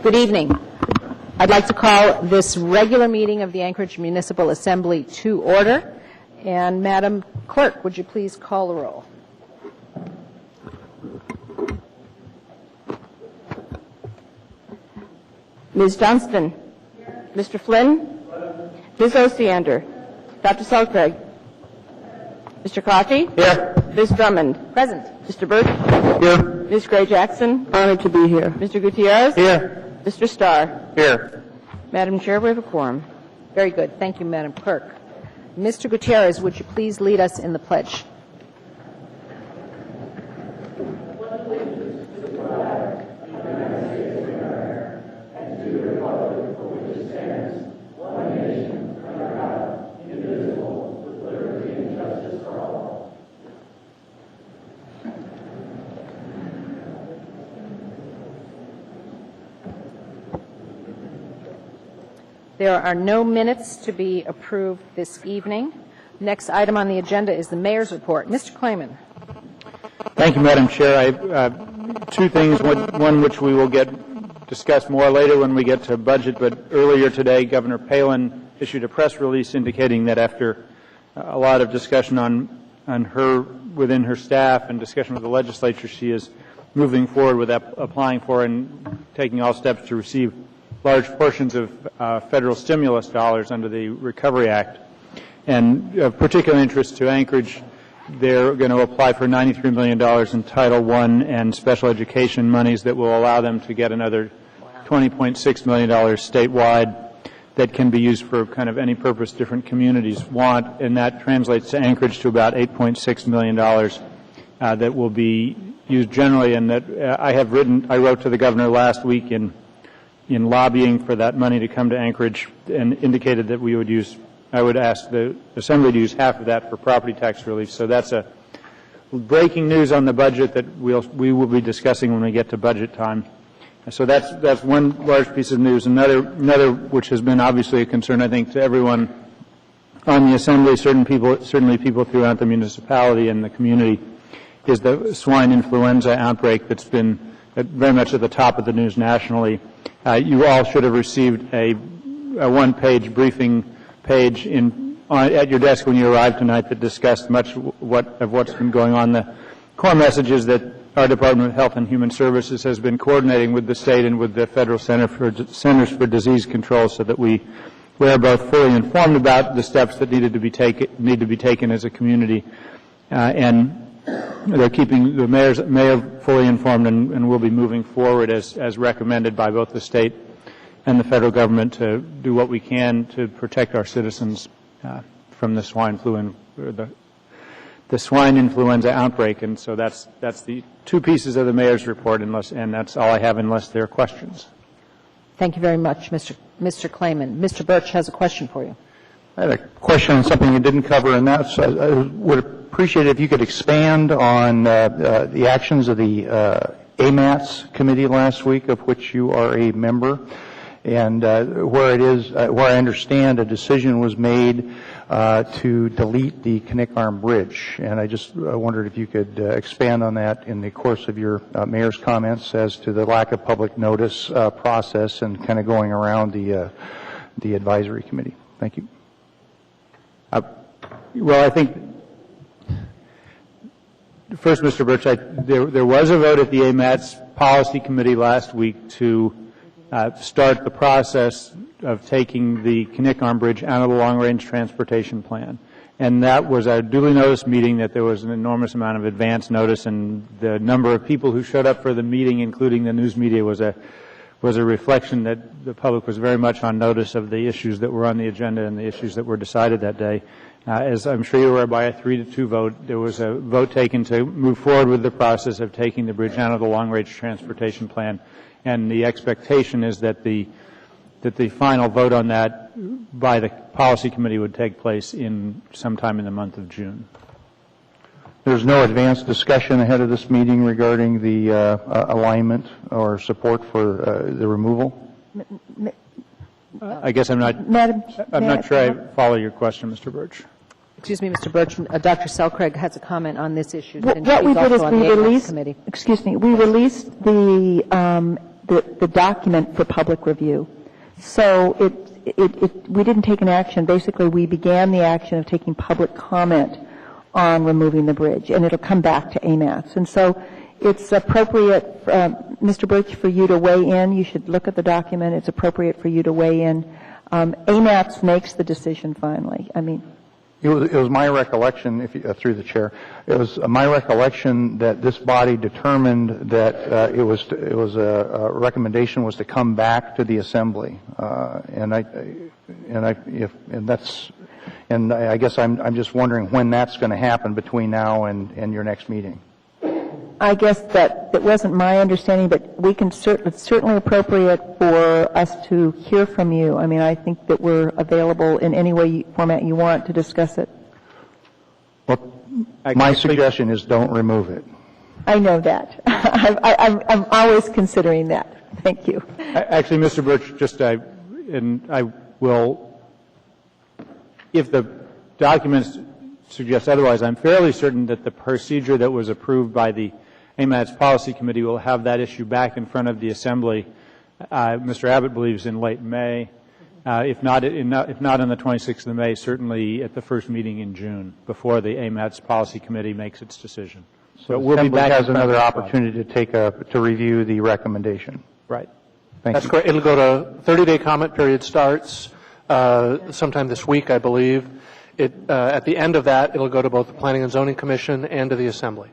Good evening. I'd like to call this regular meeting of the Anchorage Municipal Assembly to order. And Madam Clerk, would you please call the roll? Ms. Johnston. Here. Mr. Flynn. Ms. Osiander. Dr. Selcraig. Mr. Coffey. Here. Ms. Drummond. Present. Mr. Birch. Here. Ms. Gray-Jackson. Honored to be here. Mr. Gutierrez. Here. Mr. Starr. Here. Madam Chair, we have a quorum. Very good. Thank you, Madam Clerk. Mr. Gutierrez, would you please lead us in the pledge? There are no minutes to be approved this evening. Next item on the agenda is the Mayor's report. Mr. Clayman. Thank you, Madam Chair. I have two things, one which we will discuss more later when we get to budget, but earlier today Governor Palin issued a press release indicating that after a lot of discussion on her within her staff and discussion with the legislature, she is moving forward with applying for and taking all steps to receive large portions of federal stimulus dollars under the Recovery Act. And of particular interest to Anchorage, they're going to apply for $93 million in Title I and special education monies that will allow them to get another $20.6 million statewide that can be used for kind of any purpose different communities want, and that translates to Anchorage to about $8.6 million that will be used generally, and that I wrote to the governor last week in lobbying for that money to come to Anchorage and indicated that I would ask the Assembly to use half of that for property tax relief. So that's a breaking news on the budget that we will be discussing when we get to budget time. So that's one large piece of news. Another which has been obviously a concern, I think, to everyone on the Assembly, certainly people throughout the municipality and the community, is the swine influenza outbreak that's been very much at the top of the news nationally. You all should have received a one-page briefing page at your desk when you arrived tonight that discussed much of what's been going on. The core message is that our Department of Health and Human Services has been coordinating with the state and with the Federal Centers for Disease Control so that we are both fully informed about the steps that need to be taken as a community, and they're keeping the mayor fully informed, and we'll be moving forward as recommended by both the state and the federal government to do what we can to protect our citizens from the swine flu the swine influenza outbreak. And so that's the two pieces of the mayor's report, and that's all I have unless there are questions. Thank you very much, Mr. Clayman. Mr. Birch has a question for you. I had a question on something you didn't cover, and that's I would appreciate it if you could expand on the actions of the AMATS committee last week, of which you are a member, and where I understand a decision was made to delete the Knickarm Bridge. And I just wondered if you could expand on that in the course of your mayor's comments as to the lack of public notice process and kind of going around the advisory committee. Thank you. Well, I think first, Mr. Birch, there was a vote at the AMATS Policy Committee last week to start the process of taking the Knickarm Bridge out of the long-range transportation plan. And that was a duly noticed meeting that there was an enormous amount of advance notice, and the number of people who showed up for the meeting, including the news media, was a reflection that the public was very much on notice of the issues that were on the agenda and the issues that were decided that day. As I'm sure you're aware, by a 3-2 vote, there was a vote taken to move forward with the process of taking the bridge out of the long-range transportation plan. And the expectation is that the final vote on that by the policy committee would take place sometime in the month of June. There's no advanced discussion ahead of this meeting regarding the alignment or support for the removal? I guess I'm not sure I follow your question, Mr. Birch. Excuse me, Mr. Birch. Dr. Selcraig has a comment on this issue. What we did is we released the the document for public review. So we didn't take an action. Basically, we began the action of taking public comment on removing the bridge, and it'll come back to AMATS. And so it's appropriate, Mr. Birch, for you to weigh in. You should look at the document. It's appropriate for you to weigh in. AMATS makes the decision finally. I mean, it was my recollection, through the chair, it was my recollection that this body determined that it was a recommendation was to come back to the assembly, and I guess I'm just wondering when that's going to happen between now and your next meeting. I guess that it wasn't my understanding, but we can it's certainly appropriate for us to hear from you. I mean, I think that we're available in any format you want to discuss it. Well, my suggestion is don't remove it. I know that. I'm always considering that. Thank you. Actually, Mr. Birch, I will, if the documents suggest otherwise, I'm fairly certain that the procedure that was approved by the AMATS Policy Committee will have that issue back in front of the Assembly. Mr. Abbott believes in late May. If not on the 26th of May, certainly at the first meeting in June, before the AMATS Policy Committee makes its decision. So we'll be back has another opportunity to review the recommendation. Right. That's correct. It'll go to 30-day comment period starts sometime this week, I believe. At the end of that, it'll go to both the Planning and Zoning Commission and to the Assembly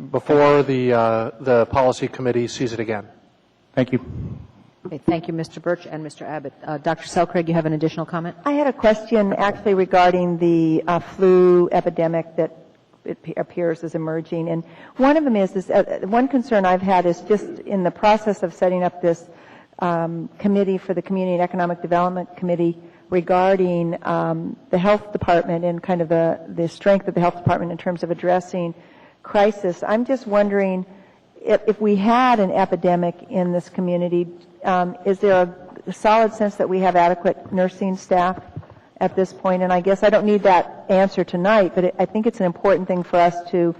before the Policy Committee sees it again. Thank you. Okay, thank you, Mr. Birch and Mr. Abbott. Dr. Selcraig, you have an additional comment? I had a question actually regarding the flu epidemic that it appears is emerging. And one of them is this, one concern I've had is just in the process of setting up this committee for the Community and Economic Development Committee regarding the health department and kind of the strength of the health department in terms of addressing crisis. I'm just wondering if we had an epidemic in this community, is there a solid sense that we have adequate nursing staff at this point? And I guess I don't need that answer tonight, but I think it's an important thing for us to,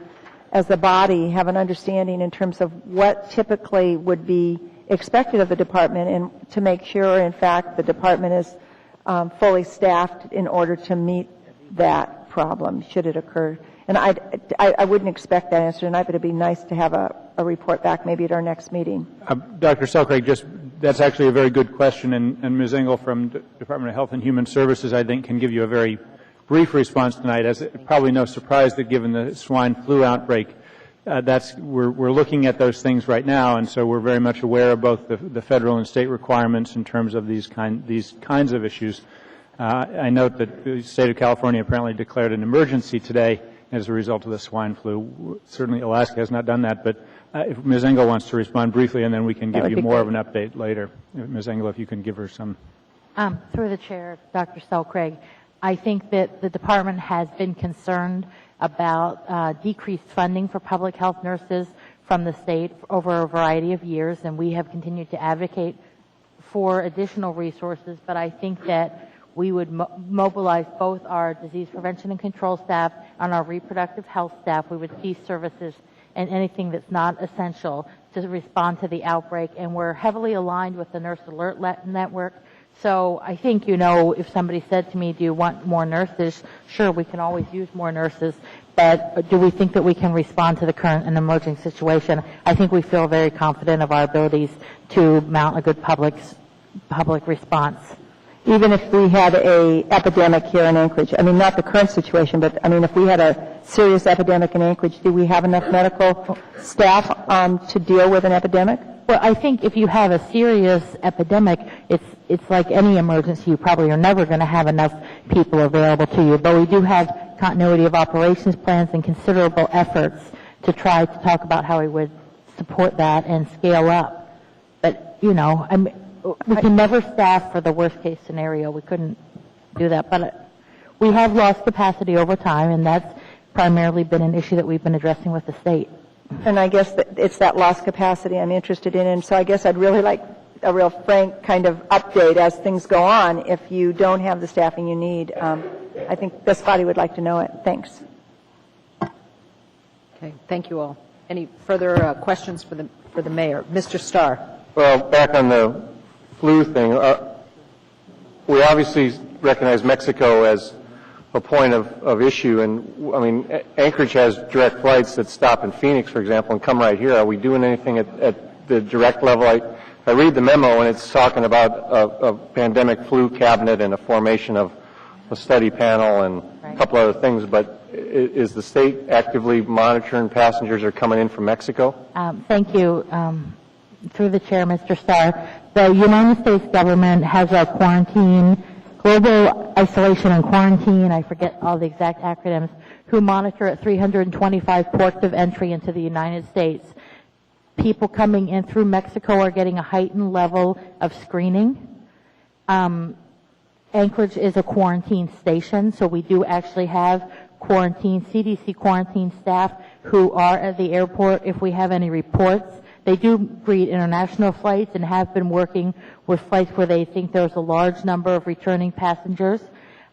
as the body, have an understanding in terms of what typically would be expected of the department and to make sure, in fact, the department is fully staffed in order to meet that problem, should it occur. And I wouldn't expect that answer tonight, but it'd be nice to have a report back maybe at our next meeting. Dr. Selcraig, that's actually a very good question, and Ms. Engel from the Department of Health and Human Services, I think, can give you a very brief response tonight. As probably no surprise that given the swine flu outbreak, we're looking at those things right now, and so we're very much aware of both the federal and state requirements in terms of these kinds of issues. I note that the state of California apparently declared an emergency today as a result of the swine flu. Certainly Alaska has not done that, but if Ms. Engel wants to respond briefly, and then we can give you more of an update later. Ms. Engel, if you can give her some. Through the chair, Dr. Selcraig, I think that the department has been concerned about decreased funding for public health nurses from the state over a variety of years, and we have continued to advocate for additional resources, but I think that we would mobilize both our disease prevention and control staff and our reproductive health staff. We would cease services and anything that's not essential to respond to the outbreak, and we're heavily aligned with the Nurse Alert Network. So I think, if somebody said to me, do you want more nurses? Sure, we can always use more nurses, but do we think that we can respond to the current and emerging situation? I think we feel very confident of our abilities to mount a good public response. Even if we had a epidemic here in Anchorage, I mean, not the current situation, but I mean, if we had a serious epidemic in Anchorage, do we have enough medical staff to deal with an epidemic? Well, I think if you have a serious epidemic, it's like any emergency. You probably are never going to have enough people available to you. But we do have continuity of operations plans and considerable efforts to try to talk about how we would support that and scale up. But, we can never staff for the worst case scenario. We couldn't do that. But we have lost capacity over time, and that's primarily been an issue that we've been addressing with the state. And I guess it's that lost capacity I'm interested in. And so I guess I'd really like a real frank kind of update as things go on. If you don't have the staffing you need, I think this body would like to know it. Thanks. Okay, thank you all. Any further questions for the mayor? Mr. Starr. Well, back on the flu thing, we obviously recognize Mexico as a point of issue, and I mean, Anchorage has direct flights that stop in Phoenix, for example, and come right here. Are we doing anything at the direct level? I read the memo, and it's talking about a pandemic flu cabinet and a formation of a study panel and a couple other things, but is the state actively monitoring passengers that are coming in from Mexico? Thank you. Through the chair, Mr. Starr. The United States government has a quarantine, global isolation and quarantine, I forget all the exact acronyms, who monitor at 325 ports of entry into the United States. People coming in through Mexico are getting a heightened level of screening. Anchorage is a quarantine station, so we do actually have CDC quarantine staff who are at the airport if we have any reports. They do greet international flights and have been working with flights where they think there's a large number of returning passengers.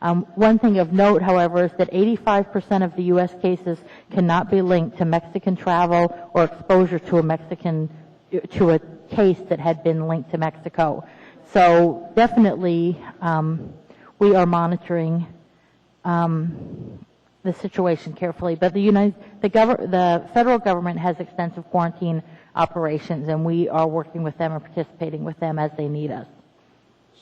One thing of note, however, is that 85% of the U.S. cases cannot be linked to Mexican travel or exposure to a case that had been linked to Mexico. So definitely, we are monitoring the situation carefully. But the federal government has extensive quarantine operations, and we are working with them and participating with them as they need us.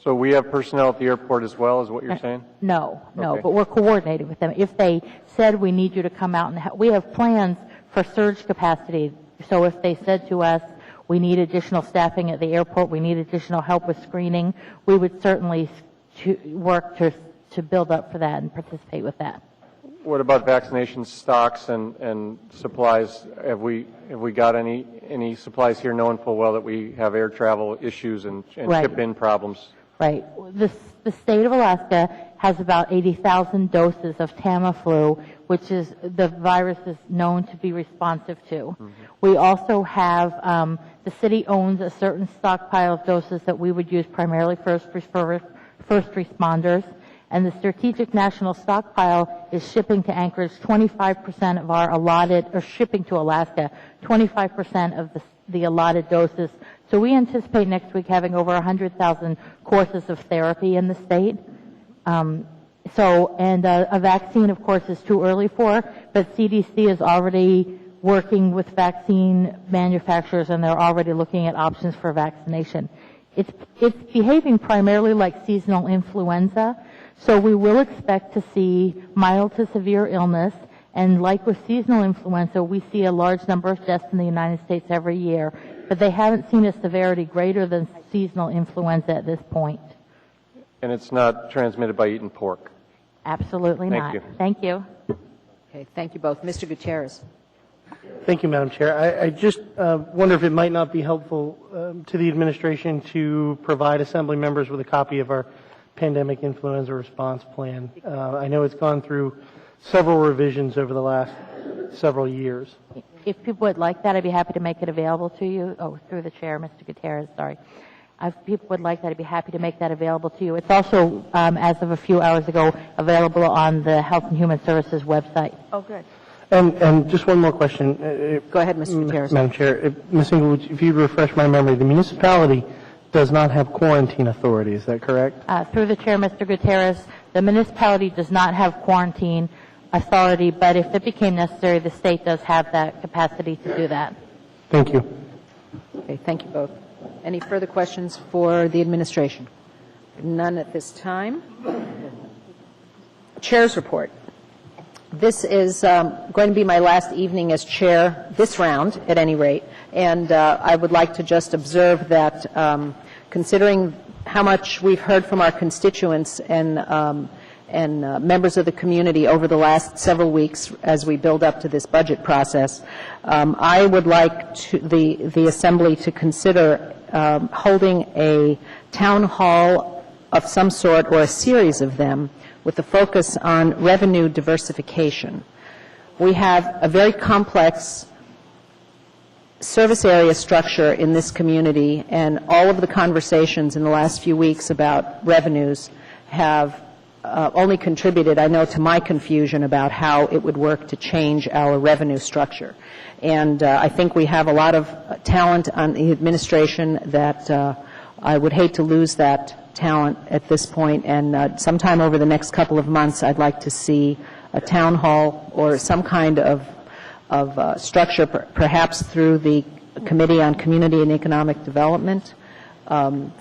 So we have personnel at the airport as well, is what you're saying? No, Okay. but we're coordinating with them. If they said we need you to come out and we have plans for surge capacity. So if they said to us, we need additional staffing at the airport, we need additional help with screening, we would certainly work to build up for that and participate with that. What about vaccination stocks and supplies? Have we got any supplies here, knowing full well that we have air travel issues and Right. ship-in problems? Right. The state of Alaska has about 80,000 doses of Tamiflu, which is the virus is known to be responsive to. Mm-hmm. We also have, the city owns a certain stockpile of doses that we would use primarily for first responders. And the Strategic National Stockpile is shipping to Anchorage 25% of our allotted, or shipping to Alaska 25% of the allotted doses. So we anticipate next week having over 100,000 courses of therapy in the state. A vaccine, of course, is too early for, but CDC is already working with vaccine manufacturers, and they're already looking at options for vaccination. It's behaving primarily like seasonal influenza. So we will expect to see mild to severe illness, and like with seasonal influenza, we see a large number of deaths in the United States every year, but they haven't seen a severity greater than seasonal influenza at this point. And it's not transmitted by eating pork? Absolutely not. You. Thank you. Okay, thank you both. Mr. Gutierrez. Thank you, Madam Chair. I just wonder if it might not be helpful to the administration to provide Assembly members with a copy of our pandemic influenza response plan. I know it's gone through several revisions over the last several years. If people would like that, I'd be happy to make it available to you. Oh, through the chair, Mr. Gutierrez, sorry. If people would like that, I'd be happy to make that available to you. It's also, as of a few hours ago, available on the Health and Human Services website. Oh, good. And just one more question. Go ahead, Mr. Gutierrez. Madam Chair, Ms. Inglewood, if you'd refresh my memory, the municipality does not have quarantine authority, is that correct? Through the chair, Mr. Gutierrez, the municipality does not have quarantine authority, but if it became necessary, the state does have that capacity to do that. Thank you. Okay, thank you both. Any further questions for the administration? None at this time. Chair's report. This is going to be my last evening as chair, this round at any rate, and I would like to just observe that considering how much we've heard from our constituents and members of the community over the last several weeks as we build up to this budget process, I would like the Assembly to consider holding a town hall of some sort or a series of them with a focus on revenue diversification. We have a very complex service area structure in this community, and all of the conversations in the last few weeks about revenues have only contributed, I know, to my confusion about how it would work to change our revenue structure. And I think we have a lot of talent on the administration that I would hate to lose that talent at this point. And sometime over the next couple of months, I'd like to see a town hall or some kind of structure, perhaps through the Committee on Community and Economic Development,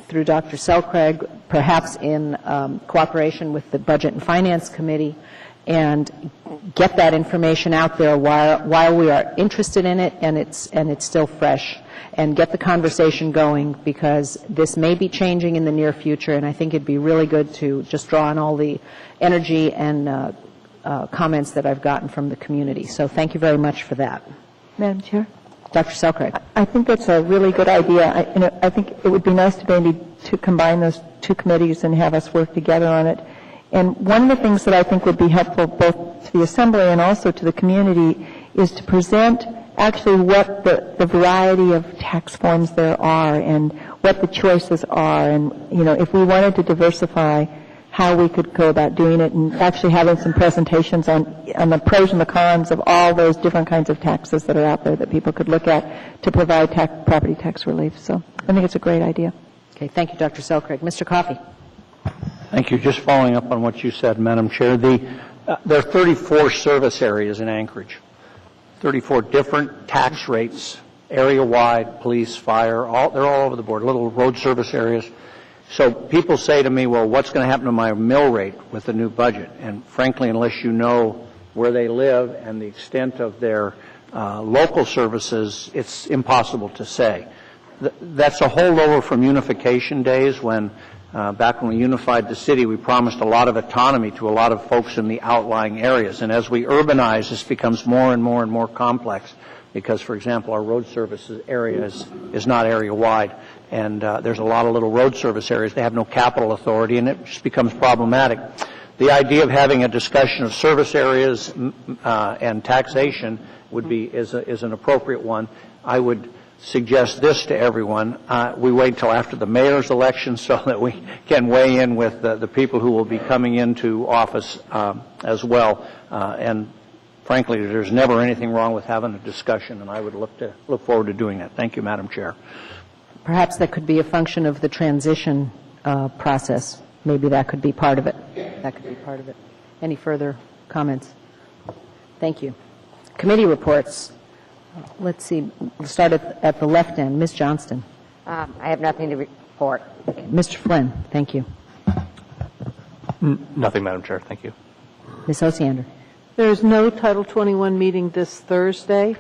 through Dr. Selcraig, perhaps in cooperation with the Budget and Finance Committee, and get that information out there while we are interested in it and it's still fresh, and get the conversation going, because this may be changing in the near future, and I think it'd be really good to just draw on all the energy and comments that I've gotten from the community. So thank you very much for that. Madam Chair? Dr. Selcraig. I think that's a really good idea. I think it would be nice to maybe to combine those two committees and have us work together on it. And one of the things that I think would be helpful both to the Assembly and also to the community is to present actually what the variety of tax forms there are and what the choices are. And, if we wanted to diversify, how we could go about doing it, and actually having some presentations on the pros and the cons of all those different kinds of taxes that are out there that people could look at to provide property tax relief. So I think it's a great idea. Okay, thank you, Dr. Selcraig. Mr. Coffey. Thank you. Just following up on what you said, Madam Chair, there are 34 service areas in Anchorage, 34 different tax rates, area-wide, police, fire, they're all over the board, little road service areas. So people say to me, well, what's going to happen to my mill rate with the new budget? And frankly, unless you know where they live and the extent of their local services, it's impossible to say. That's a holdover from unification days when, back when we unified the city, we promised a lot of autonomy to a lot of folks in the outlying areas. And as we urbanize, this becomes more and more and more complex because, for example, our road services area is not area-wide. And there's a lot of little road service areas. They have no capital authority, and it just becomes problematic. The idea of having a discussion of service areas and taxation is an appropriate one. I would suggest this to everyone. We wait until after the mayor's election so that we can weigh in with the people who will be coming into office as well. And frankly, there's never anything wrong with having a discussion, and I would look forward to doing that. Thank you, Madam Chair. Perhaps that could be a function of the transition process. Maybe that could be part of it. Any further comments? Thank you. Committee reports. Let's see. We'll start at the left end. Ms. Johnston. I have nothing to report. Okay. Mr. Flynn, thank you. Nothing, Madam Chair. Thank you. Ms. Osiander. There is no Title 21 meeting this Thursday.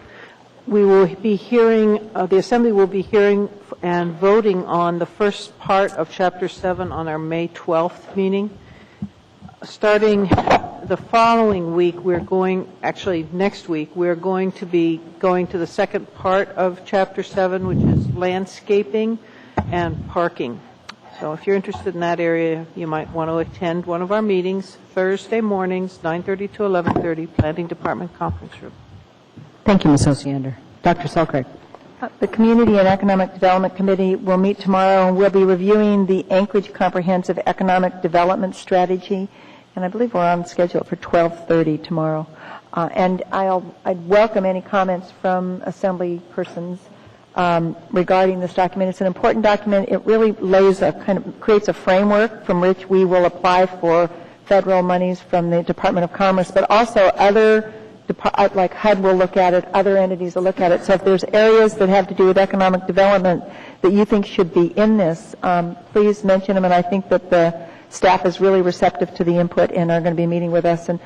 We will be hearing, the Assembly will be hearing and voting on the first part of Chapter 7 on our May 12th meeting. Starting the following week, next week, we're going to be going to the second part of Chapter 7, which is landscaping and parking. So if you're interested in that area, you might want to attend one of our meetings, Thursday mornings, 9:30 to 11:30, Planning Department Conference Room. Thank you, Ms. Osiander. Dr. Selcraig. The Community and Economic Development Committee will meet tomorrow, and we'll be reviewing the Anchorage Comprehensive Economic Development Strategy, and I believe we're on schedule for 12:30 tomorrow. And I'd welcome any comments from Assembly persons regarding this document. It's an important document. It really creates a framework from which we will apply for federal monies from the Department of Commerce, but also other like HUD will look at it, other entities will look at it. So if there's areas that have to do with economic development that you think should be in this, please mention them. And I think that the staff is really receptive to the input and are going to be meeting with us. And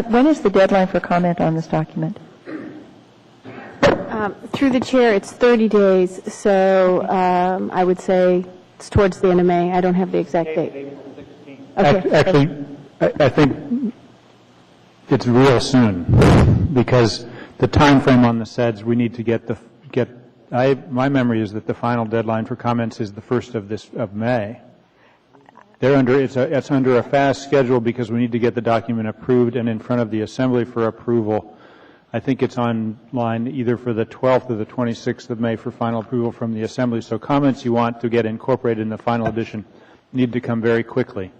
when is the deadline for comment on this document? Through the chair, it's 30 days. So I would say it's towards the end of May. I don't have the exact date. Okay. Actually, I think it's real soon because the time frame on the SEDS, we need to my memory is that the final deadline for comments is the 1st of May. It's under a fast schedule because we need to get the document approved and in front of the Assembly for approval. I think it's online either for the 12th or the 26th of May for final approval from the Assembly. So comments you want to get incorporated in the final edition need to come very quickly.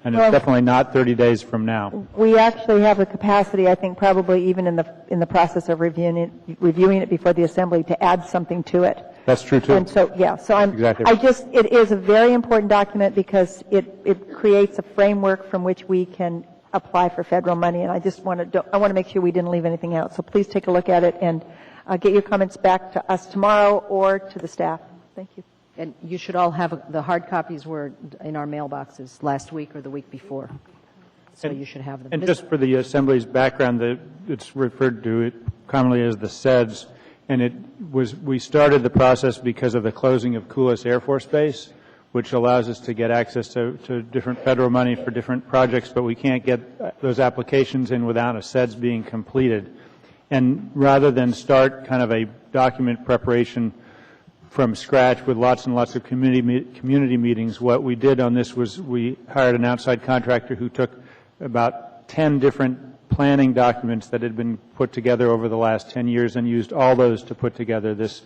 And it's definitely not 30 days from now. We actually have the capacity, I think, probably even in the process of reviewing it before the Assembly to add something to it. That's true, too. And so, yeah, so Exactly. it is a very important document because it creates a framework from which we can apply for federal money, and I want to make sure we didn't leave anything out. So please take a look at it and get your comments back to us tomorrow or to the staff. Thank you. And you should all have, the hard copies were in our mailboxes last week or the week before. So you should have them. And just for the Assembly's background, it's referred to commonly as the SEDS, and we started the process because of the closing of Coolis Air Force Base, which allows us to get access to different federal money for different projects, but we can't get those applications in without a SEDS being completed. And rather than start kind of a document preparation from scratch with lots and lots of community meetings, what we did on this was we hired an outside contractor who took about 10 different planning documents that had been put together over the last 10 years and used all those to put together this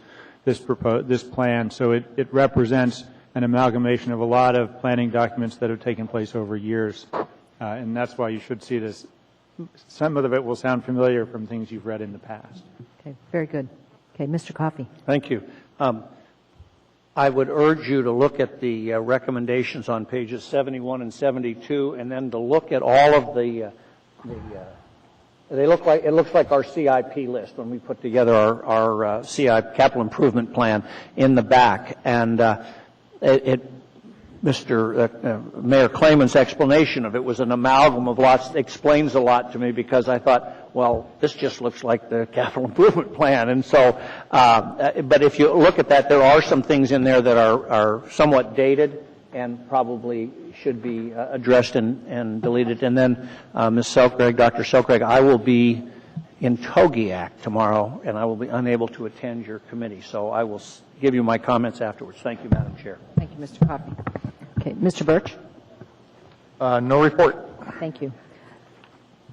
plan. So it represents an amalgamation of a lot of planning documents that have taken place over years. And that's why you should see this. Some of it will sound familiar from things you've read in the past. Okay, very good. Okay, Mr. Coffey. Thank you. I would urge you to look at the recommendations on pages 71 and 72, and then to look at all of it looks like our CIP list when we put together our CIP capital improvement plan in the back, and Mr. Mayor Clayman's explanation of it was an amalgam of lots, explains a lot to me, because I thought, well, this just looks like the capital improvement plan. And so, but if you look at that, there are some things in there that are somewhat dated and probably should be addressed and deleted. And then, Ms. Selcraig, Dr. Selcraig, I will be in Togiak tomorrow, and I will be unable to attend your committee. So I will give you my comments afterwards. Thank you, Madam Chair. Thank you, Mr. Coffey. Okay, Mr. Birch? No report. Thank you.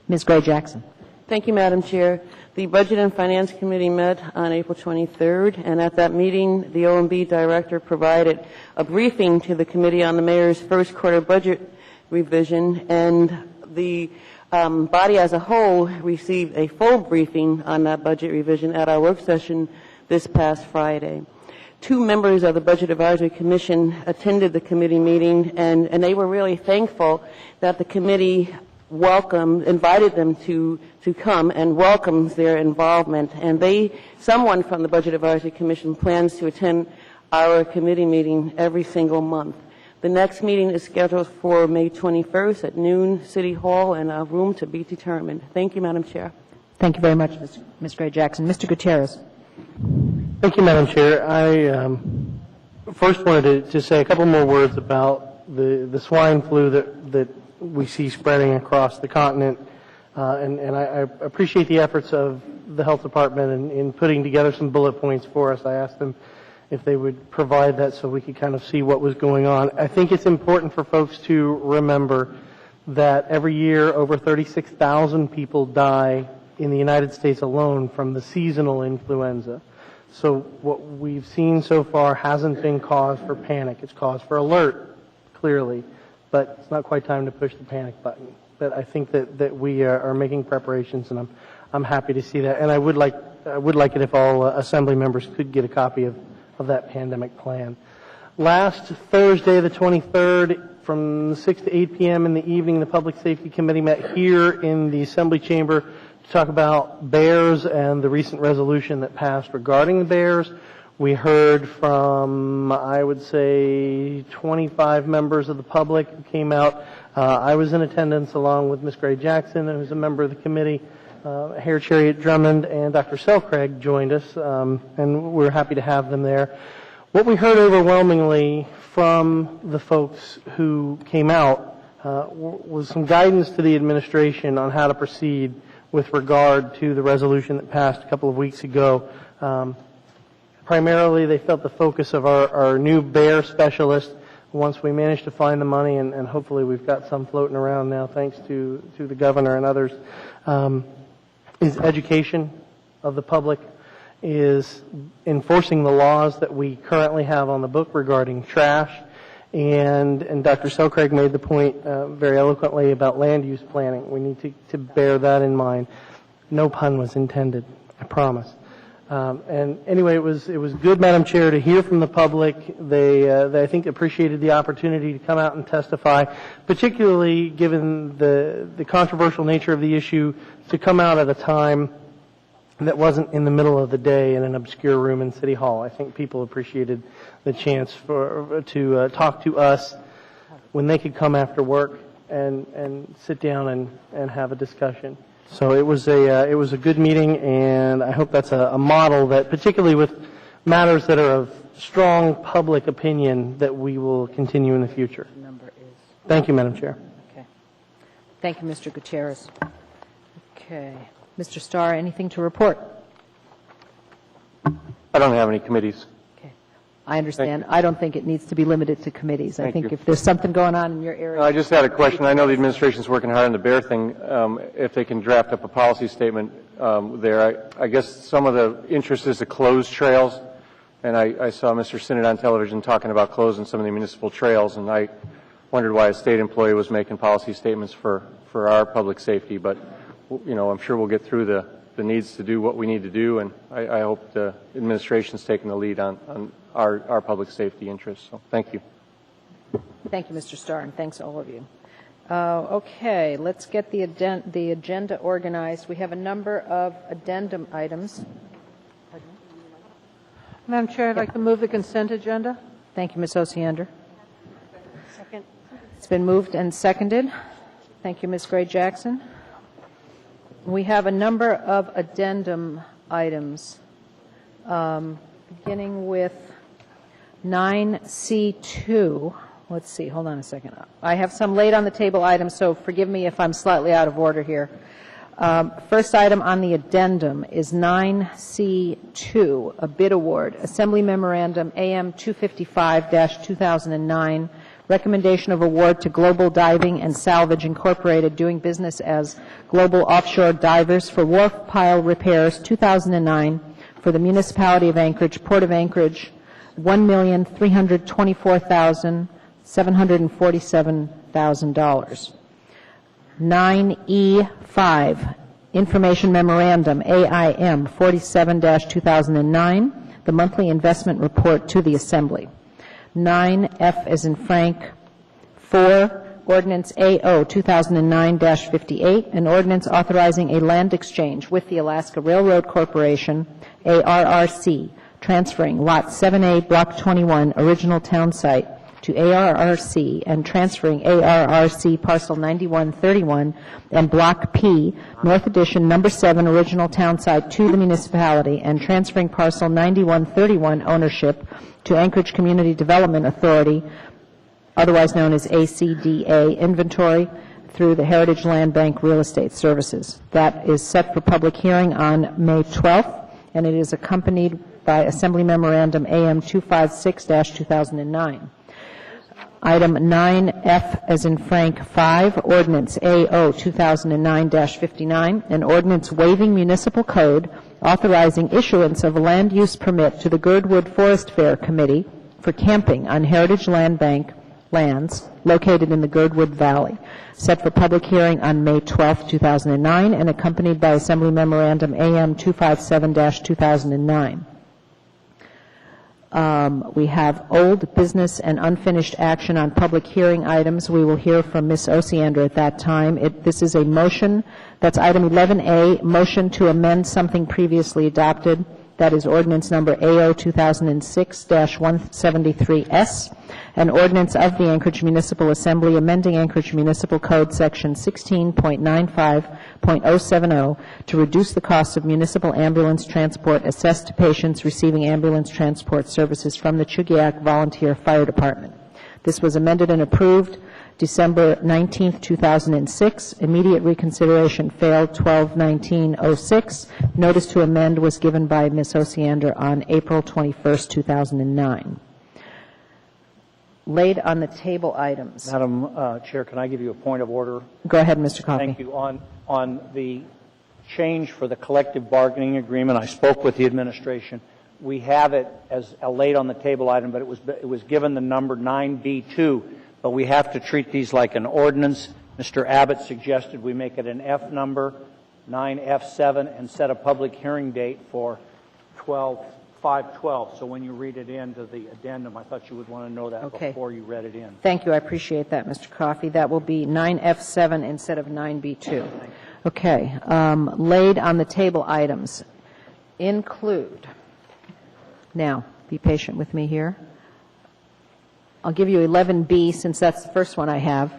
Ms. Gray-Jackson? Thank you, Madam Chair. The Budget and Finance Committee met on April 23rd, and at that meeting, the OMB Director provided a briefing to the Committee on the Mayor's first quarter budget revision, and the body as a whole received a full briefing on that budget revision at our work session this past Friday. 2 members of the Budget Advisory Commission attended the committee meeting, and they were really thankful that the committee invited them to come and welcomes their involvement. And someone from the Budget Advisory Commission plans to attend our committee meeting every single month. The next meeting is scheduled for May 21st at noon, City Hall, and a room to be determined. Thank you, Madam Chair. Thank you very much, Ms. Gray-Jackson. Mr. Gutierrez. Thank you, Madam Chair. I first wanted to say a couple more words about the swine flu that we see spreading across the continent, and I appreciate the efforts of the Health Department in putting together some bullet points for us. I asked them if they would provide that so we could kind of see what was going on. I think it's important for folks to remember that every year over 36,000 people die in the United States alone from the seasonal influenza. So what we've seen so far hasn't been cause for panic. It's cause for alert, clearly, but it's not quite time to push the panic button. But I think that we are making preparations, and I'm happy to see that. And I would like it if all Assembly members could get a copy of that pandemic plan. Last Thursday, the 23rd, from 6 to 8 p.m. in the evening, the Public Safety Committee met here in the Assembly Chamber to talk about bears and the recent resolution that passed regarding the bears. We heard from, I would say, 25 members of the public who came out. I was in attendance along with Ms. Gray-Jackson, who's a member of the committee. Hair Chariot Drummond and Dr. Selcraig joined us, and we're happy to have them there. What we heard overwhelmingly from the folks who came out was some guidance to the administration on how to proceed with regard to the resolution that passed a couple of weeks ago. Primarily, they felt the focus of our new bear specialist, once we managed to find the money, and hopefully we've got some floating around now thanks to the governor and others, is education of the public, is enforcing the laws that we currently have on the book regarding trash, And Dr. Selcraig made the point very eloquently about land use planning. We need to bear that in mind. No pun was intended, I promise. And anyway, it was good, Madam Chair, to hear from the public. They I think appreciated the opportunity to come out and testify, particularly given the controversial nature of the issue, to come out at a time that wasn't in the middle of the day in an obscure room in City Hall. I think people appreciated the chance to talk to us when they could come after work and sit down and have a discussion. So it was a good meeting, and I hope that's a model that, particularly with matters that are of strong public opinion, that we will continue in the future. Thank you, Madam Chair. Okay. Thank you, Mr. Gutierrez. Okay. Mr. Starr, anything to report? I don't have any committees. Okay. I understand. I don't think it needs to be limited to committees. I think if there's something going on in your area. I just had a question. I know the administration's working hard on the bear thing. If they can draft up a policy statement there, I guess some of the interest is to close trails. And I saw Mr. Sinnott on television talking about closing some of the municipal trails, and I wondered why a state employee was making policy statements for our public safety. But you know, I'm sure we'll get through the needs to do what we need to do, and I hope the administration's taking the lead on our public safety interests. So thank you. Thank you, Mr. Starr, and thanks all of you. Okay, let's get the agenda organized. We have a number of addendum items. Madam Chair, I'd like to move the consent agenda. Thank you, Ms. Osiander. Second. It's been moved and seconded. Thank you, Ms. Gray-Jackson. We have a number of addendum items, beginning with 9C2. Let's see, hold on a second. I have some late on the table items, so forgive me if I'm slightly out of order here. First item on the addendum is 9C2, a bid award, Assembly Memorandum AM 255-2009, recommendation of award to Global Diving and Salvage Incorporated, doing business as Global Offshore Divers for wharf pile repairs, 2009, for the Municipality of Anchorage, Port of Anchorage, $1,324,747,000. 9E5, Information Memorandum, AIM 47-2009, the monthly investment report to the Assembly. 9F as in Frank, 4, Ordinance AO 2009-58, an ordinance authorizing a land exchange with the Alaska Railroad Corporation, ARRC, transferring Lot 7A, Block 21, original town site, to ARRC and transferring ARRC Parcel 9131 and Block P, North Addition, Number 7, original town site to the municipality, and transferring Parcel 9131 ownership to Anchorage Community Development Authority, otherwise known as ACDA, inventory through the Heritage Land Bank Real Estate Services. That is set for public hearing on May 12th, and it is accompanied by Assembly Memorandum AM 256-2009. Item 9F as in Frank 5, Ordinance AO 2009-59, an ordinance waiving municipal code authorizing issuance of a land use permit to the Girdwood Forest Fair Committee for camping on Heritage Land Bank lands located in the Girdwood Valley, set for public hearing on May 12, 2009, and accompanied by Assembly Memorandum AM 257-2009. We have old business and unfinished action on public hearing items. We will hear from Ms. Osiander at that time. This is a motion. That's item 11A, motion to amend something previously adopted. That is ordinance number AO 2006-173S, an ordinance of the Anchorage Municipal Assembly amending Anchorage Municipal Code Section 16.95.070 to reduce the cost of municipal ambulance transport assessed to patients receiving ambulance transport services from the Chugiak Volunteer Fire Department. This was amended and approved December 19, 2006. Immediate reconsideration failed 12/19/06. Notice to amend was given by Ms. Osiander on April 21, 2009. Laid on the table items. Madam Chair, can I give you a point of order? Go ahead, Mr. Coffey. Thank you. On the change for the collective bargaining agreement, I spoke with the administration. we have it as a late on the table item, but it was given the number 9B2, but we have to treat these like an ordinance. Mr. Abbott suggested we make it an F number, 9F7, and set a public hearing date for 5/12. So when you read it into the addendum, I thought you would want to know that before you read it in. Thank you. I appreciate that, Mr. Coffey. That will be 9F7 instead of 9B2. Okay. Laid on the table items include, now, be patient with me here. I'll give you 11B since that's the first one I have.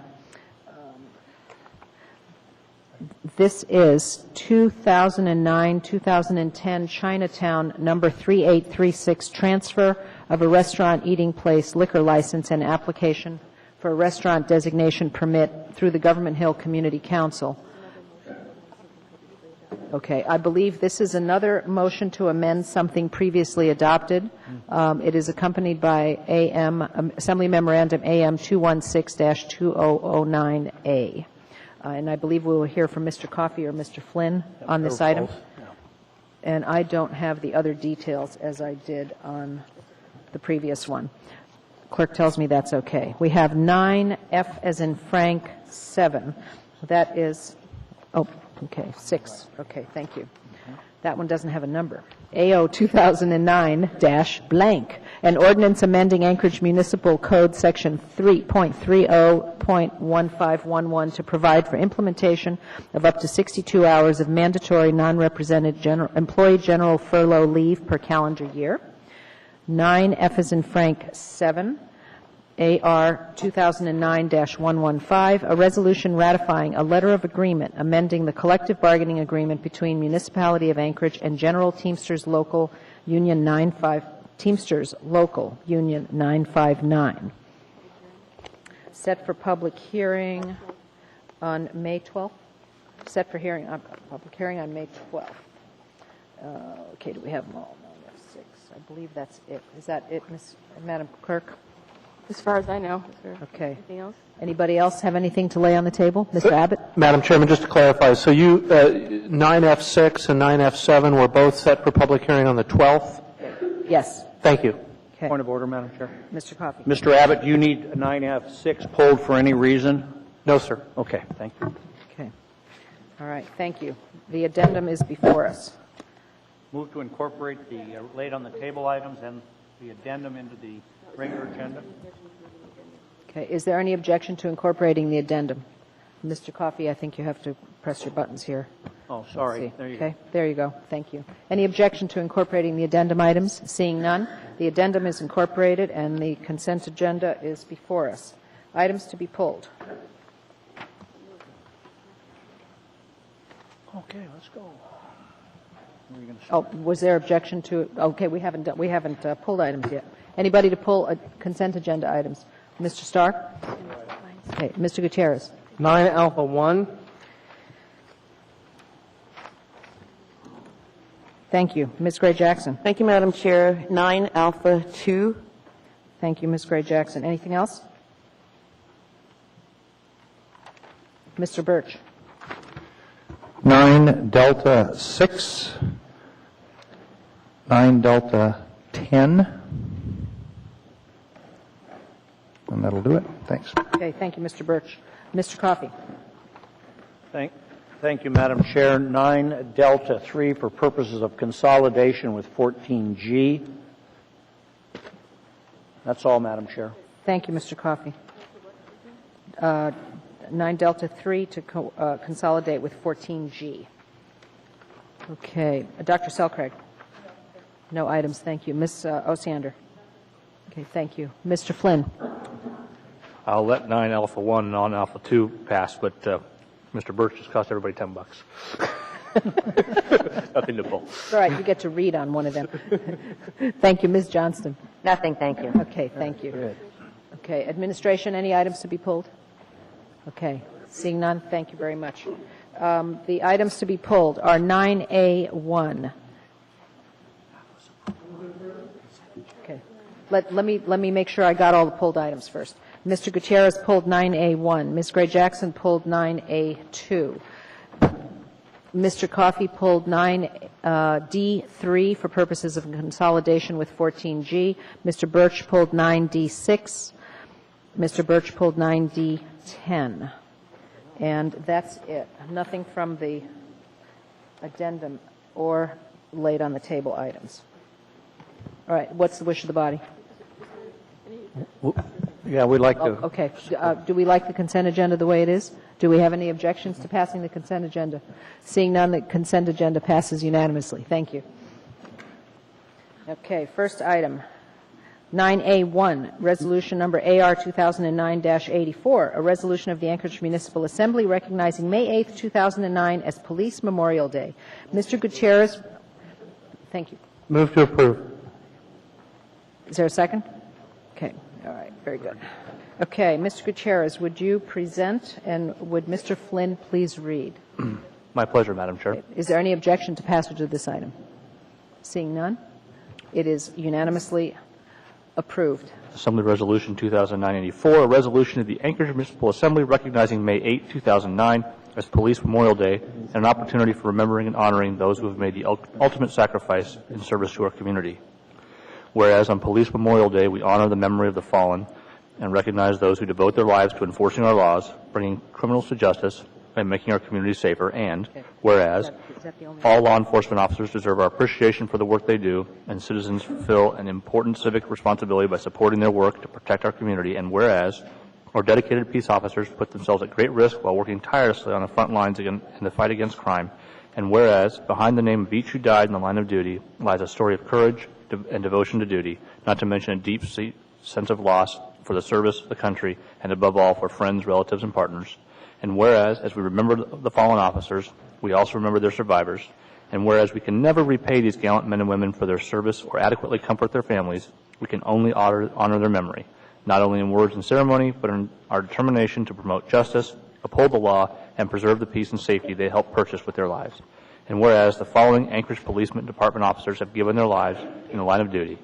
This is 2009-2010 Chinatown number 3836, transfer of a restaurant eating place liquor license and application for a restaurant designation permit through the Government Hill Community Council. Okay, I believe this is another motion to amend something previously adopted. It is accompanied by Assembly Memorandum AM 216-2009A. And I believe we will hear from Mr. Coffey or Mr. Flynn on this item. And I don't have the other details as I did on the previous one. Clerk tells me that's okay. We have 9F as in Frank 7. That is, oh, okay, 6. Okay, thank you. That one doesn't have a number. AO 2009-blank, an ordinance amending Anchorage Municipal Code Section 3.30.1511 to provide for implementation of up to 62 hours of mandatory non-represented employee general furlough leave per calendar year. 9F as in Frank 7. AR 2009-115, a resolution ratifying a letter of agreement amending the collective bargaining agreement between Municipality of Anchorage and General Teamsters Local Union 959. Set for public hearing on May 12th. Set for public hearing on May 12th. Okay, do we have them all? 9F6. I believe that's it. Is that it, Madam Clerk? As far as I know. Okay. Anything else? Anybody else have anything to lay on the table? Mr. Abbott? Madam Chairman, just to clarify, so you, 9F6 and 9F7 were both set for public hearing on the 12th? Yes. Thank you. Okay. Point of order, Madam Chair. Mr. Coffey. Mr. Abbott, do you need 9F6 pulled for any reason? No, sir. Okay, thank you. Okay. All right, thank you. The addendum is before us. Move to incorporate the laid on the table items and the addendum into the regular agenda. Okay, is there any objection to incorporating the addendum? Mr. Coffey, I think you have to press your buttons here. Oh, sorry. There you Okay, go. there you go. Thank you. Any objection to incorporating the addendum items? Seeing none, the addendum is incorporated and the consent agenda is before us. Items to be pulled. Okay, let's go. Oh, was there objection to? Okay, we haven't pulled items yet. Anybody to pull consent agenda items? Mr. Starr? Okay, Mr. Gutierrez. 9 Alpha 1. Thank you. Ms. Gray Jackson. Thank you, Madam Chair. 9 Alpha 2. Thank you, Ms. Gray Jackson. Anything else? Mr. Birch. 9 Delta 6. 9 Delta 10. And that'll do it. Thanks. Okay, thank you, Mr. Birch. Mr. Coffey. Thank you, Madam Chair. 9 Delta 3 for purposes of consolidation with 14G. That's all, Madam Chair. Thank you, Mr. Coffey. 9 Delta 3 to consolidate with 14G. Okay. Dr. Selcraig. No items. Thank you. Ms. Osiander. Okay, thank you. Mr. Flynn. I'll let 9 Alpha 1 and non Alpha 2 pass, but Mr. Birch just cost everybody $10. Nothing to pull. It's all right. You get to read on one of them. Thank you. Ms. Johnston. Nothing, thank you. Okay, thank you. Good. Okay. Administration, any items to be pulled? Okay. Seeing none, thank you very much. The items to be pulled are 9A1. Okay. Let me make sure I got all the pulled items first. Mr. Gutierrez pulled 9A1. Ms. Gray Jackson pulled 9A2. Mr. Coffey pulled 9D3 for purposes of consolidation with 14G. Mr. Birch pulled 9D6. Mr. Birch pulled 9D10. And that's it. Nothing from the addendum or laid on the table items. All right, what's the wish of the body? Yeah, we'd like to. Okay. Do we like the consent agenda the way it is? Do we have any objections to passing the consent agenda? Seeing none, the consent agenda passes unanimously. Thank you. Okay, first item, 9A1, resolution number AR 2009-84, a resolution of the Anchorage Municipal Assembly recognizing May 8th, 2009 as Police Memorial Day. Mr. Gutierrez, thank you. Move to approve. Is there a second? Okay. All right. Very good. Okay. Mr. Gutierrez, would you present, and would Mr. Flynn please read? My pleasure, Madam Chair. Is there any objection to passage of this item? Seeing none, it is unanimously approved. Assembly Resolution 2009-84, a resolution of the Anchorage Municipal Assembly recognizing May 8, 2009 as Police Memorial Day and an opportunity for remembering and honoring those who have made the ultimate sacrifice in service to our community. Whereas on Police Memorial Day, we honor the memory of the fallen and recognize those who devote their lives to enforcing our laws, bringing criminals to justice, and making our community safer. And whereas all law enforcement officers deserve our appreciation for the work they do, and citizens fulfill an important civic responsibility by supporting their work to protect our community. And whereas our dedicated peace officers put themselves at great risk while working tirelessly on the front lines in the fight against crime. And whereas behind the name of each who died in the line of duty lies a story of courage and devotion to duty, not to mention a deep sense of loss for the service of the country, and above all for friends, relatives, and partners. And whereas, as we remember the fallen officers, we also remember their survivors. And whereas we can never repay these gallant men and women for their service or adequately comfort their families, we can only honor their memory, not only in words and ceremony, but in our determination to promote justice, uphold the law, and preserve the peace and safety they helped purchase with their lives. And whereas the following Anchorage Police Department officers have given their lives in the line of duty: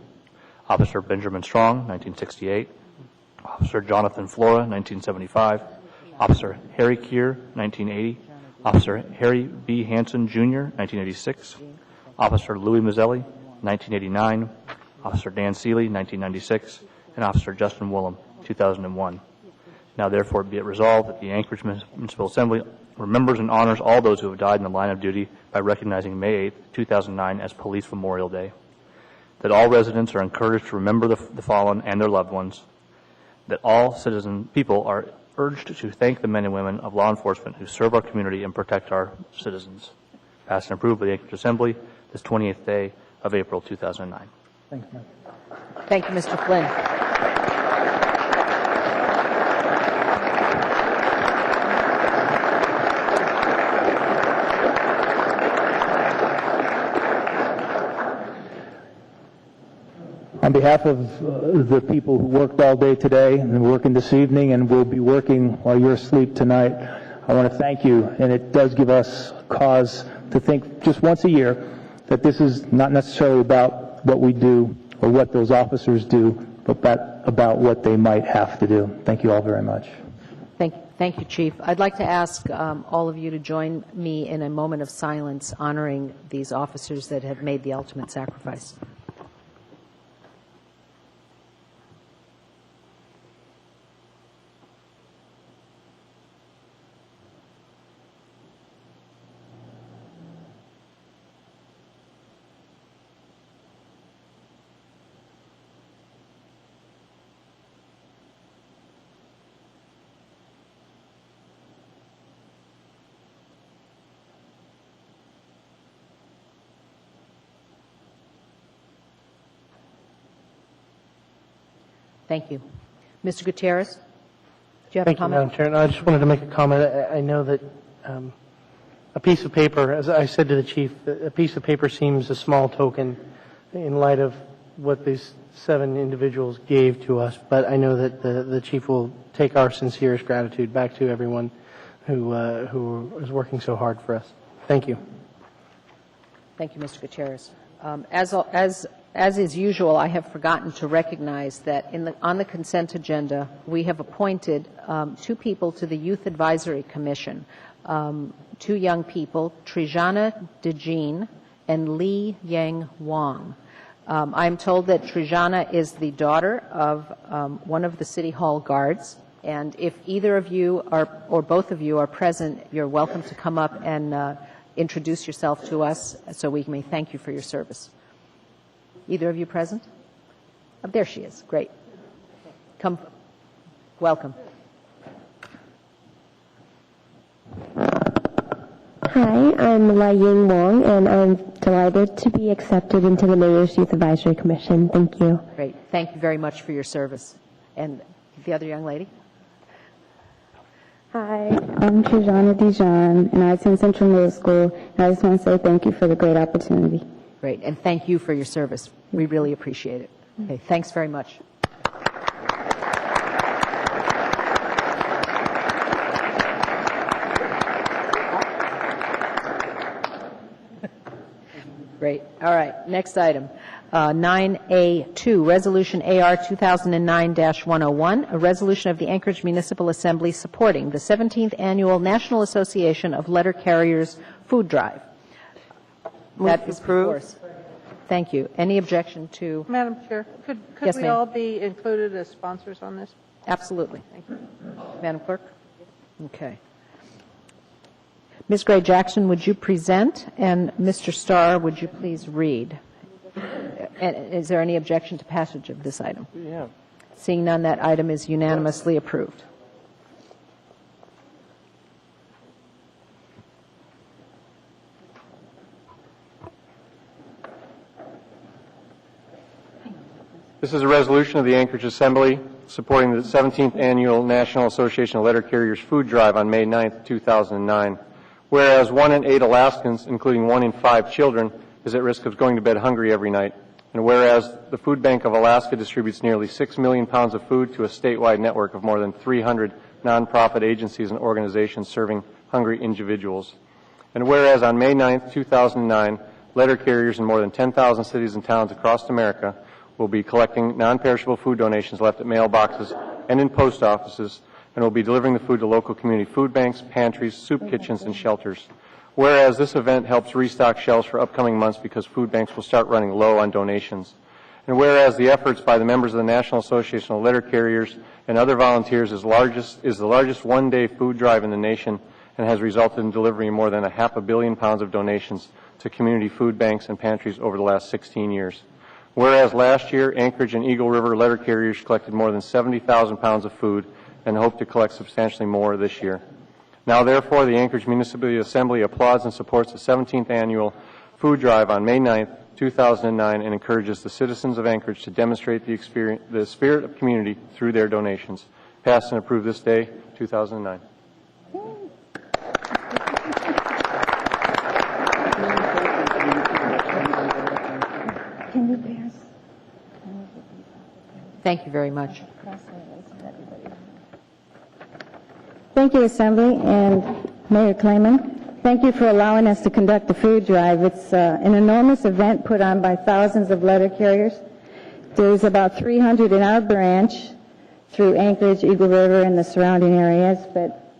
Officer Benjamin Strong, 1968, Officer Jonathan Flora, 1975, Officer Harry Keir, 1980, Officer Harry B. Hansen, Jr., 1986, Officer Louis Mazzelli, 1989, Officer Dan Seeley, 1996, and Officer Justin Willem, 2001. Now therefore be it resolved that the Anchorage Municipal Assembly remembers and honors all those who have died in the line of duty by recognizing May 8, 2009 as Police Memorial Day. That all residents are encouraged to remember the fallen and their loved ones. That all people are urged to thank the men and women of law enforcement who serve our community and protect our citizens. Passed and approved by the Anchorage Assembly this 28th day of April 2009. Thanks, Mike. Thank you, Mr. Flynn. On behalf of the people who worked all day today and working this evening and will be working while you're asleep tonight, I want to thank you. And it does give us cause to think just once a year that this is not necessarily about what we do or what those officers do, but about what they might have to do. Thank you all very much. Thank you, Chief. I'd like to ask all of you to join me in a moment of silence honoring these officers that have made the ultimate sacrifice. Thank you. Mr. Gutierrez, do you have a comment? Thank you, Madam Chair. No, I just wanted to make a comment. I know that a piece of paper, as I said to the Chief, a piece of paper seems a small token in light of what these 7 individuals gave to us, but I know that the Chief will take our sincerest gratitude back to everyone who is working so hard for us. Thank you. Thank you, Mr. Gutierrez. As is usual, I have forgotten to recognize that on the consent agenda, we have appointed 2 people to the Youth Advisory Commission. two young people, Trijana DeJean and Li Yang Wang. I'm told that Trijana is the daughter of one of the City Hall guards, and if either of you are, or both of you are present, you're welcome to come up and introduce yourself to us so we may thank you for your service. Either of you present? Oh, there she is. Great. Come. Welcome. Hi, I'm Lai Ying Wong, and I'm delighted to be accepted into the Mayor's Youth Advisory Commission. Thank you. Great. Thank you very much for your service. And the other young lady? Hi, I'm Trijana Dijon, and I attend Central Middle School, and I just want to say thank you for the great opportunity. Great. And thank you for your service. We really appreciate it. Okay. Thanks very much. Great. All right. Next item. 9A2, Resolution AR 2009-101, a resolution of the Anchorage Municipal Assembly supporting the 17th Annual National Association of Letter Carriers Food Drive. That is approved. Thank you. Any objection to? Madam Chair, could Yes, we ma'am. all be included as sponsors on this? Absolutely. Thank you. Madam Clerk? Okay. Ms. Gray Jackson, would you present? And Mr. Starr, would you please read? And is there any objection to passage of this item? Yeah. Seeing none, that item is unanimously approved. This is a resolution of the Anchorage Assembly supporting the 17th Annual National Association of Letter Carriers Food Drive on May 9th, 2009. Whereas 1 in 8 Alaskans, including 1 in 5 children, is at risk of going to bed hungry every night. And whereas the Food Bank of Alaska distributes nearly 6 million pounds of food to a statewide network of more than 300 nonprofit agencies and organizations serving hungry individuals. And whereas on May 9th, 2009, letter carriers in more than 10,000 cities and towns across America will be collecting non-perishable food donations left at mailboxes and in post offices, and will be delivering the food to local community food banks, pantries, soup kitchens, and shelters. Whereas this event helps restock shelves for upcoming months because food banks will start running low on donations. And whereas the efforts by the members of the National Association of Letter Carriers and other volunteers is the largest one-day food drive in the nation and has resulted in delivering more than 500 million pounds of donations to community food banks and pantries over the last 16 years. Whereas last year, Anchorage and Eagle River letter carriers collected more than 70,000 pounds of food and hope to collect substantially more this year. Now, therefore, the Anchorage Municipal Assembly applauds and supports the 17th Annual Food Drive on May 9th, 2009, and encourages the citizens of Anchorage to demonstrate the spirit of community through their donations. Passed and approved this day, 2009. Thank you very much. Thank you, Assembly, and Mayor Clayman. Thank you for allowing us to conduct the food drive. It's an enormous event put on by thousands of letter carriers. There's about 300 in our branch through Anchorage, Eagle River, and the surrounding areas, but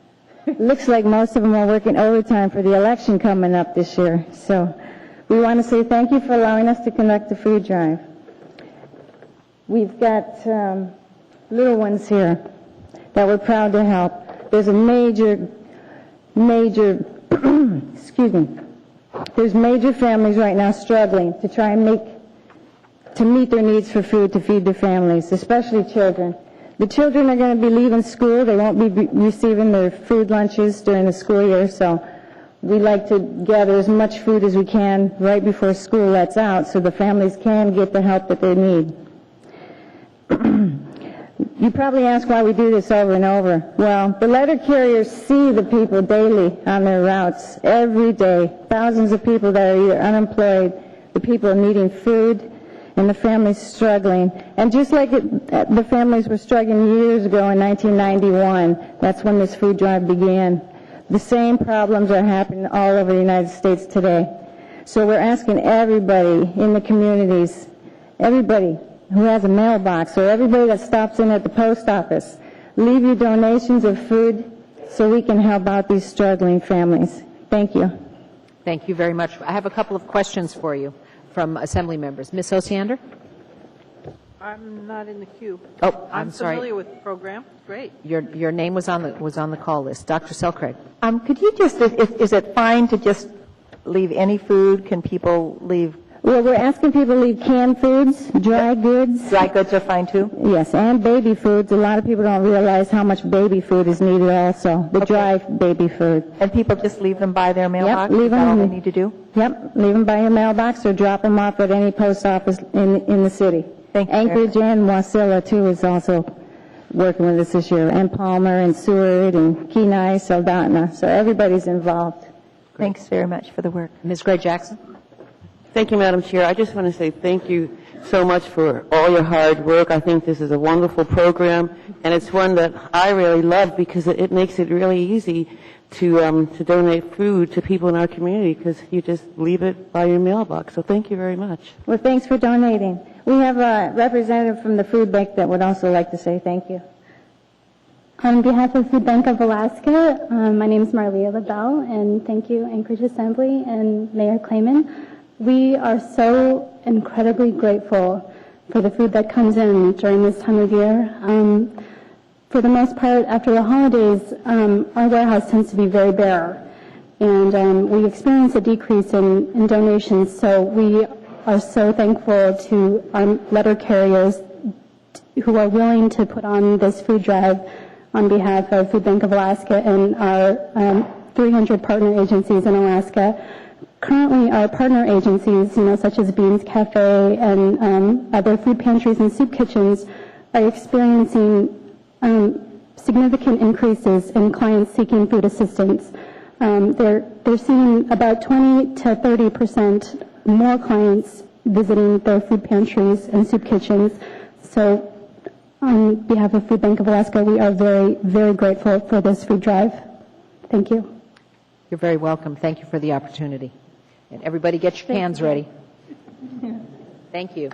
it looks like most of them are working overtime for the election coming up this year. So we want to say thank you for allowing us to conduct the food drive. We've got little ones here that we're proud to help. There's a major, excuse me, there's major families right now struggling to try and meet their needs for food to feed their families, especially children. The children are going to be leaving school. They won't be receiving their food lunches during the school year, so we like to gather as much food as we can right before school lets out so the families can get the help that they need. You probably ask why we do this over and over. Well, the letter carriers see the people daily on their routes, every day. Thousands of people that are either unemployed, the people needing food, and the families struggling. And just like the families were struggling years ago in 1991, that's when this food drive began. The same problems are happening all over the United States today. So we're asking everybody in the communities, everybody who has a mailbox or everybody that stops in at the post office, leave your donations of food so we can help out these struggling families. Thank you. Thank you very much. I have a couple of questions for you from Assembly members. Ms. Osiander? I'm not in the queue. Oh, I'm sorry. familiar with the program. Great. Your name was on the call list. Dr. Selcraig. Could you just, is it fine to just leave any food? Can people leave? Well, we're asking people to leave canned foods, dry goods. Dry goods are fine too? Yes, and baby foods. A lot of people don't realize how much baby food is needed also, the dry baby food. And people just leave them by their mailbox? Yep, leave is that all them. they need to do? Yep, leave them by your mailbox or drop them off at any post office in the city. Thank you. Anchorage and Wasilla, too, is also working with us this year, and Palmer and Seward and Kenai, Soldotna. So everybody's involved. Thanks very much for the work. Ms. Gray Jackson? Thank you, Madam Chair. I just want to say thank you so much for all your hard work. I think this is a wonderful program, and it's one that I really love because it makes it really easy to donate food to people in our community because you just leave it by your mailbox. So thank you very much. Well, thanks for donating. We have a representative from the food bank that would also like to say thank you. On behalf of Food Bank of Alaska, my name is Marlia LaBelle, and thank you, Anchorage Assembly and Mayor Clayman. We are so incredibly grateful for the food that comes in during this time of year. For the most part, after the holidays, our warehouse tends to be very bare, and we experience a decrease in donations, so we are so thankful to our letter carriers who are willing to put on this food drive on behalf of Food Bank of Alaska and our 300 partner agencies in Alaska. Currently, our partner agencies, such as Beans Cafe and other food pantries and soup kitchens, are experiencing significant increases in clients seeking food assistance. They're seeing about 20 to 30% more clients visiting their food pantries and soup kitchens. So, on behalf of Food Bank of Alaska, we are very, very grateful for this food drive. Thank you. You're very welcome. Thank you for the opportunity. And everybody get your cans ready. Thank you.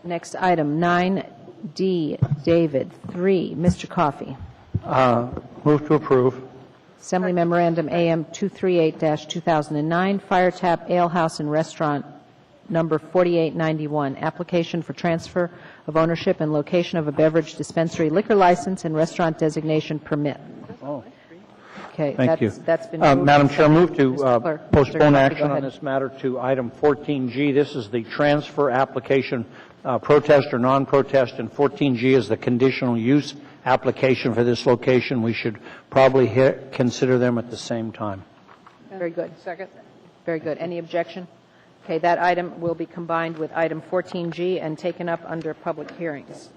Next item, 9D, David. 3, Mr. Coffey. Move to approve. Assembly Memorandum AM 238-2009, Fire Tap Ale House and Restaurant number 4891, application for transfer of ownership and location of a beverage dispensary liquor license and restaurant designation permit. Oh. Okay, Thank you. That's been moved. Madam Chair, move to postpone action go on ahead. this matter to item 14G. This is the transfer application, protest or non-protest, and 14G is the conditional use application for this location. We should probably consider them at the same time. Very good. Second. Very good. Any objection? Okay, that item will be combined with item 14G and taken up under public hearings.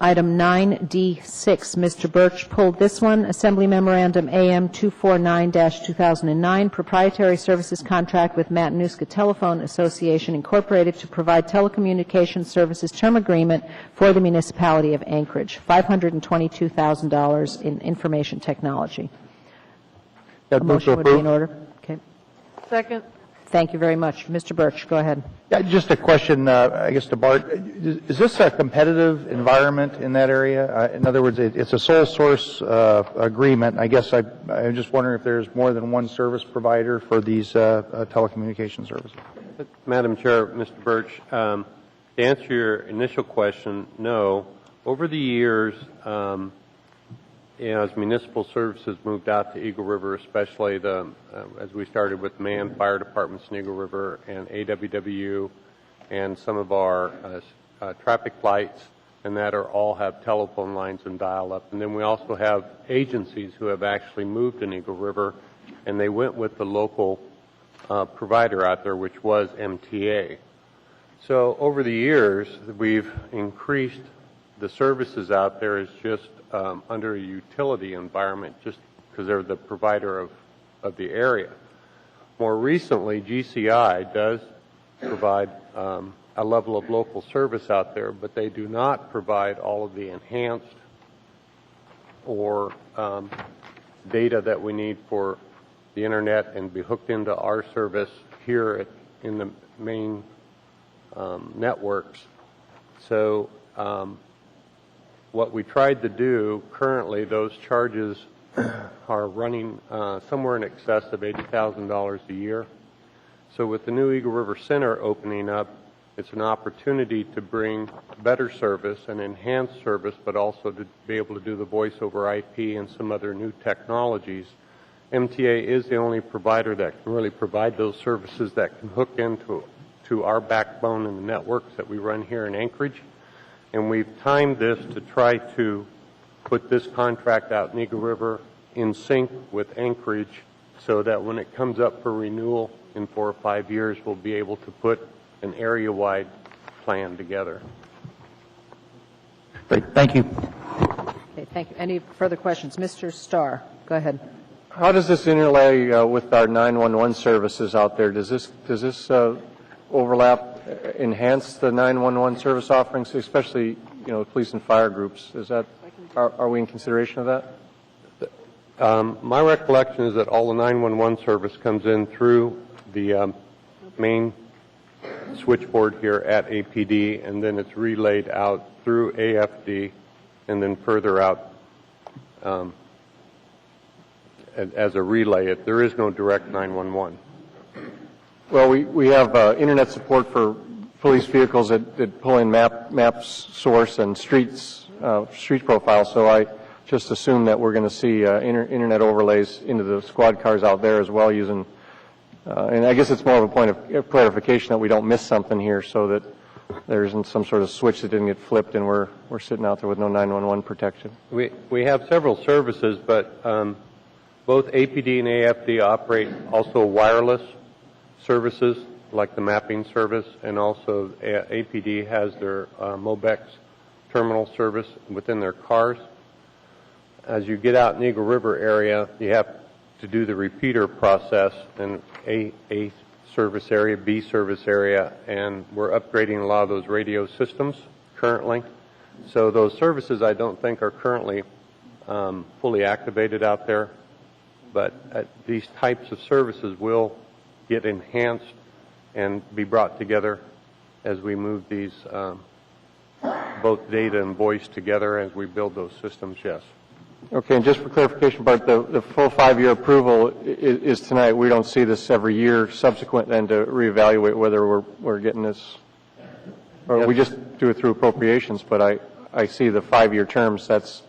Item 9D6, Mr. Birch pulled this one. Assembly Memorandum AM 249-2009, proprietary services contract with Matanuska Telephone Association, Incorporated, to provide telecommunications services term agreement for the Municipality of Anchorage, $522,000 in information technology. A motion would be in order. Okay. Second. Thank you very much. Mr. Birch, go ahead. Yeah, just a question, I guess, to Bart. Is this a competitive environment in that area? In other words, it's a sole source agreement. I guess I'm just wondering if there's more than one service provider for these telecommunication services. Madam Chair, Mr. Birch, to answer your initial question, no. Over the years, as municipal services moved out to Eagle River, especially as we started with manned fire departments in Eagle River and AWW and some of our traffic lights, and that all have telephone lines and dial-up. And then we also have agencies who have actually moved in Eagle River, and they went with the local provider out there, which was MTA. So over the years, we've increased the services out there as just under a utility environment, just because they're the provider of the area. More recently, GCI does provide a level of local service out there, but they do not provide all of the enhanced or data that we need for the internet and be hooked into our service here in the main networks. So what we tried to do currently, those charges are running somewhere in excess of $80,000 a year. So with the new Eagle River Center opening up, it's an opportunity to bring better service and enhanced service, but also to be able to do the voice over IP and some other new technologies. MTA is the only provider that can really provide those services that can hook into our backbone in the networks that we run here in Anchorage. And we've timed this to try to put this contract out in Eagle River in sync with Anchorage so that when it comes up for renewal in 4 or 5 years, we'll be able to put an area-wide plan together. Great. Thank you. Okay, thank you. Any further questions? Mr. Starr, go ahead. How does this interlay with our 911 services out there? Does this overlap, enhance the 911 service offerings, especially police and fire groups? Are we in consideration of that? My recollection is that all the 911 service comes in through the main switchboard here at APD, and then it's relayed out through AFD, and then further out as a relay. There is no direct 911. Well, we have internet support for police vehicles that pull in maps source and street profiles, so I just assume that we're going to see internet overlays into the squad cars out there as well using, and I guess it's more of a point of clarification that we don't miss something here so that there isn't some sort of switch that didn't get flipped and we're sitting out there with no 911 protection. We have several services, but both APD and AFD operate also wireless services like the mapping service, and also APD has their Mobex terminal service within their cars. As you get out in the Eagle River area, you have to do the repeater process in A service area, B service area, and we're upgrading a lot of those radio systems currently. So those services I don't think are currently fully activated out there, but these types of services will get enhanced and be brought together as we move these both data and voice together as we build those systems, yes. Okay, and just for clarification, Bart, the full 5-year approval is tonight. We don't see this every year subsequent then to reevaluate whether we're getting this, or we just do it through appropriations, but I see the 5-year terms, that's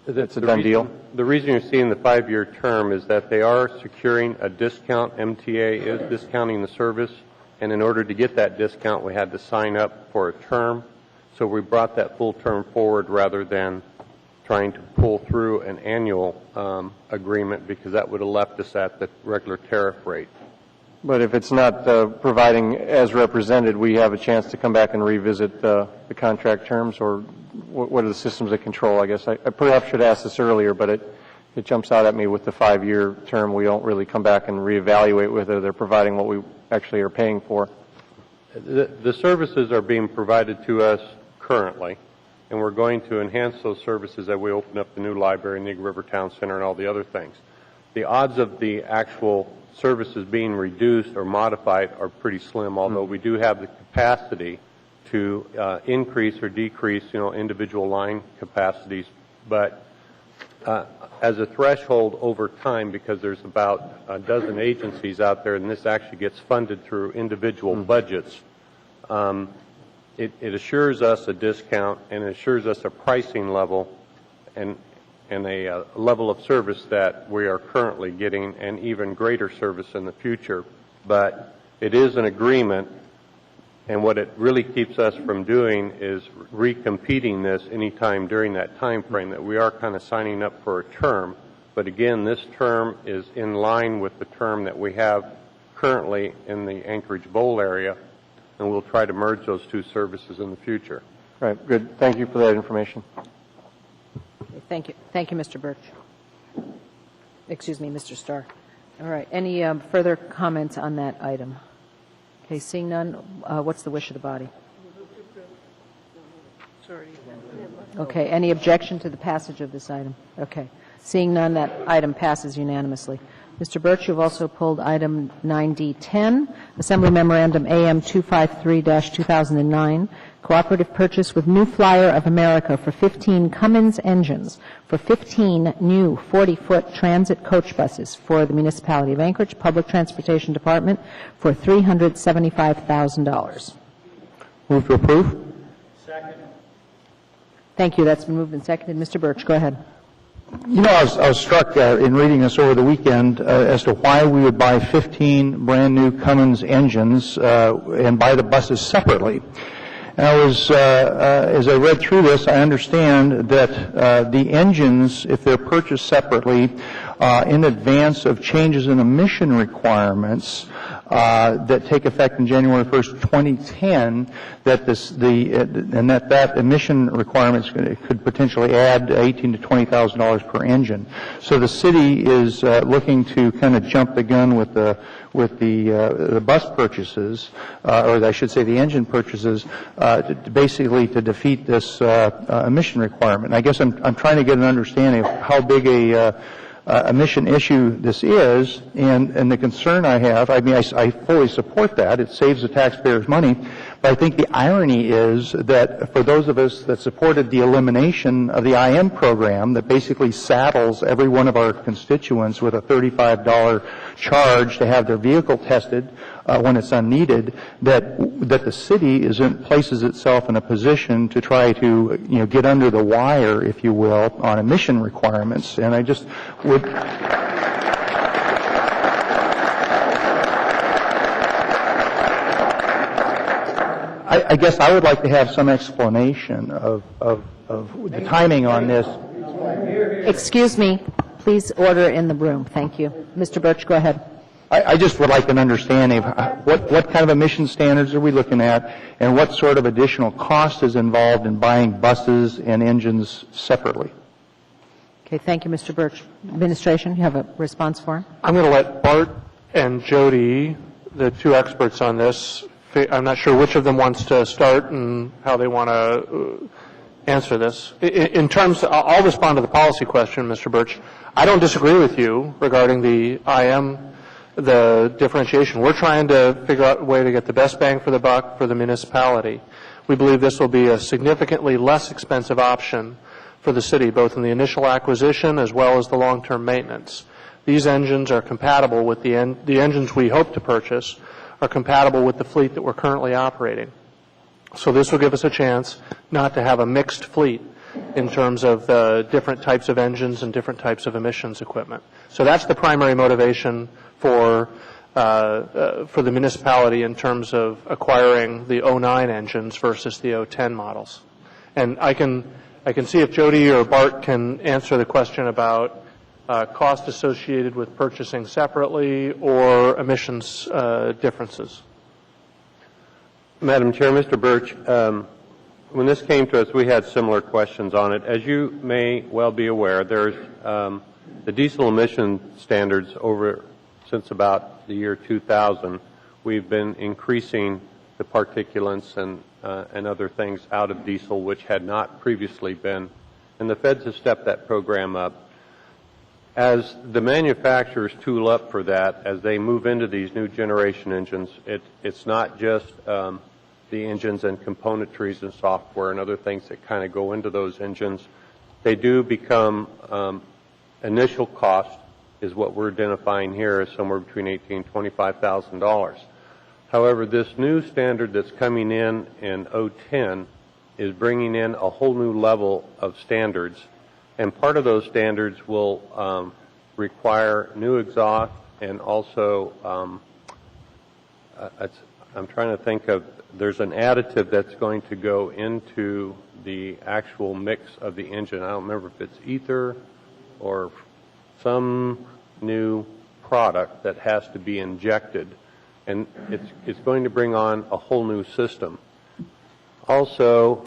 a done deal. The reason you're seeing the 5-year term is that they are securing a discount. MTA is discounting the service, and in order to get that discount, we had to sign up for a term. So we brought that full term forward rather than trying to pull through an annual agreement, because that would have left us at the regular tariff rate. But if it's not providing as represented, we have a chance to come back and revisit the contract terms, or what are the systems of control, I guess. I perhaps should ask this earlier, but it jumps out at me with the 5-year term. We don't really come back and reevaluate whether they're providing what we actually are paying for. The services are being provided to us currently, and we're going to enhance those services as we open up the new library in the Eagle River Town Center and all the other things. The odds of the actual services being reduced or modified are pretty slim, although we do have the capacity to increase or decrease, individual line capacities. But as a threshold over time, because there's about a dozen agencies out there, and this actually gets funded through individual budgets, it assures us a discount and assures us a pricing level and a level of service that we are currently getting, and even greater service in the future. But it is an agreement, and what it really keeps us from doing is recompeting this anytime during that time frame, that we are kind of signing up for a term. But again, this term is in line with the term that we have currently in the Anchorage Bowl area, and we'll try to merge those two services in the future. Right, good. Thank you for that information. Thank you. Thank you, Mr. Birch. Excuse me, Mr. Starr. All right. Any further comments on that item? Okay, seeing none, what's the wish of the body? Okay, any objection to the passage of this item? Okay. Seeing none, that item passes unanimously. Mr. Birch, you've also pulled item 9D10, Assembly Memorandum AM 253-2009, cooperative purchase with New Flyer of America for 15 Cummins engines for 15 new 40-foot transit coach buses for the Municipality of Anchorage Public Transportation Department for $375,000. Move to approve. Thank you. That's been moved and seconded. Mr. Birch, go ahead. You know, I was struck in reading this over the weekend as to why we would buy 15 brand-new Cummins engines and buy the buses separately. And I was, as I read through this, I understand that the engines, if they're purchased separately, in advance of changes in emission requirements that take effect in January 1st, 2010, that that emission requirements could potentially add $18,000 to $20,000 per engine. So the city is looking to kind of jump the gun with the bus purchases, or I should say the engine purchases, basically to defeat this emission requirement. And I guess I'm trying to get an understanding of how big a emission issue this is, and the concern I have, I mean, I fully support that. It saves the taxpayers money. But I think the irony is that for those of us that supported the elimination of the IM program that basically saddles every one of our constituents with a $35 charge to have their vehicle tested when it's unneeded, that the city places itself in a position to try to, get under the wire, if you will, on emission requirements. And I just would... I guess I would like to have some explanation of the timing on this. Excuse me. Please order in the room. Thank you. Mr. Birch, go ahead. I just would like an understanding of what kind of emission standards are we looking at, and what sort of additional cost is involved in buying buses and engines separately. Okay, thank you, Mr. Birch. Administration, you have a response for him? I'm going to let Bart and Jody, the two experts on this, I'm not sure which of them wants to start and how they want to answer this. In terms, I'll respond to the policy question, Mr. Birch. I don't disagree with you regarding the differentiation. We're trying to figure out a way to get the best bang for the buck for the municipality. We believe this will be a significantly less expensive option for the city, both in the initial acquisition as well as the long-term maintenance. These engines are compatible with the engines we hope to purchase are compatible with the fleet that we're currently operating. So this will give us a chance not to have a mixed fleet in terms of the different types of engines and different types of emissions equipment. So that's the primary motivation for the municipality in terms of acquiring the 09 engines versus the 010 models. And I can see if Jody or Bart can answer the question about cost associated with purchasing separately or emissions differences. Madam Chair, Mr. Birch, when this came to us, we had similar questions on it. As you may well be aware, there's the diesel emission standards since about the year 2000. We've been increasing the particulates and other things out of diesel, which had not previously been, and the feds have stepped that program up. As the manufacturers tool up for that, as they move into these new generation engines, it's not just the engines and componentries and software and other things that kind of go into those engines. They do become initial cost is what we're identifying here as somewhere between $18,000 and $25,000. However, this new standard that's coming in 010 is bringing in a whole new level of standards. And part of those standards will require new exhaust and also, I'm trying to think of, there's an additive that's going to go into the actual mix of the engine. I don't remember if it's ether or some new product that has to be injected. And it's going to bring on a whole new system. Also,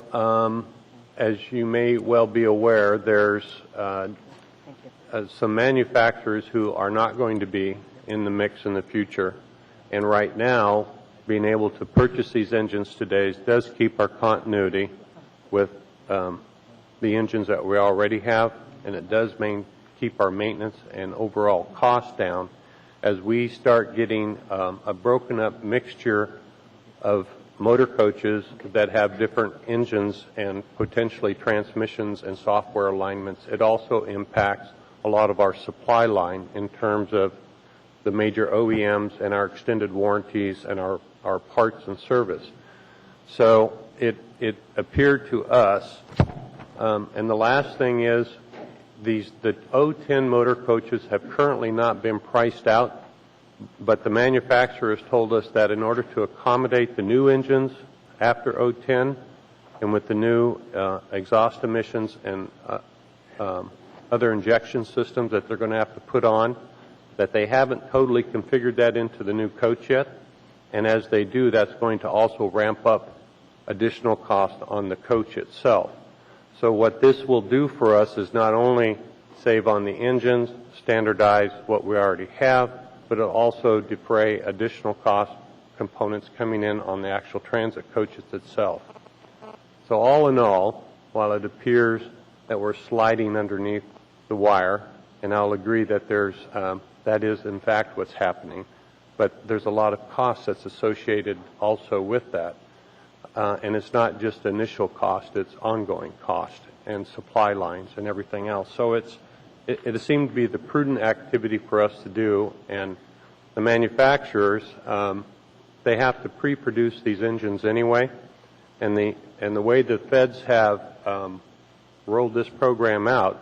as you may well be aware, there's some manufacturers who are not going to be in the mix in the future. And right now, being able to purchase these engines today does keep our continuity with the engines that we already have, and it does keep our maintenance and overall cost down. as we start getting a broken up mixture of motor coaches that have different engines and potentially transmissions and software alignments, it also impacts a lot of our supply line in terms of the major OEMs and our extended warranties and our parts and service. So it appeared to us, and the last thing is, the 010 motor coaches have currently not been priced out, but the manufacturer has told us that in order to accommodate the new engines after 010 and with the new exhaust emissions and other injection systems that they're going to have to put on, that they haven't totally configured that into the new coach yet. And as they do, that's going to also ramp up additional cost on the coach itself. So what this will do for us is not only save on the engines, standardize what we already have, but it'll also defray additional cost components coming in on the actual transit coaches itself. So all in all, while it appears that we're sliding underneath the wire, and I'll agree that that is in fact what's happening, but there's a lot of cost that's associated also with that. And it's not just initial cost, it's ongoing cost and supply lines and everything else. So it seemed to be the prudent activity for us to do, and the manufacturers, they have to pre-produce these engines anyway, and the way the feds have rolled this program out,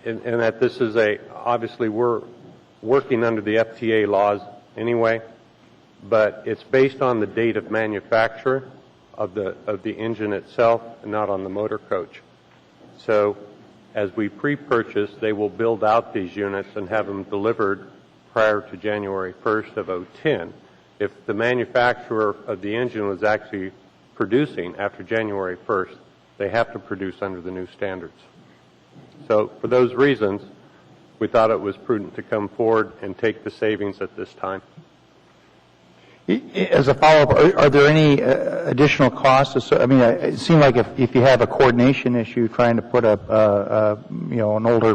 and that this is obviously we're working under the FTA laws anyway, but it's based on the date of manufacture of the engine itself and not on the motor coach. So as we pre-purchase, they will build out these units and have them delivered prior to January 1st of 2010. If the manufacturer of the engine was actually producing after January 1st, they have to produce under the new standards. So for those reasons, we thought it was prudent to come forward and take the savings at this time. As a follow-up, are there any additional costs? I mean, it seemed like if you have a coordination issue trying to put an older,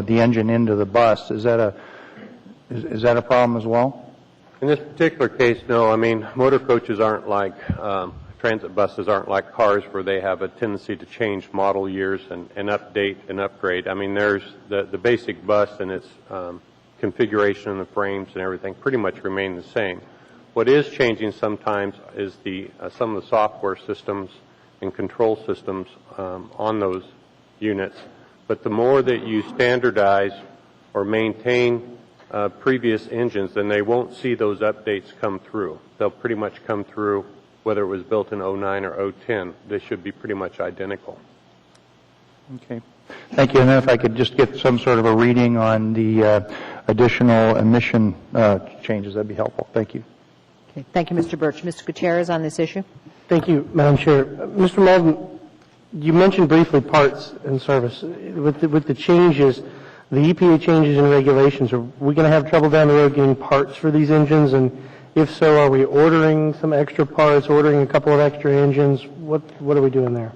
the engine into the bus, is that a problem as well? In this particular case, no. I mean, motor coaches aren't like transit buses, aren't like cars where they have a tendency to change model years and update and upgrade. I mean, there's the basic bus and its configuration and the frames and everything pretty much remain the same. What is changing sometimes is some of the software systems and control systems on those units. But the more that you standardize or maintain previous engines, then they won't see those updates come through. They'll pretty much come through whether it was built in 09 or 010. They should be pretty much identical. Okay. Thank you. And then if I could just get some sort of a reading on the additional emission changes, that'd be helpful. Thank you. Okay. Thank you, Mr. Birch. Mr. Gutierrez on this issue. Thank you, Madam Chair. Mr. Malden, you mentioned briefly parts and service. With the changes, the EPA changes in regulations, are we going to have trouble down the road getting parts for these engines? And if so, are we ordering some extra parts, ordering a couple of extra engines? What are we doing there?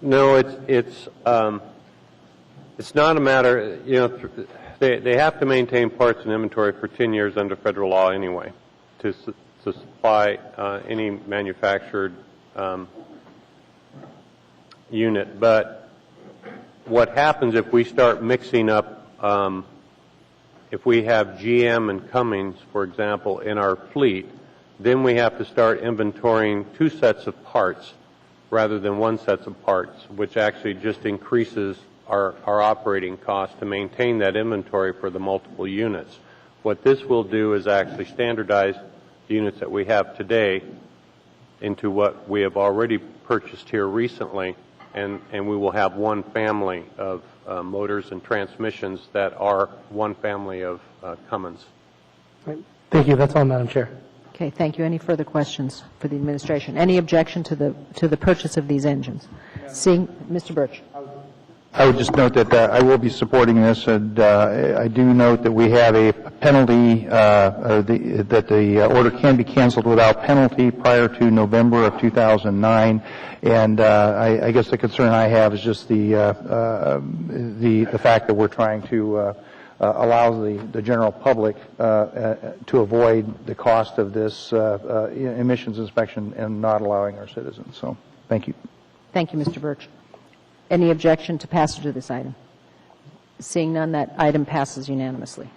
No, it's not a matter, they have to maintain parts and inventory for 10 years under federal law anyway to supply any manufactured unit. But what happens if we start mixing up, if we have GM and Cummins, for example, in our fleet, then we have to start inventorying two sets of parts rather than one set of parts, which actually just increases our operating cost to maintain that inventory for the multiple units. What this will do is actually standardize the units that we have today into what we have already purchased here recently, and we will have one family of motors and transmissions that are one family of Cummins. Thank you. That's all, Madam Chair. Okay, thank you. Any further questions for the administration? Any objection to the purchase of these engines? Seeing Mr. Birch. I would just note that I will be supporting this, and I do note that we have a penalty, that the order can be canceled without penalty prior to November of 2009. And I guess the concern I have is just the fact that we're trying to allows the general public to avoid the cost of this emissions inspection and not allowing our citizens. So, thank you. Thank you, Mr. Birch. Any objection to passage of this item? Seeing none, that item passes unanimously.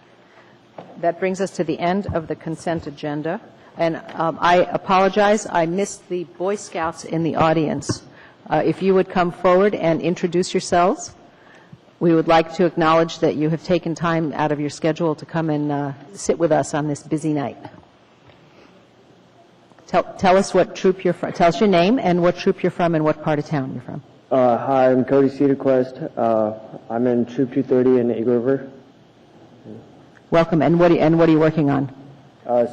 That brings us to the end of the consent agenda. And I apologize, I missed the Boy Scouts in the audience. If you would come forward and introduce yourselves, we would like to acknowledge that you have taken time out of your schedule to come and sit with us on this busy night. Tell us what troop you're from. Tell us your name and what troop you're from and what part of town you're from. Hi, I'm Cody Cedarquist. I'm in Troop 230 in Eagle River. Welcome. And what are you working on?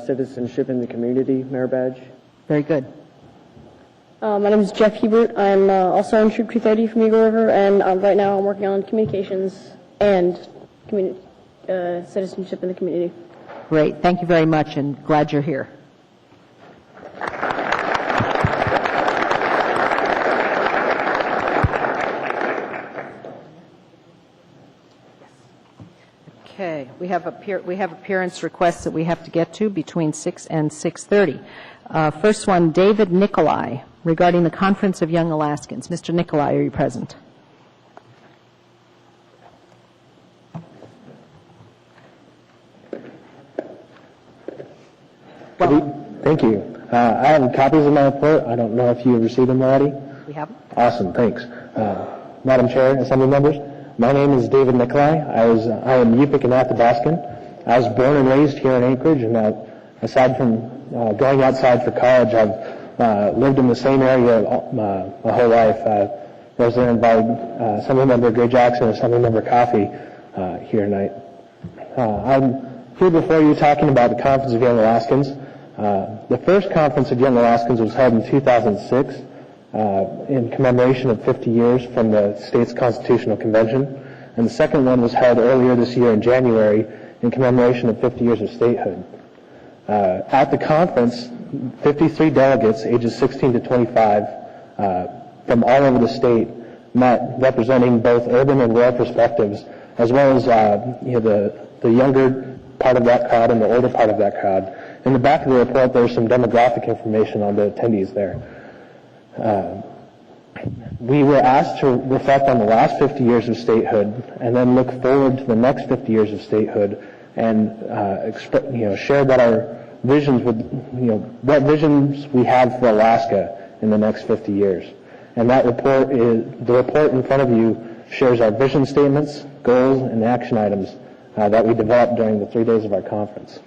Citizenship in the community, merit badge. Very good. My name is Jeff Hebert. I'm also in Troop 230 from Eagle River, and right now I'm working on communications and citizenship in the community. Great. Thank you very much, and glad you're here. Okay, we have appearance requests that we have to get to between 6 and 6:30. First one, David Nicolai, regarding the Conference of Young Alaskans. Mr. Nicolai, are you present? Thank you. I have copies of my report. I don't know if you have received them already. We haven't. Awesome, thanks. Madam Chair, Assembly members, my name is David Nicolai. I am Yupik and Athabascan. I was born and raised here in Anchorage, and aside from going outside for college, I've lived in the same area my whole life. I was there by Assemblymember Gray Jackson and Assemblymember Coffey here tonight. I'm here before you talking about the Conference of Young Alaskans. The first Conference of Young Alaskans was held in 2006 in commemoration of 50 years from the state's constitutional convention, and the second one was held earlier this year in January in commemoration of 50 years of statehood. At the conference, 53 delegates ages 16 to 25 from all over the state met, representing both urban and rural perspectives, as well as the younger part of that crowd and the older part of that crowd. In the back of the report, there's some demographic information on the attendees there. We were asked to reflect on the last 50 years of statehood and then look forward to the next 50 years of statehood and share what our visions would, what visions we have for Alaska in the next 50 years. And that report the report in front of you shares our vision statements, goals, and action items that we developed during the 3 days of our conference.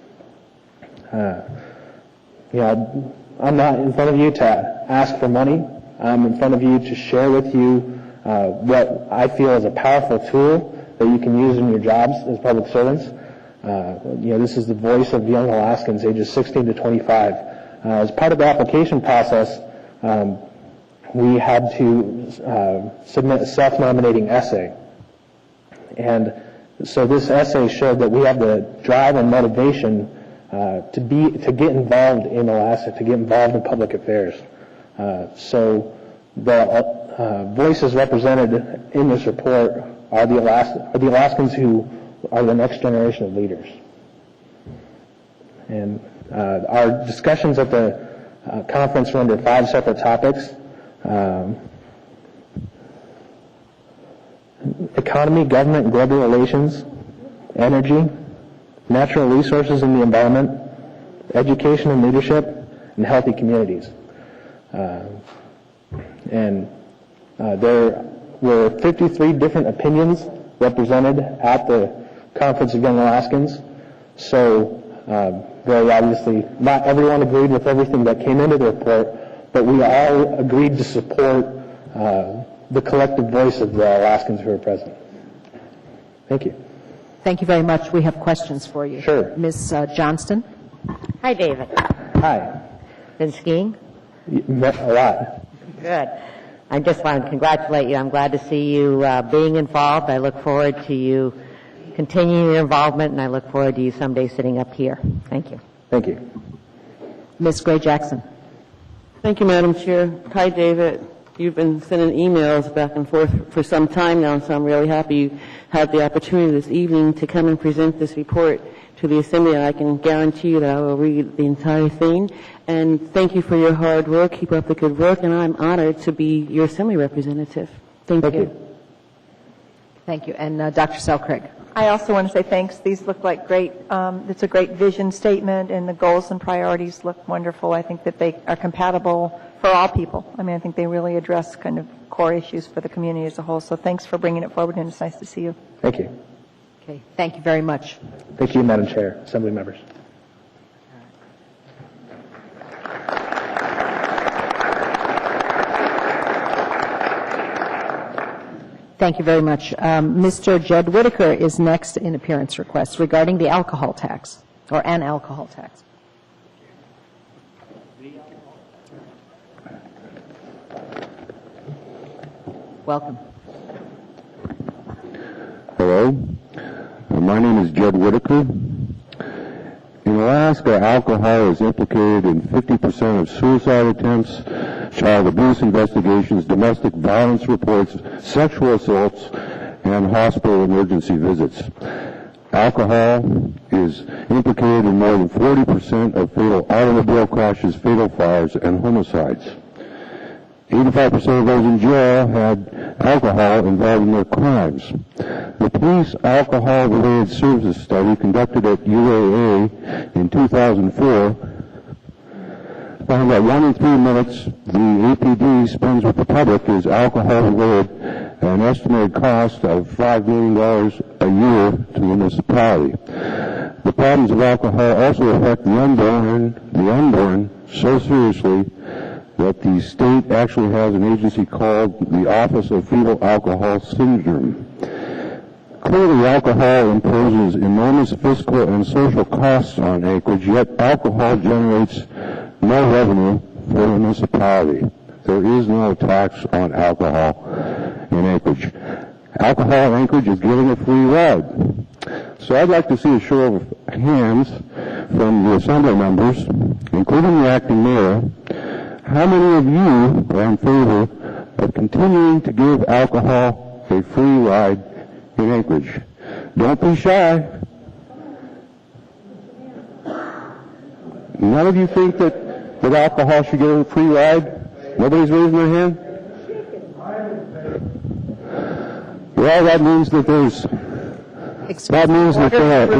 I'm not in front of you to ask for money. I'm in front of you to share with you what I feel is a powerful tool that you can use in your jobs as public servants. This is the voice of young Alaskans ages 16 to 25. As part of the application process, we had to submit a self-nominating essay. And so this essay showed that we have the drive and motivation to get involved in Alaska, to get involved in public affairs. So the voices represented in this report are the Alaskans who are the next generation of leaders. And our discussions at the conference were under 5 separate topics. Economy, government, and global relations, energy, natural resources and the environment, education and leadership, and healthy communities. There were 53 different opinions represented at the Conference of Young Alaskans. So, very obviously, not everyone agreed with everything that came into the report, but we all agreed to support the collective voice of the Alaskans who are present. Thank you. Thank you very much. We have questions for you. Sure. Ms. Johnston. Hi, David. Hi. Been skiing? A lot. Good. I just want to congratulate you. I'm glad to see you being involved. I look forward to you continuing your involvement, and I look forward to you someday sitting up here. Thank you. Thank you. Ms. Gray Jackson. Thank you, Madam Chair. Hi, David. you've been sending emails back and forth for some time now, so I'm really happy you had the opportunity this evening to come and present this report to the Assembly, and I can guarantee you that I will read the entire thing. And thank you for your hard work. Keep up the good work, and I'm honored to be your Assembly representative. Thank you. Thank you. And Dr. Selcraig. I also want to say thanks. These look like great, it's a great vision statement, and the goals and priorities look wonderful. I think that they are compatible for all people. I mean, I think they really address kind of core issues for the community as a whole. So thanks for bringing it forward, and it's nice to see you. Thank you. Okay. Thank you very much. Thank you, Madam Chair, Assembly members. Thank you very much. Mr. Jed Whitaker is next in appearance requests regarding the alcohol tax, or an alcohol tax. Welcome. Hello. My name is Jed Whitaker. In Alaska, alcohol is implicated in 50% of suicide attempts, child abuse investigations, domestic violence reports, sexual assaults, and hospital emergency visits. Alcohol is implicated in more than 40% of fatal automobile crashes, fatal fires, and homicides. 85% of those in jail had alcohol involved in their crimes. The police alcohol-related services study conducted at UAA in 2004 found that 1 in 3 minutes the APD spends with the public is alcohol-related, an estimated cost of $5 million a year to the municipality. The problems of alcohol also affect the unborn so seriously that the state actually has an agency called the Office of Fetal Alcohol Syndrome. Clearly, alcohol imposes enormous fiscal and social costs on Anchorage, yet alcohol generates no revenue for the municipality. There is no tax on alcohol in Anchorage. Alcohol in Anchorage is getting a free ride. So I'd like to see a show of hands from the Assembly members, including the acting mayor. How many of you are in favor of continuing to give alcohol a free ride in Anchorage? Don't be shy. None of you think that alcohol should get a free ride? Nobody's raising their hand? Well, that means that there are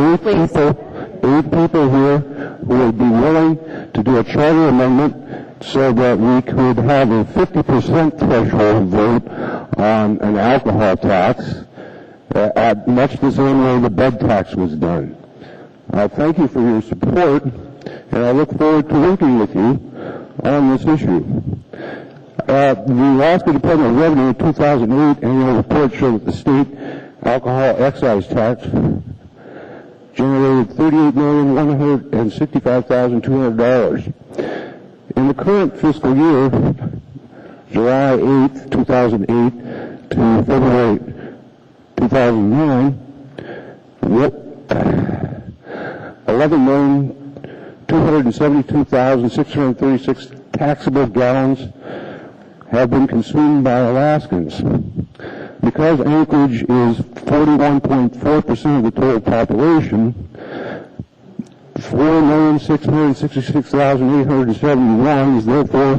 8 people here who would be willing to do a charter amendment so that we could have a 50% threshold vote on an alcohol tax, at much the same way the bed tax was done. Thank you for your support, and I look forward to working with you on this issue. The Alaska Department of Revenue in 2008 annual report showed that the state alcohol excise tax generated $38,165,200. In the current fiscal year, July 8, 2008 to February 2009, 11,272,636 taxable gallons have been consumed by Alaskans. Because Anchorage is 41.4% of the total population, 4,666,871 is therefore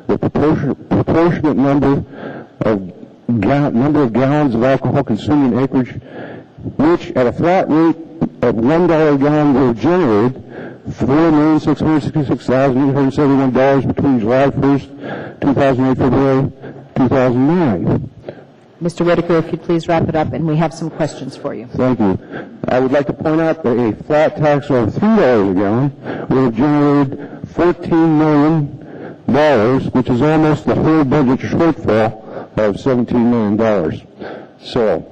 the proportionate number of gallons of alcohol consumed in Anchorage, which at a flat rate of $1 a gallon will have generated $4,666,871 between July 1st, 2008, February 2009. Mr. Whitaker, if you'd please wrap it up, and we have some questions for you. Thank you. I would like to point out that a flat tax of $3 a gallon would have generated $14 million, which is almost the whole budget shortfall of $17 million. So,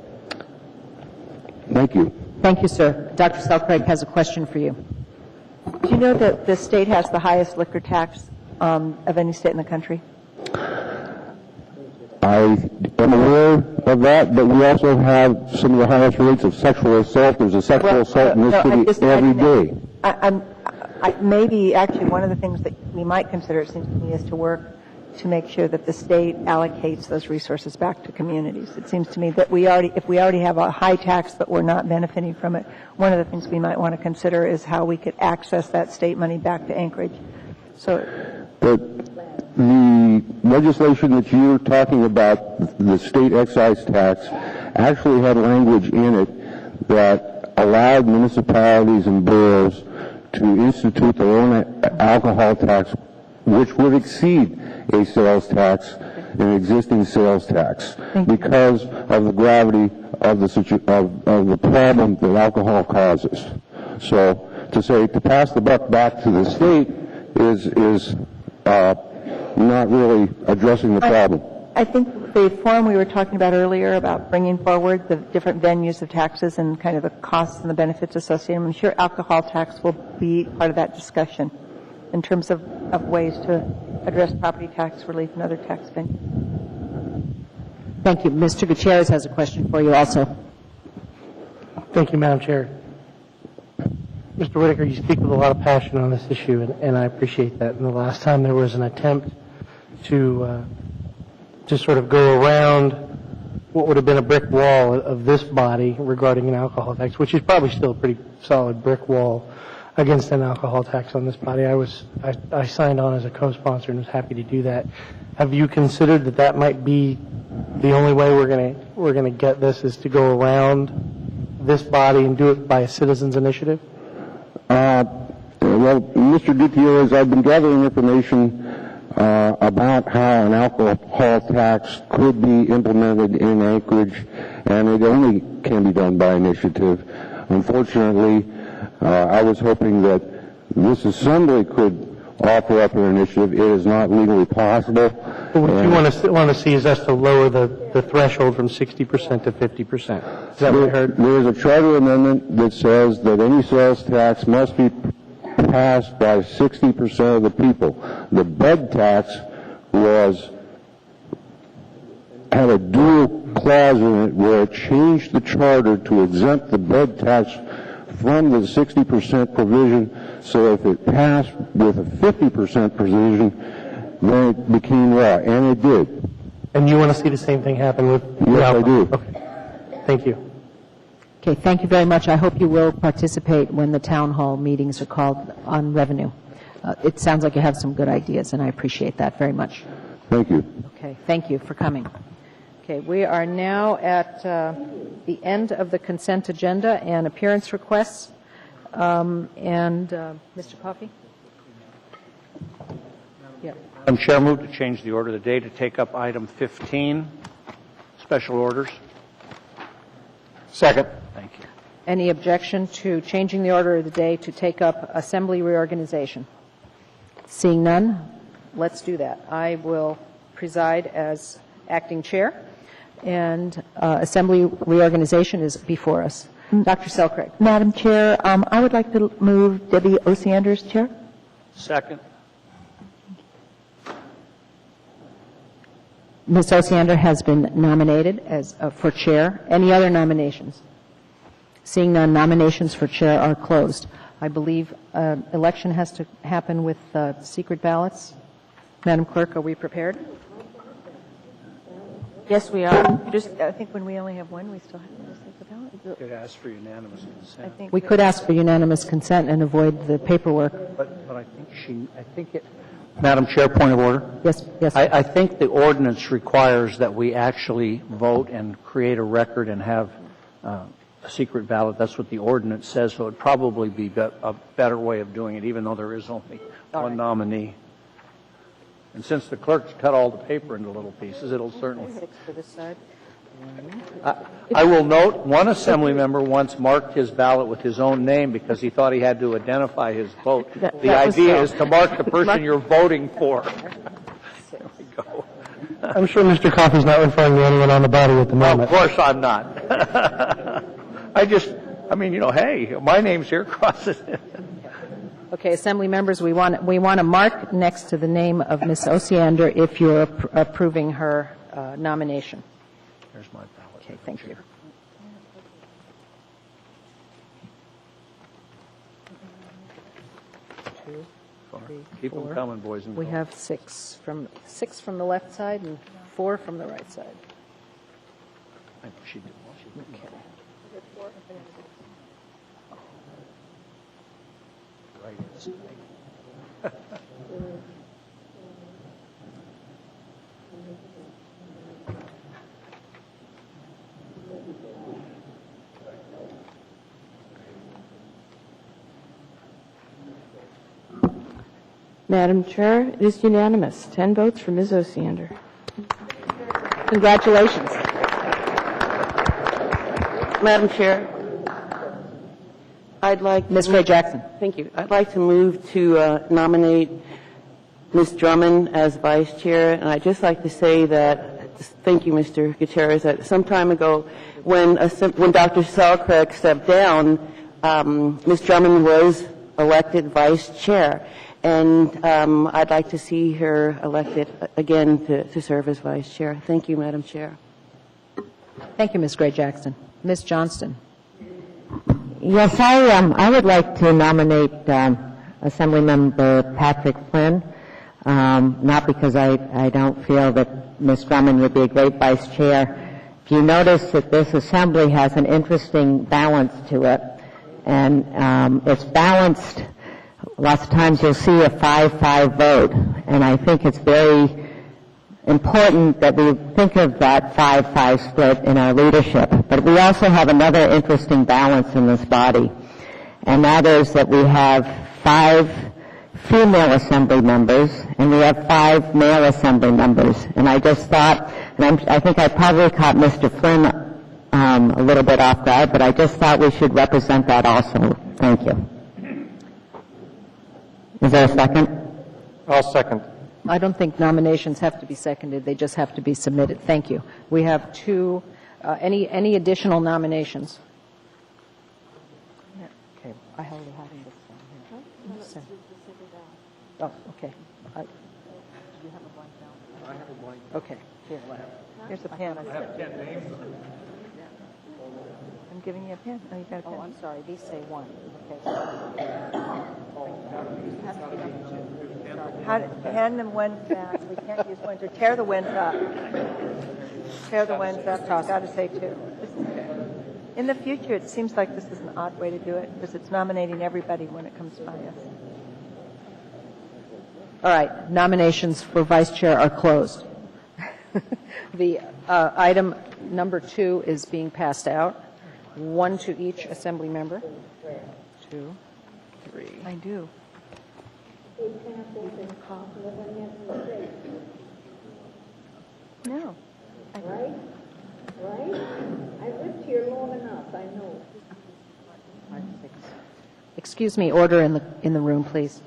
thank you. Thank you, sir. Dr. Selcraig has a question for you. Do you know that the state has the highest liquor tax of any state in the country? I am aware of that, but we also have some of the highest rates of sexual assault. There's a sexual assault in this city every day. Maybe actually one of the things that we might consider, it seems to me, is to work to make sure that the state allocates those resources back to communities. It seems to me that if we already have a high tax but we're not benefiting from it, one of the things we might want to consider is how we could access that state money back to Anchorage. But the legislation that you're talking about, the state excise tax, actually had language in it that allowed municipalities and boroughs to institute their own alcohol tax, which would exceed a sales tax, an existing sales tax, because of the gravity of the problem that alcohol causes. So to pass the buck back to the state is not really addressing the problem. I think the forum we were talking about earlier about bringing forward the different venues of taxes and kind of the costs and the benefits associated, I'm sure alcohol tax will be part of that discussion in terms of ways to address property tax relief and other tax venues. Thank you. Mr. Gutierrez has a question for you also. Thank you, Madam Chair. Mr. Whitaker, you speak with a lot of passion on this issue, and I appreciate that. And the last time there was an attempt to sort of go around what would have been a brick wall of this body regarding an alcohol tax, which is probably still a pretty solid brick wall against an alcohol tax on this body. I signed on as a co-sponsor and was happy to do that. Have you considered that might be the only way we're going to get this, is to go around this body and do it by a citizens initiative? Well, Mr. Gutierrez, I've been gathering information about how an alcohol tax could be implemented in Anchorage, and it only can be done by initiative. Unfortunately, I was hoping that this assembly could offer up an initiative. It is not legally possible. What you want to see is us to lower the threshold from 60% to 50%. Is that what I heard? There is a charter amendment that says that any sales tax must be passed by 60% of the people. The bed tax had a dual clause in it where it changed the charter to exempt the bed tax from the 60% provision, so if it passed with a 50% provision, then it became law, and it did. And you want to see the same thing happen with Yes, I do. Okay. Thank you. Okay, thank you very much. I hope you will participate when the town hall meetings are called on revenue. It sounds like you have some good ideas, and I appreciate that very much. Thank you. Okay, thank you for coming. Okay, we are now at the end of the consent agenda and appearance requests. Mr. Coffey? Yeah. Madam Chair, move to change the order of the day to take up item 15, special orders. Second. Thank you. Any objection to changing the order of the day to take up assembly reorganization? Seeing none, let's do that. I will preside as acting chair, and assembly reorganization is before us. Dr. Selcraig. Madam Chair, I would like to move Debbie Osiander as chair. Second. Ms. Osiander has been nominated as for chair. Any other nominations? Seeing none, nominations for chair are closed. I believe election has to happen with secret ballots. Madam Clerk, are we prepared? Yes, we are. I think when we only have one, we still have to take the ballot. You could ask for unanimous consent. We could ask for unanimous consent and avoid the paperwork. But I think it. Madam Chair, point of order. Yes, yes. I think the ordinance requires that we actually vote and create a record and have a secret ballot. That's what the ordinance says, so it would probably be a better way of doing it, even though there is only one nominee. And since the clerk's cut all the paper into little pieces, it'll certainly. I will note one assembly member once marked his ballot with his own name because he thought he had to identify his vote. The idea is to mark the person you're voting for. There we go. I'm sure Mr. Coffey's not referring to anyone on the body at the moment. Of course I'm not. Hey, my name's here, crosses it. Okay, Assembly members, we want to mark next to the name of Ms. Osiander if you're approving her nomination. There's my ballot. Okay, thank you. far. Keep them coming, boys and girls. We have six from the left side and 4 from the right side. I know she did well. She did Okay. right. Madam Chair, it is unanimous. 10 votes for Ms. Osiander. Congratulations. Madam Chair, I'd like Ms. Gray Jackson. Thank you. I'd like to move to nominate Ms. Drummond as vice chair, and I'd just like to say that, thank you, Mr. Gutierrez, that some time ago when Dr. Selkirk stepped down, Ms. Drummond was elected vice chair, and I'd like to see her elected again to serve as vice chair. Thank you, Madam Chair. Thank you, Ms. Gray Jackson. Ms. Johnston. Yes, I would like to nominate Assemblymember Patrick Flynn, not because I don't feel that Ms. Drummond would be a great vice chair. If you notice that this assembly has an interesting balance to it, and it's balanced. Lots of times you'll see a 5-5 vote, and I think it's very important that we think of that 5-5 split in our leadership. But we also have another interesting balance in this body, and that is that we have 5 female assembly members and we have 5 male assembly members. And I just thought, and I think I probably caught Mr. Flynn a little bit off guard, but I just thought we should represent that also. Thank you. Is there a second? I'll second. I don't think nominations have to be seconded. They just have to be submitted. Thank you. We have 2, any additional nominations? Okay. I held it having this one here. Oh, okay. Do you have a blank ballot? I have a blank. Okay. Here, Here's a pen. I have 10 names. I'm giving you a pen. Oh, you got a pen. Oh, I'm sorry. These say 1. Okay. Hand them one back. We can't use ones. Or tear the ones up. Tear the ones up. It's got to say 2. In the future, it seems like this is an odd way to do it because it's nominating everybody when it comes by us. All right. Nominations for vice chair are closed. The item number 2 is being passed out. 1 to each assembly member. 2, 3. I do. No. Right? I lived here long enough, I know. Excuse me, order in the room, please.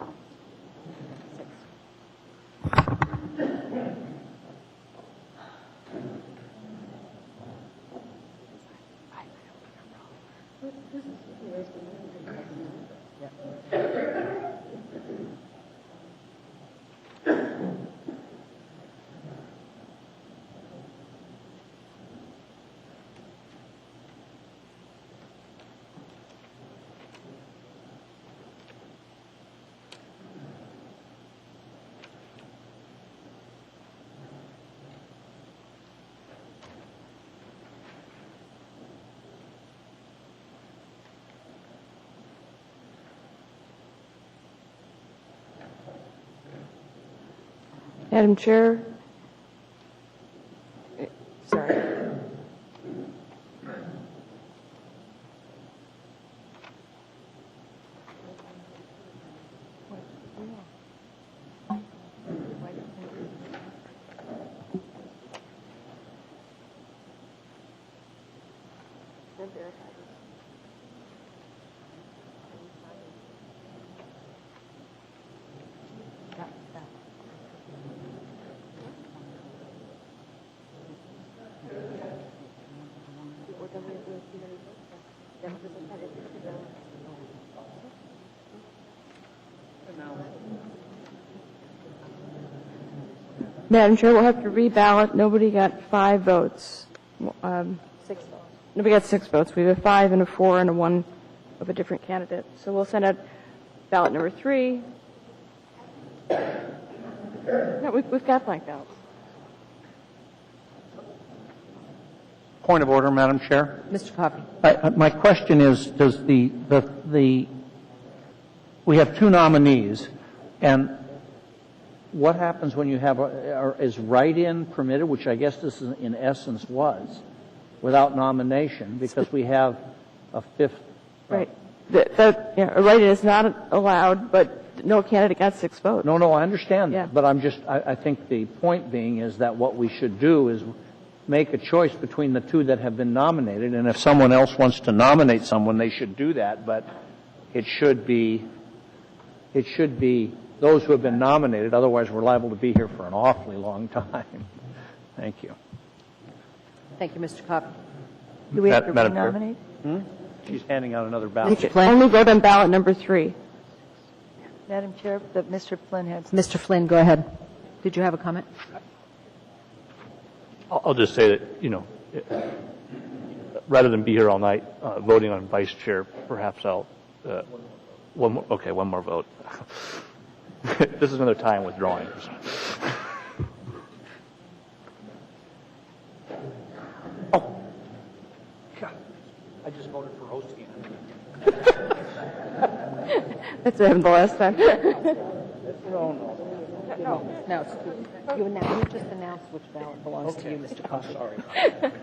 Madam Chair. Sorry. Madam Chair, we'll have to reballot. Nobody got 5 votes. 6 votes. Nobody got 6 votes. We have a 5 and a 4 and a 1 of a different candidate. So we'll send out ballot number 3. No, we've got blackouts. Point of order, Madam Chair. Mr. Coffey. My question is, does we have two nominees, and what happens when you have, is write-in permitted, which I guess this is in essence was, without nomination, because we have a fifth? Right. A write-in is not allowed, but no candidate got 6 votes. No, I understand that, but I think the point being is that what we should do is make a choice between the two that have been nominated, and if someone else wants to nominate someone, they should do that, but it should be those who have been nominated, otherwise we're liable to be here for an awfully long time. Thank you. Thank you, Mr. Coffey. Do we have to Madam nominate? She's handing out another ballot. Only vote on ballot number 3. Madam Chair, Mr. Flynn had. Mr. Flynn, go ahead. Did you have a comment? I'll just say that, rather than be here all night voting on vice chair, perhaps I'll, one more vote. This is another time withdrawing. Oh, God, I just voted for hosting. That's what happened the last time. No. You just announced which ballot belongs to you, Mr. Coffey. Sorry.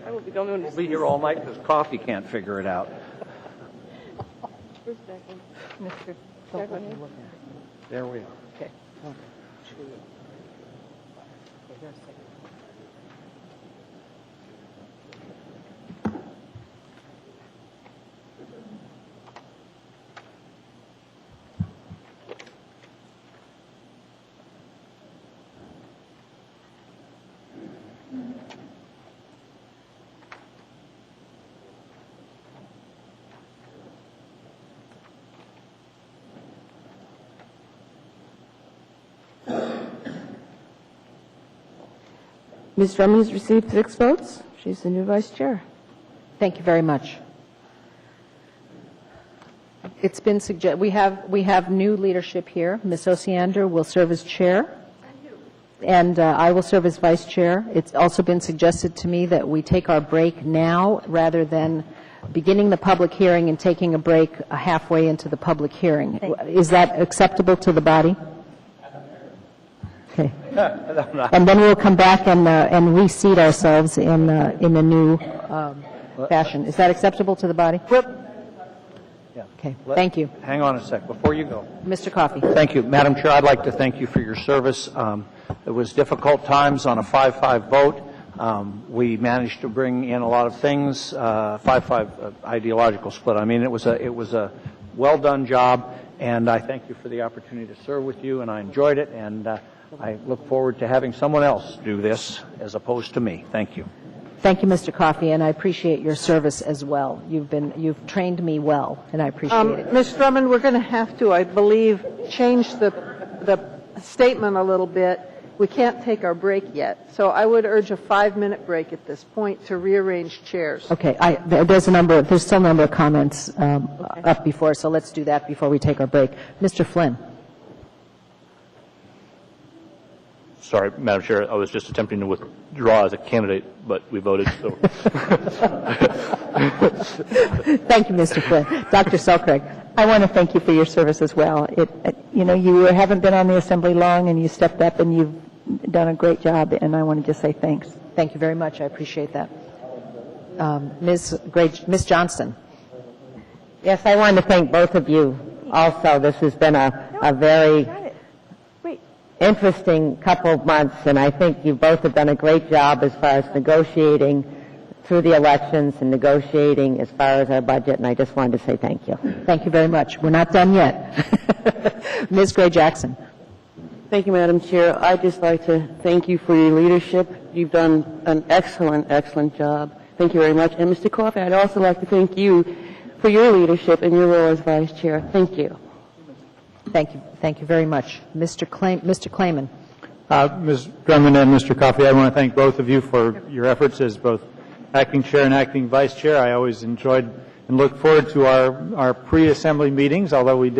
I will be the only one to We'll be here all night because Coffee can't figure it out. Mr. There we are. Okay. Ms. Drummond has received 6 votes. She's the new vice chair. Thank you very much. It's been we have new leadership here. Ms. Osiander will serve as chair, and I will serve as vice chair. It's also been suggested to me that we take our break now rather than beginning the public hearing and taking a break halfway into the public hearing. Is that acceptable to the body? Okay. And then we'll come back and reseat ourselves in a new fashion. Is that acceptable to the body? Yeah. Okay. Thank you. Hang on a sec before you go. Mr. Coffey. Thank you. Madam Chair, I'd like to thank you for your service. It was difficult times on a 5-5 vote. We managed to bring in a lot of things, 5-5 ideological split. I mean, it was a well-done job, and I thank you for the opportunity to serve with you, and I enjoyed it, and I look forward to having someone else do this as opposed to me. Thank you. Thank you, Mr. Coffey, and I appreciate your service as well. You've trained me well, and I appreciate it. Ms. Drummond, we're going to have to, I believe, change the statement a little bit. We can't take our break yet, so I would urge a 5-minute break at this point to rearrange chairs. Okay, there's still a number of comments up before, so let's do that before we take our break. Mr. Flynn. Sorry, Madam Chair, I was just attempting to withdraw as a candidate, but we voted. So. Thank you, Mr. Flynn. Dr. Selkirk. I want to thank you for your service as well. You haven't been on the Assembly long, and you stepped up, and you've done a great job, and I want to just say thanks. Thank you very much. I appreciate that. Ms. Johnston. Yes, I want to thank both of you also. This has been a very interesting couple of months, and I think you both have done a great job as far as negotiating through the elections and negotiating as far as our budget, and I just wanted to say thank you. Thank you very much. We're not done yet. Ms. Gray-Jackson. Thank you, Madam Chair. I'd just like to thank you for your leadership. You've done an excellent job. Thank you very much. And Mr. Coffey, I'd also like to thank you for your leadership and your role as Vice Chair. Thank you. Thank you. Thank you very much. Mr. Clayman. Ms. Drummond and Mr. Coffey, I want to thank both of you for your efforts as both acting chair and acting vice chair. I always enjoyed and looked forward to our pre-assembly meetings, although we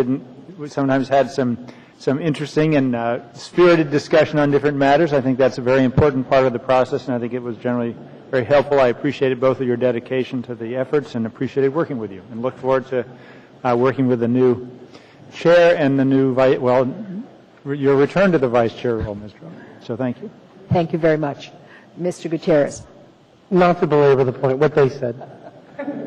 sometimes had some some interesting and spirited discussion on different matters. I think that's a very important part of the process, and I think it was generally very helpful. I appreciated both of your dedication to the efforts and appreciated working with you, and look forward to working with the new chair and the new your return to the vice chair role, Ms. Drummond. So thank you. Thank you very much. Mr. Gutierrez. Not to belabor the point, what they said.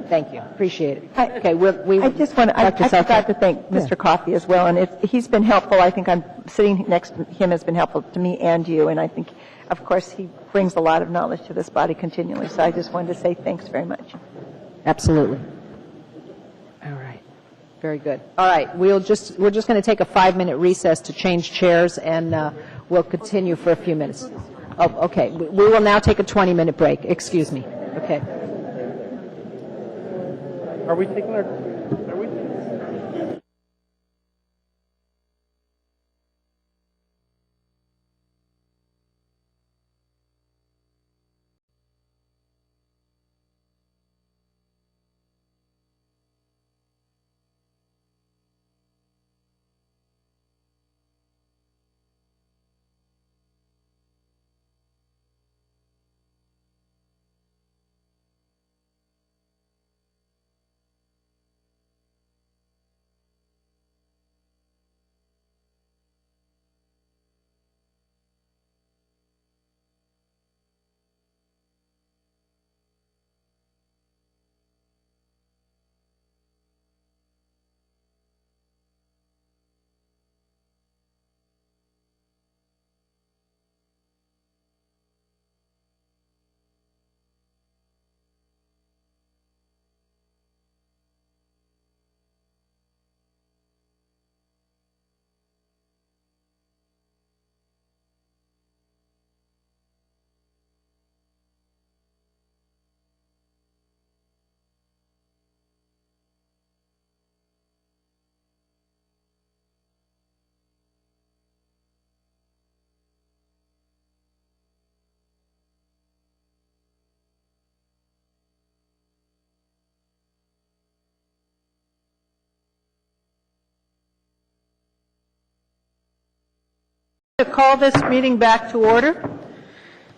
Thank you. Appreciate it. I forgot to thank Mr. Coffey as well, and he's been helpful. I think I'm sitting next to him has been helpful to me and you, and I think, of course, he brings a lot of knowledge to this body continually. So I just wanted to say thanks very much. Absolutely. All right. Very good. All right. We're just going to take a 5-minute recess to change chairs, and we'll continue for a few minutes. Oh, okay. We will now take a 20-minute break. Excuse me. Okay. Are we taking our... To call this meeting back to order.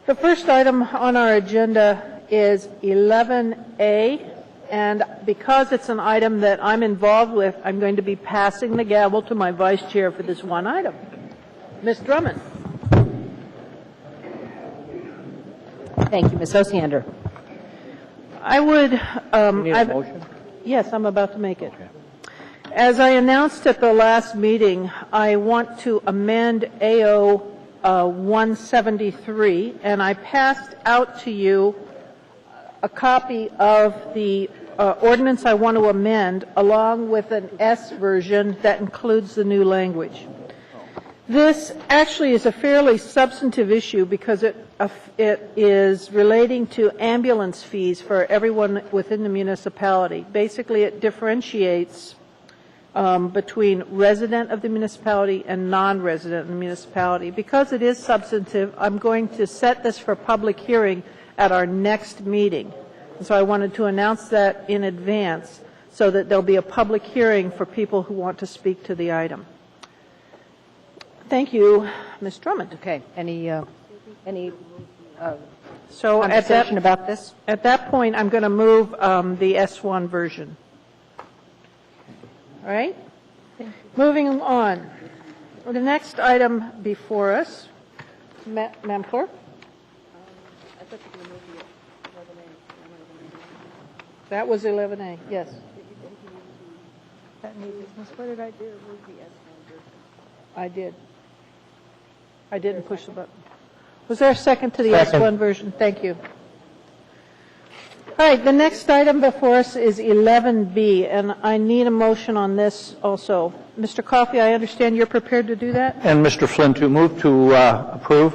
The first item on our agenda is 11A, and because it's an item that I'm involved with, I'm going to be passing the gavel to my vice chair for this one item. Ms. Drummond. Thank you, Ms. Osiander. I would... You need a motion? Yes, I'm about to make it. Okay. As I announced at the last meeting, I want to amend AO 173, and I passed out to you a copy of the ordinance I want to amend, along with an S version that includes the new language. This actually is a fairly substantive issue because it is relating to ambulance fees for everyone within the municipality. Basically, it differentiates between resident of the municipality and non-resident of the municipality. Because it is substantive, I'm going to set this for public hearing at our next meeting. And so I wanted to announce that in advance so that there'll be a public hearing for people who want to speak to the item. Thank you, Ms. Drummond. Okay. Any so conversation about this? At that point, I'm going to move the S1 version. All right? Moving on. The next item before us, Madam Clerk. That was 11A, yes. That new business. What did I do? Move the S1 version. I did. I didn't push the button. Was there a second to the S1 version? Thank you. All right, the next item before us is 11B, and I need a motion on this also. Mr. Coffey, I understand you're prepared to do that? And Mr. Flynn, to move to approve.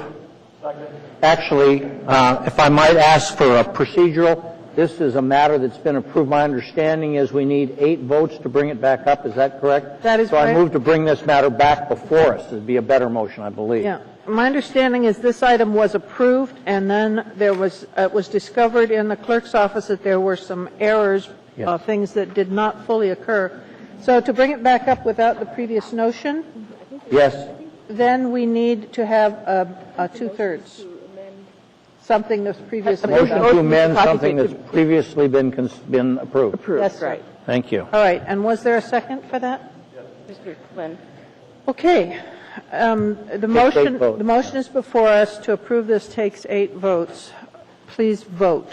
Actually, if I might ask for a procedural, this is a matter that's been approved. My understanding is we need 8 votes to bring it back up. Is that correct? That is correct. So I move to bring this matter back before us. It would be a better motion, I believe. Yeah. My understanding is this item was approved, and then there was it was discovered in the clerk's office that there were some errors, things that did not fully occur. So to bring it back up without the previous notion, Yes. Then we need to have a two-thirds, something that's previously Motion done. to amend something that's previously been approved. That's right. Thank you. All right, and was there a second for that? Mr. Flynn. Okay. The motion is before us. To approve this takes 8 votes. Please vote.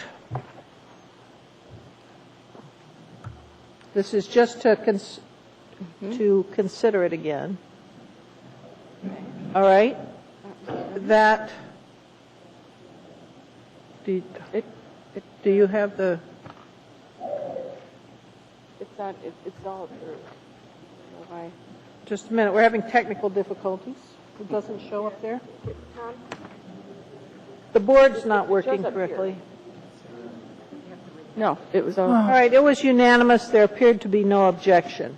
This is just to consider it again. All right. That. Do you have the? It's not. It's all approved. Why? Just a minute. We're having technical difficulties. It doesn't show up there. The board's not working correctly. No, it was all. All right. It was unanimous. There appeared to be no objection.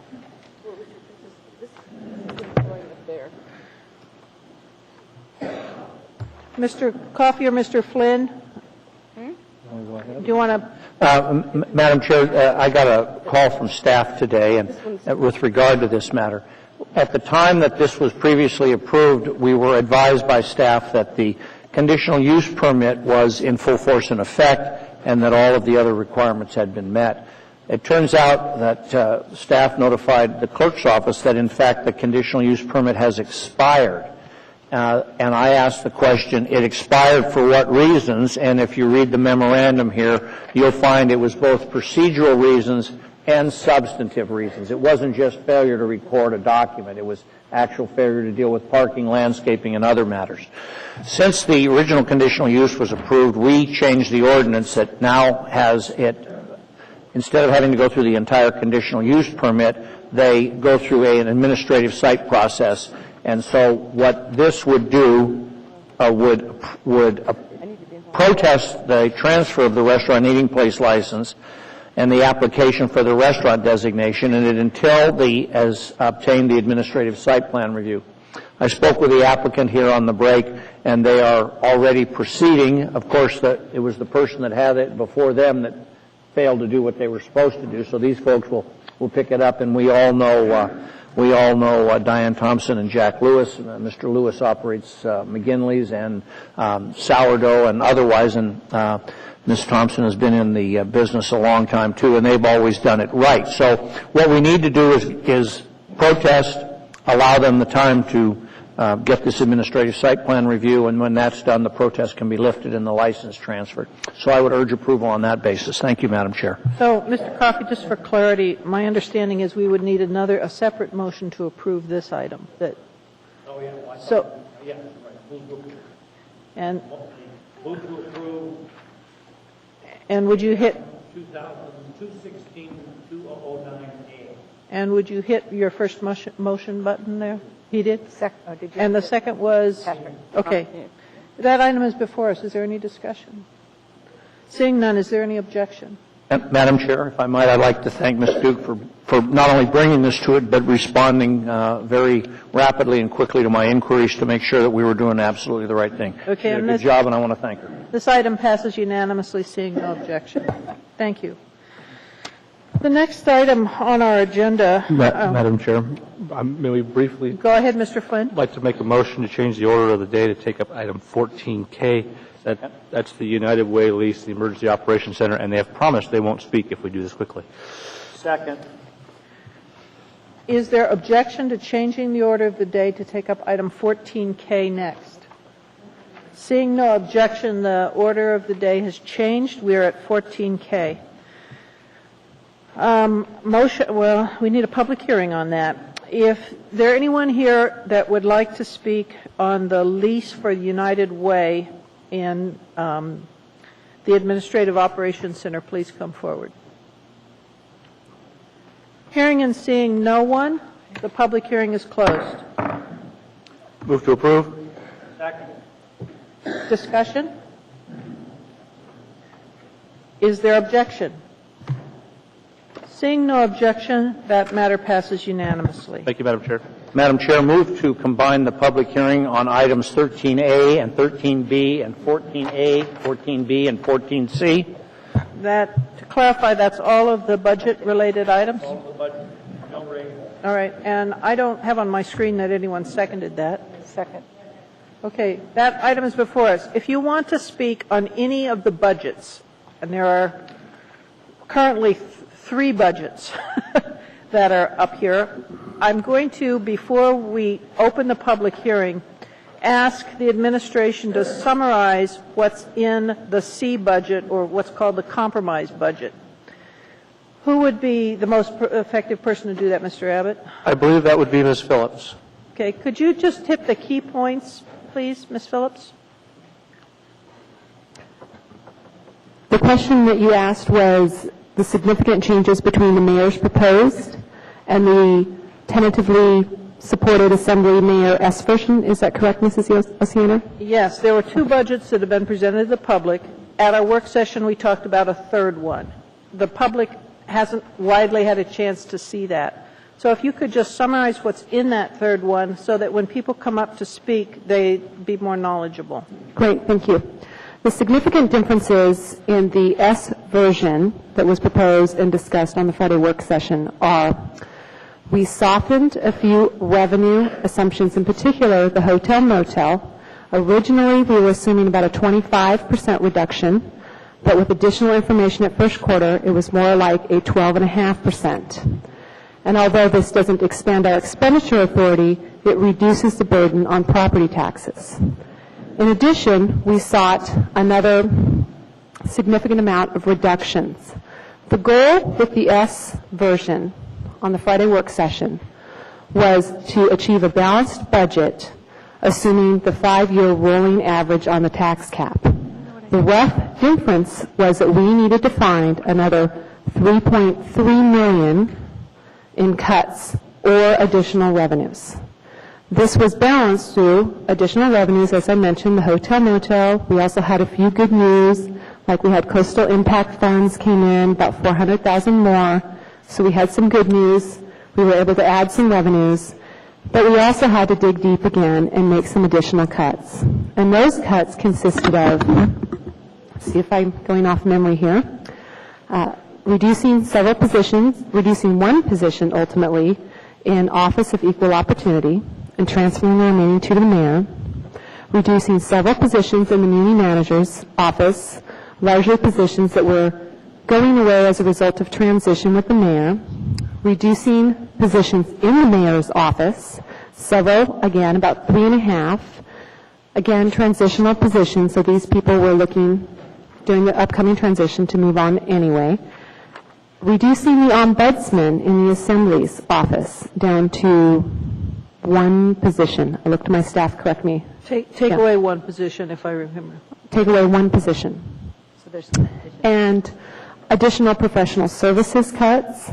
Mr. Coffey or Mr. Flynn? Do you want to? Madam Chair, I got a call from staff today and with regard to this matter. At the time that this was previously approved, we were advised by staff that the conditional use permit was in full force and effect and that all of the other requirements had been met. It turns out that staff notified the clerk's office that, in fact, the conditional use permit has expired. And I asked the question, it expired for what reasons? And if you read the memorandum here, you'll find it was both procedural reasons and substantive reasons. It wasn't just failure to record a document. It was actual failure to deal with parking, landscaping, and other matters. Since the original conditional use was approved, we changed the ordinance that now has it, instead of having to go through the entire conditional use permit, they go through an administrative site process. And so what this would do would protest the transfer of the restaurant eating place license and the application for the restaurant designation, and it until has obtained the administrative site plan review. I spoke with the applicant here on the break, and they are already proceeding. Of course, it was the person that had it before them that failed to do what they were supposed to do, so these folks will pick it up, and we all know Diane Thompson and Jack Lewis. Mr. Lewis operates McGinley's and Sourdough and otherwise, and Ms. Thompson has been in the business a long time, too, and they've always done it right. So what we need to do is protest, allow them the time to get this administrative site plan review, and when that's done, the protest can be lifted and the license transferred. So I would urge approval on that basis. Thank you, Madam Chair. So, Mr. Coffey, just for clarity, my understanding is we would need a separate motion to approve this item. Move to approve. And would you hit 216-2009A. And would you hit your first motion button there? He did? Did you? And the second was? Patrick. Okay. That item is before us. Is there any discussion? Seeing none, is there any objection? Madam Chair, if I might, I'd like to thank Ms. Duke for not only bringing this to it, but responding very rapidly and quickly to my inquiries to make sure that we were doing absolutely the right thing. Okay, she did a good job, and I want to thank her. This item passes unanimously, seeing no objection. Thank you. The next item on our agenda. Madam Chair, may we briefly? Go ahead, Mr. Flynn. I'd like to make a motion to change the order of the day to take up item 14K. That's the United Way lease, the Emergency Operations Center, and they have promised they won't speak if we do this quickly. Second. Is there objection to changing the order of the day to take up item 14K next? Seeing no objection, the order of the day has changed. We are at 14K. We need a public hearing on that. If there anyone here that would like to speak on the lease for United Way in the Administrative Operations Center, please come forward. Hearing and seeing no one, the public hearing is closed. Move to approve. Second. Discussion? Is there objection? Seeing no objection, that matter passes unanimously. Thank you, Madam Chair. Madam Chair, move to combine the public hearing on items 13A and 13B and 14A, 14B, and 14C. To clarify, that's all of the budget-related items? All of the budget. All right, and I don't have on my screen that anyone seconded that. Second. Okay, that item is before us. If you want to speak on any of the budgets, and there are currently 3 budgets that are up here, I'm going to, before we open the public hearing, ask the administration to summarize what's in the C budget, or what's called the compromise budget. Who would be the most effective person to do that, Mr. Abbott? I believe that would be Ms. Phillips. Okay, could you just hit the key points, please, Ms. Phillips? The question that you asked was the significant changes between the mayor's proposed and the tentatively supported Assembly Mayor S version. Is that correct, Mrs. Oceana? Yes, there were 2 budgets that have been presented to the public. At our work session, we talked about a third one. The public hasn't widely had a chance to see that. So if you could just summarize what's in that third one so that when people come up to speak, they'd be more knowledgeable. Great, thank you. The significant differences in the S version that was proposed and discussed on the Friday work session are: we softened a few revenue assumptions, in particular the hotel motel. Originally, we were assuming about a 25% reduction, but with additional information at first quarter, it was more like a 12.5%. And although this doesn't expand our expenditure authority, it reduces the burden on property taxes. In addition, we sought another significant amount of reductions. The goal with the S version on the Friday work session was to achieve a balanced budget, assuming the 5-year rolling average on the tax cap. The rough inference was that we needed to find another $3.3 million in cuts or additional revenues. This was balanced through additional revenues, as I mentioned, the hotel motel. We also had a few good news, like we had coastal impact funds came in, about $400,000 more. So we had some good news. We were able to add some revenues. But we also had to dig deep again and make some additional cuts. And those cuts consisted of, let's see if I'm going off memory here, reducing several positions, reducing one position ultimately in Office of Equal Opportunity and transferring the remaining 2 to the mayor, reducing several positions in the Muni Manager's office, largely positions that were going away as a result of transition with the mayor, reducing positions in the mayor's office, several, again, about 3.5, again, transitional positions, so these people were looking during the upcoming transition to move on anyway, reducing the ombudsman in the Assembly's office down to 1 position. I looked to my staff, correct me. Take away 1 position, if I remember. Take away 1 position. So there's and additional professional services cuts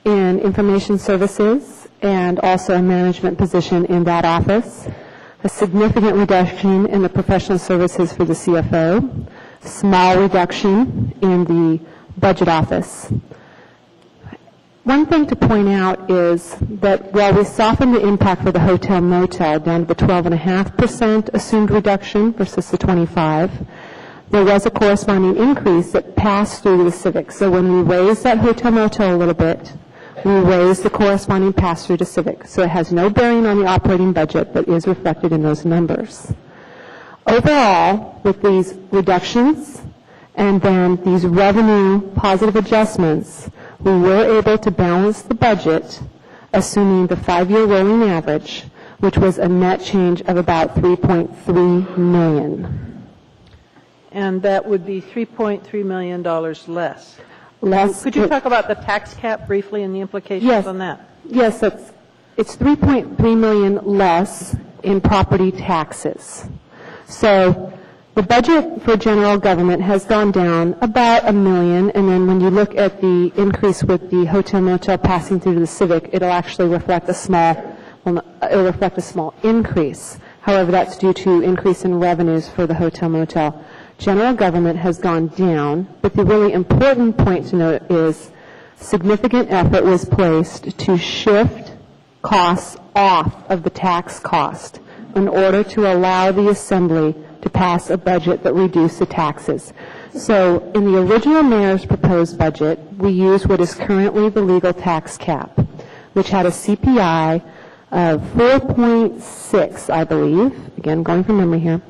in information services and also a management position in that office, a significant reduction in the professional services for the CFO, small reduction in the budget office. One thing to point out is that while we softened the impact for the hotel motel down to the 12.5% assumed reduction versus the 25%, there was a corresponding increase that passed through the civic. So when we raised that hotel motel a little bit, we raised the corresponding pass-through to civic. So it has no bearing on the operating budget, but is reflected in those numbers. Overall, with these reductions and then these revenue positive adjustments, we were able to balance the budget, assuming the 5-year rolling average, which was a net change of about $3.3 million. And that would be $3.3 million less. Could you talk about the tax cap briefly and the implications on that? Yes, it's $3.3 million less in property taxes. So the budget for general government has gone down about $1 million, and then when you look at the increase with the hotel motel passing through to the civic, it'll actually reflect a small increase. However, that's due to increase in revenues for the hotel motel. General government has gone down, but the really important point to note is significant effort was placed to shift costs off of the tax cost in order to allow the Assembly to pass a budget that reduced the taxes. So in the original mayor's proposed budget, we used what is currently the legal tax cap. which had a CPI of 4.6, I believe, again, going from memory here.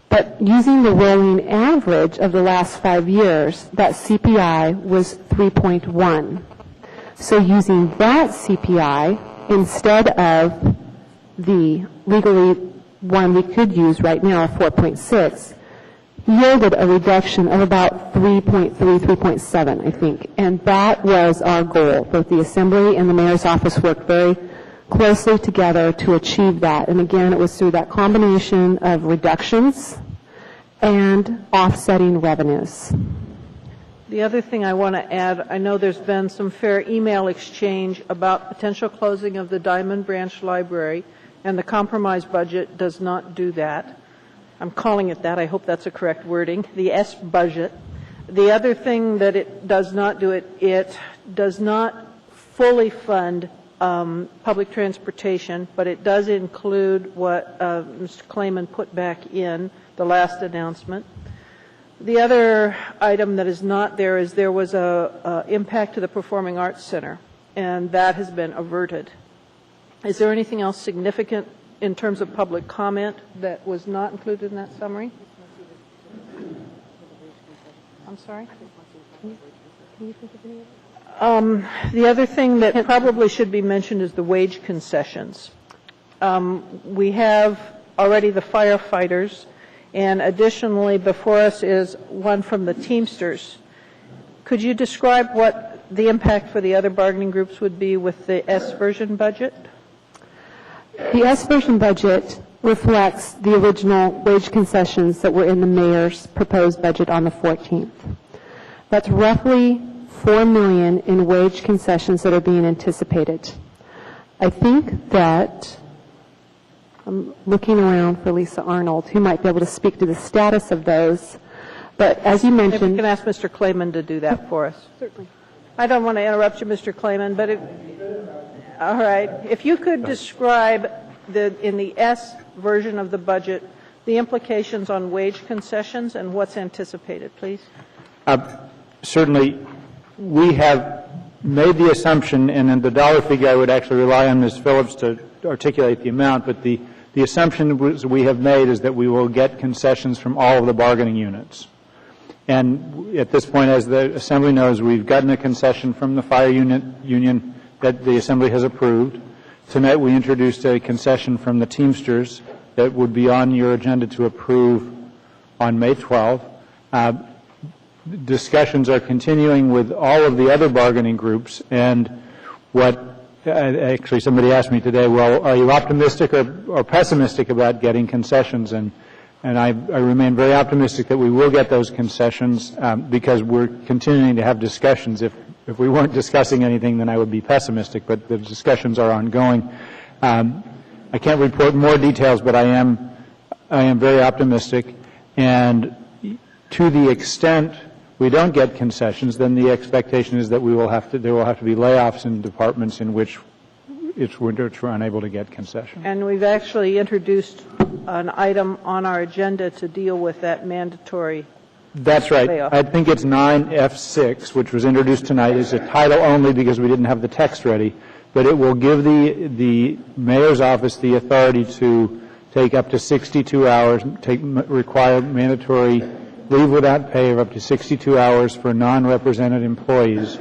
But using the rolling average of the last 5 years, that CPI was 3.1. So using that CPI instead of the legally one we could use right now of 4.6 yielded a reduction of about 3.3, 3.7, I think. And that was our goal. Both the Assembly and the Mayor's Office worked very closely together to achieve that. And again, it was through that combination of reductions and offsetting revenues. The other thing I want to add, I know there's been some fair email exchange about potential closing of the Diamond Branch Library, and the compromise budget does not do that. I'm calling it that. I hope that's a correct wording. The S budget. The other thing that it does not do, it does not fully fund public transportation, but it does include what Mr. Clayman put back in the last announcement. The other item that is not there is there was a impact to the Performing Arts Center, and that has been averted. Is there anything else significant in terms of public comment that was not included in that summary? I'm sorry? The other thing that probably should be mentioned is the wage concessions. We have already the firefighters, and additionally before us is one from the Teamsters. Could you describe what the impact for the other bargaining groups would be with the S version budget? The S version budget reflects the original wage concessions that were in the mayor's proposed budget on the 14th. That's roughly $4 million in wage concessions that are being anticipated. I think that I'm looking around for Lisa Arnold, who might be able to speak to the status of those. But as you mentioned, if we can ask Mr. Clayman to do that for us. Certainly. I don't want to interrupt you, Mr. Clayman, but all right. If you could describe in the S version of the budget the implications on wage concessions and what's anticipated, please. Certainly, we have made the assumption, and in the dollar figure I would actually rely on Ms. Phillips to articulate the amount, but the assumption we have made is that we will get concessions from all of the bargaining units. And at this point, as the Assembly knows, we've gotten a concession from the fire union that the Assembly has approved. Tonight we introduced a concession from the Teamsters that would be on your agenda to approve on May 12th. Discussions are continuing with all of the other bargaining groups, and actually somebody asked me today, well, are you optimistic or pessimistic about getting concessions? And I remain very optimistic that we will get those concessions because we're continuing to have discussions. If we weren't discussing anything, then I would be pessimistic, but the discussions are ongoing. I can't report more details, but I am very optimistic. And to the extent we don't get concessions, then the expectation is that there will have to be layoffs in departments in which we're unable to get concessions. And we've actually introduced an item on our agenda to deal with that mandatory. That's right. layoff. I think it's 9F6, which was introduced tonight. It's a title only because we didn't have the text ready, but it will give the mayor's office the authority to take up to 62 hours, require mandatory leave without pay of up to 62 hours for non-represented employees,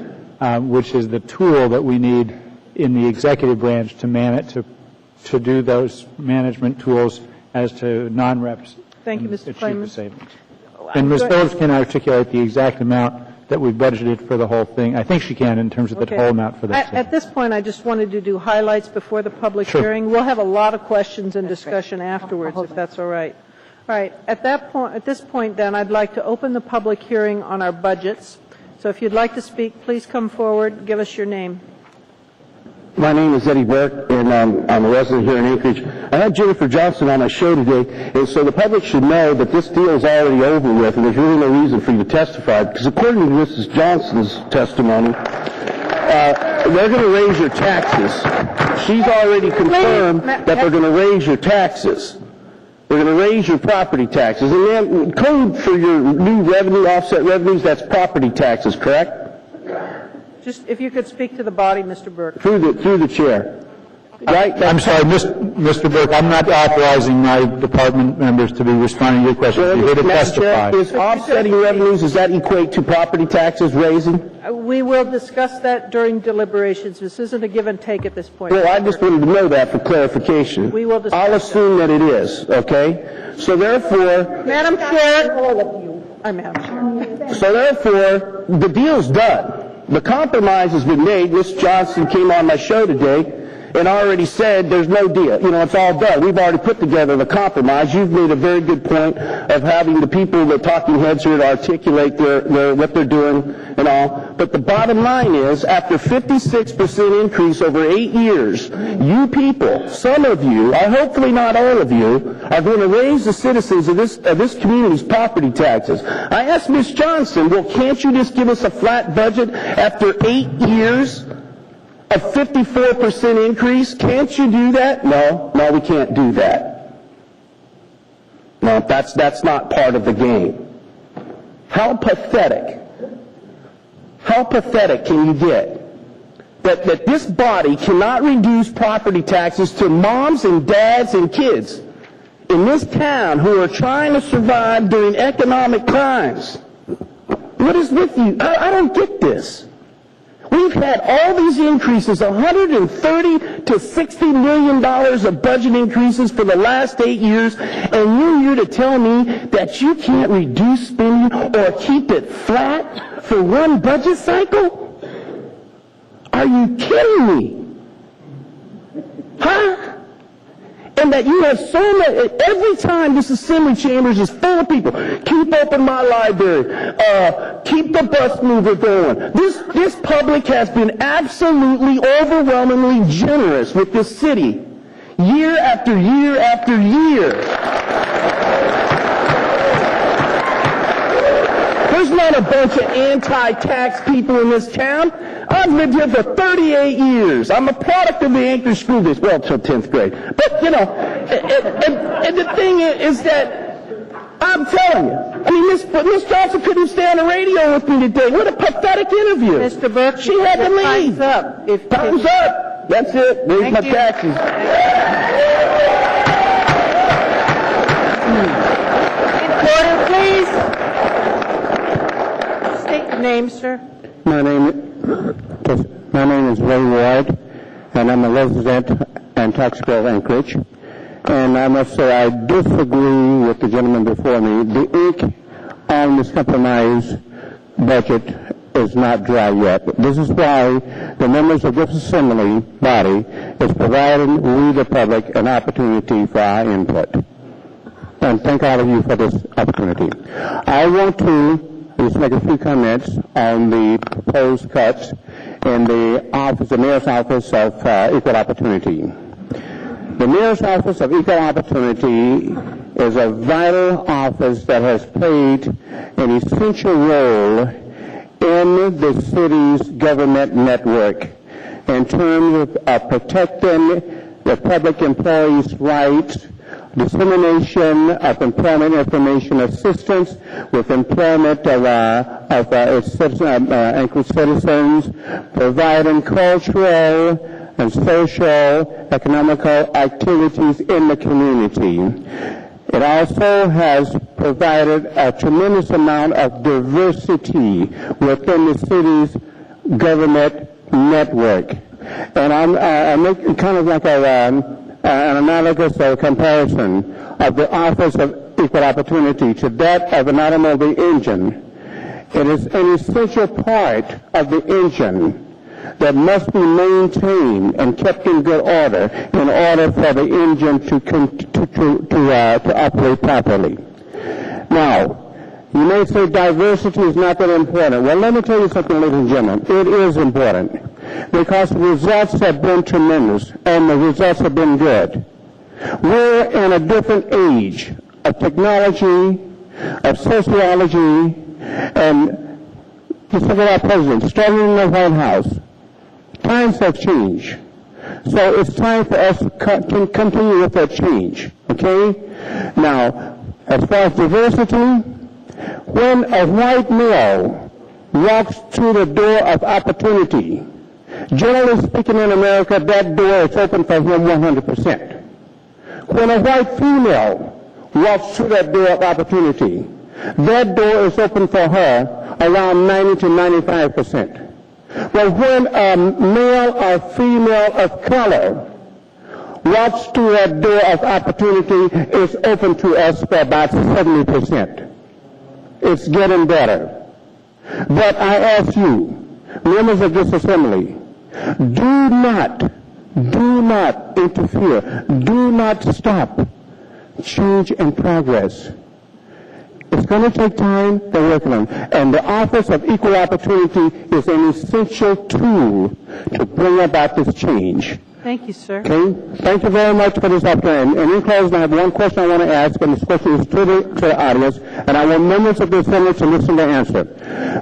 which is the tool that we need in the executive branch to do those management tools as to non-reps. Thank you, Mr. Clayman. And Ms. Phillips can articulate the exact amount that we budgeted for the whole thing. I think she can in terms of the whole amount for that. At this point, I just wanted to do highlights before the public hearing. We'll have a lot of questions and discussion afterwards, if that's all right. All right. At this point, then, I'd like to open the public hearing on our budgets. So if you'd like to speak, please come forward. Give us your name. My name is Eddie Burke, and I'm a resident here in Anchorage. I had Jennifer Johnson on my show today, and so the public should know that this deal is already over with, and there's really no reason for you to testify, because according to Mrs. Johnson's testimony, they're going to raise your taxes. She's already confirmed that they're going to raise your taxes. They're going to raise your property taxes. And then code for your new revenue, offset revenues, that's property taxes, correct? Just if you could speak to the body, Mr. Burke. Through the chair. Right? I'm sorry, Mr. Burke, I'm not authorizing my department members to be responding to your question. You're here to testify. Is offsetting revenues, does that equate to property taxes raising? We will discuss that during deliberations. This isn't a give and take at this point. Well, I just wanted to know that for clarification. We will discuss I'll assume that it is, okay? So therefore... Madam Chair. Madam Chair. So therefore, the deal's done. The compromise has been made. Ms. Johnson came on my show today and already said there's no deal. You know, it's all done. We've already put together the compromise. You've made a very good point of having the people, the talking heads here, to articulate their what they're doing and all. But the bottom line is, after 56% increase over 8 years, you people, some of you, hopefully not all of you, are going to raise the citizens of this community's property taxes. I asked Ms. Johnson, well, can't you just give us a flat budget after 8 years? A 54% increase? Can't you do that? No, we can't do that. No, that's not part of the game. How pathetic can you get that this body cannot reduce property taxes to moms and dads and kids in this town who are trying to survive during economic times? What is with you? I don't get this. We've had all these increases, $130 to $60 million of budget increases for the last 8 years, and you're here to tell me that you can't reduce spending or keep it flat for one budget cycle? Are you kidding me? Huh? And that you have so many, every time this assembly chambers is full of people, keep open my library, keep the bus mover going. This public has been absolutely overwhelmingly generous with this city, year after year after year. There's not a bunch of anti-tax people in this town. I've lived here for 38 years. I'm a product of the Anchorage school district, well, until 10th grade. But, you know, and the thing is that, I'm telling you, I mean, Miss Johnson couldn't stay on the radio with me today. What a pathetic interview. Mr. Burke, she had to leave. Time's up. Time's up. That's it. Raise my taxes. Order, please. State your name, sir. My name is Ray Ward, and I'm a resident and taxpayer of Anchorage. And I must say I disagree with the gentleman before me. The ink on this compromise budget is not dry yet. This is why the members of this assembly body is providing we, the public, an opportunity for our input. And thank all of you for this opportunity. I want to just make a few comments on the proposed cuts in the Mayor's Office of Equal Opportunity. The Mayor's Office of Equal Opportunity is a vital office that has played an essential role in the city's government network in terms of protecting the public employees' rights, dissemination of employment information assistance with employment of its Anchorage citizens, providing cultural and social, economical activities in the community. It also has provided a tremendous amount of diversity within the city's government network. And I'm making kind of like an analogous comparison of the Office of Equal Opportunity to that of an automobile engine. It is an essential part of the engine that must be maintained and kept in good order in order for the engine to operate properly. Now, you may say diversity is not that important. Well, let me tell you something, ladies and gentlemen. It is important because the results have been tremendous and the results have been good. We're in a different age of technology, of sociology, and just look at our president, starting in the White House. Times have changed. So it's time for us to continue with that change. Okay? Now, as far as diversity, when a white male walks through the door of opportunity, generally speaking in America, that door is open for him 100%. When a white female walks through that door of opportunity, that door is open for her around 90 to 95%. But when a male or female of color walks through that door of opportunity, it's open to us for about 70%. It's getting better. But I ask you, members of this assembly, do not interfere. Do not stop change and progress. It's going to take time to work on, and the Office of Equal Opportunity is an essential tool to bring about this change. Thank you, sir. Okay? Thank you very much for this opportunity. And in closing, I have one question I want to ask, and this question is to the audience, and I want members of the Assembly to listen to answer.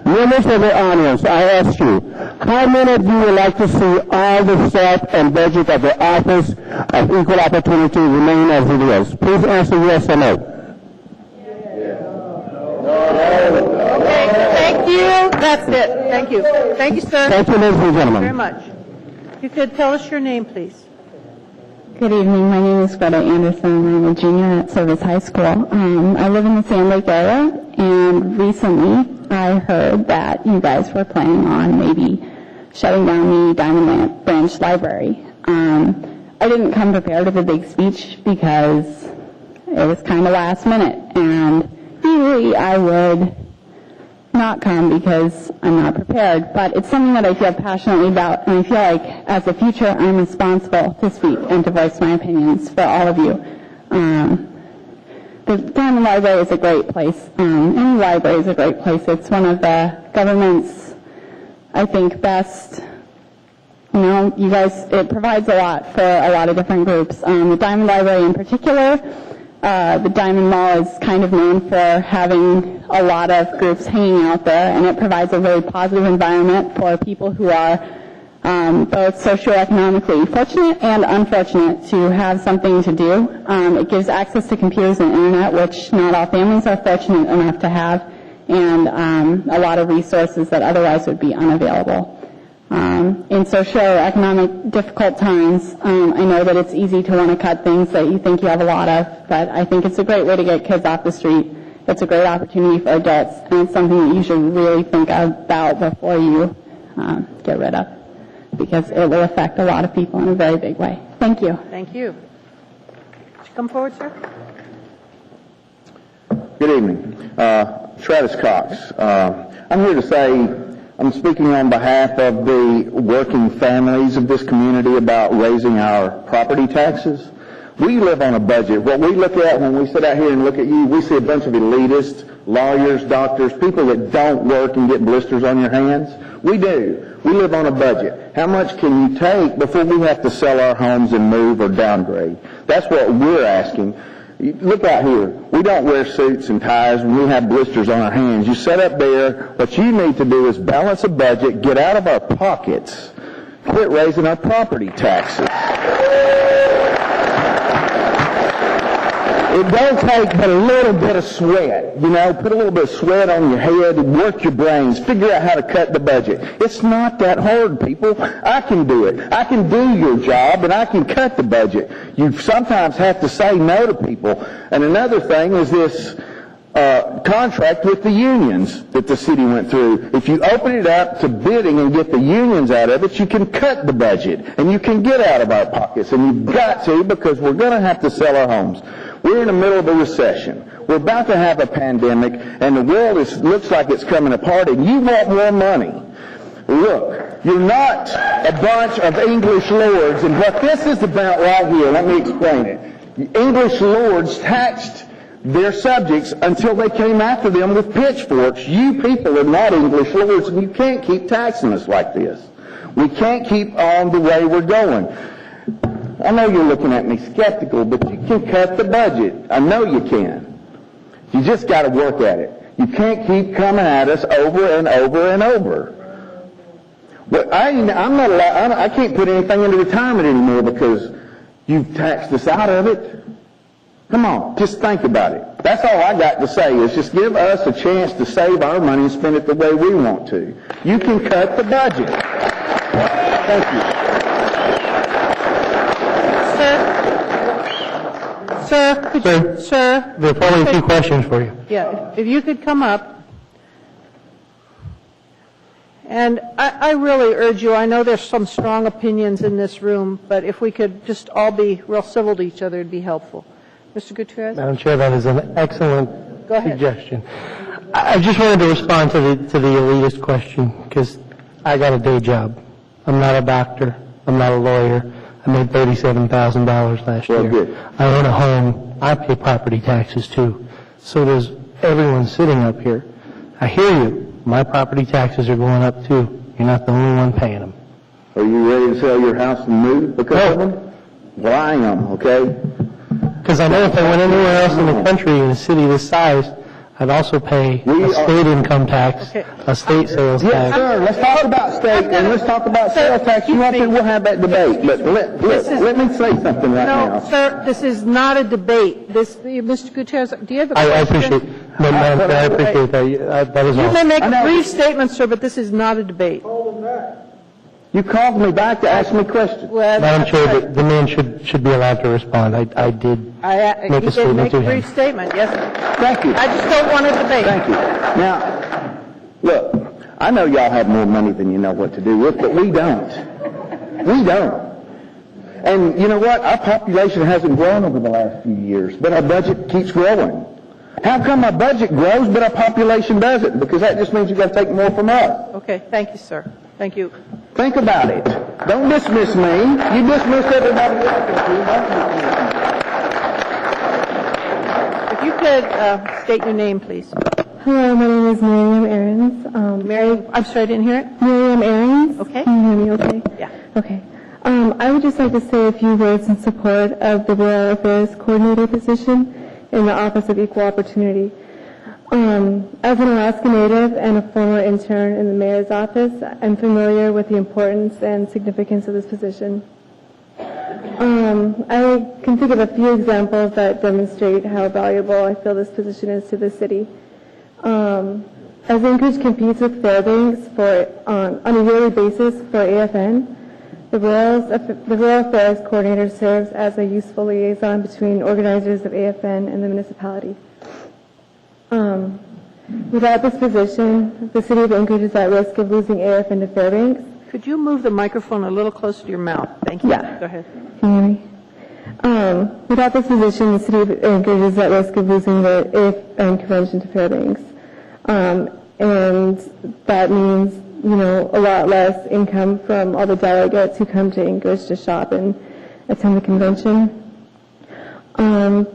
Members of the audience, I ask you, how many of you would like to see all the staff and budget of the Office of Equal Opportunity remain as it is? Please answer yes or no. Okay, thank you. That's it. Thank you. Thank you, sir. Thank you, ladies and gentlemen. Very much. You could tell us your name, please. Good evening. My name is Greta Anderson. I'm a junior at Service High School. I live in the Sand Lake area, and recently I heard that you guys were planning on maybe shutting down the Diamond Branch Library. I didn't come prepared with a big speech because it was kind of last minute, and usually I would not come because I'm not prepared, but it's something that I feel passionately about, and I feel like as a future I'm responsible to speak and to voice my opinions for all of you. The Diamond Library is a great place. Any library is a great place. It's one of the government's, I think, best, you guys, it provides a lot for a lot of different groups. The Diamond Library in particular, the Diamond Mall is kind of known for having a lot of groups hanging out there, and it provides a very positive environment for people who are both socioeconomically fortunate and unfortunate to have something to do. It gives access to computers and internet, which not all families are fortunate enough to have, and a lot of resources that otherwise would be unavailable. In socioeconomic difficult times, I know that it's easy to want to cut things that you think you have a lot of, but I think it's a great way to get kids off the street. It's a great opportunity for adults, and it's something that you should really think about before you get rid of, because it will affect a lot of people in a very big way. Thank you. Thank you. Would you come forward, sir? Good evening. Travis Cox. I'm here to say I'm speaking on behalf of the working families of this community about raising our property taxes. We live on a budget. What we look at when we sit out here and look at you, we see a bunch of elitists, lawyers, doctors, people that don't work and get blisters on your hands. We do. We live on a budget. How much can you take before we have to sell our homes and move or downgrade? That's what we're asking. Look out here. We don't wear suits and ties when we have blisters on our hands. You sit up there. What you need to do is balance a budget, get out of our pockets, quit raising our property taxes. It don't take but a little bit of sweat, put a little bit of sweat on your head and work your brains, figure out how to cut the budget. It's not that hard, people. I can do it. I can do your job, and I can cut the budget. You sometimes have to say no to people. And another thing is this contract with the unions that the city went through. If you open it up to bidding and get the unions out of it, you can cut the budget, and you can get out of our pockets. And you've got to, because we're going to have to sell our homes. We're in the middle of a recession. We're about to have a pandemic, and the world looks like it's coming apart, and you want more money. Look, you're not a bunch of English lords, and what this is about right here, let me explain it. The English lords taxed their subjects until they came after them with pitchforks. You people are not English lords, and you can't keep taxing us like this. We can't keep on the way we're going. I know you're looking at me skeptical, but you can cut the budget. I know you can. You just got to work at it. You can't keep coming at us over and over and over. But I'm not allowed, I can't put anything into retirement anymore because you've taxed us out of it. Come on, just think about it. That's all I got to say is just give us a chance to save our money and spend it the way we want to. You can cut the budget. Thank you. Sir, there are probably a few questions for you. yeah, if you could come up. And I really urge you, I know there's some strong opinions in this room, but if we could just all be real civil to each other, it'd be helpful. Mr. Gutierrez? Madam Chair, that is an excellent Go ahead. suggestion. I just wanted to respond to the elitist question because I got a day job. I'm not a doctor. I'm not a lawyer. I made $37,000 last year. Good. I own a home. I pay property taxes too. So does everyone sitting up here. I hear you. My property taxes are going up too. You're not the only one paying them. Are you ready to sell your house and move because of them? Well, I am, okay? Because I know if I went anywhere else in the country in a city this size, I'd also pay a state income tax, a state sales tax. Yes, sir. Let's talk about state and let's talk about sales tax. You want to, we'll have that debate. But let me say something right now. No, sir, this is not a debate. Mr. Gutierrez, do you have a question? I appreciate that. That is all. You may make a brief statement, sir, but this is not a debate. You called me back to ask me questions. Madam Chair, the man should be allowed to respond. I did make a statement to him. Make a brief statement, yes. Thank you. I just don't want a debate. Thank you. Now, look, I know y'all have more money than you know what to do with, but we don't. We don't. And you know what? Our population hasn't grown over the last few years, but our budget keeps growing. How come our budget grows, but our population doesn't? Because that just means you've got to take more from us. Okay, thank you, sir. Thank you. Think about it. Don't dismiss me. You dismiss everybody else. If you could state your name, please. Hello, my name is Miriam Ahrens. I'm sorry, I didn't hear it. Miriam Ahrens. Okay. Can you hear me okay? Yeah. Okay. I would just like to say a few words in support of the Rural Affairs Coordinator position in the Office of Equal Opportunity. As an Alaska Native and a former intern in the Mayor's office, I'm familiar with the importance and significance of this position. I can think of a few examples that demonstrate how valuable I feel this position is to the city. As Anchorage competes with Fairbanks on a yearly basis for AFN, the Rural Affairs Coordinator serves as a useful liaison between organizers of AFN and the municipality. Without this position, the city of Anchorage is at risk of losing AFN to Fairbanks. Could you move the microphone a little closer to your mouth? Thank you. Yeah. Go ahead. Can you hear me? Without this position, the city of Anchorage is at risk of losing the AFN convention to Fairbanks. And that means, a lot less income from all the delegates who come to Anchorage to shop and attend the convention.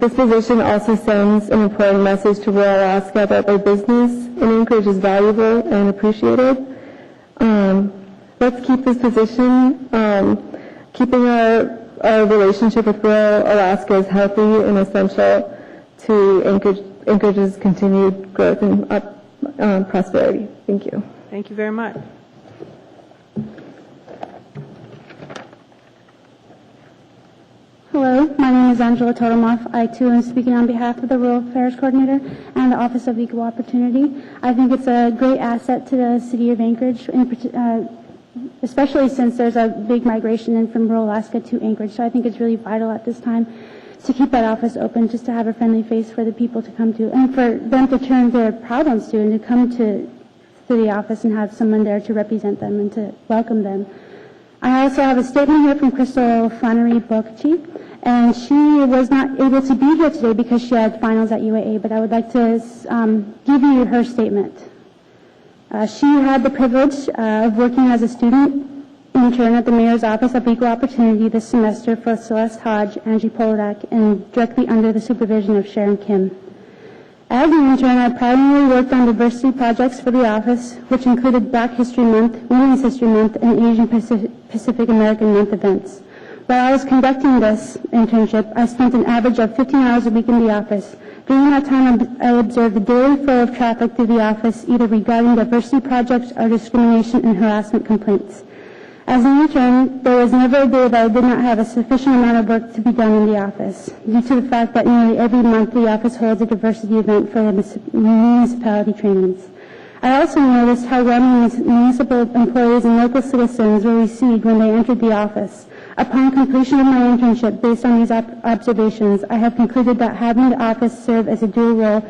This position also sends an important message to rural Alaska that their business in Anchorage is valuable and appreciated. Let's keep this position. Keeping our relationship with rural Alaska is healthy and essential to Anchorage's continued growth and prosperity. Thank you. Thank you very much. Hello, my name is Angela Totemoff. I too am speaking on behalf of the Rural Affairs Coordinator and the Office of Equal Opportunity. I think it's a great asset to the city of Anchorage, especially since there's a big migration in from rural Alaska to Anchorage. So I think it's really vital at this time to keep that office open, just to have a friendly face for the people to come to, and for them to turn their problems to, and to come to the office and have someone there to represent them and to welcome them. I also have a statement here from Crystal Flannery Bokchi, and she was not able to be here today because she had finals at UAA, but I would like to give you her statement. She had the privilege of working as a student intern at the Mayor's Office of Equal Opportunity this semester for Celeste Hodge, Angie Polodak, and directly under the supervision of Sharon Kim. As an intern, I primarily worked on diversity projects for the office, which included Black History Month, Women's History Month, and Asian Pacific American Month events. While I was conducting this internship, I spent an average of 15 hours a week in the office. During that time, I observed the daily flow of traffic through the office, either regarding diversity projects or discrimination and harassment complaints. As an intern, there was never a day that I did not have a sufficient amount of work to be done in the office, due to the fact that nearly every month the office holds a diversity event for the municipality trainings. I also noticed how well municipal employees and local citizens were received when they entered the office. Upon completion of my internship, based on these observations, I have concluded that having the office serve as a dual role,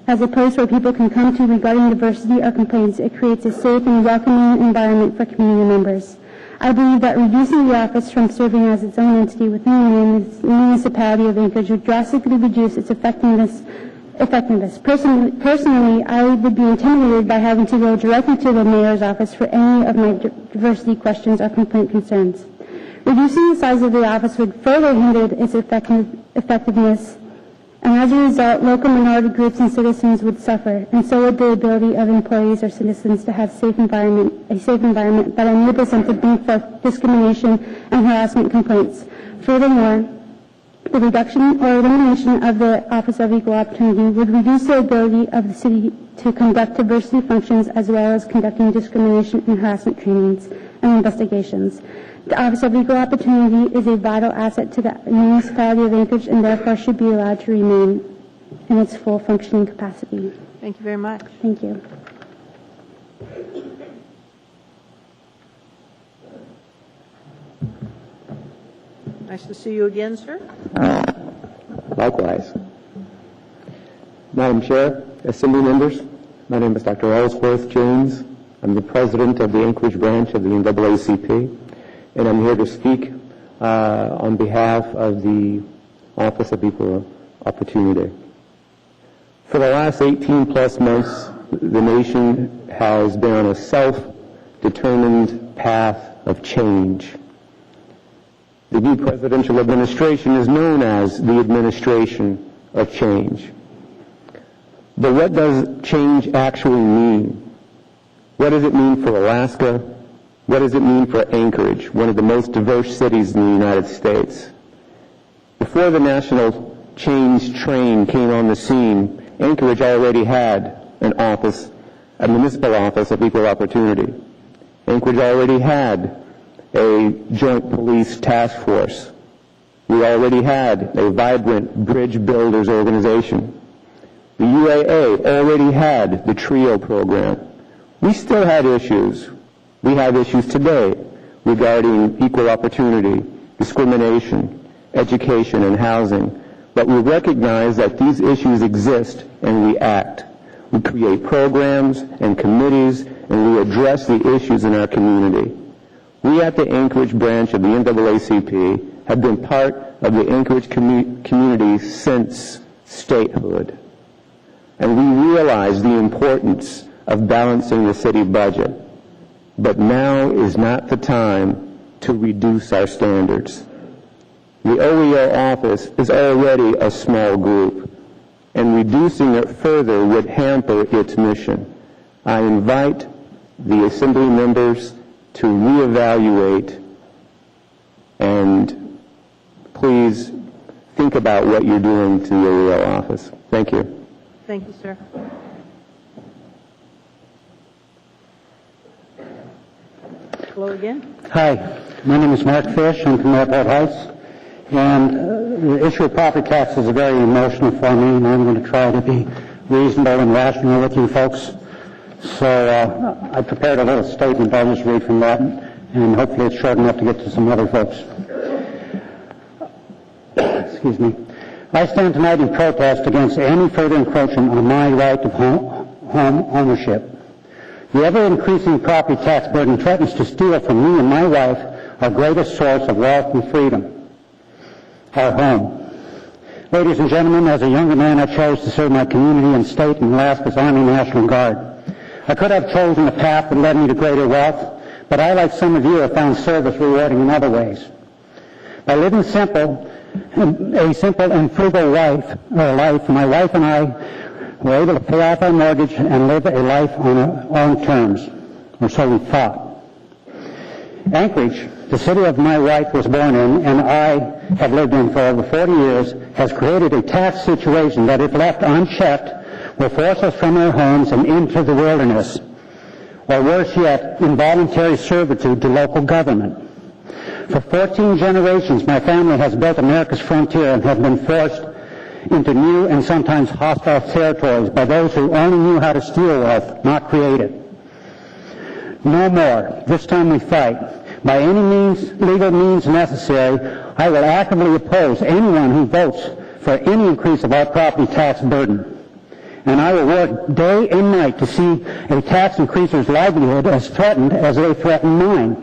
as a place where people can come to regarding diversity or complaints, it creates a safe and welcoming environment for community members. I believe that reducing the office from serving as its own entity within the municipality of Anchorage would drastically reduce its effectiveness. Personally, I would be intimidated by having to go directly to the mayor's office for any of my diversity questions or complaint concerns. Reducing the size of the office would further hinder its effectiveness, and as a result, local minority groups and citizens would suffer, and so would the ability of employees or citizens to have a safe environment that enables them to bring forth discrimination and harassment complaints. Furthermore, the reduction or elimination of the Office of Equal Opportunity would reduce the ability of the city to conduct diversity functions as well as conducting discrimination and harassment trainings and investigations. The Office of Equal Opportunity is a vital asset to the municipality of Anchorage and therefore should be allowed to remain in its full functioning capacity. Thank you very much. Thank you. Nice to see you again, sir. Likewise. Madam Chair, Assembly members, my name is Dr. Ellsworth James. I'm the president of the Anchorage branch of the NAACP, and I'm here to speak on behalf of the Office of Equal Opportunity. For the last 18 plus months, the nation has been on a self-determined path of change. The new presidential administration is known as the administration of change. But what does change actually mean? What does it mean for Alaska? What does it mean for Anchorage, one of the most diverse cities in the United States? Before the national change train came on the scene, Anchorage already had an office, a municipal office of equal opportunity. Anchorage already had a joint police task force. We already had a vibrant bridge builders organization. The UAA already had the TRIO program. We still had issues. We have issues today regarding equal opportunity, discrimination, education, and housing. But we recognize that these issues exist and we act. We create programs and committees and we address the issues in our community. We at the Anchorage branch of the NAACP have been part of the Anchorage community since statehood. And we realize the importance of balancing the city budget. But now is not the time to reduce our standards. The OEO office is already a small group, and reducing it further would hamper its mission. I invite the Assembly members to reevaluate and please think about what you're doing to the OEO office. Thank you. Thank you, sir. Hello again. Hi, my name is Mark Fish. I'm from Airport Heights. And the issue of property tax is very emotional for me, and I'm going to try to be reasonable and rational with you folks. So I prepared a little statement. I'll just read from that, and hopefully it's short enough to get to some other folks. Excuse me. I stand tonight in protest against any further encroachment on my right of home ownership. The ever-increasing property tax burden threatens to steal from me and my wife our greatest source of wealth and freedom, our home. Ladies and gentlemen, as a younger man, I chose to serve my community and state in Alaska's Army National Guard. I could have chosen a path that led me to greater wealth, but I, like some of you, have found service rewarding in other ways. By living a simple and frugal life, my wife and I were able to pay off our mortgage and live a life on our own terms, or so we thought. Anchorage, the city of my wife was born in and I have lived in for over 40 years, has created a tax situation that, if left unchecked, will force us from our homes and into the wilderness. or worse yet, involuntary servitude to local government. For 14 generations, my family has built America's frontier and have been forced into new and sometimes hostile territories by those who only knew how to steal wealth, not create it. No more. This time we fight. By any means, legal means necessary, I will actively oppose anyone who votes for any increase of our property tax burden. And I will work day and night to see a tax increaser's livelihood as threatened as they threaten mine.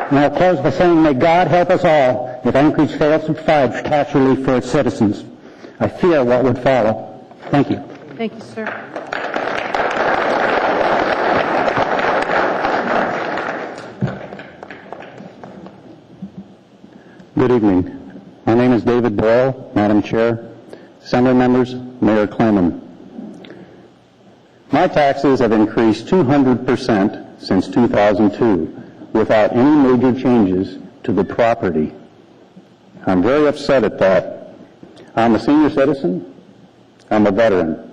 And I'll close by saying, may God help us all if Anchorage fails to provide tax relief for its citizens. I fear what would follow. Thank you. Thank you, sir. Good evening. My name is David Boyle, Madam Chair, Assembly members, Mayor Clayman. My taxes have increased 200% since 2002 without any major changes to the property. I'm very upset at that. I'm a senior citizen. I'm a veteran.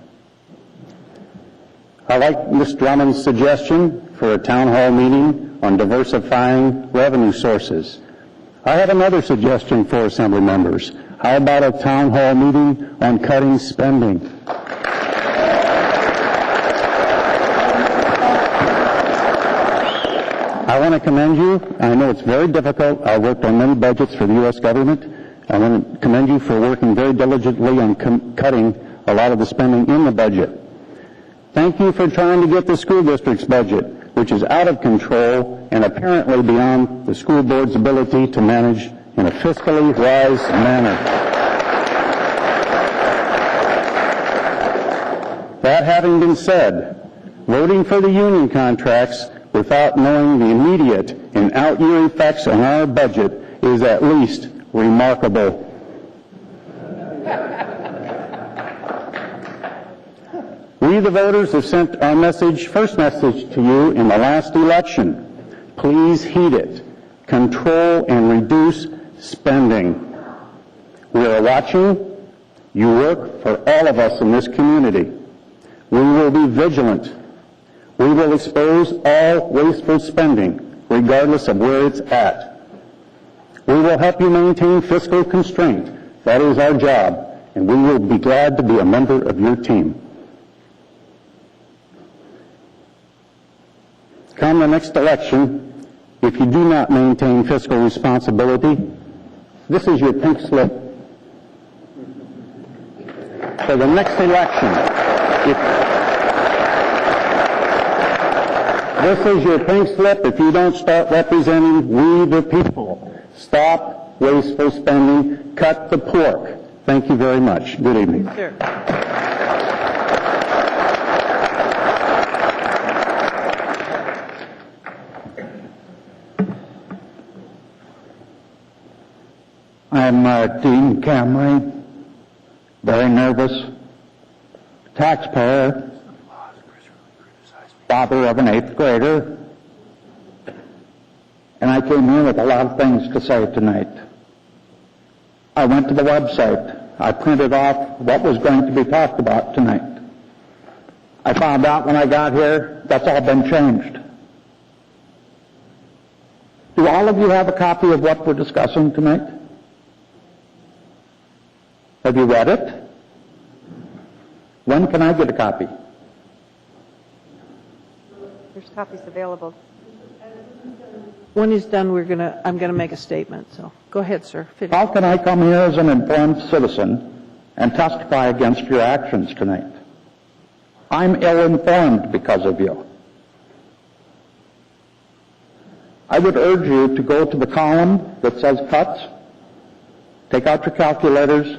I like Ms. Drummond's suggestion for a town hall meeting on diversifying revenue sources. I have another suggestion for Assembly members. How about a town hall meeting on cutting spending? I want to commend you. I know it's very difficult. I worked on many budgets for the U.S. government. I want to commend you for working very diligently on cutting a lot of the spending in the budget. Thank you for trying to get the school district's budget, which is out of control and apparently beyond the school board's ability to manage in a fiscally wise manner. That having been said, voting for the union contracts without knowing the immediate and out-year effects on our budget is at least remarkable. We, the voters, have sent our first message to you in the last election. Please heed it. Control and reduce spending. We are watching. You work for all of us in this community. We will be vigilant. We will expose all wasteful spending, regardless of where it's at. We will help you maintain fiscal constraint. That is our job, and we will be glad to be a member of your team. Come the next election, if you do not maintain fiscal responsibility, this is your pink slip. For the next election, this is your pink slip if you don't start representing we the people. Stop wasteful spending. Cut the pork. Thank you very much. Good evening. Sure. I'm Dean Camry, very nervous, taxpayer, father of an 8th grader, and I came here with a lot of things to say tonight. I went to the website. I printed off what was going to be talked about tonight. I found out when I got here that's all been changed. Do all of you have a copy of what we're discussing tonight? Have you read it? When can I get a copy? There's copies available. When he's done, I'm going to make a statement. So go ahead, sir. Finish. How can I come here as an informed citizen and testify against your actions tonight? I'm ill-informed because of you. I would urge you to go to the column that says cuts, take out your calculators,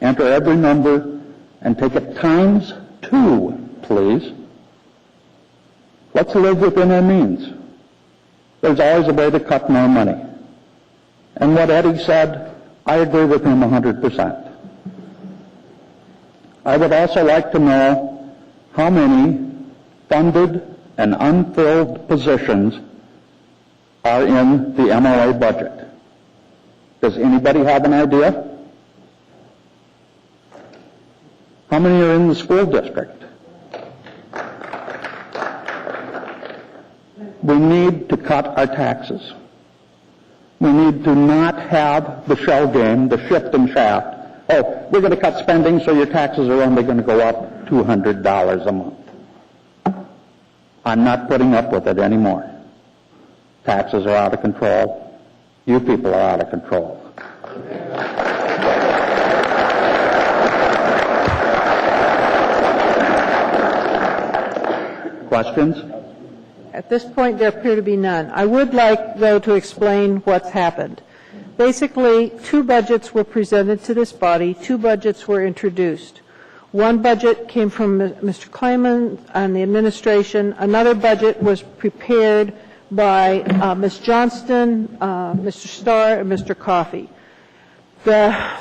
enter every number, and take it times 2, please. Let's live within our means. There's always a way to cut more money. And what Eddie said, I agree with him 100%. I would also like to know how many funded and unfilled positions are in the MLA budget. Does anybody have an idea? How many are in the school district? We need to cut our taxes. We need to not have the shell game, the shift and shaft. Oh, we're going to cut spending, so your taxes are only going to go up $200 a month. I'm not putting up with it anymore. Taxes are out of control. You people are out of control. Questions? At this point, there appear to be none. I would like, though, to explain what's happened. Basically, two budgets were presented to this body, two budgets were introduced. One budget came from Mr. Clayman and the administration. Another budget was prepared by Ms. Johnston, Mr. Starr, and Mr. Coffey.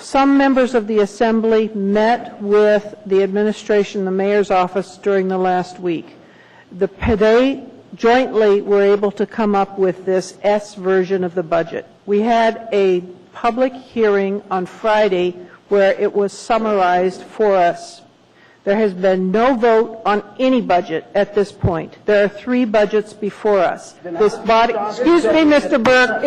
Some members of the Assembly met with the administration, the mayor's office, during the last week. They jointly were able to come up with this S version of the budget. We had a public hearing on Friday where it was summarized for us. There has been no vote on any budget at this point. There are three budgets before us. This body, excuse me, Mr. Burke,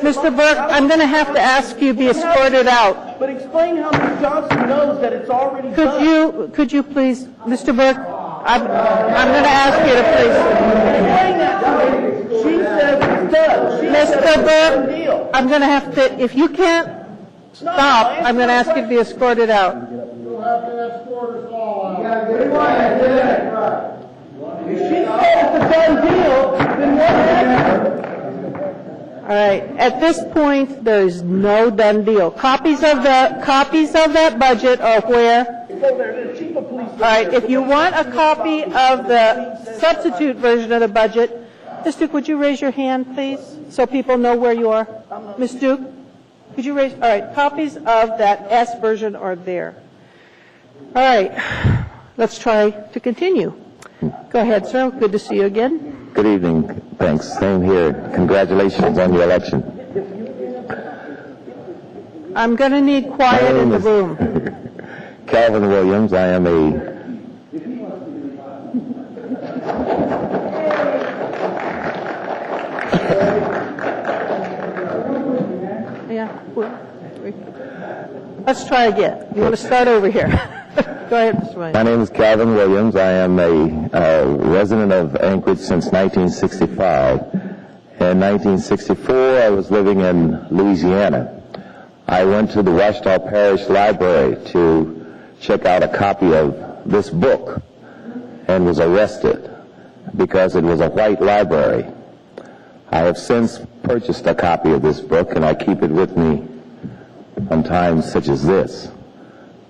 Mr. Burke, I'm going to have to ask you to be escorted out. But explain how Ms. Johnson knows that it's already done. Could you please, Mr. Burke, I'm going to ask you to please. Explain that to me. She says it's done. Mr. Burke, I'm going to have to, if you can't stop, I'm going to ask you to be escorted out. You'll have to escort us all out. If she says it's a done deal, then what happened? All right. At this point, there is no done deal. Copies of that budget are where? All right. If you want a copy of the substitute version of the budget, Ms. Duke, would you raise your hand, please, so people know where you are? Ms. Duke, could you raise? All right. Copies of that S version are there. All right. Let's try to continue. Go ahead, sir. Good to see you again. Good evening. Thanks. Same here. Congratulations on your election. I'm going to need quiet in the room. Calvin Williams. I am a Let's try again. You want to start over here? Go ahead, Mr. Wayne. My name is Calvin Williams. I am a resident of Anchorage since 1965. In 1964, I was living in Louisiana. I went to the Ouachita Parish Library to check out a copy of this book and was arrested because it was a white library. I have since purchased a copy of this book, and I keep it with me on times such as this,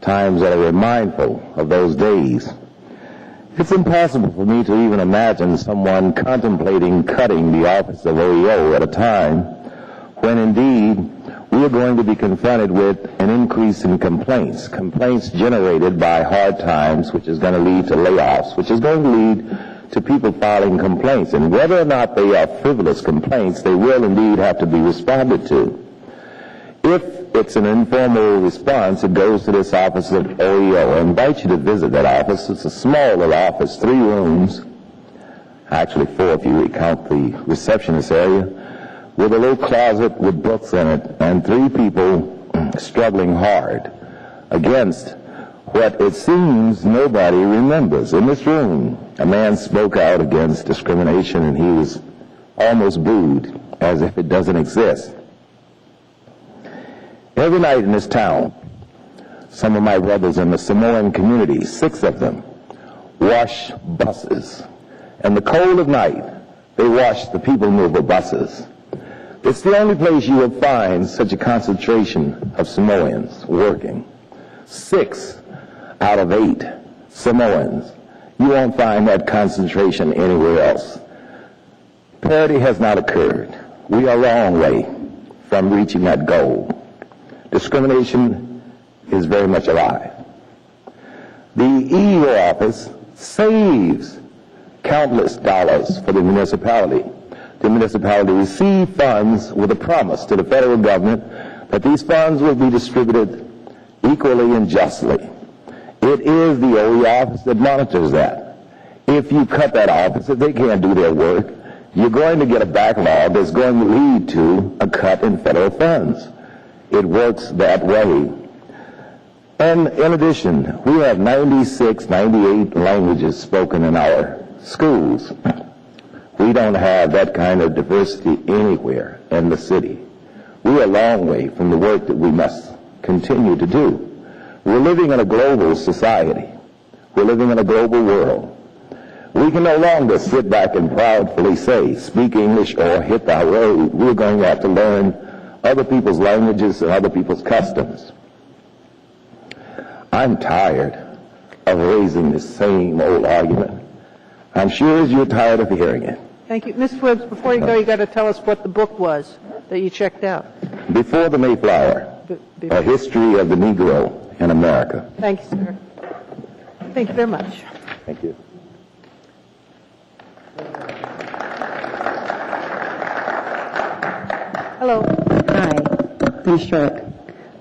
times that are mindful of those days. It's impossible for me to even imagine someone contemplating cutting the office of OEO at a time when indeed we are going to be confronted with an increase in complaints generated by hard times, which is going to lead to layoffs, which is going to lead to people filing complaints. And whether or not they are frivolous complaints, they will indeed have to be responded to. If it's an informal response, it goes to this office of OEO. I invite you to visit that office. It's a small little office, 3 rooms, actually 4 if you count the receptionist area, with a little closet with books in it, and 3 people struggling hard against what it seems nobody remembers. In this room, a man spoke out against discrimination, and he was almost booed as if it doesn't exist. Every night in this town, some of my brothers in the Samoan community, 6 of them, wash buses. In the cold of night, they wash the people mover buses. It's the only place you will find such a concentration of Samoans working. 6 out of 8 Samoans. You won't find that concentration anywhere else. Parity has not occurred. We are a long way from reaching that goal. Discrimination is very much alive. The EEO office saves countless dollars for the municipality. The municipality receives funds with a promise to the federal government that these funds will be distributed equally and justly. It is the OE office that monitors that. If you cut that office, if they can't do their work, you're going to get a backlog that's going to lead to a cut in federal funds. It works that way. And in addition, we have 96, 98 languages spoken in our schools. We don't have that kind of diversity anywhere in the city. We're a long way from the work that we must continue to do. We're living in a global society. We're living in a global world. We can no longer sit back and proudly say, speak English or hit the road. We're going to have to learn other people's languages and other people's customs. I'm tired of raising the same old argument. I'm sure as you're tired of hearing it. Thank you. Ms. Swibbs, before you go, you got to tell us what the book was that you checked out. Before the Mayflower, A History of the Negro in America. Thank you, sir. Thank you very much. Thank you. Hello. Hi. I'm short.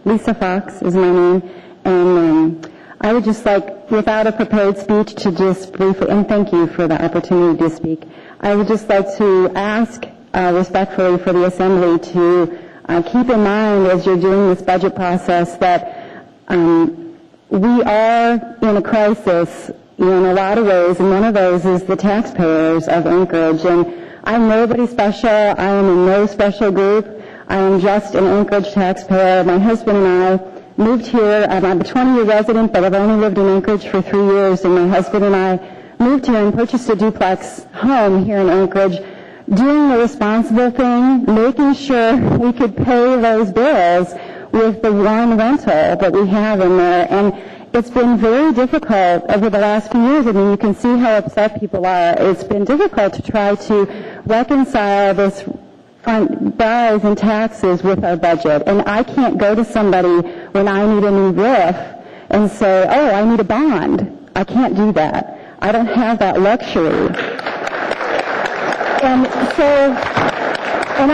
Lisa Fox is my name, and I would just like, without a prepared speech, to just briefly, and thank you for the opportunity to speak, I would just like to ask respectfully for the Assembly to keep in mind as you're doing this budget process that we are in a crisis in a lot of ways, and one of those is the taxpayers of Anchorage. And I'm nobody special. I am in no special group. I am just an Anchorage taxpayer. My husband and I moved here. I'm a 20-year resident, but I've only lived in Anchorage for 3 years, and my husband and I moved here and purchased a duplex home here in Anchorage, doing the responsible thing, making sure we could pay those bills with the one rental that we have in there. And it's been very difficult over the last few years. I mean, you can see how upset people are. It's been difficult to try to reconcile this rise in taxes with our budget. And I can't go to somebody when I need a new roof and say, oh, I need a bond. I can't do that. I don't have that luxury. And so, and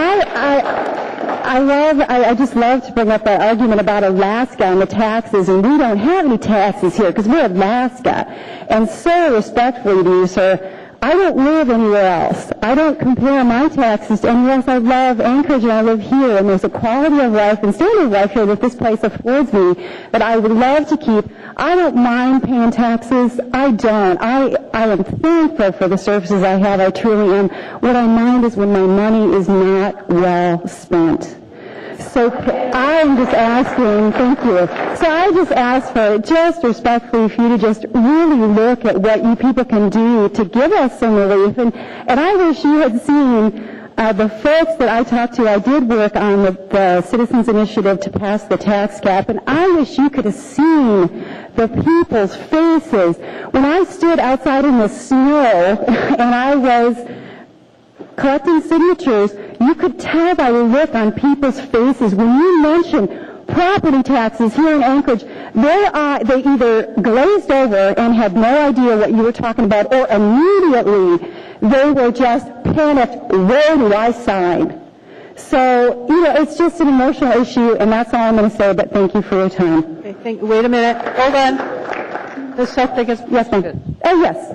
I just love to bring up that argument about Alaska and the taxes, and we don't have any taxes here because we're Alaska. And so respectfully to you, sir, I don't live anywhere else. I don't compare my taxes to anywhere else. I love Anchorage and I live here, and there's a quality of life and standard of life here that this place affords me that I would love to keep. I don't mind paying taxes. I don't. I am thankful for the services I have. I truly am. What I mind is when my money is not well spent. So I'm just asking, thank you. So I just ask for, just respectfully, for you to just really look at what you people can do to give us some relief. And I wish you had seen the folks that I talked to. I did work on the Citizens Initiative to pass the tax cap, and I wish you could have seen the people's faces. When I stood outside in the snow and I was collecting signatures, you could tell by the look on people's faces when you mentioned property taxes here in Anchorage. They either glazed over and had no idea what you were talking about, or immediately they were just panicked. Where do I sign? So, it's just an emotional issue, and that's all I'm going to say, but thank you for your time. Okay, wait a minute. Hold on. Ms. Suffolk, yes, ma'am. Oh, yes.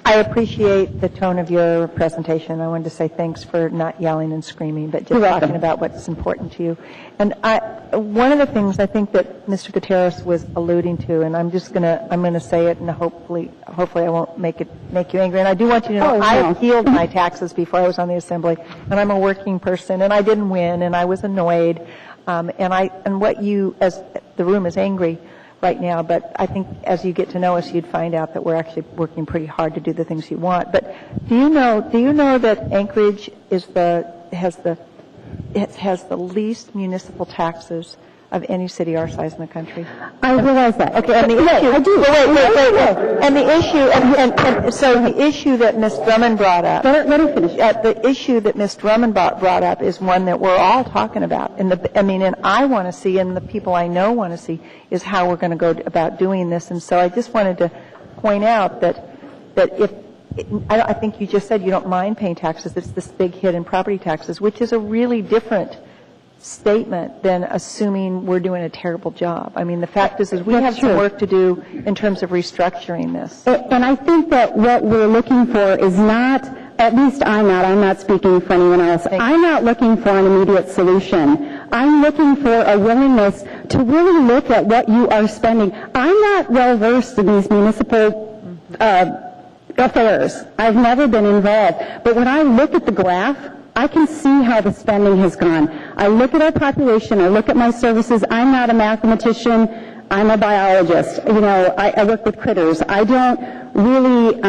I appreciate the tone of your presentation. I wanted to say thanks for not yelling and screaming, but just talking about what's important to you. And one of the things I think that Mr. Gutierrez was alluding to, and I'm going to say it, and hopefully I won't make you angry. And I do want you to know I appealed my taxes before I was on the Assembly, and I'm a working person, and I didn't win, and I was annoyed. And what you, as the room is angry right now, but I think as you get to know us, you'd find out that we're actually working pretty hard to do the things you want. But do you know that Anchorage has the least municipal taxes of any city our size in the country? I realize that. Okay, and the issue. I do. Wait. And the issue, so the issue that Ms. Drummond brought up. Let her finish. The issue that Ms. Drummond brought up is one that we're all talking about. And I want to see, and the people I know want to see, is how we're going to go about doing this. And so I just wanted to point out that I think you just said you don't mind paying taxes. It's this big hit in property taxes, which is a really different statement than assuming we're doing a terrible job. I mean, the fact is we have some work to do in terms of restructuring this. And I think that what we're looking for is not, at least I'm not speaking for anyone else, I'm not looking for an immediate solution. I'm looking for a willingness to really look at what you are spending. I'm not well versed in these municipal affairs. I've never been involved. But when I look at the graph, I can see how the spending has gone. I look at our population, I look at my services. I'm not a mathematician, I'm a biologist. You know, I work with critters. I don't really,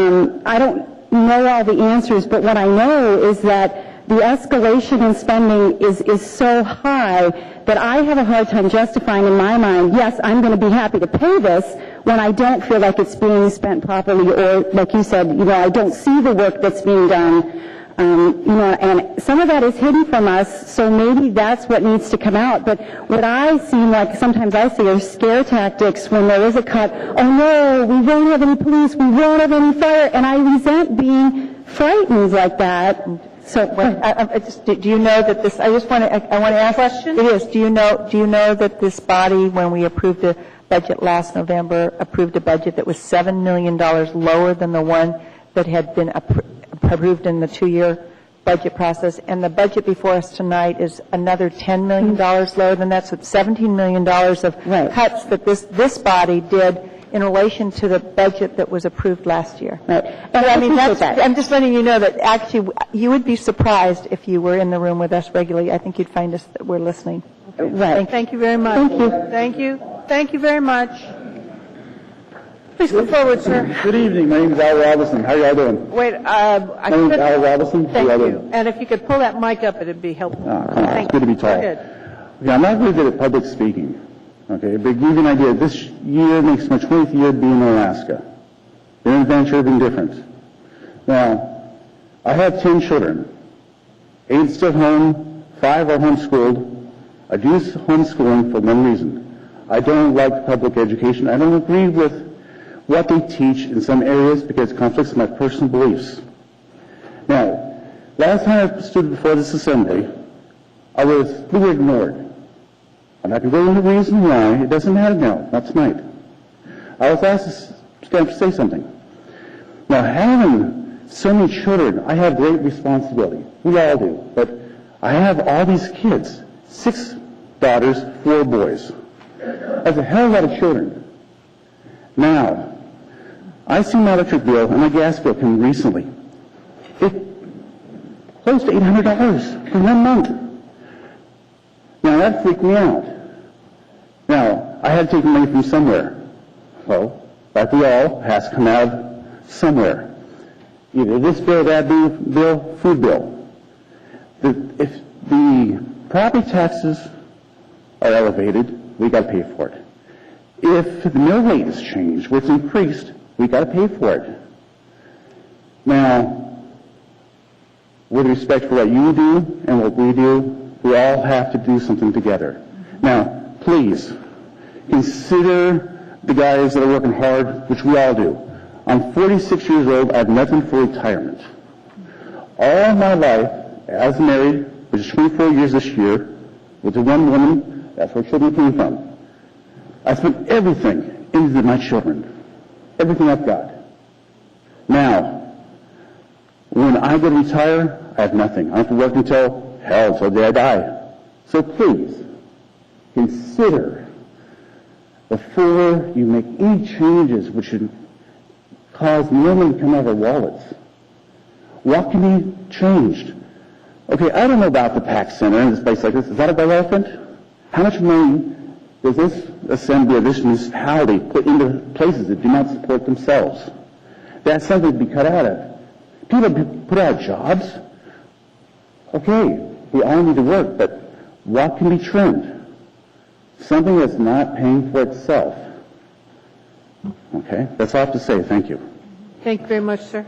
I don't know all the answers, but what I know is that the escalation in spending is so high that I have a hard time justifying in my mind, yes, I'm going to be happy to pay this when I don't feel like it's being spent properly, or like you said, you know, I don't see the work that's being done. You know, and some of that is hidden from us, so maybe that's what needs to come out. But what I seem like sometimes I see are scare tactics when there is a cut. Oh no, we won't have any police, we won't have any fire, and I resent being frightened like that. So, do you know that this? I want to ask. Question? It is. Do you know that this body, when we approved the budget last November, approved a budget that was $7 million lower than the one that had been approved in the 2-year budget process, and the budget before us tonight is another $10 million lower than that, so it's $17 million of cuts that this body did in relation to the budget that was approved last year. Right. But I mean, I'm just letting you know that actually you would be surprised if you were in the room with us regularly. I think you'd find us that we're listening. Okay. Right. Thank you very much. Thank you. Thank you. Thank you very much. Please come forward, sir. Good evening. My name is Al Robinson. How are y'all doing? Wait, My name is Al Robinson. Thank you. And if you could pull that mic up, it'd be helpful. It's good to be tall. Good. Okay, I'm not very good at public speaking. Okay, but to give you an idea, this year makes my 20th year being in Alaska. Been an adventure, been different. Now, I have 10 children. 8 still home, 5 are homeschooled. I do homeschooling for one reason. I don't like public education. I don't agree with what they teach in some areas because it conflicts with my personal beliefs. Now, last time I stood before this assembly, we were ignored. I'm not going to go into the reason why. It doesn't matter now, not tonight. I was asked to stand up to say something. Now, having so many children, I have great responsibility. We all do. But I have all these kids, 6 daughters, 4 boys. That's a hell of a lot of children. Now, I see my electric bill and my gas bill come recently. It's close to $800 for 1 month. Now, that freaked me out. Now, I had to take money from somewhere. Well, like we all, has to come out somewhere. Either this bill, that bill, food bill. If the property taxes are elevated, we got to pay for it. If the mill rate is changed, where it's increased, we got to pay for it. Now, with respect for what you do and what we do, we all have to do something together. Now, please, consider the guys that are working hard, which we all do. I'm 46 years old. I have nothing for retirement. All my life, as married, which is 24 years this year, with one woman, that's where children came from. I spent everything into my children. Everything I've got. Now, when I go to retire, I have nothing. I have to work until the day I die. So please, consider before you make any changes which should cause more money to come out of our wallets. What can be changed? Okay, I don't know about the PAC Center in this place like this. Is that a elephant? How much money does this assembly or this municipality put into places that do not support themselves? That's something to be cut out of. People put out jobs. Okay, we all need to work, but what can be trimmed? Something that's not paying for itself. Okay, that's all I have to say. Thank you. Thank you very much, sir.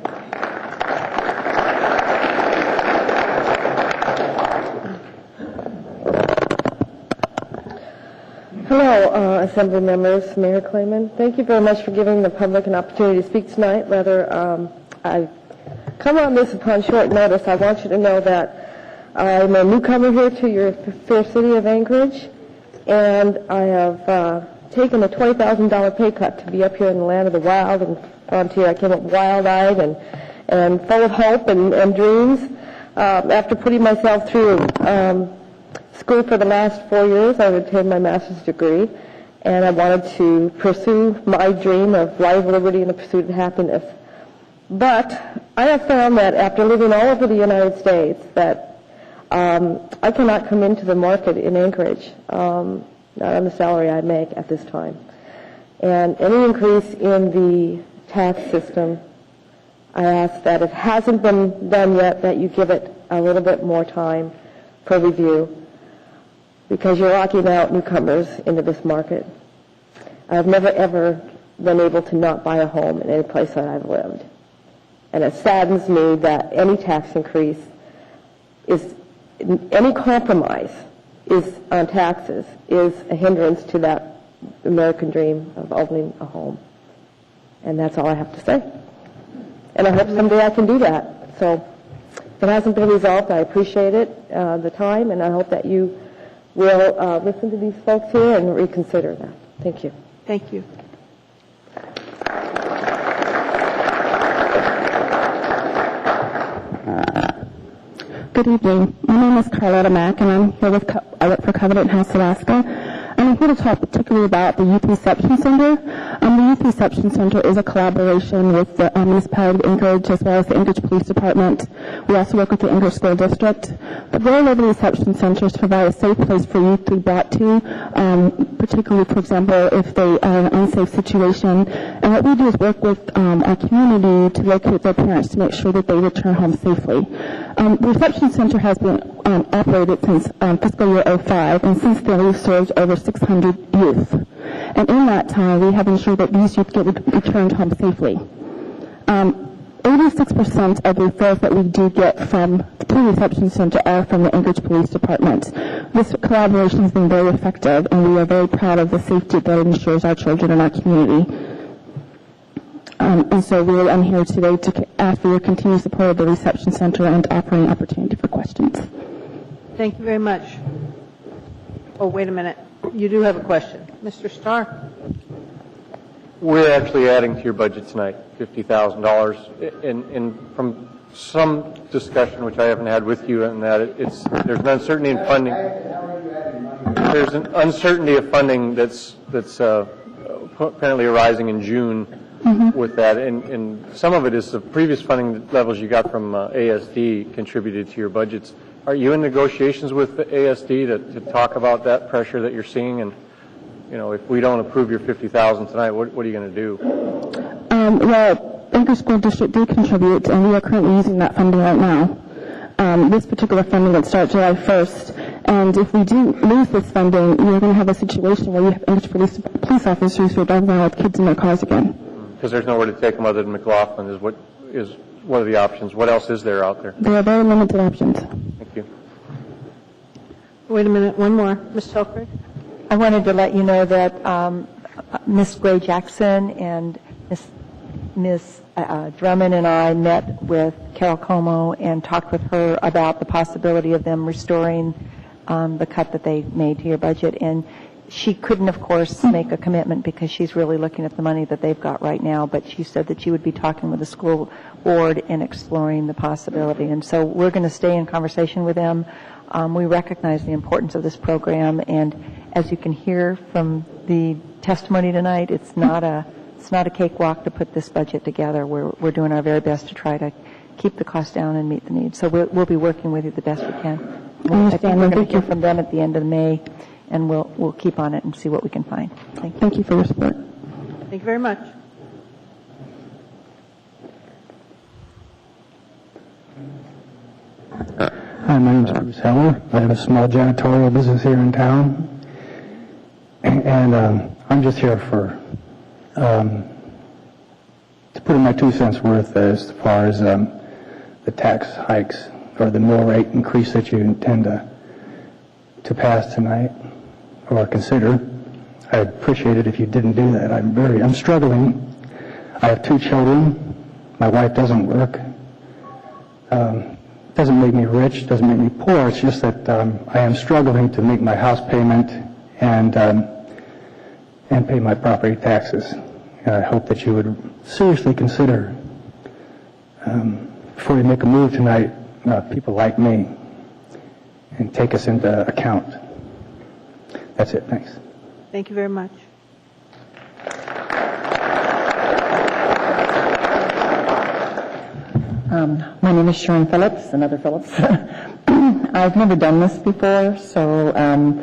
Hello, Assembly members, Mayor Clayman. Thank you very much for giving the public an opportunity to speak tonight. Rather, I've come on this upon short notice. I want you to know that I'm a newcomer here to your fair city of Anchorage, and I have taken a $20,000 pay cut to be up here in the land of the wild and frontier. I came up wild-eyed and full of hope and dreams. After putting myself through school for the last 4 years, I obtained my master's degree, and I wanted to pursue my dream of life, liberty, and the pursuit of happiness. But I have found that after living all over the United States that I cannot come into the market in Anchorage, not on the salary I make at this time. And any increase in the tax system, I ask that if it hasn't been done yet, that you give it a little bit more time for review, because you're locking out newcomers into this market. I've never, ever been able to not buy a home in any place that I've lived. And it saddens me that any tax increase is, any compromise is on taxes is a hindrance to that American dream of owning a home. And that's all I have to say. And I hope someday I can do that. So if it hasn't been resolved, I appreciate it, the time, and I hope that you will listen to these folks here and reconsider that. Thank you. Thank you. Good evening. My name is Carlotta Mack, and I'm here with I work for Covenant House, Alaska. And I'm here to talk particularly about the Youth Reception Center. The Youth Reception Center is a collaboration with the Municipality of Anchorage as well as the Anchorage Police Department. We also work with the Anchorage School District. The goal of the Reception Center is to provide a safe place for youth to be brought to, particularly, for example, if they are in an unsafe situation. And what we do is work with our community to locate their parents to make sure that they return home safely. The Reception Center has been operated since fiscal year 05, and since then we've served over 600 youth. And in that time, we have ensured that these youth get returned home safely. 86% of the referrals that we do get from the Reception Center are from the Anchorage Police Department. This collaboration has been very effective, and we are very proud of the safety that it ensures our children in our community. And so I'm here today to ask for your continued support of the Reception Center and to offer an opportunity for questions. Thank you very much. Oh, wait a minute. You do have a question. Mr. Starr? We're actually adding to your budget tonight, $50,000. And from some discussion, which I haven't had with you, and that there's an uncertainty in funding. There's an uncertainty of funding that's apparently arising in June with that. And some of it is the previous funding levels you got from ASD contributed to your budgets. Are you in negotiations with the ASD to talk about that pressure that you're seeing? And, you know, if we don't approve your $50,000 tonight, what are you going to do? Well, Anchorage School District did contribute, and we are currently using that funding right now. This particular funding will start July 1st, and if we do lose this funding, we're going to have a situation where you have Anchorage police officers who are driving around with kids in their cars again. Because there's nowhere to take them other than McLaughlin is what are the options? What else is there out there? There are very limited options. Thank you. Wait a minute. One more. Ms. Telford? I wanted to let you know that Ms. Gray Jackson and Ms. Drummond and I met with Carol Como and talked with her about the possibility of them restoring the cut that they made to your budget. And she couldn't, of course, make a commitment because she's really looking at the money that they've got right now, but she said that she would be talking with the school board and exploring the possibility. And so we're going to stay in conversation with them. We recognize the importance of this program, and as you can hear from the testimony tonight, it's not a cakewalk to put this budget together. We're doing our very best to try to keep the cost down and meet the needs. So we'll be working with you the best we can. I think we're going to hear from them at the end of May, and we'll keep on it and see what we can find. Thank you. Thank you for your support. Thank you very much. Hi, my name is Bruce Heller. I have a small janitorial business here in town, and I'm just here for to put in my 2 cents worth as far as the tax hikes or the mill rate increase that you intend to pass tonight or consider. I'd appreciate it if you didn't do that. I'm struggling. I have 2 children. My wife doesn't work. doesn't make me rich, doesn't make me poor. It's just that I am struggling to make my house payment and pay my property taxes. And I hope that you would seriously consider, before you make a move tonight, people like me, and take us into account. That's it. Thanks. Thank you very much. My name is Sharon Phillips, another Phillips. I've never done this before, so I'm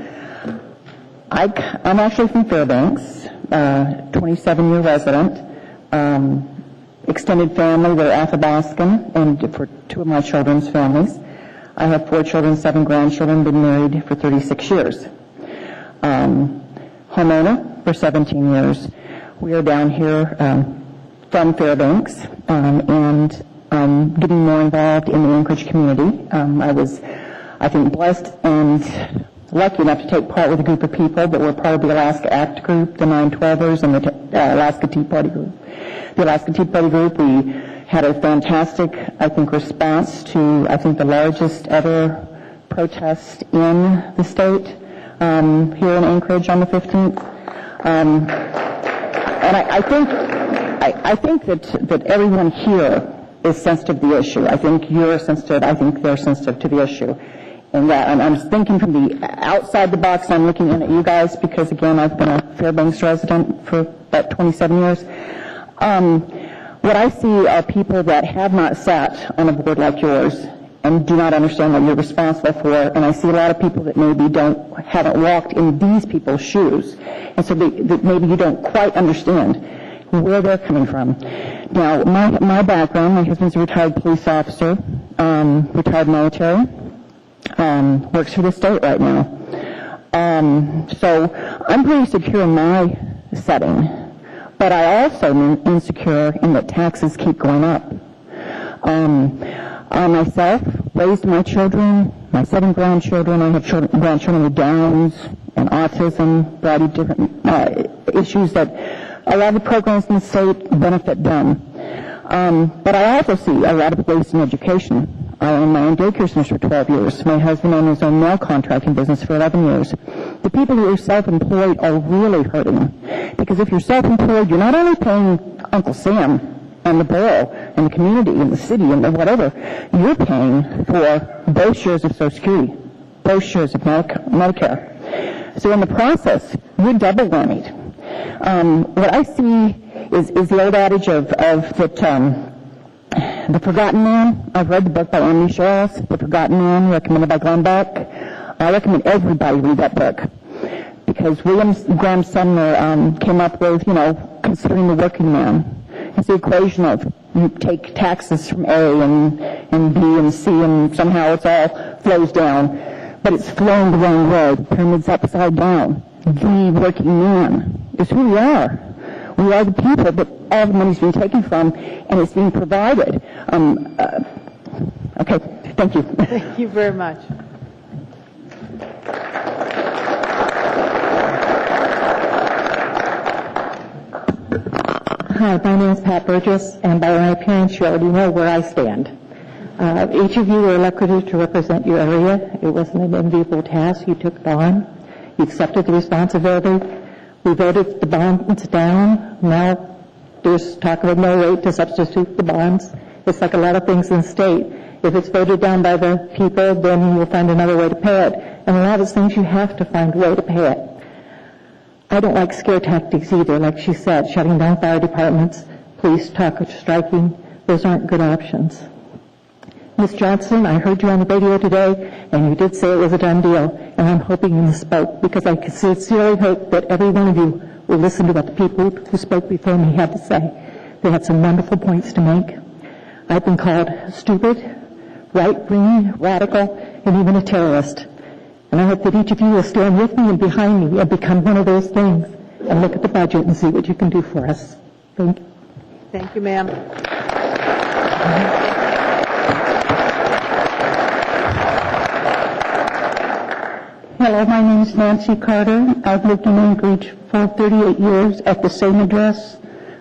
actually from Fairbanks, 27-year resident, extended family, we're Athabascan, and for two of my children's families. I have 4 children, 7 grandchildren, been married for 36 years. Homeowner for 17 years. We are down here from Fairbanks, and I'm getting more involved in the Anchorage community. I was, I think, blessed and lucky enough to take part with a group of people that were part of the Alaska ACT group, the 912ers, and the Alaska Tea Party group. The Alaska Tea Party group, we had a fantastic, I think, response to, I think, the largest ever protest in the state here in Anchorage on the 15th. And I think that everyone here is sensitive to the issue. I think you're sensitive. I think they're sensitive to the issue. And I'm thinking from the outside the box. I'm looking in at you guys because, again, I've been a Fairbanks resident for about 27 years. What I see are people that have not sat on a board like yours and do not understand what you're responsible for. And I see a lot of people that maybe haven't walked in these people's shoes, and so that maybe you don't quite understand where they're coming from. Now, my background, my husband's a retired police officer, retired military, works for the state right now. So I'm pretty secure in my setting, but I also am insecure in that taxes keep going up. Myself, raised my children, my 7 grandchildren. I have grandchildren with Downs and autism, a variety of different issues that a lot of the programs in the state benefit them. But I also see a lot of waste in education. I own my own daycare center for 12 years. My husband owned his own mail contracting business for 11 years. The people who are self-employed are really hurting. Because if you're self-employed, you're not only paying Uncle Sam and the borough and the community and the city and whatever, you're paying for both shares of Social Security, both shares of Medicare. So in the process, you're double whammied. What I see is the old adage of The Forgotten Man. I've read the book by Andy Charles, The Forgotten Man, recommended by Glenn Beck. I recommend everybody read that book because William Graham Sumner came up with, considering the working man. It's the equation of you take taxes from A and B and C, and somehow it all flows down. But it's flowing the wrong way. The pyramid's upside down. The working man is who we are. We are the people that all the money's being taken from, and it's being provided. Okay, thank you. Thank you very much. Hi, my name is Pat Burgess, and by my appearance, you already know where I stand. Each of you were elected to represent your area. It wasn't an enviable task. You took it on. You accepted the responsibility. We voted the bonds down. Now there's talk of a mill rate to substitute the bonds. It's like a lot of things in the state. If it's voted down by the people, then you'll find another way to pay it. And a lot of those things you have to find a way to pay it. I don't like scare tactics either, like she said, shutting down fire departments, police talk of striking. Those aren't good options. Ms. Johnson, I heard you on the radio today, and you did say it was a done deal, and I'm hoping you misspoke, because I sincerely hope that every one of you will listen to what the people who spoke before me had to say. They had some wonderful points to make. I've been called stupid, right-wing, radical, and even a terrorist. And I hope that each of you will stand with me and behind me and become one of those things, and look at the budget and see what you can do for us. Thank you. Thank you, ma'am. Hello, my name is Nancy Carter. I've lived in Anchorage for 38 years at the same address.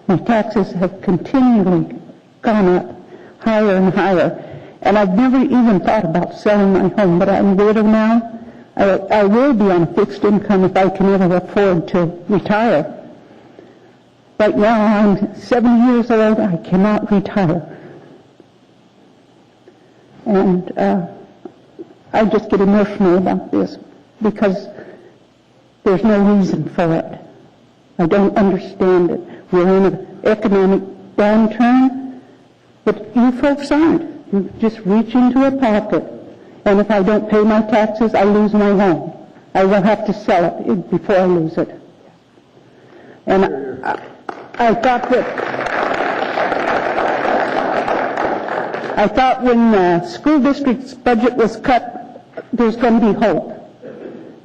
My taxes have continually gone up higher and higher. And I've never even thought about selling my home, but I'm a widow now. I will be on fixed income if I can ever afford to retire. Right now, I'm 70 years old. I cannot retire. And I just get emotional about this because there's no reason for it. I don't understand it. We're in an economic downturn, but you folks aren't. You just reach into a pocket, and if I don't pay my taxes, I lose my home. I will have to sell it before I lose it. And I thought when the school district's budget was cut, there's going to be hope.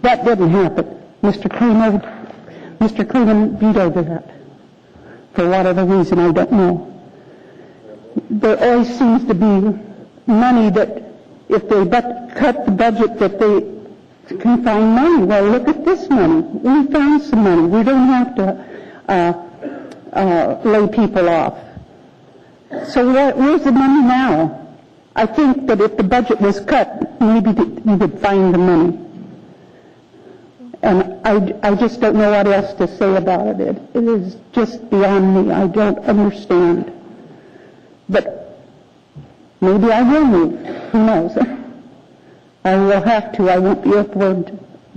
That didn't happen. Mr. Cleveland vetoed that. For whatever reason, I don't know. There always seems to be money that if they cut the budget that they can find money. Well, look at this money. We found some money. We don't have to lay people off. So where's the money now? I think that if the budget was cut, maybe we would find the money. And I just don't know what else to say about it. It is just beyond me. I don't understand. But maybe I will move. Who knows? I will have to. I won't be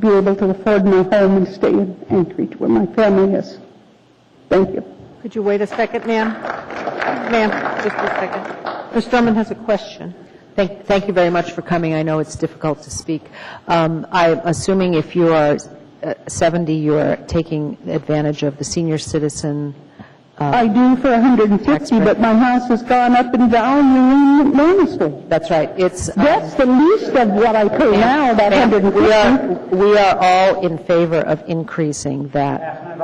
able to afford my home and stay in Anchorage where my family is. Thank you. Could you wait a second, ma'am? Ma'am, just a second. Ms. Drummond has a question. Thank you very much for coming. I know it's difficult to speak. I'm assuming if you are 70, you are taking advantage of the senior citizen. I do for 150, but my house has gone up in value enormously. That's right. That's the least of what I pay now, that 150. We are all in favor of increasing that.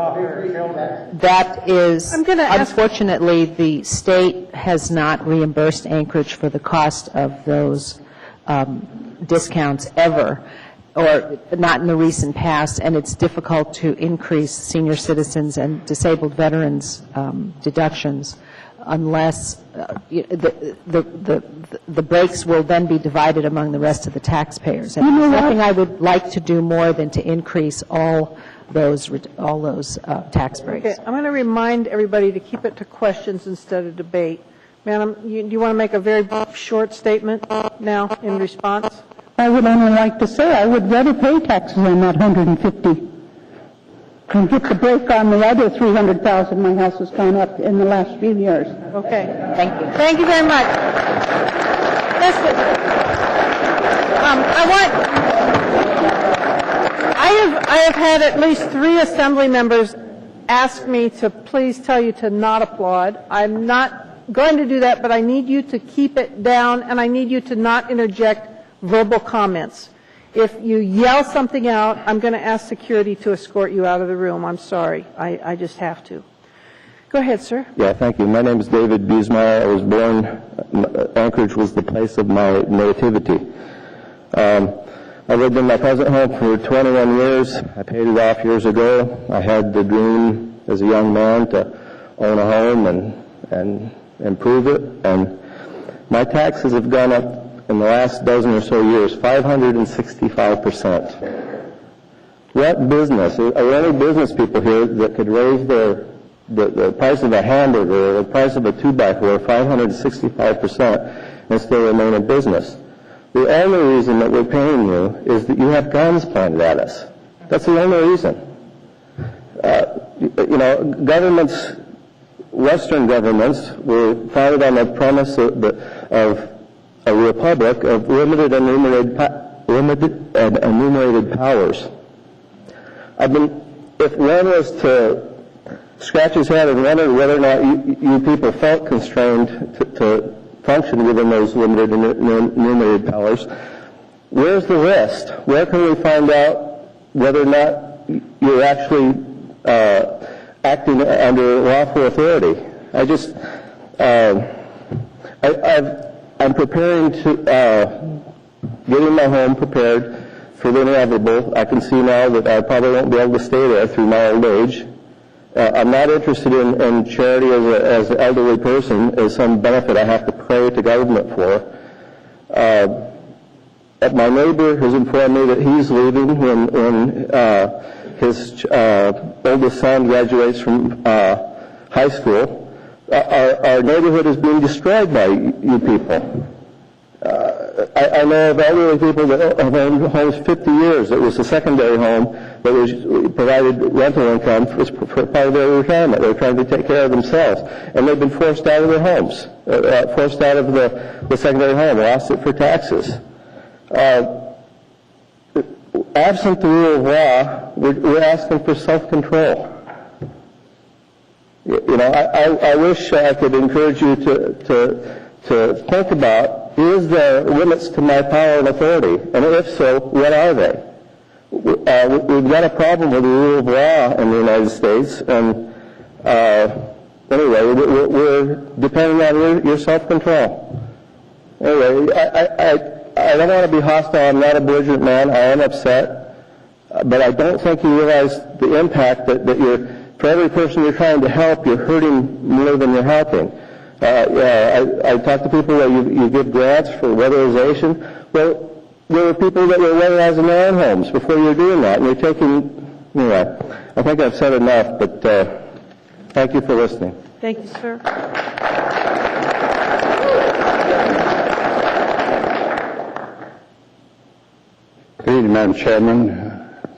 That is, unfortunately, the state has not reimbursed Anchorage for the cost of those discounts ever, or not in the recent past, and it's difficult to increase senior citizens and disabled veterans deductions unless the breaks will then be divided among the rest of the taxpayers. And there's nothing I would like to do more than to increase all those tax breaks. Okay, I'm going to remind everybody to keep it to questions instead of debate. Madam, do you want to make a very short statement now in response? I would only like to say I would rather pay taxes on that 150 and get the break on the other 300,000 my house has gone up in the last few years. Okay. Thank you. Thank you very much. Listen, I have had at least 3 assembly members ask me to please tell you to not applaud. I'm not going to do that, but I need you to keep it down, and I need you to not interject verbal comments. If you yell something out, I'm going to ask security to escort you out of the room. I'm sorry. I just have to. Go ahead, sir. Yeah, thank you. My name is David Biesmeyer. I was born, Anchorage was the place of my nativity. I lived in my present home for 21 years. I paid it off years ago. I had the dream as a young man to own a home and improve it. And my taxes have gone up in the last dozen or so years, 565%. What business, are there any business people here that could raise the price of a hamburger or the price of a 2x4 565% and still remain in business? The only reason that we're paying you is that you have guns pointed at us. That's the only reason. Governments, Western governments, were founded on the premise of a republic of limited and enumerated powers. If one was to scratch his head and wonder whether or not you people felt constrained to function within those limited and enumerated powers, where's the rest? Where can we find out whether or not you're actually acting under lawful authority? I'm preparing to, getting my home prepared for the inevitable. I can see now that I probably won't be able to stay there through my old age. I'm not interested in charity as an elderly person as some benefit I have to pray to government for. My neighbor has informed me that he's leaving when his oldest son graduates from high school. Our neighborhood is being destroyed by you people. I know of elderly people that have owned homes 50 years. It was a secondary home that was provided rental income for part of their retirement. They're trying to take care of themselves. And they've been forced out of their homes, forced out of the secondary home, lost it for taxes. Absent the rule of law, we're asking for self-control. I wish I could encourage you to think about, is there limits to my power and authority? And if so, what are they? We've got a problem with the rule of law in the United States, and anyway, we're depending on your self-control. Anyway, I don't want to be hostile. I'm not a belligerent man. I am upset, but I don't think you realize the impact that you're, for every person you're trying to help, you're hurting more than you're helping. I talk to people where you give grants for weatherization. Well, there were people that were weatherizing their own homes before you were doing that, and you're taking, anyway, I think I've said enough, but thank you for listening. Thank you, sir. Good evening, Madam Chairman,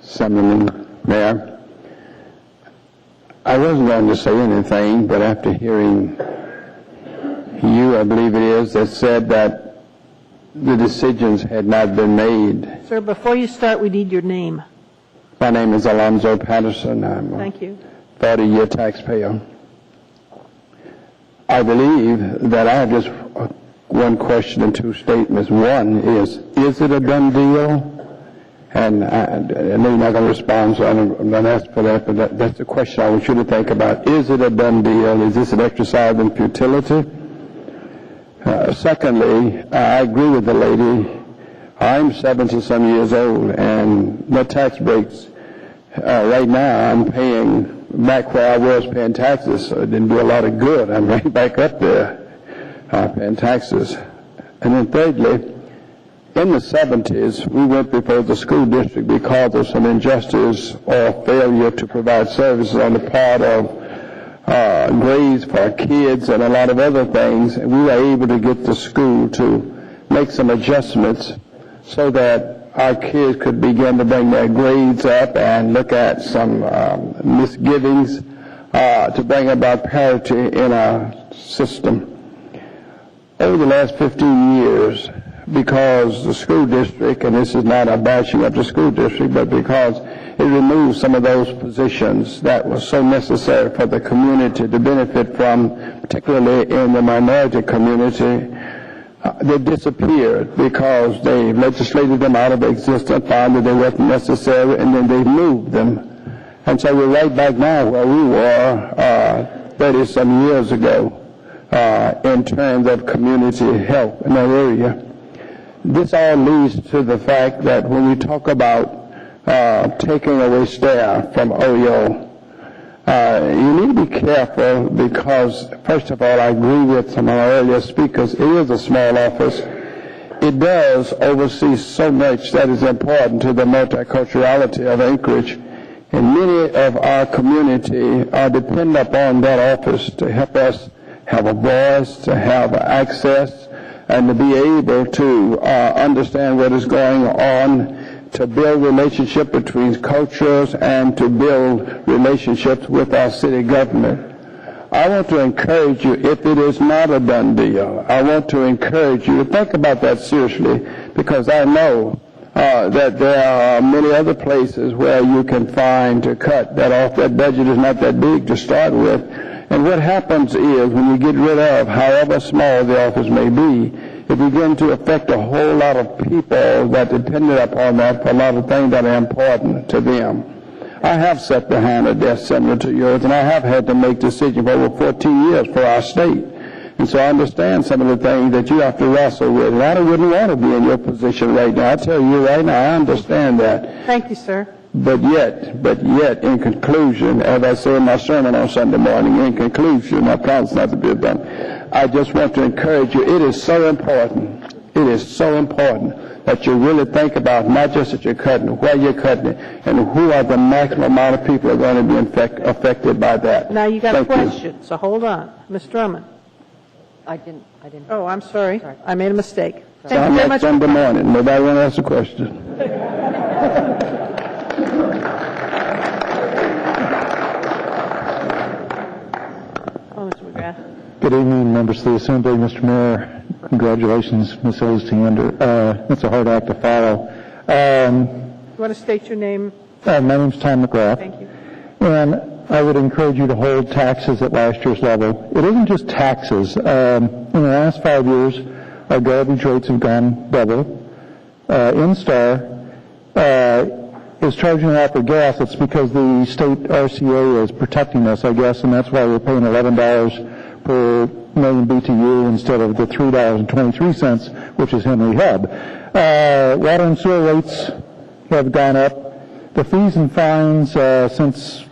Assemblyman, Mayor. I wasn't going to say anything, but after hearing you, I believe it is, that said that the decisions had not been made. Sir, before you start, we need your name. My name is Alonzo Patterson. I'm Thank you. a 30-year taxpayer. I believe that I have just one question and two statements. One is it a done deal? And I know you're not going to respond, so I'm not asking for that, but that's the question I want you to think about. Is it a done deal? Is this an exercise in futility? Secondly, I agree with the lady. I'm 70-some years old, and the tax breaks, right now I'm paying, back where I was paying taxes, so it didn't do a lot of good. I'm right back up there paying taxes. And then thirdly, in the 70s, we went before the school district because of some injustice or failure to provide services on the part of grades for our kids and a lot of other things. And we were able to get the school to make some adjustments so that our kids could begin to bring their grades up and look at some misgivings to bring about parity in our system. Over the last 15 years, because the school district, and this is not a bashing of the school district, but because it removed some of those positions that were so necessary for the community to benefit from, particularly in the minority community, they disappeared because they legislated them out of existence, found that they weren't necessary, and then they moved them. And so we're right back now where we were 30-some years ago in terms of community health in that area. This all leads to the fact that when we talk about taking away staff from OEO, you need to be careful because, first of all, I agree with some of our earlier speakers. It is a small office. It does oversee so much that is important to the multiculturality of Anchorage, and many of our community are dependent upon that office to help us have a voice, to have access, and to be able to understand what is going on, to build relationship between cultures, and to build relationships with our city government. I want to encourage you, if it is not a done deal, I want to encourage you to think about that seriously, because I know that there are many other places where you can find to cut that off. That budget is not that big to start with. And what happens is when you get rid of, however small the office may be, it begins to affect a whole lot of people that depended upon that for a lot of things that are important to them. I have sat behind a desk similar to yours, and I have had to make decisions for over 14 years for our state. And so I understand some of the things that you have to wrestle with. And I wouldn't want to be in your position right now. I tell you right now, I understand that. Thank you, sir. But yet, in conclusion, as I say in my sermon on Sunday morning, in conclusion, I promise not to be done. I just want to encourage you. It is so important. It is so important that you really think about not just that you're cutting, where you're cutting it, and who are the maximum amount of people that are going to be affected by that. Now you got a Thank you. question, so hold on. Ms. Drummond. I didn't. Oh, I'm sorry. I made a mistake. Thank you Sound very like much. Sunday morning. Nobody want to ask a question. Oh, Mr. McGrath. Good evening, members of the Assembly. Mr. Mayor, congratulations, Ms. Osteander. It's a hard act to follow. You want to state your name? My name's Tom McGrath. Thank you. And I would encourage you to hold taxes at last year's level. It isn't just taxes. In the last 5 years, our garbage rates have gone double. Instar is charging a lot for gas. It's because the state RCA is protecting us, I guess, and that's why we're paying $11 per million BTU instead of the $3.23, which is Henry Hub. Water and sewer rates have gone up. The fees and fines since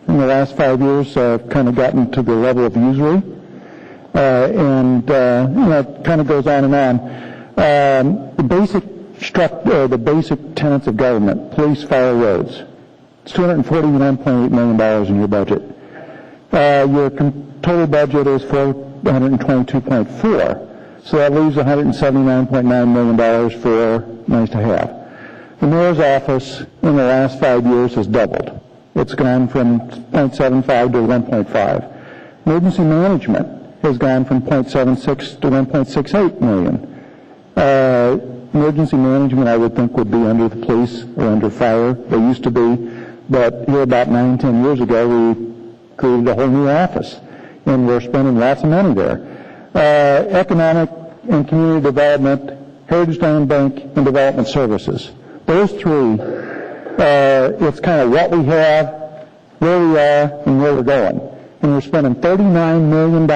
in the last 5 years kind of gotten to the level of usury, and it kind of goes on and on. The basic tenets of government: police, fire, roads. It's $241.8 million in your budget. Your total budget is $422.4, so that leaves $179.9 million for nice to have. The mayor's office in the last 5 years has doubled. It's gone from 0.75 to 1.5. Emergency management has gone from 0.76 to 1.68 million. Emergency management, I would think, would be under the police or under fire. They used to be, but here about 9-10 years ago, we created a whole new office, and we're spending lots of money there. Economic and community development, Heritage Land Bank, and development services. Those three, it's kind of what we have, where we are, and where we're going. And we're spending $39 million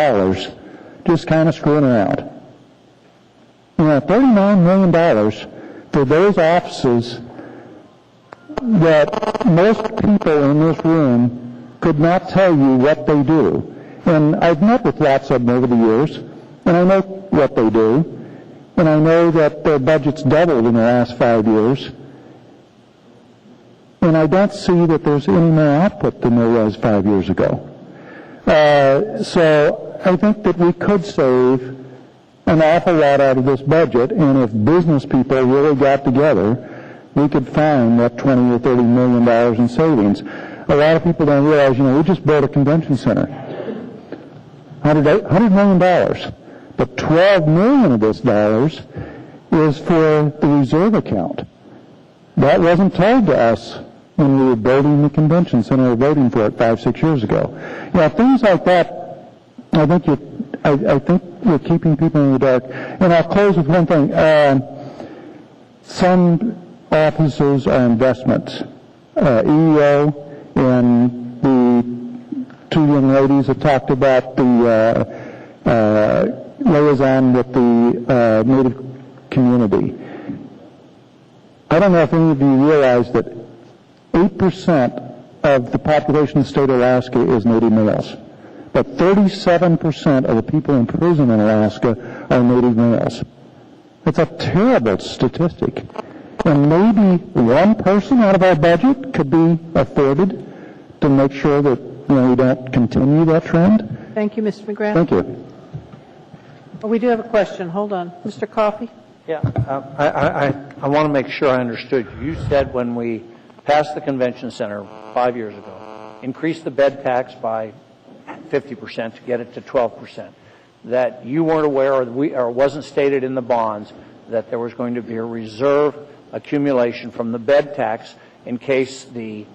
just kind of screwing around. $39 million for those offices that most people in this room could not tell you what they do. And I've met with lots of them over the years, and I know what they do, and I know that their budget's doubled in the last 5 years. And I don't see that there's any more output than there was 5 years ago. So I think that we could save an awful lot out of this budget, and if business people really got together, we could find that $20 or $30 million in savings. A lot of people don't realize, we just built a convention center. $100 million. But $12 million of this dollars is for the reserve account. That wasn't told to us when we were building the convention center or voting for it 5-6 years ago. Things like that, I think we're keeping people in the dark. And I'll close with one thing. Some offices are investments. EEO and the two young ladies that talked about the liaison with the Native community. I don't know if any of you realize that 8% of the population of the state of Alaska is Native males. But 37% of the people in prison in Alaska are Native males. It's a terrible statistic. And maybe one person out of our budget could be afforded to make sure that we don't continue that trend. Thank you, Mr. McGrath. Thank you. Oh, we do have a question. Hold on. Mr. Coffey? Yeah, I want to make sure I understood you. You said when we passed the convention center 5 years ago, increased the bed tax by 50% to get it to 12%, that you weren't aware or wasn't stated in the bonds that there was going to be a reserve accumulation from the bed tax in case the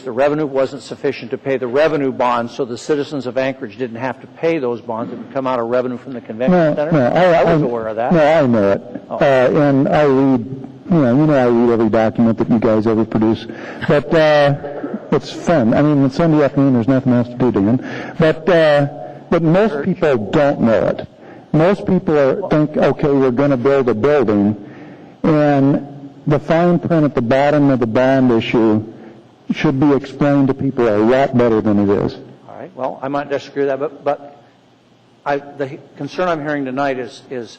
revenue wasn't sufficient to pay the revenue bonds, so the citizens of Anchorage didn't have to pay those bonds. It would come out of revenue from the convention center. No, I was aware of that. No, I know it. Oh. And I read, I read every document that you guys ever produce. But it's fun. I mean, on Sunday afternoon, there's nothing else to do, Dan. But most people don't know it. Most people think, okay, we're going to build a building, and the fine print at the bottom of the bond issue should be explained to people a lot better than it is. All right. Well, I might disagree with that, but the concern I'm hearing tonight is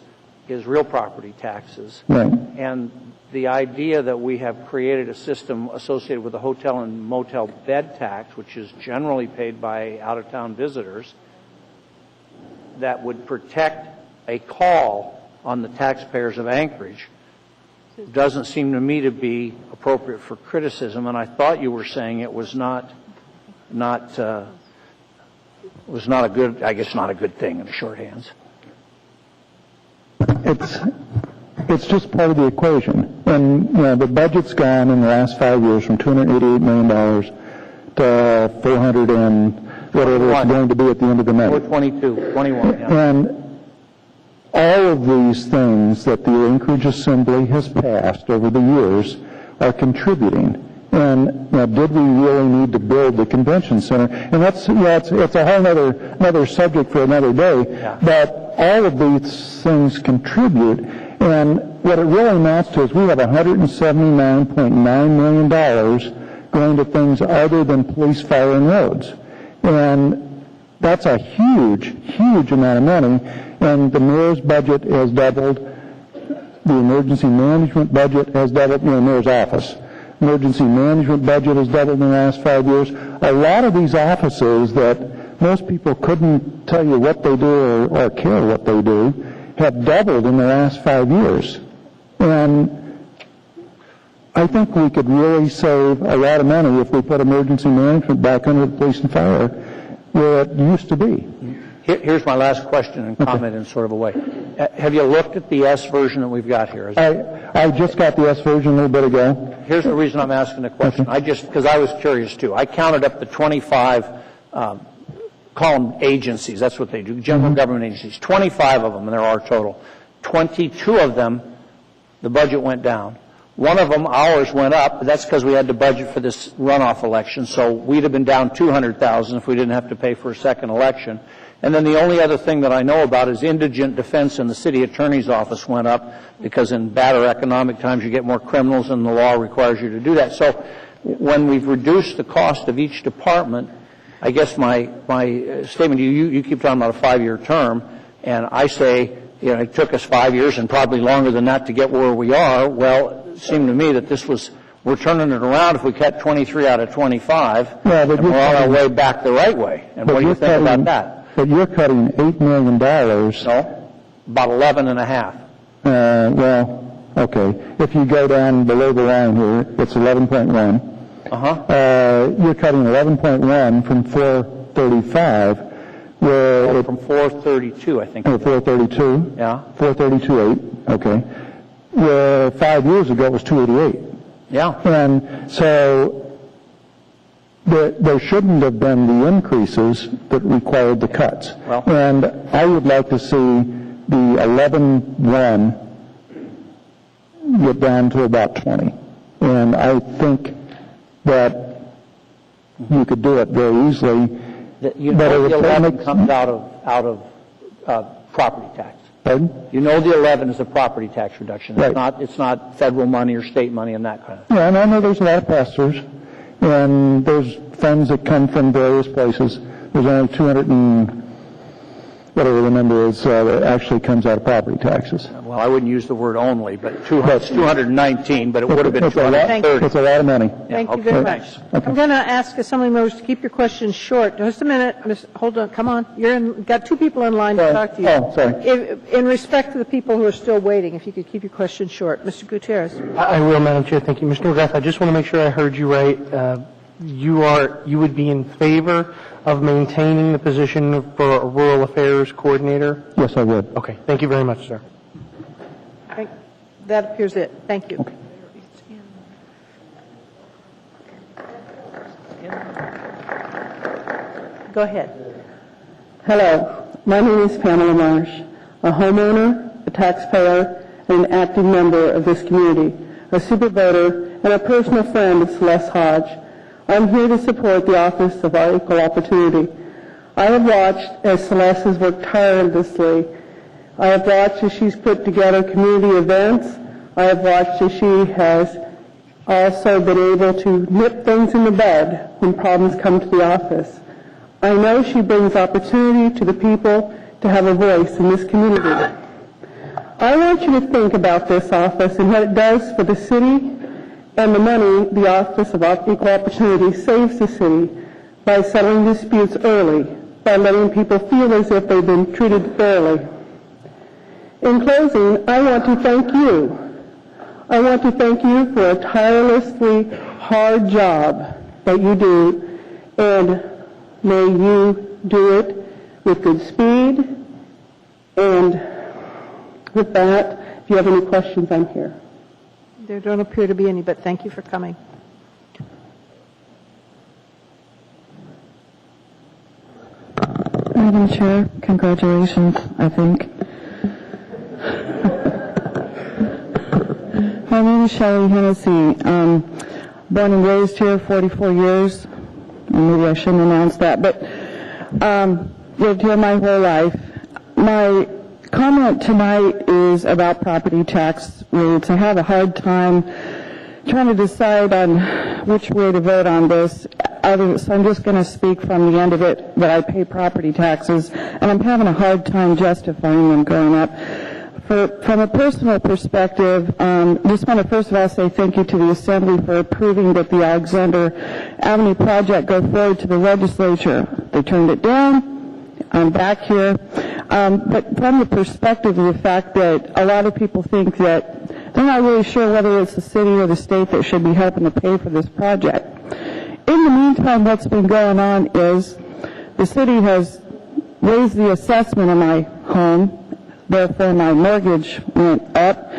is real property taxes. Right. And the idea that we have created a system associated with the hotel and motel bed tax, which is generally paid by out-of-town visitors, that would protect a call on the taxpayers of Anchorage, doesn't seem to me to be appropriate for criticism. And I thought you were saying it was not a good, I guess not a good thing in the shorthands. It's just part of the equation. And, the budget's gone in the last 5 years from $288 million to 400 and whatever it's going to be at the end of the night. 422, 21, yeah. And all of these things that the Anchorage Assembly has passed over the years are contributing. And did we really need to build the convention center? And it's a whole another subject for another day. Yeah. But all of these things contribute. And what it really amounts to is we have $179.9 million going to things other than police, fire, and roads. And that's a huge, huge amount of money. And the mayor's budget has doubled. The emergency management budget has doubled. Mayor's office. Emergency management budget has doubled in the last 5 years. A lot of these offices that most people couldn't tell you what they do or care what they do have doubled in the last 5 years. And I think we could really save a lot of money if we put emergency management back under the police and fire where it used to be. Here's my last question and comment in sort of a way. Have you looked at the S version that we've got here? I just got the S version a little bit ago. Here's the reason I'm asking the question. Because I was curious too. I counted up the 25, call them agencies. That's what they do. General government agencies. 25 of them, and there are total. 22 of them, the budget went down. One of them, ours, went up, but that's because we had to budget for this runoff election. So we'd have been down $200,000 if we didn't have to pay for a second election. And then the only other thing that I know about is indigent defense in the city attorney's office went up because in badder economic times you get more criminals and the law requires you to do that. So when we've reduced the cost of each department, I guess my statement to you keep talking about a 5-year term, and I say, it took us 5 years and probably longer than that to get where we are. Well, it seemed to me that we're turning it around if we cut 23 out of 25, and we're on our way back the right way. And what do you think about that? But you're cutting $8 million. No, about 11 and a half. Well, okay. If you go down below the line here, it's 11.1. You're cutting 11.1 from 435. From 432, I think. 432? Yeah. 432.8, okay. Where 5 years ago it was 288. Yeah. And so there shouldn't have been the increases that required the cuts. Well, and I would like to see the 11.1 get down to about 20. And I think that you could do it very easily. The 11 comes out of property tax. Pardon? The 11 is a property tax reduction. Right. It's not federal money or state money and that kind of thing. Yeah, and I know there's a lot of pass-throughs. And there's funds that come from various places. There's only 200 and whatever the number is that actually comes out of property taxes. Well, I wouldn't use the word only, but it's 219, but it would have been 230. It's a lot of money. Thank you very much. I'm going to ask Assembly members to keep your questions short. Just a minute. Hold on. Come on. Got two people in line to talk to you. Oh, sorry. In respect to the people who are still waiting, if you could keep your questions short. Mr. Gutierrez. I will, Madam Chair. Thank you. Mr. McGrath, I just want to make sure I heard you right. You would be in favor of maintaining the position for a rural affairs coordinator? Yes, I would. Okay. Thank you very much, sir. That appears it. Thank you. Okay. Go ahead. Hello. My name is Pamela Marsh, a homeowner, a taxpayer, and an active member of this community, a super voter, and a personal friend of Celeste Hodge. I'm here to support the Office of Our Equal Opportunity. I have watched as Celeste has worked tirelessly. I have watched as she's put together community events. I have watched as she has also been able to nip things in the bud when problems come to the office. I know she brings opportunity to the people to have a voice in this community. I want you to think about this office and what it does for the city and the money the Office of Equal Opportunity saves the city by settling disputes early, by letting people feel as if they've been treated fairly. In closing, I want to thank you. I want to thank you for a tirelessly hard job that you do, and may you do it with good speed. And with that, if you have any questions, I'm here. There don't appear to be any, but thank you for coming. Madam Chair, congratulations, I think. My name is Shelley Hennessy. Born and raised here 44 years. And maybe I shouldn't announce that, but lived here my whole life. My comment tonight is about property tax rates. I have a hard time trying to decide on which way to vote on this. So I'm just going to speak from the end of it, that I pay property taxes, and I'm having a hard time justifying them going up. From a personal perspective, just want to first of all say thank you to the Assembly for approving that the Alexander Avenue project go forward to the legislature. They turned it down. I'm back here. But from the perspective of the fact that a lot of people think that they're not really sure whether it's the city or the state that should be helping to pay for this project. In the meantime, what's been going on is the city has raised the assessment of my home. Therefore, my mortgage went up.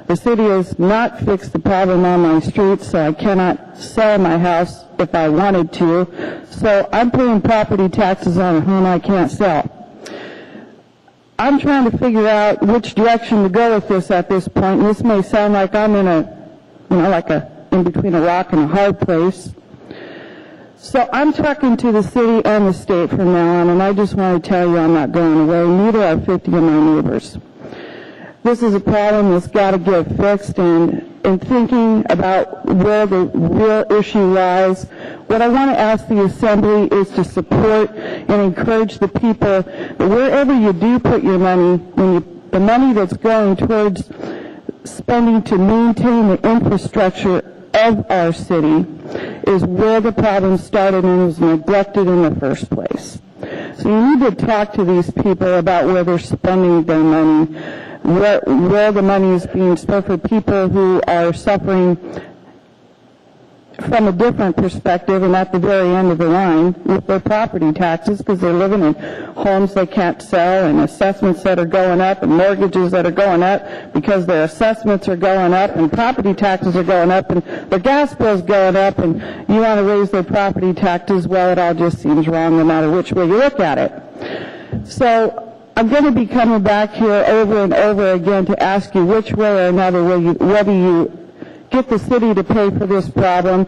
The city has not fixed the problem on my street, so I cannot sell my house if I wanted to. So I'm paying property taxes on a home I can't sell. I'm trying to figure out which direction to go with this at this point. And this may sound like I'm in in between a rock and a hard place. So I'm talking to the city and the state from now on, and I just want to tell you I'm not going away. Neither are 50 of my neighbors. This is a problem that's got to get fixed, and in thinking about where the real issue lies, what I want to ask the Assembly is to support and encourage the people that wherever you do put your money, the money that's going towards spending to maintain the infrastructure of our city is where the problem started and was neglected in the first place. So you need to talk to these people about where they're spending their money, where the money is being spent for people who are suffering from a different perspective and at the very end of the line with their property taxes, because they're living in homes they can't sell, and assessments that are going up, and mortgages that are going up because their assessments are going up, and property taxes are going up, and their gas bill's going up, and you want to raise their property taxes. Well, it all just seems wrong no matter which way you look at it. So I'm going to be coming back here over and over again to ask you which way or another, whether you get the city to pay for this problem,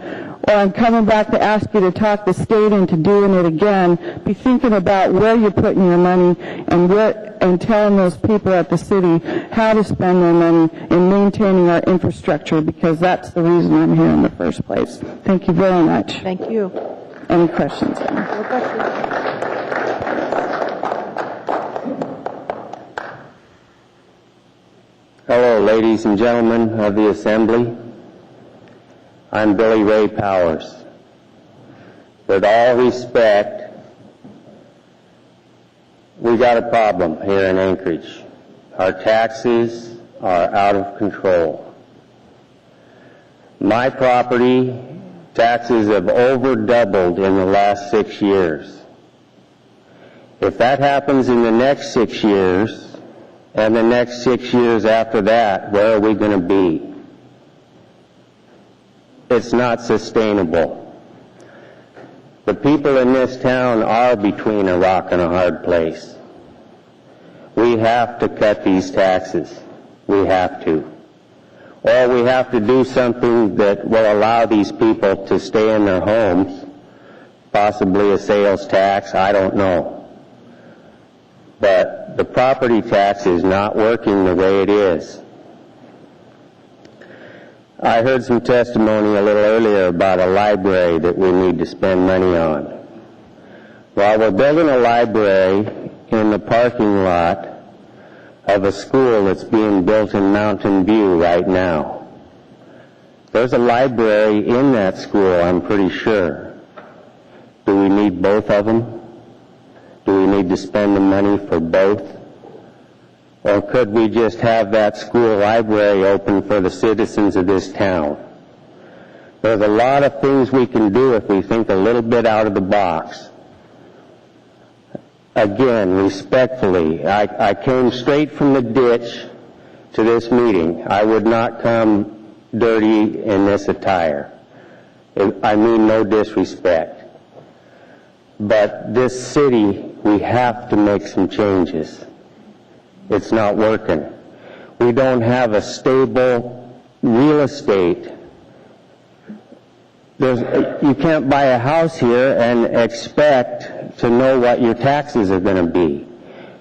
or I'm coming back to ask you to talk the state into doing it again. Be thinking about where you're putting your money and telling those people at the city how to spend their money in maintaining our infrastructure, because that's the reason I'm here in the first place. Thank you very much. Thank you. Any questions? No questions. Hello, ladies and gentlemen of the Assembly. I'm Billy Ray Powers. With all respect, we got a problem here in Anchorage. Our taxes are out of control. My property taxes have over doubled in the last 6 years. If that happens in the next 6 years, and the next 6 years after that, where are we going to be? It's not sustainable. The people in this town are between a rock and a hard place. We have to cut these taxes. We have to. Or we have to do something that will allow these people to stay in their homes, possibly a sales tax, I don't know. But the property tax is not working the way it is. I heard some testimony a little earlier about a library that we need to spend money on. While we're building a library in the parking lot of a school that's being built in Mountain View right now. There's a library in that school, I'm pretty sure. Do we need both of them? Do we need to spend the money for both? Or could we just have that school library open for the citizens of this town? There's a lot of things we can do if we think a little bit out of the box. Again, respectfully, I came straight from the ditch to this meeting. I would not come dirty in this attire. I mean no disrespect. But this city, we have to make some changes. It's not working. We don't have a stable real estate. You can't buy a house here and expect to know what your taxes are going to be,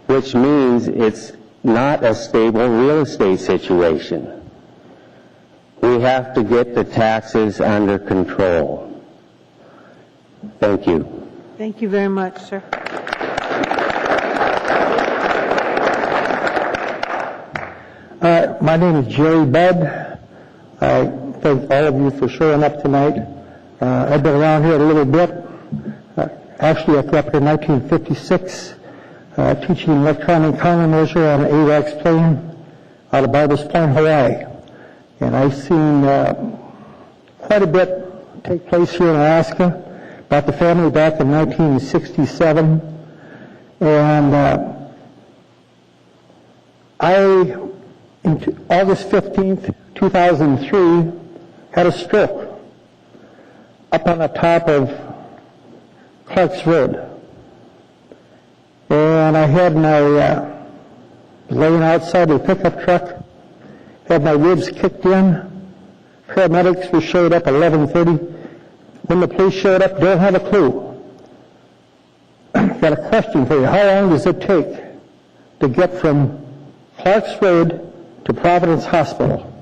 which means it's not a stable real estate situation. We have to get the taxes under control. Thank you. Thank you very much, sir. My name is Jerry Budd. I thank all of you for showing up tonight. I've been around here a little bit. Actually, I grew up here in 1956, teaching electronic countermeasure on an AWACS plane out of Barbers Point, Hawaii. And I've seen quite a bit take place here in Alaska. Brought the family back in 1967. And in August 15th, 2003, had a stroke up on the top of Clark's Road. And I had laying outside the pickup truck, had my ribs kicked in. Paramedics showed up at 11:30. When the police showed up, don't have a clue. Got a question for you. How long does it take to get from Clark's Road to Providence Hospital?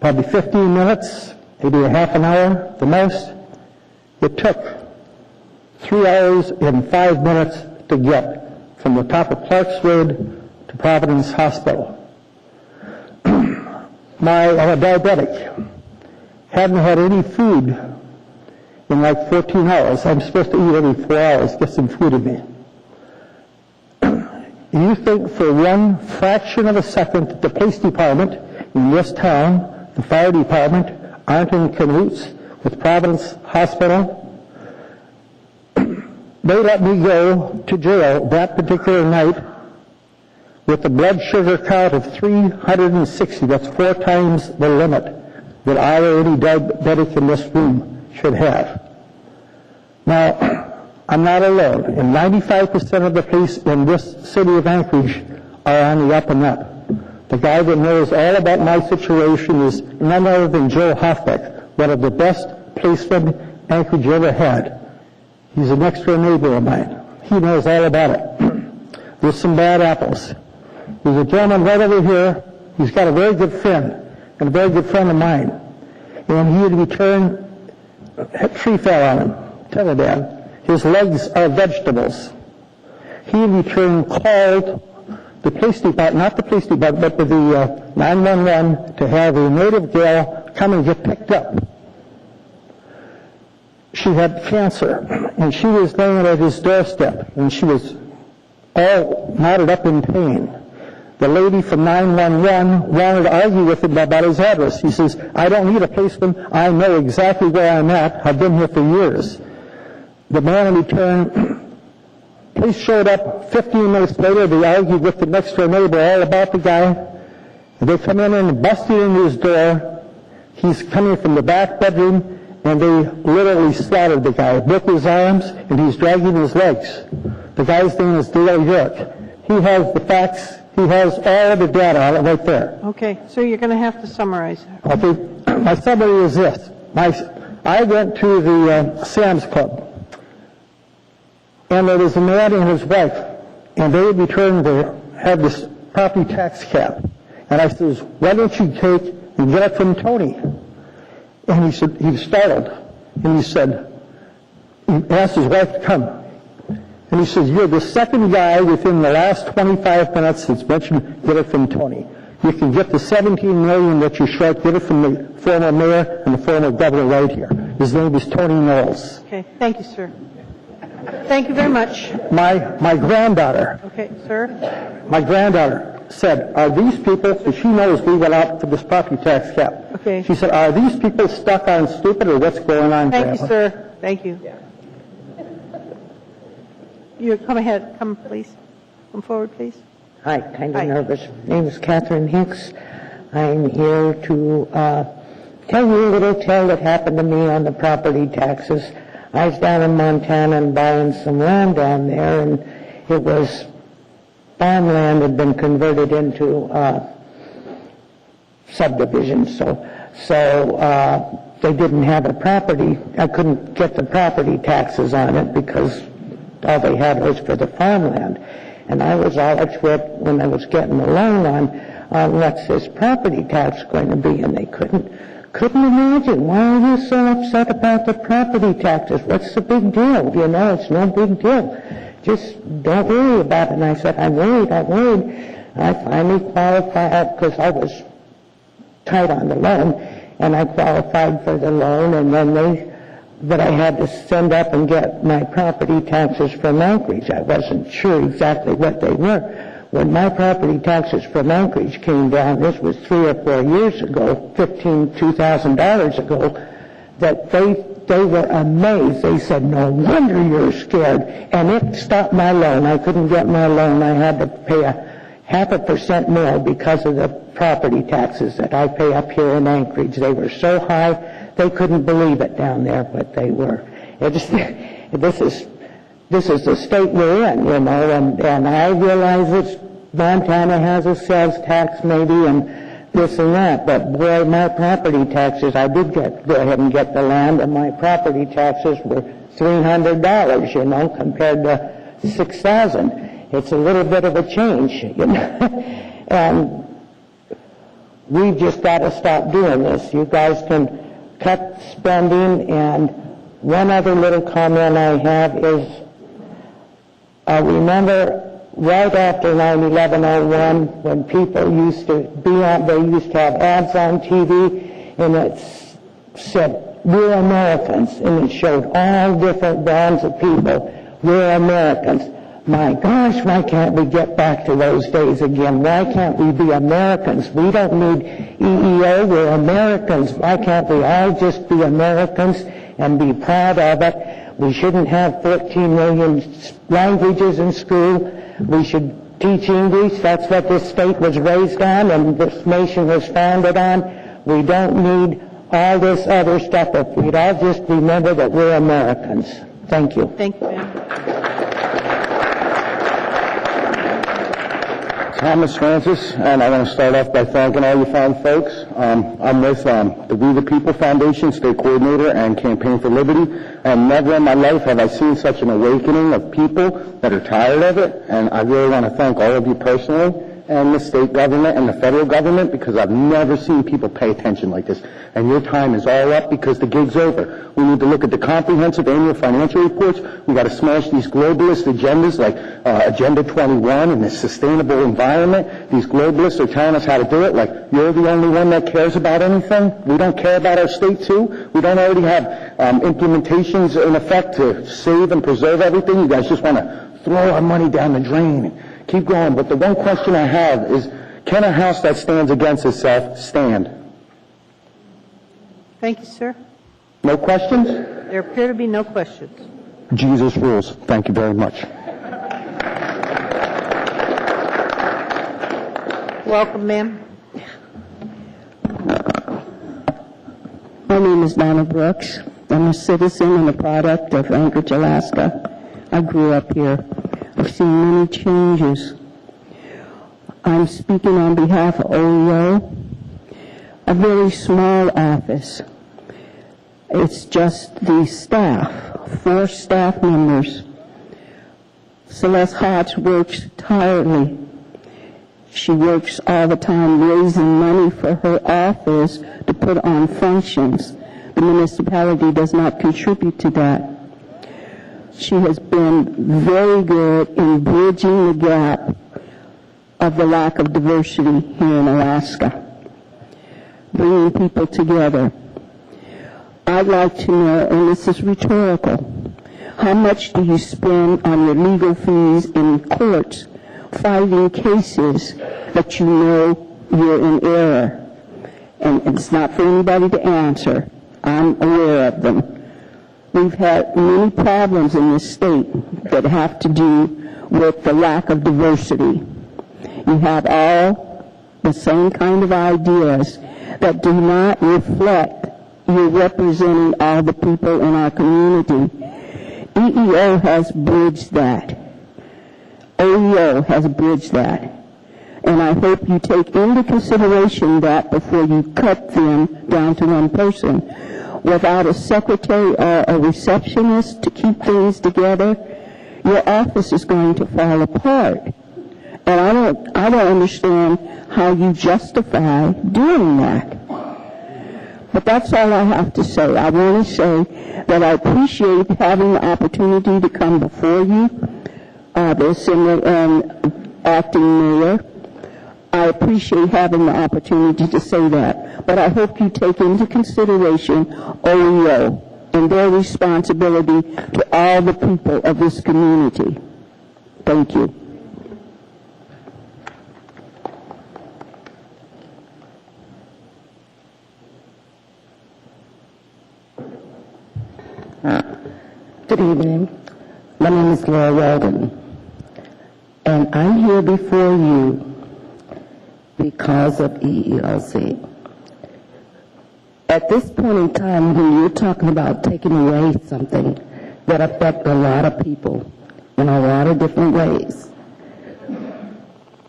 Probably 15 minutes, maybe a half an hour, the most. It took 3 hours and 5 minutes to get from the top of Clark's Road to Providence Hospital. I'm a diabetic. Hadn't had any food in like 14 hours. I'm supposed to eat every 4 hours, get some food in me. You think for one fraction of a second that the police department in this town, the fire department, aren't in cahoots with Providence Hospital? They let me go to jail that particular night with a blood sugar count of 360. That's 4 times the limit that I or any diabetic in this room should have. Now, I'm not alone, and 95% of the police in this city of Anchorage are on the up and up. The guy that knows all about my situation is none other than Joe Hoffbeck, one of the best policemen Anchorage ever had. He's a next door neighbor of mine. He knows all about it. There's some bad apples. There's a gentleman right over here. He's got a very good friend, and a very good friend of mine. And he had returned, a tree fell on him, Trinidad. His legs are vegetables. He in return called the police department, not the police department, but the 911 to have a native gal come and get picked up. She had cancer, and she was laying at his doorstep, and she was all knotted up in pain. The lady from 911 wanted to argue with him about his address. He says, I don't need a policeman. I know exactly where I'm at. I've been here for years. The man in return, police showed up 15 minutes later. They argued with the next door neighbor all about the guy. They come in and busted into his door. He's coming from the back bedroom, and they literally slaughtered the guy, broke his arms, and he's dragging his legs. The guy's name is Dale York. He has the facts. He has all the data on it right there. Okay, so you're going to have to summarize. Okay, my summary is this. I went to the Sam's Club, and there was a man and his wife, and they had returned to have this property tax cap. And I says, why don't you take and get it from Tony? And he said, he was startled. And he said, he asked his wife to come. And he says, you're the second guy within the last 25 minutes that's mentioned, get it from Tony. You can get the $17 million that you short, get it from the former mayor and the former governor right here. His name is Tony Knowles. Okay, thank you, sir. Thank you very much. My granddaughter. Okay, sir. My granddaughter said, are these people, because she knows we went out for this property tax cap. Okay. She said, are these people stuck on stupid or what's going on, Thank Grandma? you, sir. Thank you. You come ahead. Come, please. Come forward, please. Hi, kind of nervous. My name is Catherine Hicks. I'm here to tell you a little tale that happened to me on the property taxes. I was down in Montana and buying some land down there, and it was farmland had been converted into subdivisions. So they didn't have a property. I couldn't get the property taxes on it because all they had was for the farmland. And I was all upset when I was getting the loan on what's this property tax going to be, and they couldn't imagine. Why are you so upset about the property taxes? What's the big deal? You know, it's no big deal. Just don't worry about it. And I said, I'm worried. I finally qualified because I was tight on the loan, and I qualified for the loan, and then but I had to send up and get my property taxes from Anchorage. I wasn't sure exactly what they were. When my property taxes from Anchorage came down, this was 3 or 4 years ago, $2,000 ago, that they were amazed. They said, no wonder you're scared. And it stopped my loan. I couldn't get my loan. I had to pay a 0.5% more because of the property taxes that I pay up here in Anchorage. They were so high, they couldn't believe it down there, but they were. This is the state we're in, you know, and I realize that Montana has a sales tax maybe and this and that, but boy, my property taxes, I did go ahead and get the land, and my property taxes were $300, you know, compared to $6,000. It's a little bit of a change, you know, and we've just got to stop doing this. You guys can cut spending, and one other little comment I have is, I remember right after 9/11/01 when people used to they used to have ads on TV, and it said, we're Americans, and it showed all different brands of people. We're Americans. My gosh, why can't we get back to those days again? Why can't we be Americans? We don't need EEO, we're Americans. Why can't we all just be Americans and be proud of it? We shouldn't have 14 million languages in school. We should teach English. That's what this state was raised on and this nation was founded on. We don't need all this other stuff. If we'd all just remember that we're Americans. Thank you. Thank you, ma'am. Thomas Francis, and I want to start off by thanking all you fine folks. I'm with the We the People Foundation, State Coordinator, and Campaign for Liberty, and never in my life have I seen such an awakening of people that are tired of it, and I really want to thank all of you personally, and the state government and the federal government, because I've never seen people pay attention like this. And your time is all up because the gig's over. We need to look at the comprehensive annual financial reports. We got to smash these globalist agendas like Agenda 21 and the sustainable environment. These globalists are telling us how to do it. Like, you're the only one that cares about anything. We don't care about our state too. We don't already have implementations in effect to save and preserve everything. You guys just want to throw our money down the drain. Keep going, but the one question I have is, can a house that stands against itself stand? Thank you, sir. No questions? There appear to be no questions. Jesus rules. Thank you very much. Welcome, ma'am. My name is Donna Brooks. I'm a citizen and a product of Anchorage, Alaska. I grew up here. I've seen many changes. I'm speaking on behalf of OEO, a very small office. It's just the staff, 4 staff members. Celeste Hodge works tirelessly. She works all the time raising money for her office to put on functions. The municipality does not contribute to that. she has been very good in bridging the gap of the lack of diversity here in Alaska, bringing people together. I'd like to know, and this is rhetorical, how much do you spend on your legal fees in courts fighting cases that you know you're in error? And it's not for anybody to answer. I'm aware of them. We've had many problems in this state that have to do with the lack of diversity. You have all the same kind of ideas that do not reflect you're representing all the people in our community. EEO has bridged that. OEO has bridged that. And I hope you take into consideration that before you cut them down to one person. Without a secretary or a receptionist to keep things together, your office is going to fall apart. And I don't understand how you justify doing that. But that's all I have to say. I want to say that I appreciate having the opportunity to come before you, the Assembly and Acting Mayor. I appreciate having the opportunity to say that. But I hope you take into consideration OEO and their responsibility to all the people of this community. Thank you. Good evening. My name is Laura Weldon, and I'm here before you because of EEOC. At this point in time, when you're talking about taking away something that affects a lot of people in a lot of different ways,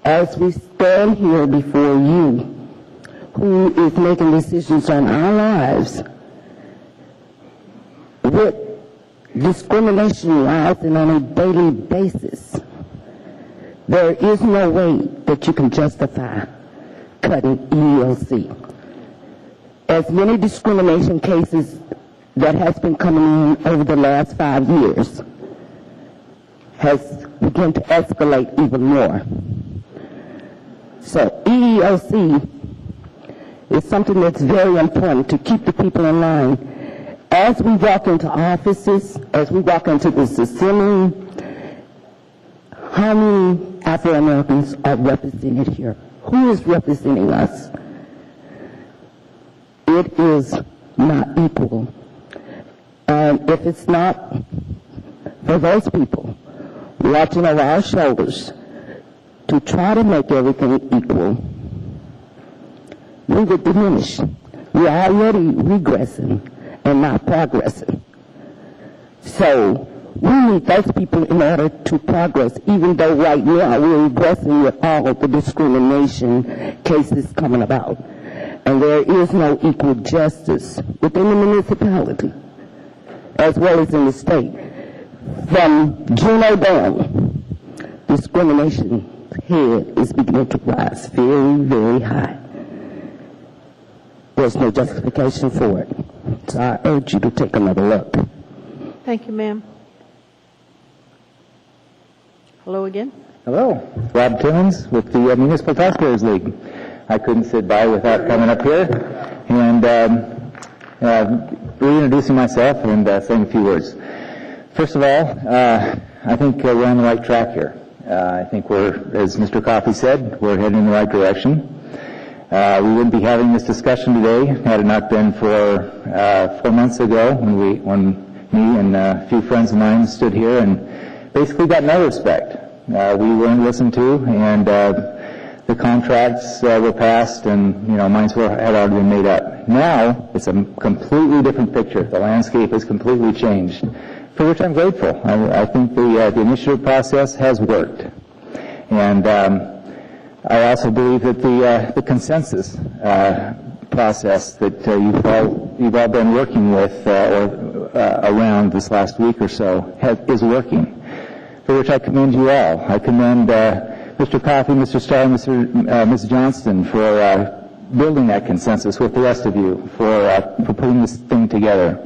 as we stand here before you, who is making decisions on our lives, with discrimination rising on a daily basis, there is no way that you can justify cutting EEOC. As many discrimination cases that has been coming in over the last 5 years has begun to escalate even more. So EEOC is something that's very important to keep the people in line. As we walk into offices, as we walk into this assembly, how many Afro-Americans are represented here? Who is representing us? It is not equal. And if it's not for those people watching over our shoulders to try to make everything equal, we would diminish. We're already regressing and not progressing. So we need those people in order to progress, even though right now we're regressing with all of the discrimination cases coming about. And there is no equal justice within the municipality, as well as in the state. From Juneau down, discrimination head is beginning to rise very, very high. There's no justification for it. So I urge you to take another look. Thank you, ma'am. Hello again. Hello, Rob Cummins with the Municipal Taxpayers League. I couldn't sit by without coming up here and reintroducing myself and saying a few words. First of all, I think we're on the right track here. I think we're, as Mr. Coffey said, we're heading in the right direction. We wouldn't be having this discussion today had it not been for 4 months ago when me and a few friends of mine stood here and basically got no respect. We weren't listened to, and the contracts were passed, and minds had already been made up. Now it's a completely different picture. The landscape has completely changed, for which I'm grateful. I think the initiative process has worked, and I also believe that the consensus process that you've all been working with around this last week or so is working, for which I commend you all. I commend Mr. Coffey, Mr. Starr, Ms. Johnston for building that consensus with the rest of you, for putting this thing together.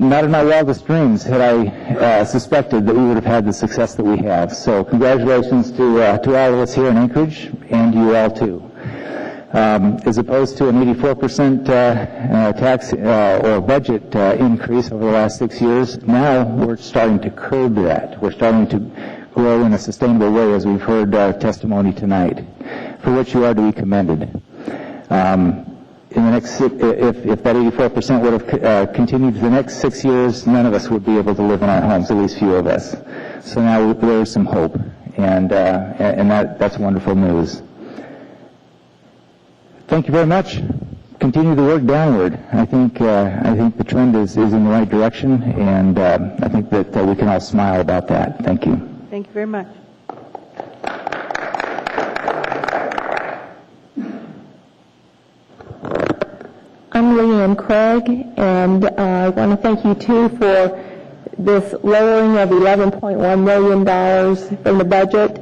not in my wildest dreams had I suspected that we would have had the success that we have. So congratulations to all of us here in Anchorage, and you all too. As opposed to an 84% tax or budget increase over the last 6 years, now we're starting to curb that. We're starting to grow in a sustainable way, as we've heard testimony tonight, for which you are to be commended. In the next, if that 84% would have continued for the next 6 years, none of us would be able to live in our homes, at least few of us. So now there's some hope, and that's wonderful news. Thank you very much. Continue to work downward. I think the trend is in the right direction, and I think that we can all smile about that. Thank you. Thank you very much. I'm Leanne Craig, and I want to thank you too for this lowering of $11.1 million from the budget.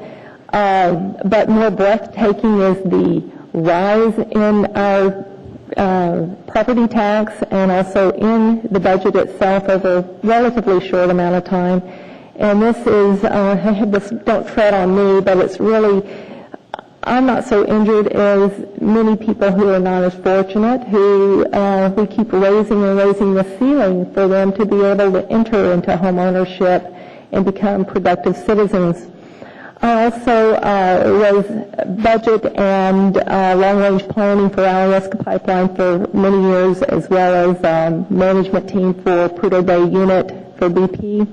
But more breathtaking is the rise in our property tax and also in the budget itself over a relatively short amount of time. And this is, I had this, don't tread on me, but it's really, I'm not so injured as many people who are not as fortunate, who we keep raising and raising the ceiling for them to be able to enter into home ownership and become productive citizens. I also was budget and long-range planning for Alaska Pipeline for many years, as well as management team for Prudhoe Bay unit for BP.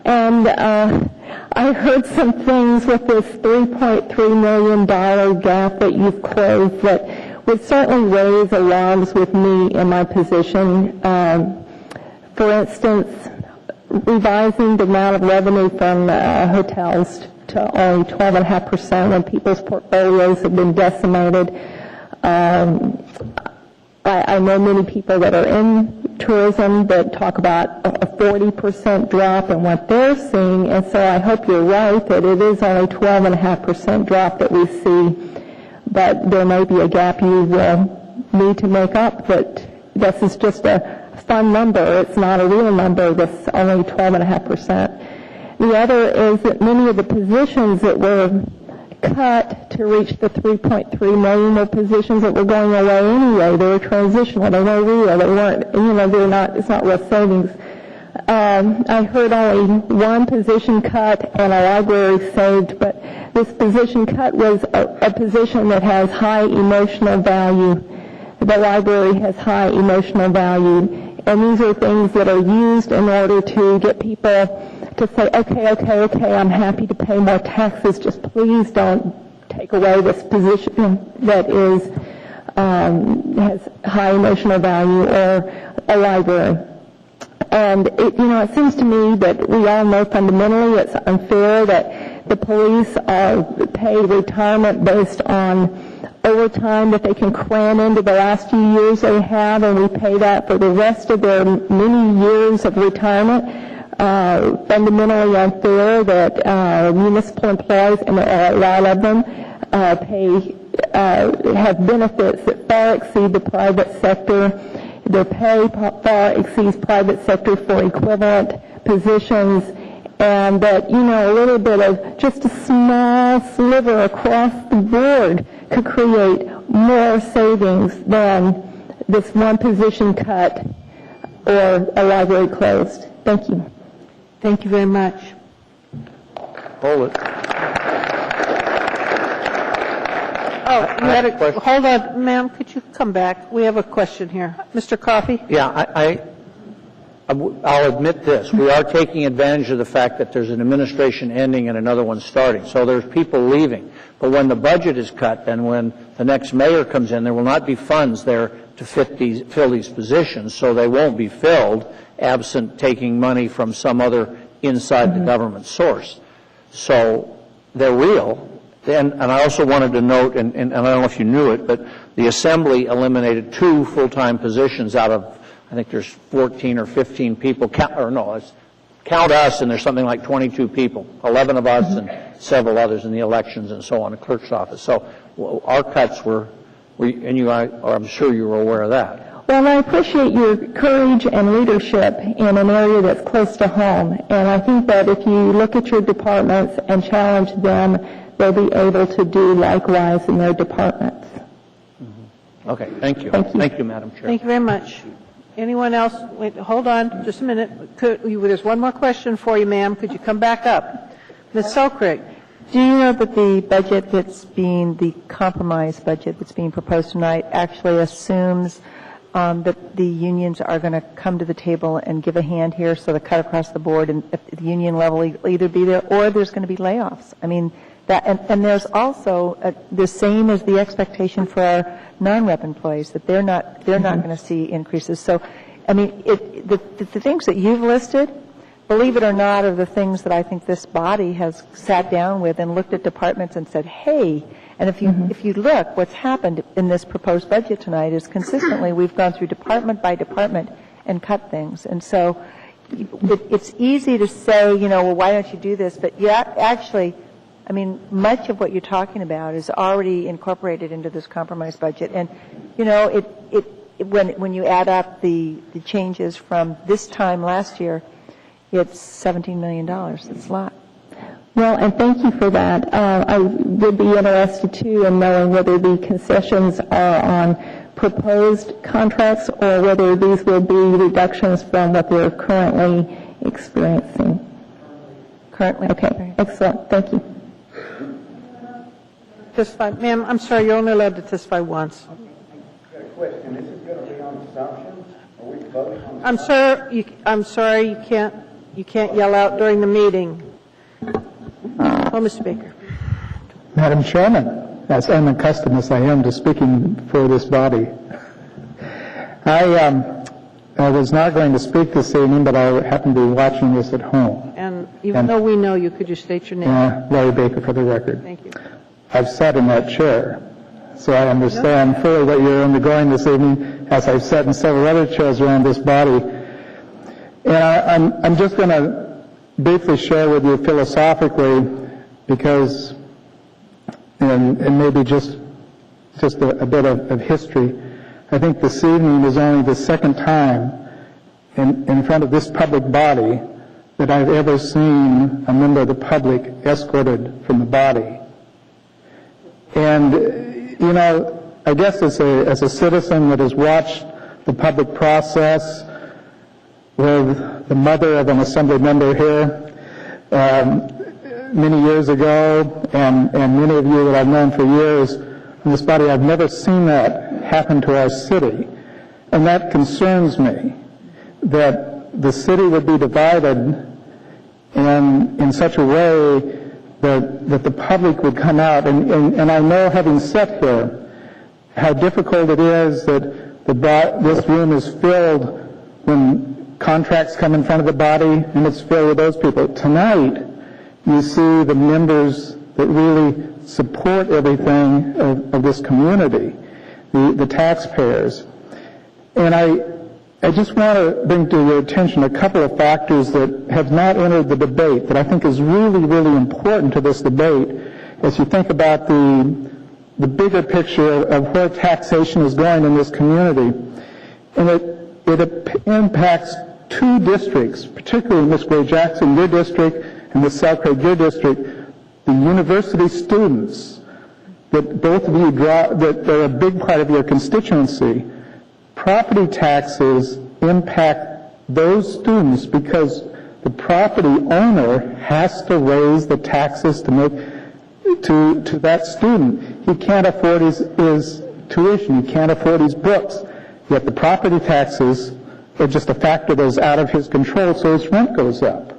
And I heard some things with this $3.3 million gap that you've closed that would certainly raise alarms with me in my position. For instance, revising the amount of revenue from hotels to only 12.5% when people's portfolios have been decimated. I know many people that are in tourism that talk about a 40% drop in what they're seeing, and so I hope you're right that it is only 12.5% drop that we see, but there may be a gap you will need to make up. But this is just a fun number. It's not a real number. That's only 12.5%. The other is that many of the positions that were cut to reach the 3.3 million were positions that were going away anyway. They were transitional. They weren't real. They weren't, they're not, it's not real savings. I heard only one position cut and a library saved, but this position cut was a position that has high emotional value. The library has high emotional value. And these are things that are used in order to get people to say, okay, I'm happy to pay more taxes, just please don't take away this position that is has high emotional value, or a library. And it seems to me that we all know fundamentally it's unfair that the police are paid retirement based on overtime that they can cram into the last few years they have, and we pay that for the rest of their many years of retirement. Fundamentally unfair that municipal employees, and a lot of them, have benefits that far exceed the private sector. Their pay far exceeds private sector for equivalent positions, and that, a little bit of just a small sliver across the board could create more savings than this one position cut or a library closed. Thank you. Thank you very much. Hold it. Hold on, ma'am, could you come back? We have a question here. Mr. Coffey? Yeah, I'll admit this. We are taking advantage of the fact that there's an administration ending and another one starting. So there's people leaving. But when the budget is cut and when the next mayor comes in, there will not be funds there to fill these positions, so they won't be filled absent taking money from some other inside the government source. So they're real. And I also wanted to note, and I don't know if you knew it, but the Assembly eliminated 2 full-time positions out of, I think there's 14 or 15 people, count us, and there's something like 22 people, 11 of us and several others in the elections and so on, the clerk's office. So our cuts were, and I'm sure you were aware of that. Well, I appreciate your courage and leadership in an area that's close to home. And I think that if you look at your departments and challenge them, they'll be able to do likewise in their departments. Okay, thank you. Thank you, Madam Chair. Thank you very much. Anyone else? Wait, hold on just a minute. There's one more question for you, ma'am. Could you come back up? Ms. Selkirk. Do you know that the budget the compromise budget that's being proposed tonight actually assumes that the unions are going to come to the table and give a hand here, so the cut across the board and at the union level will either be there or there's going to be layoffs? I mean, that, and there's also the same as the expectation for our non-rep employees, that they're not going to see increases. So, I mean, the things that you've listed, believe it or not, are the things that I think this body has sat down with and looked at departments and said, hey, and if you look, what's happened in this proposed budget tonight is consistently we've gone through department by department and cut things. And so it's easy to say, well, why don't you do this? But actually, I mean, much of what you're talking about is already incorporated into this compromise budget. And, when you add up the changes from this time last year, it's $17 million. It's a lot. Well, and thank you for that. I would be interested, too, in knowing whether the concessions are on proposed contracts or whether these will be reductions from what they're currently experiencing. Currently. Okay, excellent. Thank you. Testify. Ma'am, I'm sorry, you're only allowed to testify once. Question. This is going to be on assumptions? Are we voting on I'm sorry, you can't yell out during the meeting. Oh, Mr. Baker. Madam Chairman, as unaccustomed as I am to speaking for this body, I was not going to speak this evening, but I happen to be watching this at home. And even though we know you, could you state your name? Larry Baker for the record. Thank you. I've sat in that chair, so I understand fully what you're undergoing this evening, as I've sat in several other chairs around this body. And I'm just going to briefly share with you philosophically, because, and maybe just a bit of history. I think this evening is only the second time in front of this public body that I've ever seen a member of the public escorted from the body. And, I guess as a citizen that has watched the public process with the mother of an assembly member here many years ago, and many of you that I've known for years in this body, I've never seen that happen to our city. And that concerns me, that the city would be divided in such a way that the public would come out. And I know, having sat here, how difficult it is that this room is filled when contracts come in front of the body, and it's filled with those people. Tonight, you see the members that really support everything of this community, the taxpayers. And I just want to bring to your attention a couple of factors that have not entered the debate that I think is really, really important to this debate as you think about the bigger picture of where taxation is going in this community. And it impacts two districts, particularly Ms. Gray-Jackson, your district, and Ms. Selkirk, your district, the university students that both of you that are a big part of your constituency. Property taxes impact those students because the property owner has to raise the taxes to make to that student. He can't afford his tuition. He can't afford his books. Yet the property taxes are just a factor that is out of his control, so his rent goes up.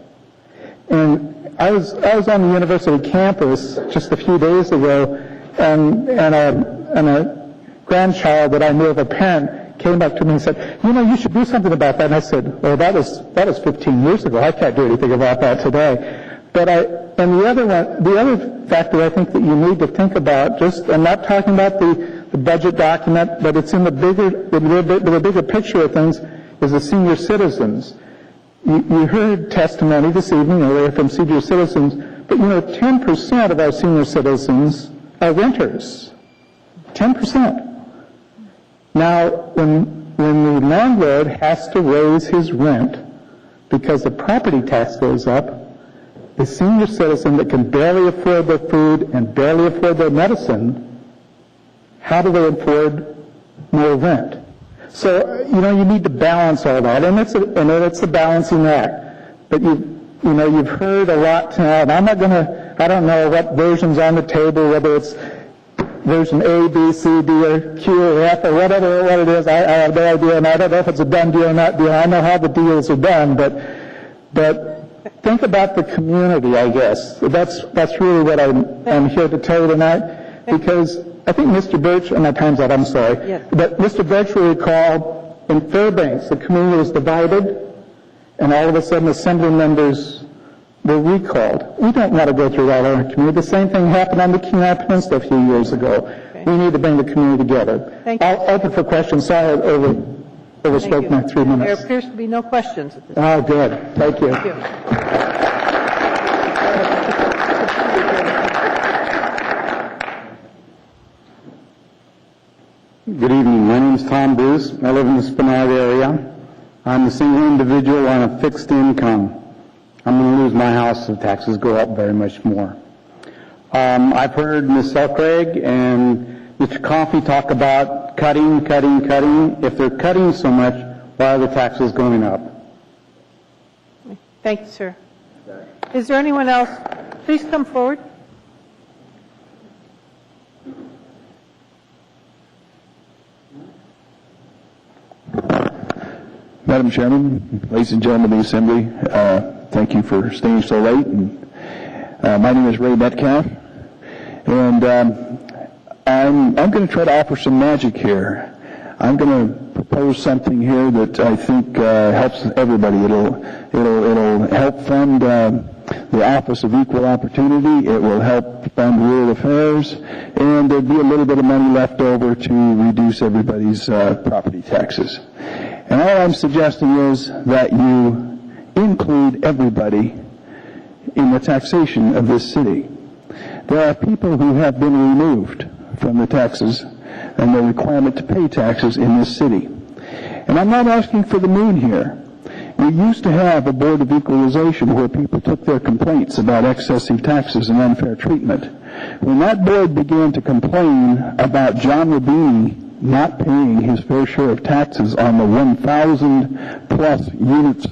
And I was on the university campus just a few days ago, and a grandchild that I knew of, a parent, came up to me and said, you should do something about that. And I said, well, that was 15 years ago. I can't do anything about that today. And the other factor I think that you need to think about, I'm not talking about the budget document, but it's in the bigger picture of things, is the senior citizens. You heard testimony this evening earlier from senior citizens, but 10% of our senior citizens are renters. 10%. Now, when when the landlord has to raise his rent because the property tax goes up, the senior citizen that can barely afford their food and barely afford their medicine, how do they afford more rent? So, you need to balance all that, and it's a balancing act. But you've heard a lot tonight, and I don't know what version's on the table, whether it's version A, B, C, D, or Q, or F, or what it is. I have no idea, and I don't know if it's a done deal or not deal. I know how the deals are done, but think about the community, I guess. That's really what I'm here to tell you tonight, because I think Mr. Birch, and my time's out, I'm sorry, but Mr. Birch will recall in Fairbanks, the community was divided, and all of a sudden assembly members were recalled. We don't want to go through that in our community. The same thing happened on the Kenai Peninsula a few years ago. Okay. We need to bring the community together. I'll open for questions. Sorry, I overspoke my 3 minutes. There appears to be no questions at this point. Oh, good. Thank you. Thank you. Good evening. My name is Tom Bruce. I live in the Spenard area. I'm a single individual on a fixed income. I'm going to lose my house if taxes go up very much more. I've heard Ms. Selcraig and Mr. Coffey talk about cutting. If they're cutting so much, why are the taxes going up? Thank you, sir. Is there anyone else? Please come forward. Madam Chairman, ladies and gentlemen of the Assembly, thank you for staying so late. And, my name is Ray Metcalf, and I'm going to try to offer some magic here. I'm going to propose something here that I think helps everybody. It'll help fund the Office of Equal Opportunity. It will help fund rural affairs, and there'll be a little bit of money left over to reduce everybody's property taxes. And all I'm suggesting is that you include everybody in the taxation of this city. There are people who have been removed from the taxes and the requirement to pay taxes in this city. And I'm not asking for the moon here. We used to have a Board of Equalization where people took their complaints about excessive taxes and unfair treatment. When that board began to complain about John Rubini not paying his fair share of taxes on the 1,000 plus units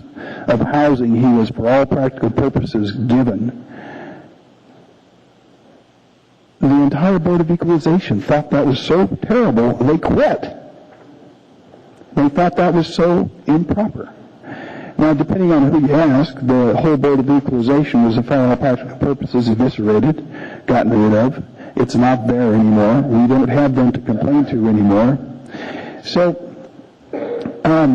of housing he was, for all practical purposes, given, the entire Board of Equalization thought that was so terrible, they quit. They thought that was so improper. Now, depending on who you ask, the whole Board of Equalization was, for all practical purposes, eviscerated, gotten rid of. It's not there anymore. We don't have them to complain to anymore. So, I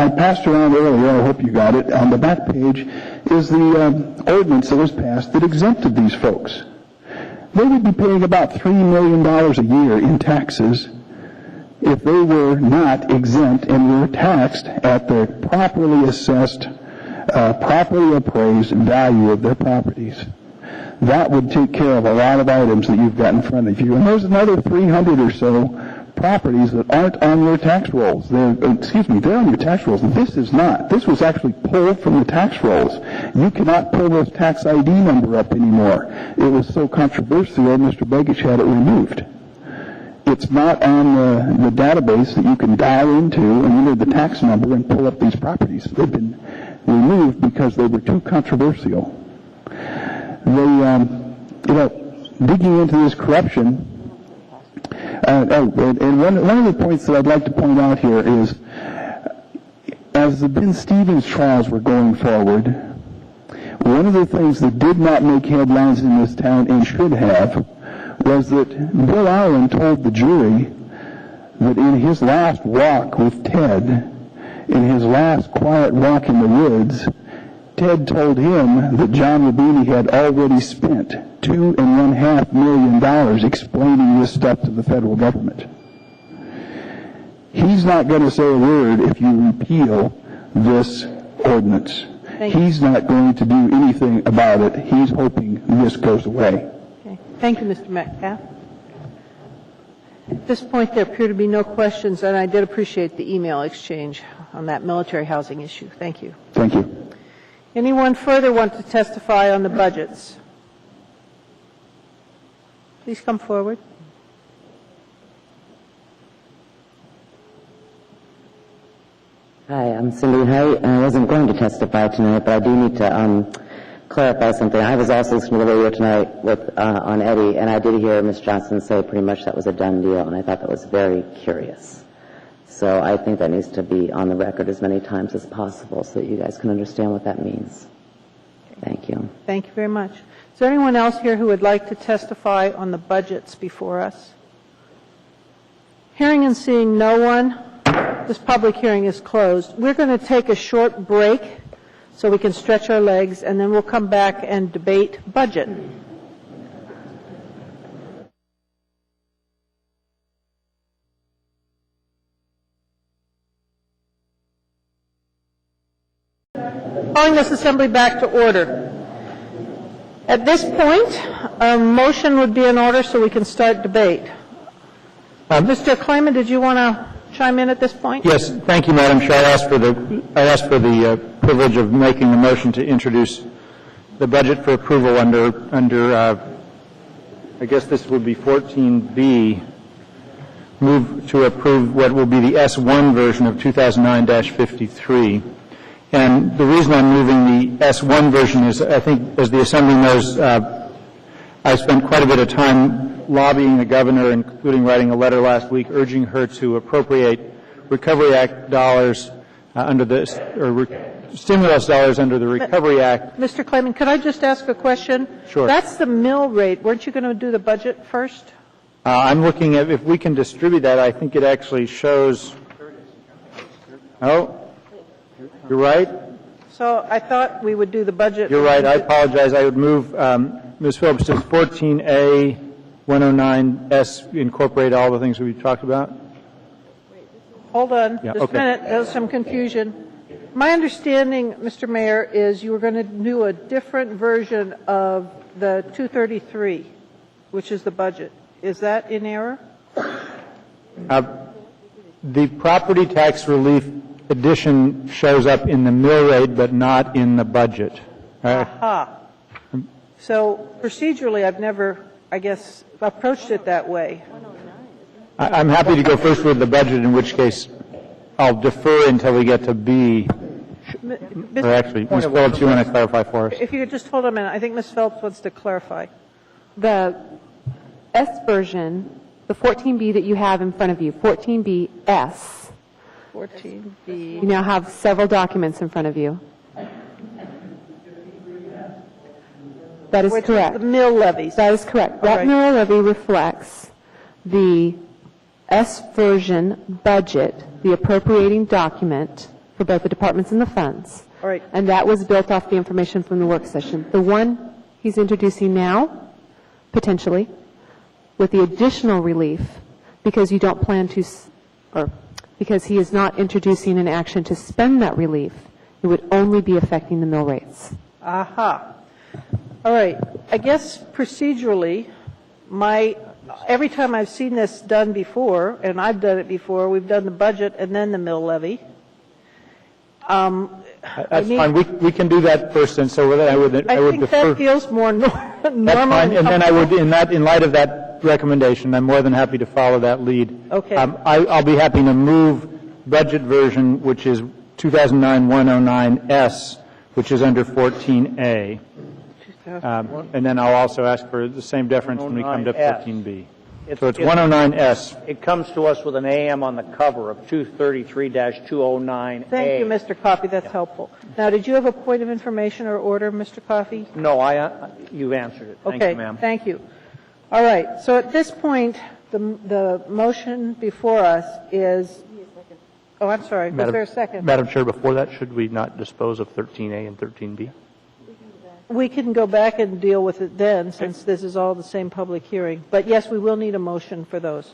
passed around earlier, I hope you got it, on the back page is the ordinance that was passed that exempted these folks. They would be paying about $3 million a year in taxes if they were not exempt and were taxed at the properly assessed, properly appraised value of their properties. That would take care of a lot of items that you've got in front of you. And there's another 300 or so properties that aren't on your tax rolls. They're on your tax rolls. This is not. This was actually pulled from the tax rolls. You cannot pull this tax ID number up anymore. It was so controversial, Mr. Begich had it removed. It's not on the database that you can dial into and enter the tax number and pull up these properties. They've been removed because they were too controversial. Digging into this corruption, and one of the points that I'd like to point out here is, as the Ben Stevens trials were going forward, one of the things that did not make headlines in this town and should have was that Bill Allen told the jury that in his last walk with Ted, in his last quiet walk in the woods, Ted told him that John Rubini had already spent $2.5 million explaining this stuff to the federal government. He's not going to say a word if you repeal this ordinance. He's not going to do anything about it. He's hoping this goes away. Okay. Thank you, Mr. Metcalf. At this point, there appear to be no questions, and I did appreciate the email exchange on that military housing issue. Thank you. Thank you. Anyone further want to testify on the budgets? Please come forward. Hi, I'm Cindy Height, and I wasn't going to testify tonight, but I do need to clarify something. I was also listening to the radio tonight with on Eddie, and I did hear Ms. Johnson say pretty much that was a done deal, and I thought that was very curious. So I think that needs to be on the record as many times as possible so that you guys can understand what that means. Thank you. Thank you very much. Is there anyone else here who would like to testify on the budgets before us? Hearing and seeing no one, this public hearing is closed. We're going to take a short break so we can stretch our legs, and then we'll come back and debate budget. Calling this assembly back to order. At this point, a motion would be in order so we can start debate. Mr. Klayman, did you want to chime in at this point? Yes, thank you, Madam Chair. I asked for the privilege of making the motion to introduce the budget for approval under I guess this would be 14B. Move to approve what will be the S1 version of 2009-53. And the reason I'm moving the S1 version is, I think, as the Assembly knows, I spent quite a bit of time lobbying the governor, including writing a letter last week urging her to appropriate Recovery Act dollars stimulus dollars under the Recovery Act. Mr. Klayman, could I just ask a question? Sure. That's the mill rate. Weren't you going to do the budget first? I'm looking at if we can distribute that. I think it actually shows. Oh, you're right. So I thought we would do the budget. You're right. I apologize. I would move, Ms. Phillips, does 14A 109S incorporate all the things we talked about? Hold on Yeah, just okay. a minute. There's some confusion. My understanding, Mr. Mayor, is you were going to do a different version of the 233, which is the budget. Is that in error? The property tax relief addition shows up in the mill rate, but not in the budget. Aha. So procedurally, I've never, I guess, approached it that way. I'm happy to go first with the budget, in which case I'll defer until we get to B. Or actually, Ms. Phillips, you want to clarify for us? If you could just hold a minute. I think Ms. Phelps wants to clarify. The S version, the 14B that you have in front of you, 14BS. 14B. You now have several documents in front of you. That is correct. The mill levies. That is correct. That mill levy reflects the S version budget, the appropriating document for both the departments and the funds. All right. And that was built off the information from the work session. The one he's introducing now, potentially, with the additional relief, because you don't plan to, or because he is not introducing an action to spend that relief, it would only be affecting the mill rates. Aha. All right. I guess procedurally, every time I've seen this done before, and I've done it before, we've done the budget and then the mill levy. That's fine. We can do that first, and so I would I defer. think that feels more normal. That's fine. And then I would, in light of that recommendation, I'm more than happy to follow that lead. Okay. I'll be happy to move budget version, which is 2009-109S, which is under 14A. And then I'll also ask for the same deference when we come to 14B. So it's 109S. It comes to us with an AM on the cover of 233-209A. Thank you, Mr. Coffey. That's helpful. Now, did you have a point of information or order, Mr. Coffey? No, you've answered it. Thank you, ma'am. Thank you. All right. So at this point, the motion before us is. Oh, I'm sorry. Was there a second? Madam Chair, before that, should we not dispose of 13A and 13B? We can go back and deal with it then, since this is all the same public hearing. But yes, we will need a motion for those.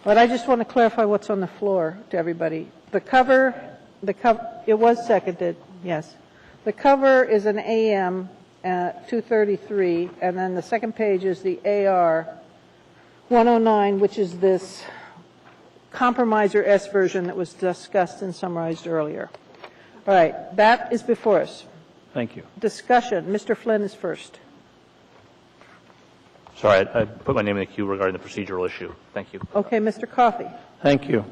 But I just want to clarify what's on the floor to everybody. The cover, it was seconded, yes. The cover is an AM 233, and then the second page is the AR 109, which is this compromiser S version that was discussed and summarized earlier. All right, that is before us. Thank you. Discussion. Mr. Flynn is first. Sorry, I put my name in the queue regarding the procedural issue. Thank you. Okay, Mr. Coffey. Thank you.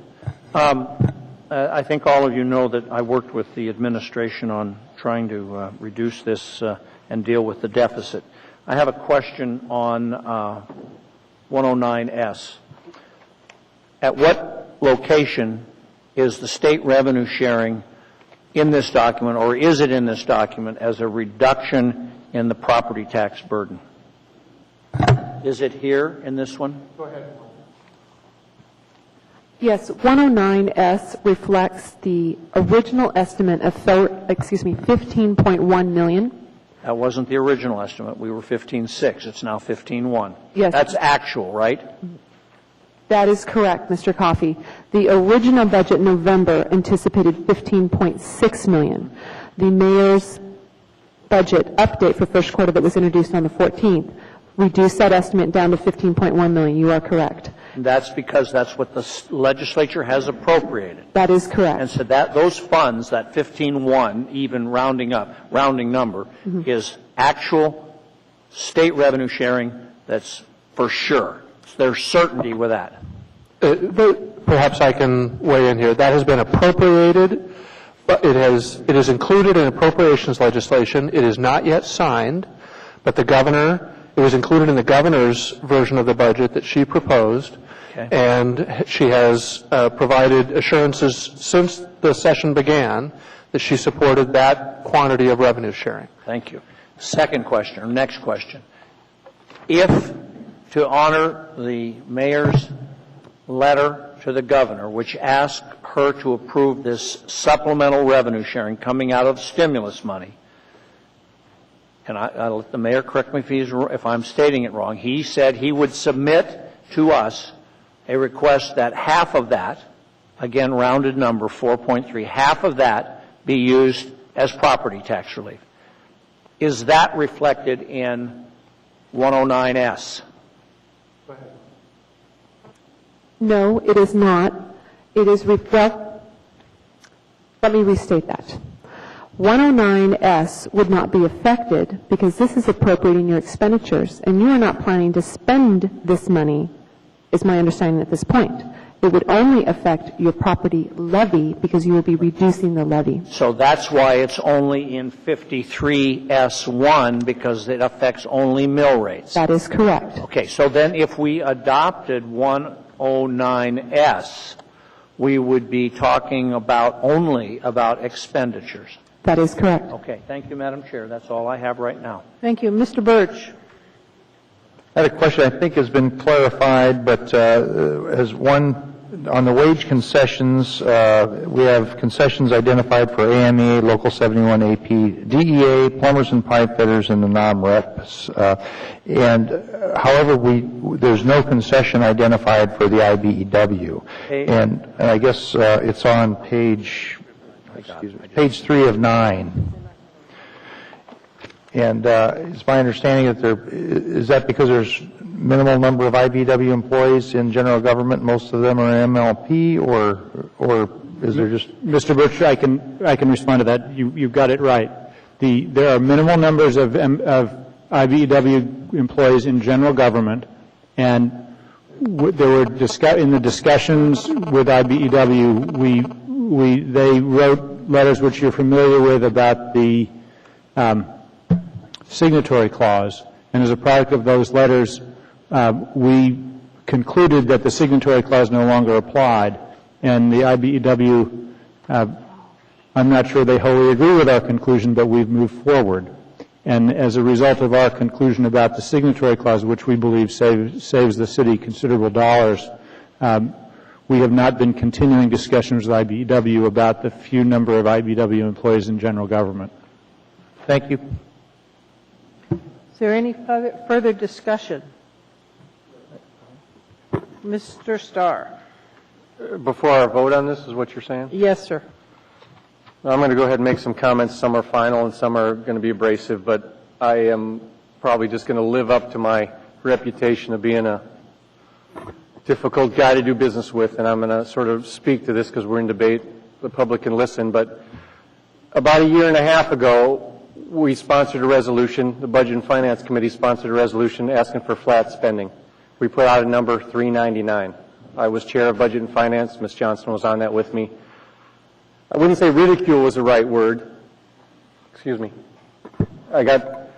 I think all of you know that I worked with the administration on trying to reduce this and deal with the deficit. I have a question on 109S. At what location is the state revenue sharing in this document, or is it in this document as a reduction in the property tax burden? Is it here in this one? Go ahead. Yes, 109S reflects the original estimate of, 15.1 million. That wasn't the original estimate. We were 15.6. It's now 15.1. Yes. That's actual, right? That is correct, Mr. Coffey. The original budget in November anticipated 15.6 million. The mayor's budget update for first quarter that was introduced on the 14th reduced that estimate down to 15.1 million. You are correct. And that's because that's what the legislature has appropriated. That is correct. And so that those funds, that 15.1, even rounding number, is actual state revenue sharing. That's for sure. There's certainty with that. Perhaps I can weigh in here. That has been appropriated, but it is included in appropriations legislation. It is not yet signed, but it was included in the governor's version of the budget that she proposed, and she has provided assurances since the session began that she supported that quantity of revenue sharing. Thank you. Second question, or next question. If, to honor the mayor's letter to the governor, which asked her to approve this supplemental revenue sharing coming out of stimulus money, and I'll let the mayor correct me if I'm stating it wrong, he said he would submit to us a request that half of that, again rounded number, 4.3, half of that be used as property tax relief. Is that reflected in 109S? Go ahead. No, it is not. It is let me restate that. 109S would not be affected because this is appropriating your expenditures, and you are not planning to spend this money, is my understanding at this point. It would only affect your property levy because you will be reducing the levy. So that's why it's only in 53S1, because it affects only mill rates. That is correct. Okay, so then if we adopted 109S, we would be talking only about expenditures. That is correct. Okay, thank you, Madam Chair. That's all I have right now. Thank you. Mr. Birch. I had a question I think has been clarified, but as one on the wage concessions, we have concessions identified for AME, Local 71 AP, DEA, plumbers and pipe fitters, and the non-reps. However, there's no concession identified for the IBEW. And I guess it's on page 3 of 9. And it's my understanding that is that because there's minimal number of IBEW employees in general government, most of them are MLP, or is there just... Mr. Birch, I can respond to that. You've got it right. There are minimal numbers of IBEW employees in general government, and there were in the discussions with IBEW, they wrote letters which you're familiar with about the signatory clause, and as a product of those letters, we concluded that the signatory clause no longer applied, and the IBEW, I'm not sure they wholly agree with our conclusion, but we've moved forward. And as a result of our conclusion about the signatory clause, which we believe saves the city considerable dollars, we have not been continuing discussions with IBEW about the few number of IBEW employees in general government. Thank you. Is there any further discussion? Mr. Starr. Before our vote on this is what you're saying? Yes, sir. I'm going to go ahead and make some comments. Some are final and some are going to be abrasive, but I am probably just going to live up to my reputation of being to difficult guy to do business with, and I'm going to sort of speak to this because we're in debate. The public can listen, but about a year and a half ago, we sponsored a resolution, the Budget and Finance Committee sponsored a resolution asking for flat spending. We put out a number, $399. I was chair of Budget and Finance. Ms. Johnson was on that with me. I wouldn't say ridicule was the right word. Excuse me. I got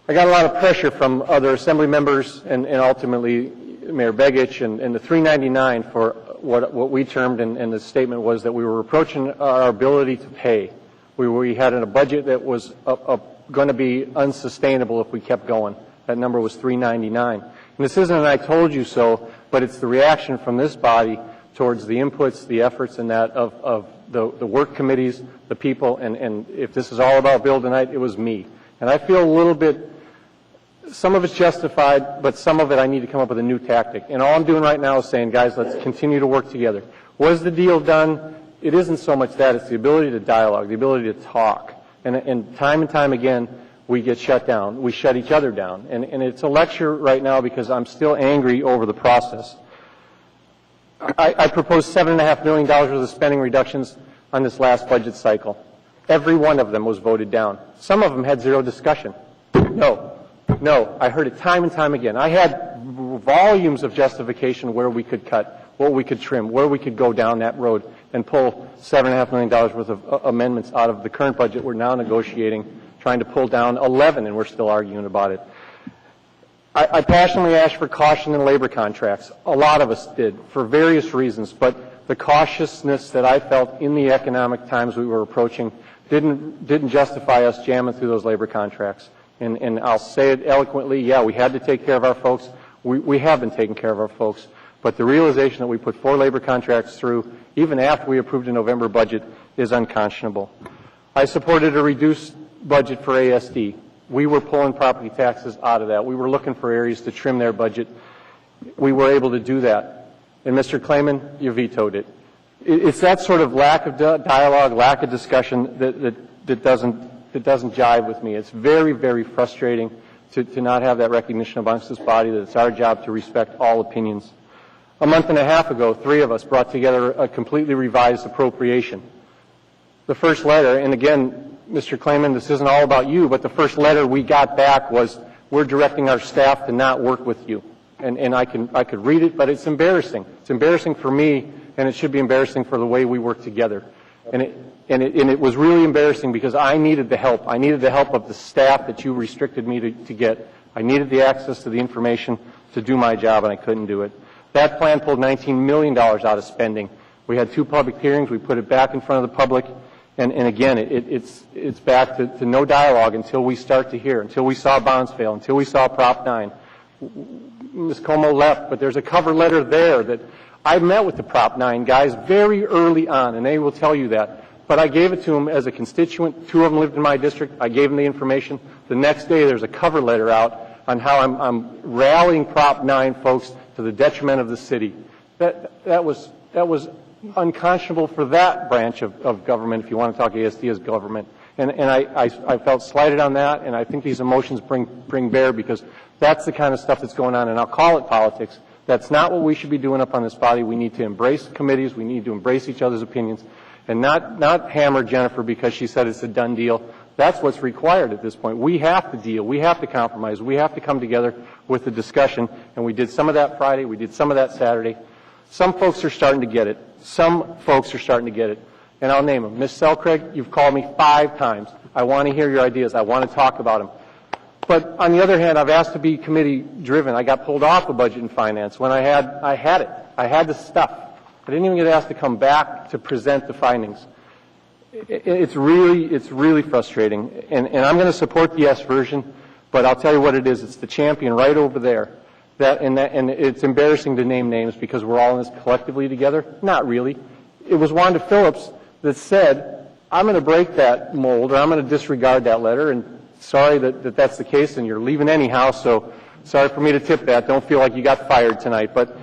a lot of pressure from other assembly members and ultimately Mayor Begich and the $399 for what we termed, and the statement was that we were approaching our ability to pay. We had a budget that was going to be unsustainable if we kept going. That number was $399. And this isn't an I told you so, but it's the reaction from this body towards the inputs, the efforts, and that of the work committees, the people, and if this is all about Bill tonight, it was me. And I feel a little bit, some of it's justified, but some of it I need to come up with a new tactic. And all I'm doing right now is saying, guys, let's continue to work together. Was the deal done? It isn't so much that. It's the ability to dialogue, the ability to talk. And time again, we get shut down. We shut each other down. And it's a lecture right now because I'm still angry over the process. I proposed $7.5 million worth of spending reductions on this last budget cycle. Every one of them was voted down. Some of them had zero discussion. No, I heard it time and time again. I had volumes of justification where we could cut, what we could trim, where we could go down that road and pull $7.5 million worth of amendments out of the current budget. We're now negotiating, trying to pull down 11, and we're still arguing about it. I passionately asked for caution in labor contracts. A lot of us did, for various reasons, but the cautiousness that I felt in the economic times we were approaching didn't justify us jamming through those labor contracts. And I'll say it eloquently, yeah, we had to take care of our folks. We have been taking care of our folks. But the realization that we put 4 labor contracts through, even after we approved a November budget, is unconscionable. I supported a reduced budget for ASD. We were pulling property taxes out of that. We were looking for areas to trim their budget. We were able to do that. And Mr. Clayman, you vetoed it. It's that sort of lack of dialogue, lack of discussion that doesn't jive with me. It's very, very frustrating to not have that recognition amongst this body that it's our job to respect all opinions. A month and a half ago, 3 of us brought together a completely revised appropriation. The first letter, and again, Mr. Clayman, this isn't all about you, but the first letter we got back was, we're directing our staff to not work with you. And I could read it, but it's embarrassing. It's embarrassing for me, and it should be embarrassing for the way we work together. And it was really embarrassing because I needed the help. I needed the help of the staff that you restricted me to get. I needed the access to the information to do my job, and I couldn't do it. That plan pulled $19 million out of spending. We had 2 public hearings. We put it back in front of the public. And again, it's back to no dialogue until we start to hear, until we saw bonds fail, until we saw Prop 9. Ms. Como left, but there's a cover letter there that I met with the Prop 9 guys very early on, and they will tell you that. But I gave it to them as a constituent. 2 of them lived in my district. I gave them the information. The next day, there's a cover letter out on how I'm rallying Prop 9 folks to the detriment of the city. That was unconscionable for that branch of government, if you want to talk ASD as government. And I felt slighted on that, and I think these emotions bring bear because that's the kind of stuff that's going on, and I'll call it politics. That's not what we should be doing up on this body. We need to embrace committees. We need to embrace each other's opinions and not hammer Jennifer because she said it's a done deal. That's what's required at this point. We have to deal. We have to compromise. We have to come together with the discussion, and we did some of that Friday. We did some of that Saturday. Some folks are starting to get it. Some folks are starting to get it. And I'll name them. Ms. Selcraig, you've called me 5 times. I want to hear your ideas. I want to talk about them. But on the other hand, I've asked to be committee driven. I got pulled off of Budget and Finance when I had it. I had the stuff. I didn't even get asked to come back to present the findings. It's really frustrating. And I'm going to support the yes version, but I'll tell you what it is. It's the champion right over there. And it's embarrassing to name names because we're all in this collectively together. Not really. It was Wanda Phillips that said, I'm going to break that mold, or I'm going to disregard that letter, and sorry that that's the case, and you're leaving anyhow, so sorry for me to tip that. Don't feel like you got fired tonight. But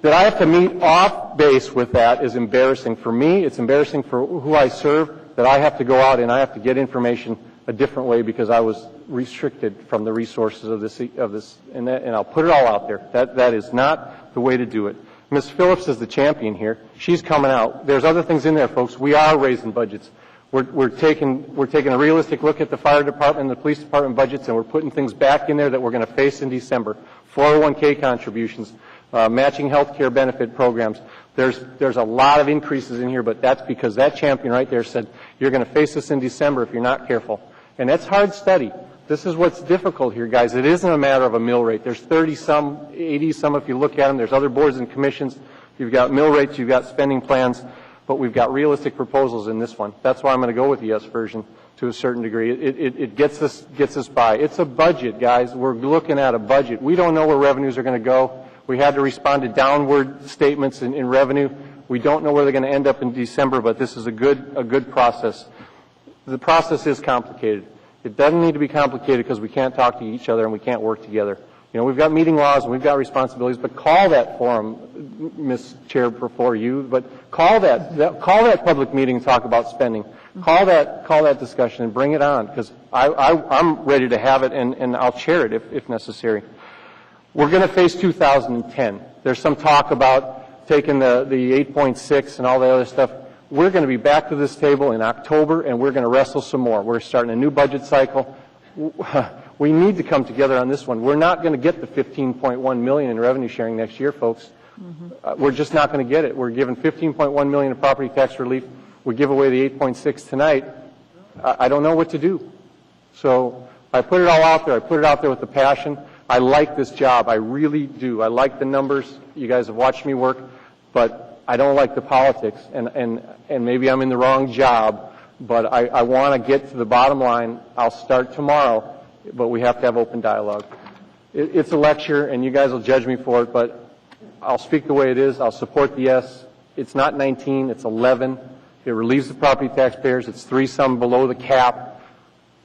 that I have to meet off base with that is embarrassing for me. It's embarrassing for who I serve, that I have to go out and I have to get information a different way because I was restricted from the resources of this, and I'll put it all out there. That is not the way to do it. Ms. Phillips is the champion here. She's coming out. There's other things in there, folks. We are raising budgets. We're taking a realistic look at the fire department and the police department budgets, and we're putting things back in there that we're going to face in December. 401k contributions, matching health care benefit programs. There's a lot of increases in here, but that's because that champion right there said, you're going to face this in December if you're not careful. And that's hard study. This is what's difficult here, guys. It isn't a matter of a mill rate. There's 30-some, 80-some if you look at them. There's other boards and commissions. You've got mill rates, you've got spending plans, but we've got realistic proposals in this one. That's why I'm going to go with the yes version to a certain degree. It gets us by. It's a budget, guys. We're looking at a budget. We don't know where revenues are going to go. We had to respond to downward statements in revenue. We don't know where they're going to end up in December, but this is a good process. The process is complicated. It doesn't need to be complicated because we can't talk to each other and we can't work together. You know, we've got meeting laws and we've got responsibilities, but call that forum, Ms. Chair, before you, but call that public meeting and talk about spending. Call that discussion and bring it on, because I'm ready to have it and I'll chair it if necessary. We're going to face 2010. There's some talk about taking the 8.6 and all the other stuff. We're going to be back to this table in October, and we're going to wrestle some more. We're starting a new budget cycle. We need to come together on this one. We're not going to get the $15.1 million in revenue sharing next year, folks. We're just not going to get it. We're giving $15.1 million in property tax relief. We give away the 8.6 tonight. I don't know what to do. So I put it all out there. I put it out there with the passion. I like this job. I really do. I like the numbers. You guys have watched me work, but I don't like the politics, and maybe I'm in the wrong job, but I want to get to the bottom line. I'll start tomorrow, but we have to have open dialogue. It's a lecture, and you guys will judge me for it, but I'll speak the way it is. I'll support the yes. It's not 19, it's 11. It relieves the property taxpayers. It's 3-some below the cap.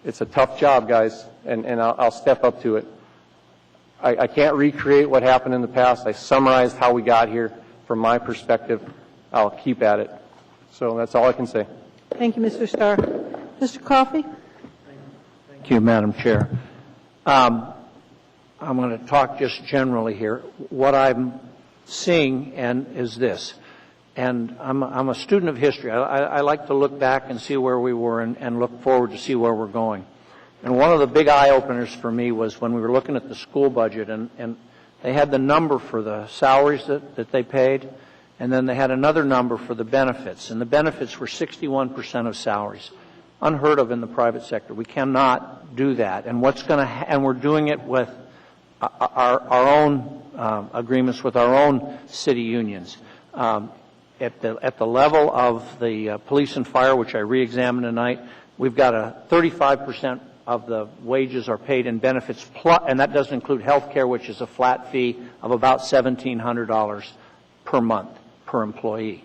It's a tough job, guys, and I'll step up to it. I can't recreate what happened in the past. I summarized how we got here. From my perspective, I'll keep at it. So that's all I can say. Thank you, Mr. Starr. Mr. Coffey? Thank you, Madam Chair. I'm going to talk just generally here. What I'm seeing is this, and I'm a student of history. I like to look back and see where we were and look forward to see where we're going. And one of the big eye-openers for me was when we were looking at the school budget, and they had the number for the salaries that they paid, and then they had another number for the benefits. And the benefits were 61% of salaries. Unheard of in the private sector. We cannot do that. And and we're doing it with our own agreements with our own city unions. At the level of the police and fire, which I re-examined tonight, we've got a 35% of the wages are paid in benefits, and that doesn't include health care, which is a flat fee of about $1,700 per month per employee.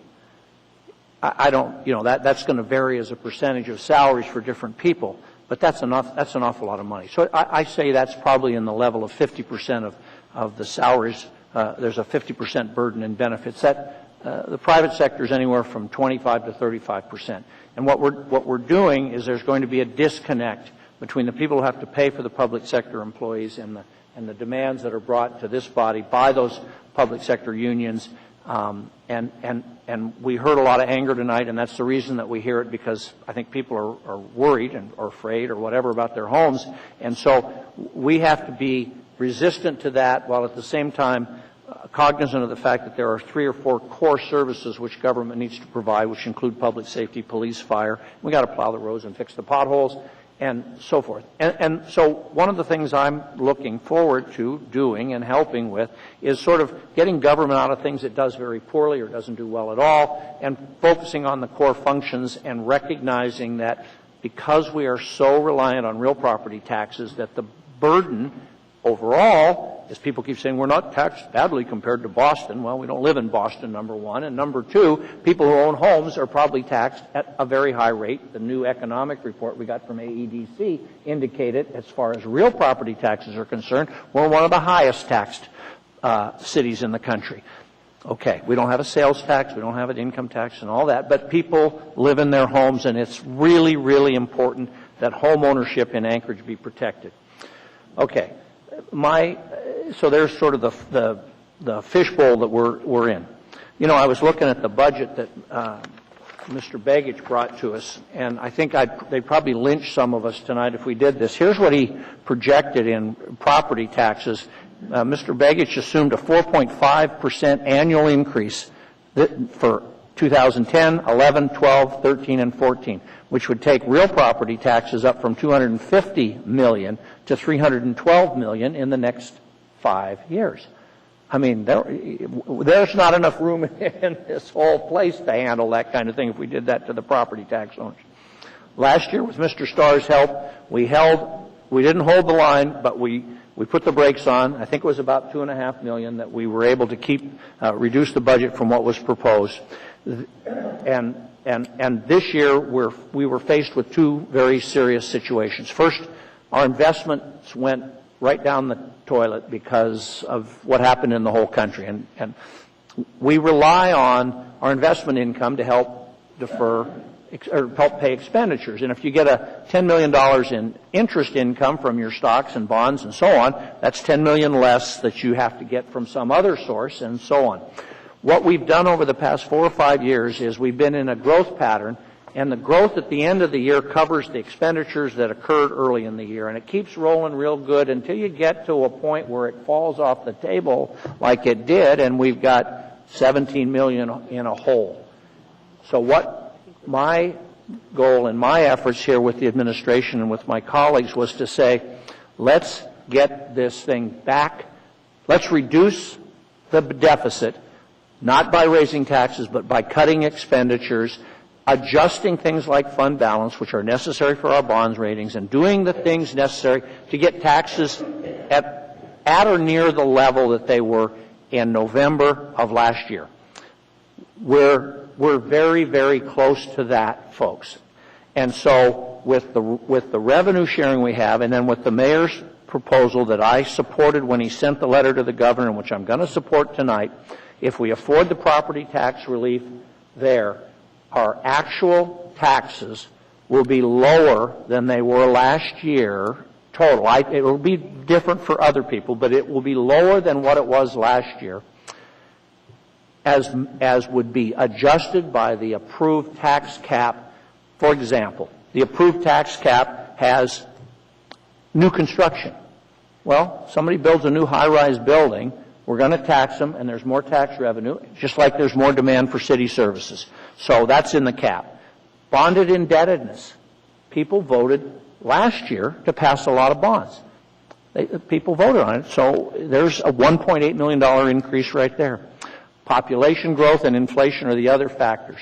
I don't, that's going to vary as a percentage of salaries for different people, but that's an awful lot of money. So I say that's probably in the level of 50% of the salaries. There's a 50% burden in benefits. The private sector is anywhere from 25 to 35%. And what we're doing is there's going to be a disconnect between the people who have to pay for the public sector employees and the demands that are brought to this body by those public sector unions. And we heard a lot of anger tonight, and that's the reason that we hear it, because I think people are worried or afraid or whatever about their homes. And so we have to be resistant to that, while at the same time cognizant of the fact that there are 3 or 4 core services which government needs to provide, which include public safety, police, fire. We got to plow the roads and fix the potholes, and so forth. And so one of the things I'm looking forward to doing and helping with is sort of getting government out of things it does very poorly or doesn't do well at all, and focusing on the core functions and recognizing that because we are so reliant on real property taxes, that the burden overall, as people keep saying, we're not taxed badly compared to Boston. Well, we don't live in Boston, number one. And number two, people who own homes are probably taxed at a very high rate. The new economic report we got from AEDC indicated, as far as real property taxes are concerned, we're one of the highest taxed cities in the country. Okay, we don't have a sales tax, we don't have an income tax and all that, but people live in their homes, and it's really, really important that home ownership in Anchorage be protected. Okay, so there's sort of the fishbowl that we're in. You know, I was looking at the budget that Mr. Begich brought to us, and I think they'd probably lynch some of us tonight if we did this. Here's what he projected in property taxes. Mr. Begich assumed a 4.5% annual increase for 2010, 11, 12, 13, and 14, which would take real property taxes up from $250 million to $312 million in the next 5 years. I mean, there's not enough room in this whole place to handle that kind of thing if we did that to the property tax owners. Last year, with Mr. Starr's help, we didn't hold the line, but we put the brakes on. I think it was about $2.5 million that we were able to reduce the budget from what was proposed. And this year, we were faced with two very serious situations. First, our investments went right down the toilet because of what happened in the whole country. And we rely on our investment income to help defer or help pay expenditures. And if you get a $10 million in interest income from your stocks and bonds and so on, that's $10 million less that you have to get from some other source and so on. What we've done over the past 4 or 5 years is we've been in a growth pattern, and the growth at the end of the year covers the expenditures that occurred early in the year. And it keeps rolling real good until you get to a point where it falls off the table like it did, and we've got $17 million in a hole. So what my goal and my efforts here with the administration and with my colleagues was to say, let's get this thing back. Let's reduce the deficit, not by raising taxes, but by cutting expenditures, adjusting things like fund balance, which are necessary for our bonds ratings, and doing the things necessary to get taxes at or near the level that they were in November of last year. We're very, very close to that, folks. And so with the revenue sharing we have, and then with the mayor's proposal that I supported when he sent the letter to the governor, which I'm going to support tonight, if we afford the property tax relief there, our actual taxes will be lower than they were last year total. It will be different for other people, but it will be lower than what it was last year, as would be adjusted by the approved tax cap. For example, the approved tax cap has new construction. Well, somebody builds a new high-rise building, we're going to tax them, and there's more tax revenue, just like there's more demand for city services. So that's in the cap. Bonded indebtedness. People voted last year to pass a lot of bonds. People voted on it, so there's a $1.8 million increase right there. Population growth and inflation are the other factors.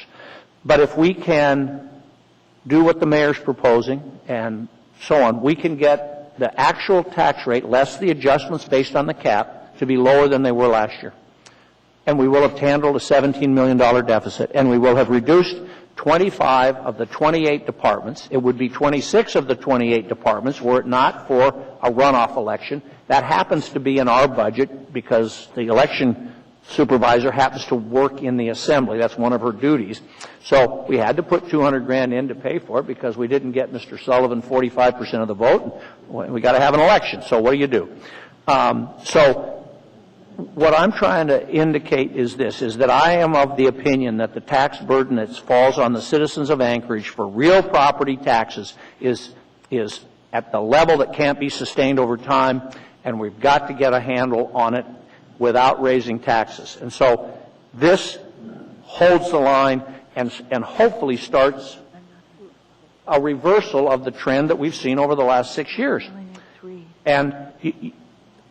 But if we can do what the mayor's proposing and so on, we can get the actual tax rate, less the adjustments based on the cap, to be lower than they were last year. And we will have handled a $17 million deficit, and we will have reduced 25 of the 28 departments. It would be 26 of the 28 departments were it not for a runoff election. That happens to be in our budget because the election supervisor happens to work in the assembly. That's one of her duties. So we had to put $200,000 in to pay for it because we didn't get Mr. Sullivan 45% of the vote. We got to have an election. So what do? So what I'm trying to indicate is this, is that I am of the opinion that the tax burden that falls on the citizens of Anchorage for real property taxes is at the level that can't be sustained over time, and we've got to get a handle on it without raising taxes. And so this holds the line and hopefully starts a reversal of the trend that we've seen over the last 6 years. And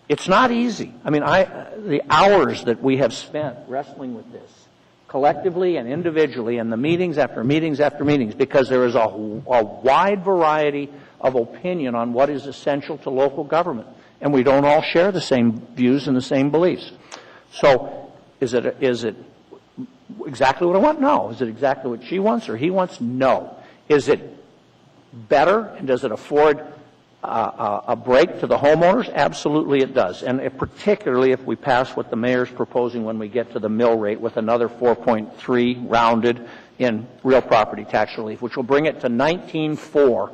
it's not easy. I mean, the hours that we have spent wrestling with this, collectively and individually, and the meetings after meetings after meetings, because there is a wide variety of opinion on what is essential to local government, and we don't all share the same views and the same beliefs. So, is it exactly what I want? No. Is it exactly what she wants or he wants? No. Is it better, and does it afford a break to the homeowners? Absolutely it does. And particularly if we pass what the mayor's proposing when we get to the mill rate with another 4.3 rounded in real property tax relief, which will bring it to 19.4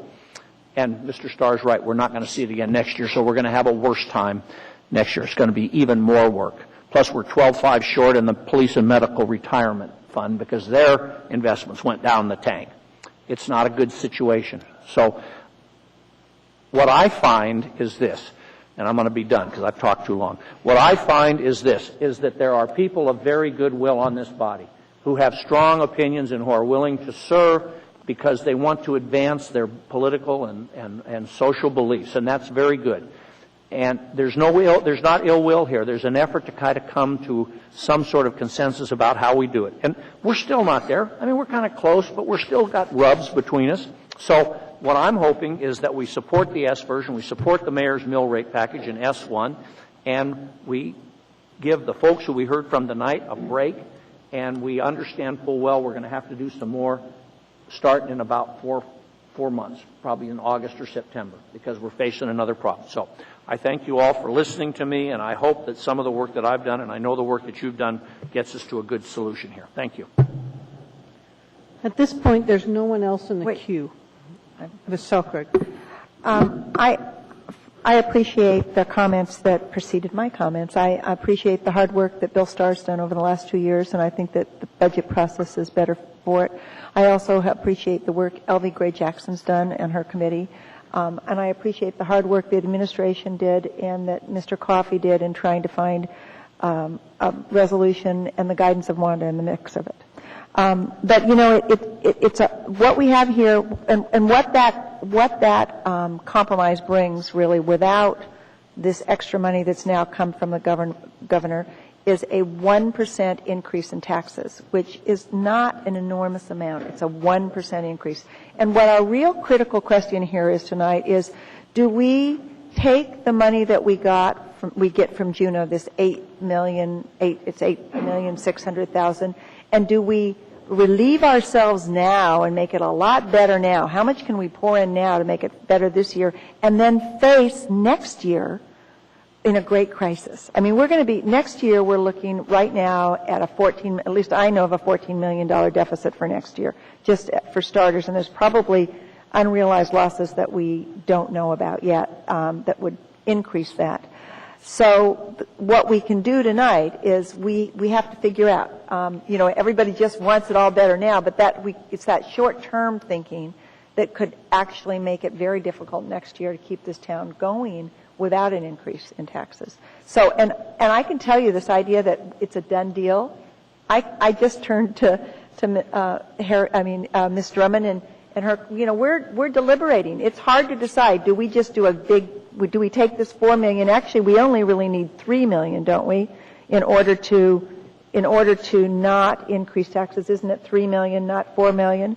And Mr. Starr's right, we're not going to see it again next year, so we're going to have a worse time next year. It's going to be even more work. Plus, we're 12.5 short in the police and medical retirement fund because their investments went down the tank. It's not a good situation. So what I find is this, and I'm going to be done because I've talked too long. What I find is this, is that there are people of very good will on this body who have strong opinions and who are willing to serve because they want to advance their political and social beliefs, and that's very good. And there's not ill will here. There's an effort to kind of come to some sort of consensus about how we do it. And we're still not there. I mean, we're kind of close, but we're still got rubs between us. So what I'm hoping is that we support the S version, we support the mayor's mill rate package in S1, and we give the folks who we heard from tonight a break, and we understand full well we're going to have to do some more starting in about four months, probably in August or September, because we're facing another problem. So I thank you all for listening to me, and I hope that some of the work that I've done, and I know the work that you've done, gets us to a good solution here. Thank you. At this point, there's no one else in the queue. Ms. Selkirk. I appreciate the comments that preceded my comments. I appreciate the hard work that Bill Starr's done over the last 2 years, and I think that the budget process is better for it. I also appreciate the work Elvie Gray Jackson's done and her committee, and I appreciate the hard work the administration did and that Mr. Coffey did in trying to find a resolution and the guidance of Wanda in the mix of it. But you know, it's what we have here, and what that compromise brings really, without this extra money that's now come from the governor, is a 1% increase in taxes, which is not an enormous amount. It's a 1% increase. And what our real critical question here is tonight is, do we take the money that we get from Juneau, this $8,600,000, and do we relieve ourselves now and make it a lot better now? How much can we pour in now to make it better this year, and then face next year in a great crisis? I mean, next year we're looking right now at at least I know of a $14 million deficit for next year, just for starters, and there's probably unrealized losses that we don't know about yet that would increase that. So what we can do tonight is we have to figure out, everybody just wants it all better now, but it's that short-term thinking that could actually make it very difficult next year to keep this town going without an increase in taxes. So, and I can tell you this idea that it's a done deal. I just turned to Ms. Drummond and her, we're deliberating. It's hard to decide. Do we just do do we take this $4 million? Actually, we only really need $3 million, don't we, in order to not increase taxes? Isn't it $3 million, not $4 million?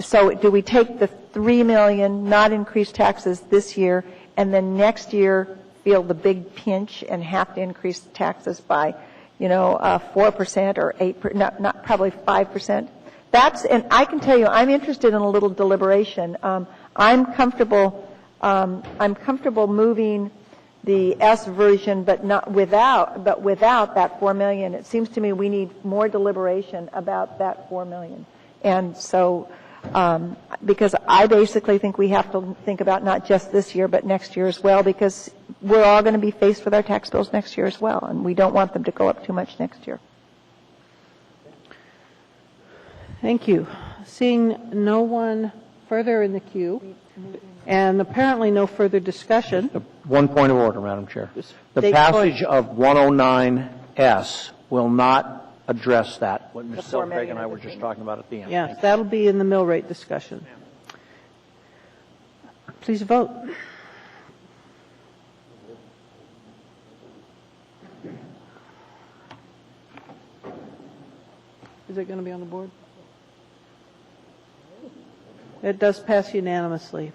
So do we take the $3 million, not increase taxes this year, and then next year feel the big pinch and have to increase taxes by, 4% or 8%, not probably 5%? And I can tell you, I'm interested in a little deliberation. I'm comfortable moving the S version, but without that $4 million. It seems to me we need more deliberation about that $4 million. And so, because I basically think we have to think about not just this year, but next year as well, because we're all going to be faced with our tax bills next year as well, and we don't want them to go up too much next year. Thank you. Seeing no one further in the queue, and apparently no further discussion. One point of order, Madam Chair. The passage of 109S will not address that, what Ms. Selkirk and I were just talking about at the end. Yes, that'll be in the mill rate discussion. Please vote. Is it going to be on the board? It does pass unanimously.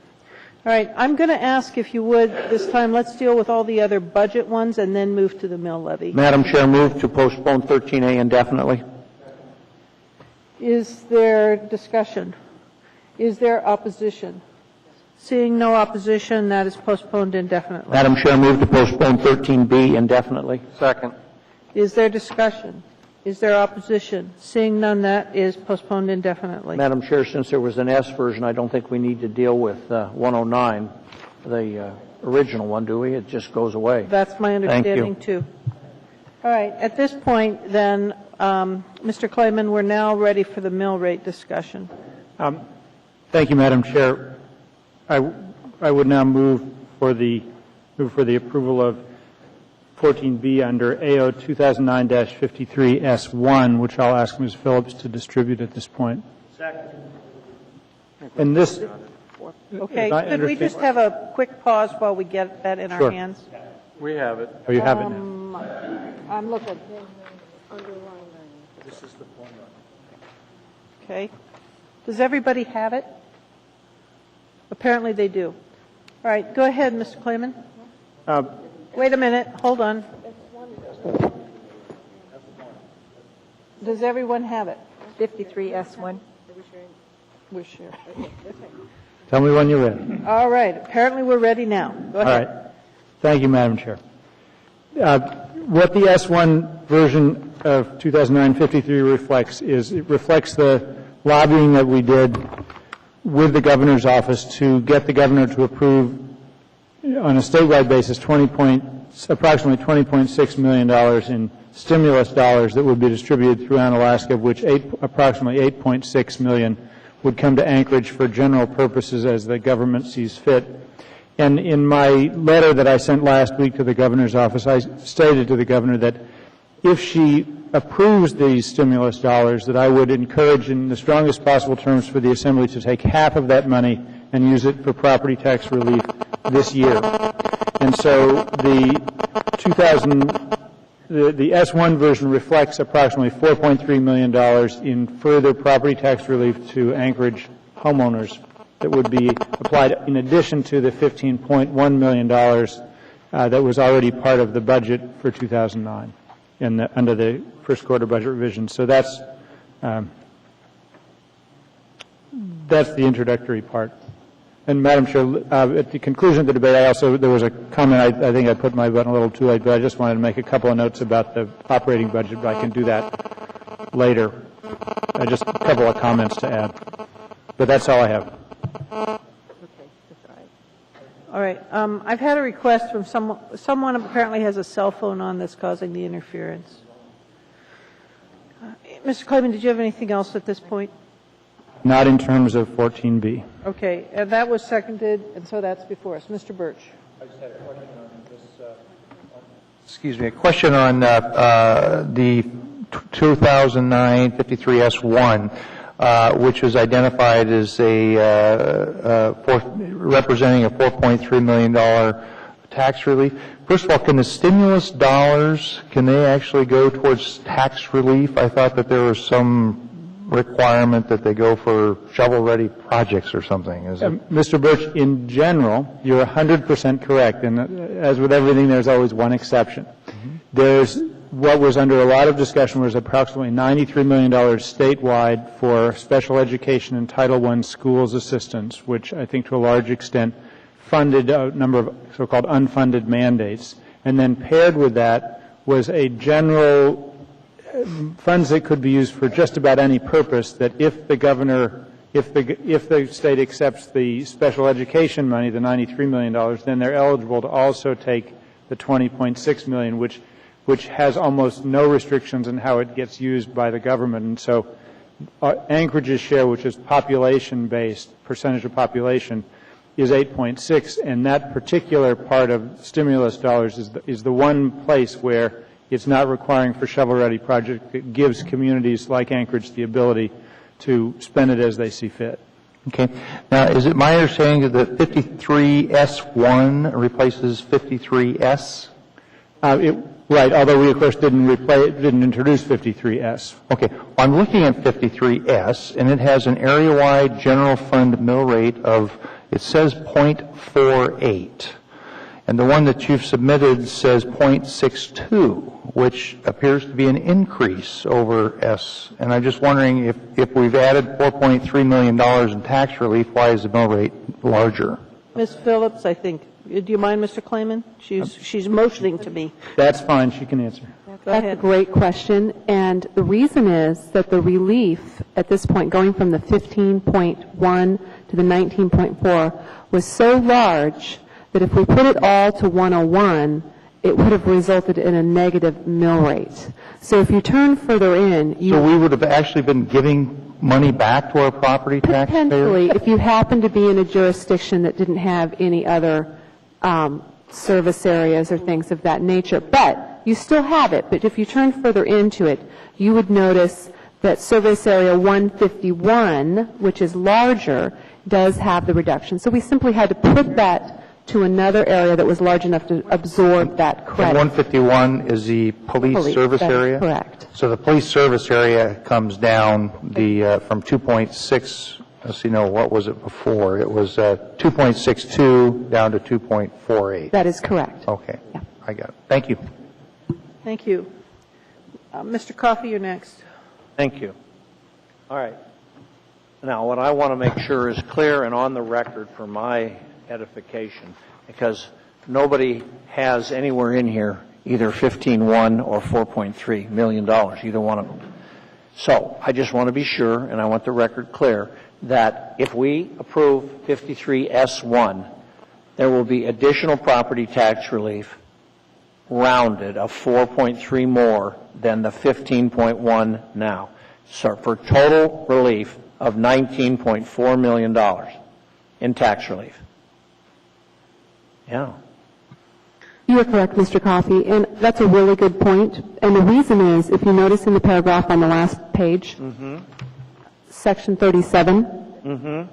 All right, I'm going to ask, if you would, this time, let's deal with all the other budget ones and then move to the mill levy. Madam Chair, move to postpone 13A indefinitely. Is there discussion? Is there opposition? Seeing no opposition, that is postponed indefinitely. Madam Chair, move to postpone 13B indefinitely. Second. Is there discussion? Is there opposition? Seeing none, that is postponed indefinitely. Madam Chair, since there was an S version, I don't think we need to deal with 109, the original one, do we? It just goes away. That's my understanding, too. All right. At this point, then, Mr. Clayman, we're now ready for the mill rate discussion. Thank you, Madam Chair. I would now move for the approval of 14B under AO 2009-53S1, which I'll ask Ms. Phillips to distribute at this point. Second. And this. Okay. Could we just have a quick pause while we get that in our hands? We have it. Oh, you have it now. I'm looking. This is the formula. Okay. Does everybody have it? Apparently they do. All right. Go ahead, Mr. Clayman. Wait a minute. Hold on. Does everyone have it? 53S1. We're sharing. Tell me when you're ready. All right. Apparently we're ready now. Go ahead. All right. Thank you, Madam Chair. What the S1 version of 2009-53 reflects is it reflects the lobbying that we did with the governor's office to get the governor to approve on a statewide basis approximately $20.6 million in stimulus dollars that would be distributed throughout Alaska, of which approximately $8.6 million would come to Anchorage for general purposes as the government sees fit. And in my letter that I sent last week to the governor's office, I stated to the governor that if she approves these stimulus dollars, that I would encourage in the strongest possible terms for the Assembly to take half of that money and use it for property tax relief this year. And so the S1 version reflects approximately $4.3 million in further property tax relief to Anchorage homeowners that would be applied in addition to the $15.1 million that was already part of the budget for 2009 under the first quarter budget revision. So that's the introductory part. And Madam Chair, at the conclusion of the debate, there was a comment, I think I put my button a little too late, but I just wanted to make a couple of notes about the operating budget, but I can do that later. Just a couple of comments to add. But that's all I have. All right. I've had a request from someone apparently has a cell phone on that's causing the interference. Mr. Clayman, did you have anything else at this point? Not in terms of 14B. Okay. And that was seconded, and so that's before us. Mr. Birch. I just had a question on this. A question on the 2009-53S1. Which was identified as representing a $4.3 million tax relief. First of all, can the stimulus dollars, can they actually go towards tax relief? I thought that there was some requirement that they go for shovel-ready projects or something. Is it? Mr. Birch, in general, you're 100% correct. And as with everything, there's always one exception. There's what was under a lot of discussion was approximately $93 million statewide for special education and Title I schools assistance, which I think to a large extent funded a number of so-called unfunded mandates. And then paired with that was a general funds that could be used for just about any purpose, that if the governor, if the state accepts the special education money, the $93 million, then they're eligible to also take the $20.6 million, which has almost no restrictions on how it gets used by the government. And so Anchorage's share, which is population-based, percentage of population, is 8.6, and that particular part of stimulus dollars is the one place where it's not requiring for shovel-ready project. It gives communities like Anchorage the ability to spend it as they see fit. Okay. Now, is it my understanding that 53S1 replaces 53S? Right, although we, of course, didn't introduce 53S. Okay. I'm looking at 53S, and it has an area-wide general fund mill rate of, it says 0.48. And the one that you've submitted says 0.62, which appears to be an increase over S. And I'm just wondering if we've added $4.3 million in tax relief, why is the mill rate larger? Ms. Phillips, I think. Do you mind, Mr. Clayman? She's motioning to me. That's fine. She can answer. That's a great question, and the reason is that the relief at this point, going from the 15.1 to the 19.4, was so large that if we put it all to 101, it would have resulted in a negative mill rate. So if you turn further in, So we would have actually been giving money back to our property taxpayers? potentially, if you happen to be in a jurisdiction that didn't have any other service areas or things of that nature, but you still have it. But if you turn further into it, you would notice that service area 151, which is larger, does have the reduction. So we simply had to put that to another area that was large enough to absorb that credit. And 151 is the police service that is area? correct. So the police service area comes down from 2.6, let's see, no, what was it before? It was 2.62 down to 2.48. That is correct. Okay. Yeah. I got it. Thank you. Thank you. Mr. Coffey, you're next. Thank you. All right. Now, what I want to make sure is clear and on the record for my edification, because nobody has anywhere in here either 15.1 or $4.3 million, either one of them. So I just want to be sure, and I want the record clear, that if we approve 53S1, there will be additional property tax relief rounded of 4.3 more than the 15.1 now. So for total relief of $19.4 million in tax relief. Yeah. You are correct, Mr. Coffey, and that's a really good point. And the reason is, if you notice in the paragraph on the last page, Section 37,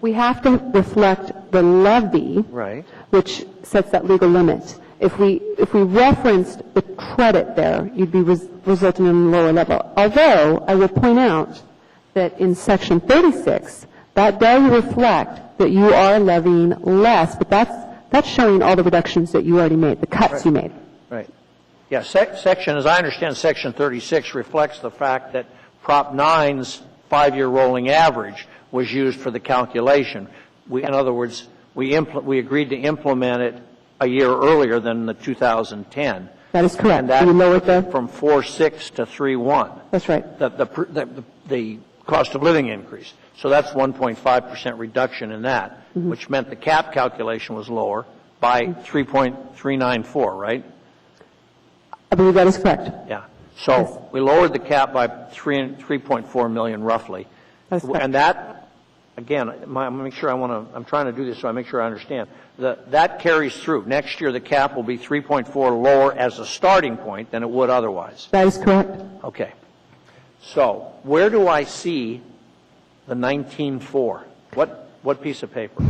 we have to reflect the levy, right, which sets that legal limit. If we referenced the credit there, you'd be resulting in a lower level. Although, I will point out that in Section 36, that does reflect that you are levying less, but that's showing all the reductions that you already made, the cuts you made. Right. Yeah, section, as I understand, Section 36 reflects the fact that Prop 9's 5-year rolling average was used for the calculation. In other words, we agreed to implement it a year earlier than the 2010. That is correct. And that you lowered from 4.6 to 3.1. That's right. The cost of living increase. So that's 1.5% reduction in that, which meant the cap calculation was lower by 3.394, right? I believe that is correct. Yeah. So we lowered the cap by 3.4 million roughly. That's correct. And that, again, I'm trying to do this so I make sure I understand. That carries through. Next year the cap will be 3.4 lower as a starting point than it would otherwise. That is correct. Okay. So where do I see the 19.4? What piece of paper?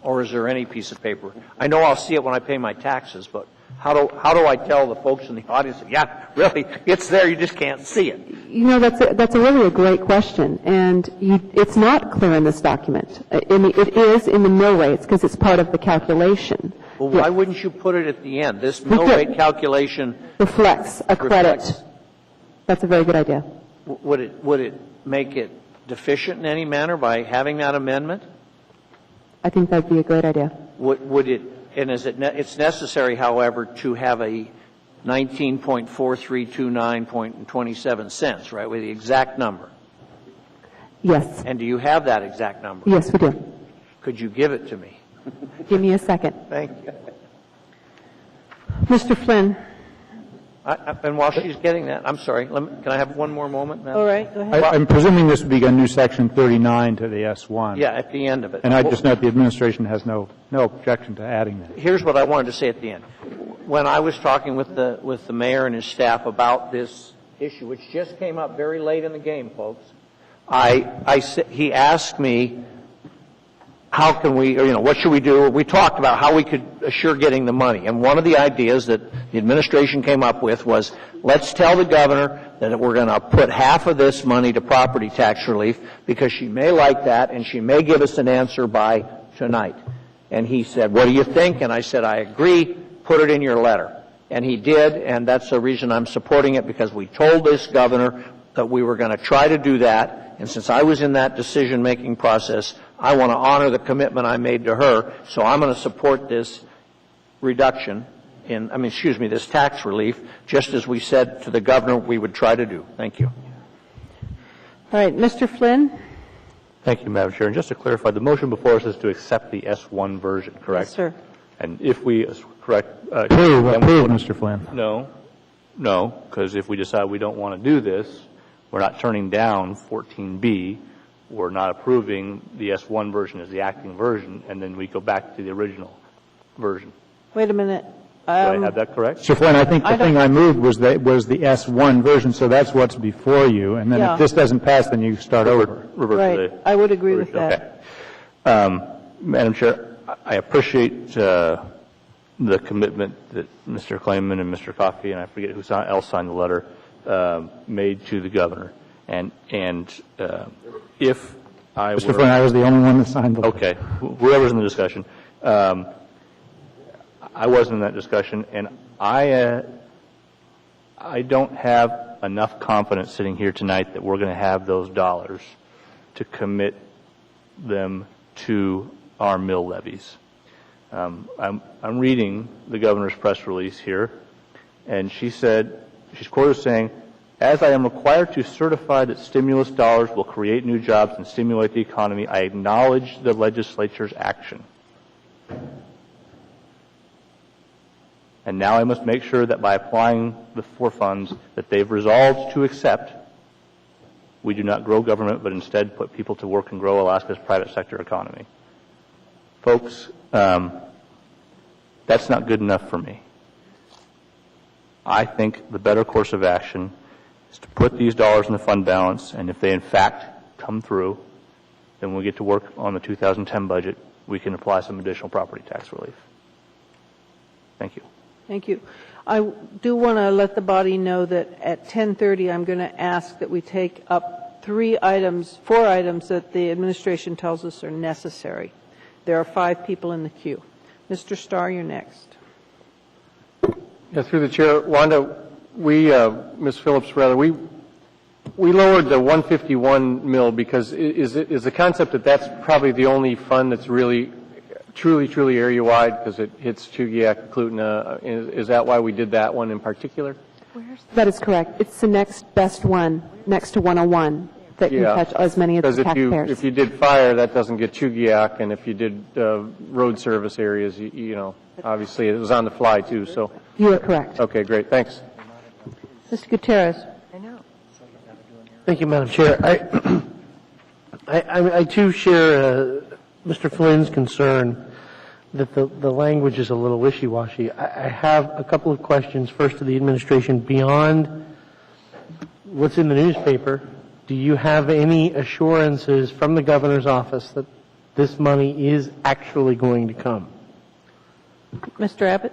Or is there any piece of paper? I know I'll see it when I pay my taxes, but how do I tell the folks in the audience that, yeah, really, it's there, you just can't see it? You know, that's really a great question, and it's not clear in this document. It is in the mill rates because it's part of the calculation. Well, why wouldn't you put it at the end? This mill rate calculation reflects a credit. That's a very good idea. Would it make it deficient in any manner by having that amendment? I think that'd be a great idea. Would it? And it's necessary, however, to have a 19.4329.27 cents, right, with the exact number? Yes. And do you have that exact number? Yes, we do. Could you give it to me? Give me a second. Thank you. Mr. Flynn. And while she's getting that, I'm sorry, can I have one more moment, ma'am? All right, go ahead. I'm presuming this would be a new Section 39 to the S1. Yeah, at the end of it. And I just note the administration has no objection to adding that. Here's what I wanted to say at the end. When I was talking with the mayor and his staff about this issue, which just came up very late in the game, folks, he asked me, how can we, what should we do? We talked about how we could assure getting the money. And one of the ideas that the administration came up with was, let's tell the governor that we're going to put half of this money to property tax relief because she may like that and she may give us an answer by tonight. And he said, what do you think? And I said, I agree. Put it in your letter. And he did, and that's the reason I'm supporting it, because we told this governor that we were going to try to do that. And since I was in that decision-making process, I want to honor the commitment I made to her, so I'm going to support this reduction. this tax relief, just as we said to the governor we would try to do. Thank you. All right, Mr. Flynn? Thank you, Madam Chair. And just to clarify, the motion before us is to accept the S1 version, correct? Yes, sir. And if we correct... Approve, Mr. Flynn. No, because if we decide we don't want to do this, we're not turning down 14B. We're not approving the S1 version as the acting version, and then we go back to the original version. Wait a minute. Do I have that correct? Mr. Flynn, I think the thing I moved was the S1 version, so that's what's before you. And then if this doesn't pass, then you start over. Right. I would agree with that. Okay. Madam Chair, I appreciate the commitment that Mr. Klayman and Mr. Coffey, and I forget who else signed the letter, made to the governor. And if I were... Mr. Flynn, I was the only one that signed the letter. Okay. Whoever's in the discussion. I wasn't in that discussion, and I don't have enough confidence sitting here tonight that we're going to have those dollars to commit them to our mill levies. I'm reading the governor's press release here, and she's quoted as saying, "As I am required to certify that stimulus dollars will create new jobs and stimulate the economy, I acknowledge the legislature's action. And now I must make sure that by applying the four funds that they've resolved to accept, we do not grow government, but instead put people to work and grow Alaska's private sector economy." Folks, that's not good enough for me. I think the better course of action is to put these dollars in the fund balance, and if they in fact come through, then when we get to work on the 2010 budget, we can apply some additional property tax relief. Thank you. Thank you. I do want to let the body know that at 10:30 I'm going to ask that we take up four items that the administration tells us are necessary. There are 5 people in the queue. Mr. Starr, you're next. Yeah, through the chair, Wanda, Ms. Phillips, rather, we lowered the 151 mill because is the concept that that's probably the only fund that's really truly area-wide because it hits Chugiak, Klutna. Is that why we did that one in particular? That is correct. It's the next best one next to 101 that can touch as many of the taxpayers. Because if you did fire, that doesn't get Chugiak, and if you did road service areas, you know, obviously it was on the fly too. So you are correct. Okay, great. Thanks. Mr. Gutierrez. I know. Thank you, Madam Chair. I too share Mr. Flynn's concern that the language is a little wishy-washy. I have a couple of questions, first to the administration. Beyond what's in the newspaper, do you have any assurances from the governor's office that this money is actually going to come? Mr. Abbott?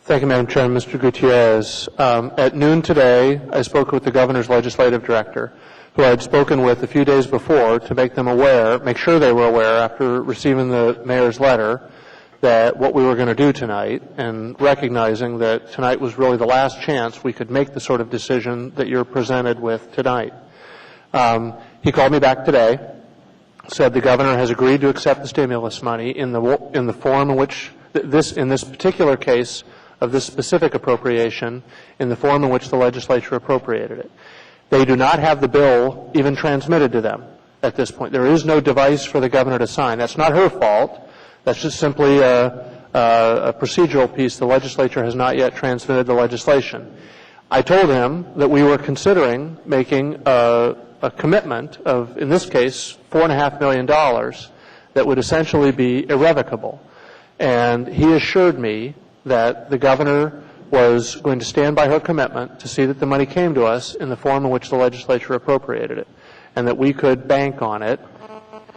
Thank you, Madam Chair. Mr. Gutierrez, at noon today, I spoke with the governor's legislative director, who I had spoken with a few days before to make sure they were aware after receiving the mayor's letter that what we were going to do tonight, and recognizing that tonight was really the last chance we could make the sort of decision that you're presented with tonight. He called me back today, said the governor has agreed to accept the stimulus money in the form in which in this particular case of this specific appropriation, in the form in which the legislature appropriated it. They do not have the bill even transmitted to them at this point. There is no device for the governor to sign. That's not her fault. That's just simply a procedural piece. The legislature has not yet transmitted the legislation. I told him that we were considering making a commitment of, in this case, $4.5 million that would essentially be irrevocable. And he assured me that the governor was going to stand by her commitment to see that the money came to us in the form in which the legislature appropriated it, and that we could bank on it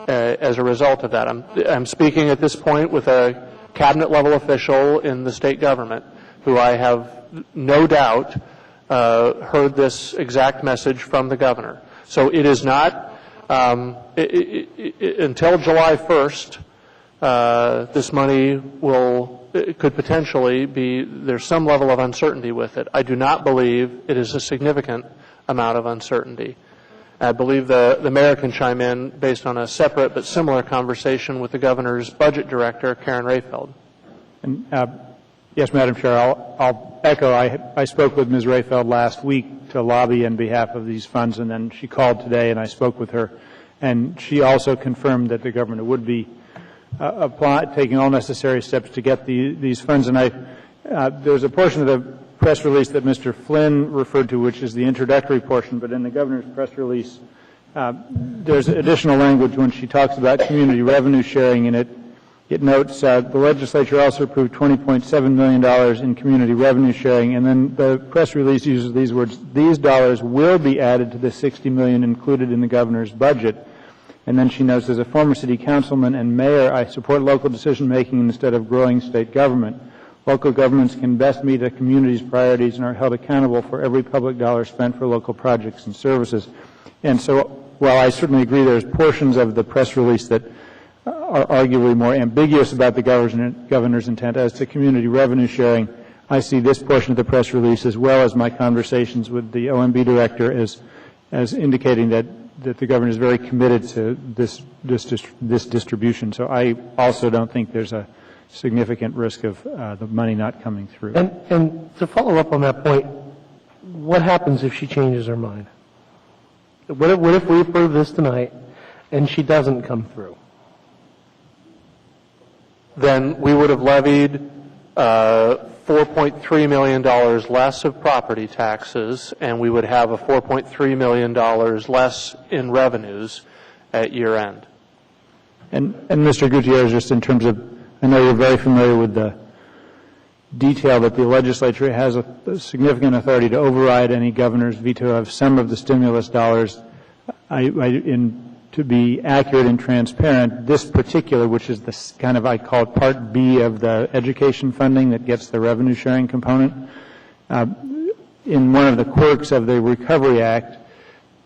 as a result of that. I'm speaking at this point with a cabinet-level official in the state government who I have no doubt heard this exact message from the governor. So it is not, until July 1st, this money could potentially be, there's some level of uncertainty with it. I do not believe it is a significant amount of uncertainty. I believe the mayor can chime in based on a separate but similar conversation with the governor's budget director, Karen Rayfeld. And Yes, Madam Chair. I'll echo. I spoke with Ms. Rayfeld last week to lobby on behalf of these funds, and then she called today, and I spoke with her. And she also confirmed that the government would be taking all necessary steps to get these funds. And there's a portion of the press release that Mr. Flynn referred to, which is the introductory portion, but in the governor's press release, there's additional language when she talks about community revenue sharing, and it notes the legislature also approved $20.7 million in community revenue sharing, and then the press release uses these words: these dollars will be added to the $60 million included in the governor's budget. And then she notes, as a former city councilman and mayor, I support local decision making instead of growing state government. Local governments can best meet a community's priorities and are held accountable for every public dollar spent for local projects and services. And so, while I certainly agree there's portions of the press release that are arguably more ambiguous about the governor's intent as to community revenue sharing, I see this portion of the press release, as well as my conversations with the OMB director, as indicating that the governor is very committed to this distribution. So I also don't think there's a significant risk of the money not coming through. And to follow up on that point, what happens if she changes her mind? What if we approve this tonight and she doesn't come through? Then we would have levied $4.3 million less of property taxes, and we would have a $4.3 million less in revenues at year end. And Mr. Gutierrez, just in terms of, I know you're very familiar with the detail that the legislature has a significant authority to override any governor's veto of some of the stimulus dollars. To be accurate and transparent, this particular, which is this kind of, I call it Part B of the education funding that gets the revenue sharing component, in one of the quirks of the Recovery Act,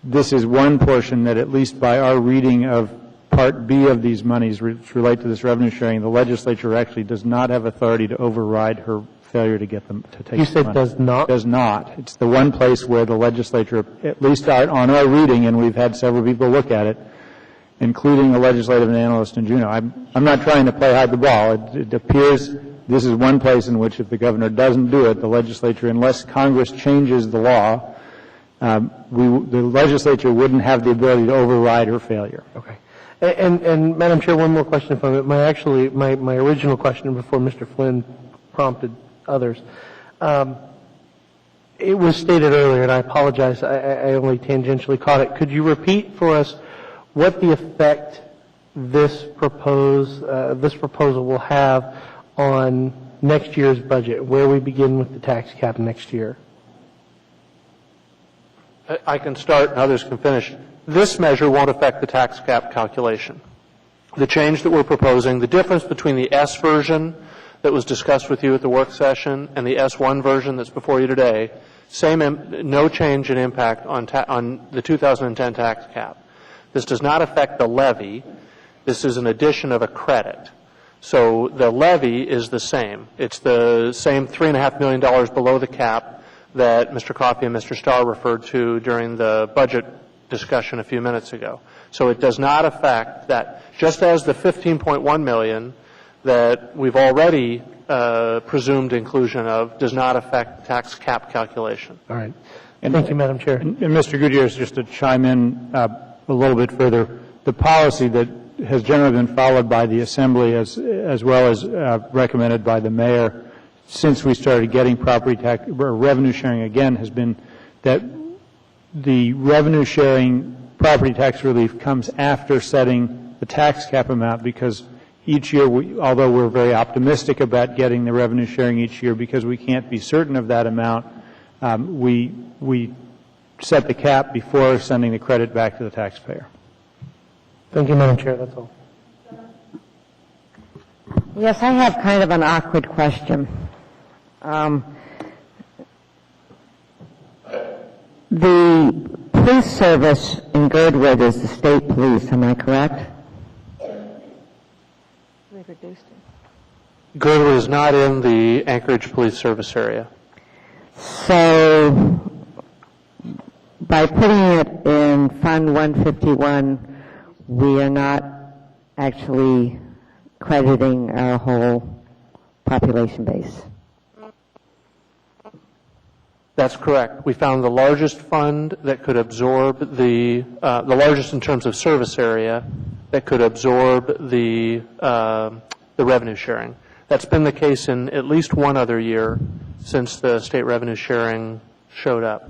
this is one portion that, at least by our reading of Part B of these monies which relate to this revenue sharing, the legislature actually does not have authority to override her failure to get them to take. You said does not? Does not. It's the one place where the legislature, at least on our reading, and we've had several people look at it, including a legislative analyst in Juneau. I'm not trying to play hide the ball. It appears this is one place in which, if the governor doesn't do it, the legislature, unless Congress changes the law, the legislature wouldn't have the ability to override her failure. Okay. And Madam Chair, one more question from it. My original question before Mr. Flynn prompted others. It was stated earlier, and I apologize, I only tangentially caught it. Could you repeat for us what the effect this proposal will have on next year's budget, where we begin with the tax cap next year? I can start and others can finish. This measure won't affect the tax cap calculation. The change that we're proposing, the difference between the S version that was discussed with you at the work session and the S1 version that's before you today, no change in impact on the 2010 tax cap. This does not affect the levy. This is an addition of a credit. So the levy is the same. It's the same $3.5 million below the cap that Mr. Coffey and Mr. Starr referred to during the budget discussion a few minutes ago. So it does not affect that. Just as the $15.1 million that we've already presumed inclusion of does not affect the tax cap calculation. All right. Thank you, Madam Chair. And Mr. Gutierrez, just to chime in a little bit further, the policy that has generally been followed by the Assembly as well as recommended by the Mayor since we started getting property tax or revenue sharing again has been that the revenue sharing property tax relief comes after setting the tax cap amount, because each year, although we're very optimistic about getting the revenue sharing each year because we can't be certain of that amount, we set the cap before sending the credit back to the taxpayer. Thank you, Madam Chair. That's all. Yes, I have kind of an awkward question. The police service in Girdwood is the state police, am I correct? They've reduced it. Girdwood is not in the Anchorage Police Service area. So, by putting it in Fund 151, we are not actually crediting our whole population base. That's correct. We found the largest fund that could absorb the largest in terms of service area that could absorb the revenue sharing. That's been the case in at least one other year since the state revenue sharing showed up.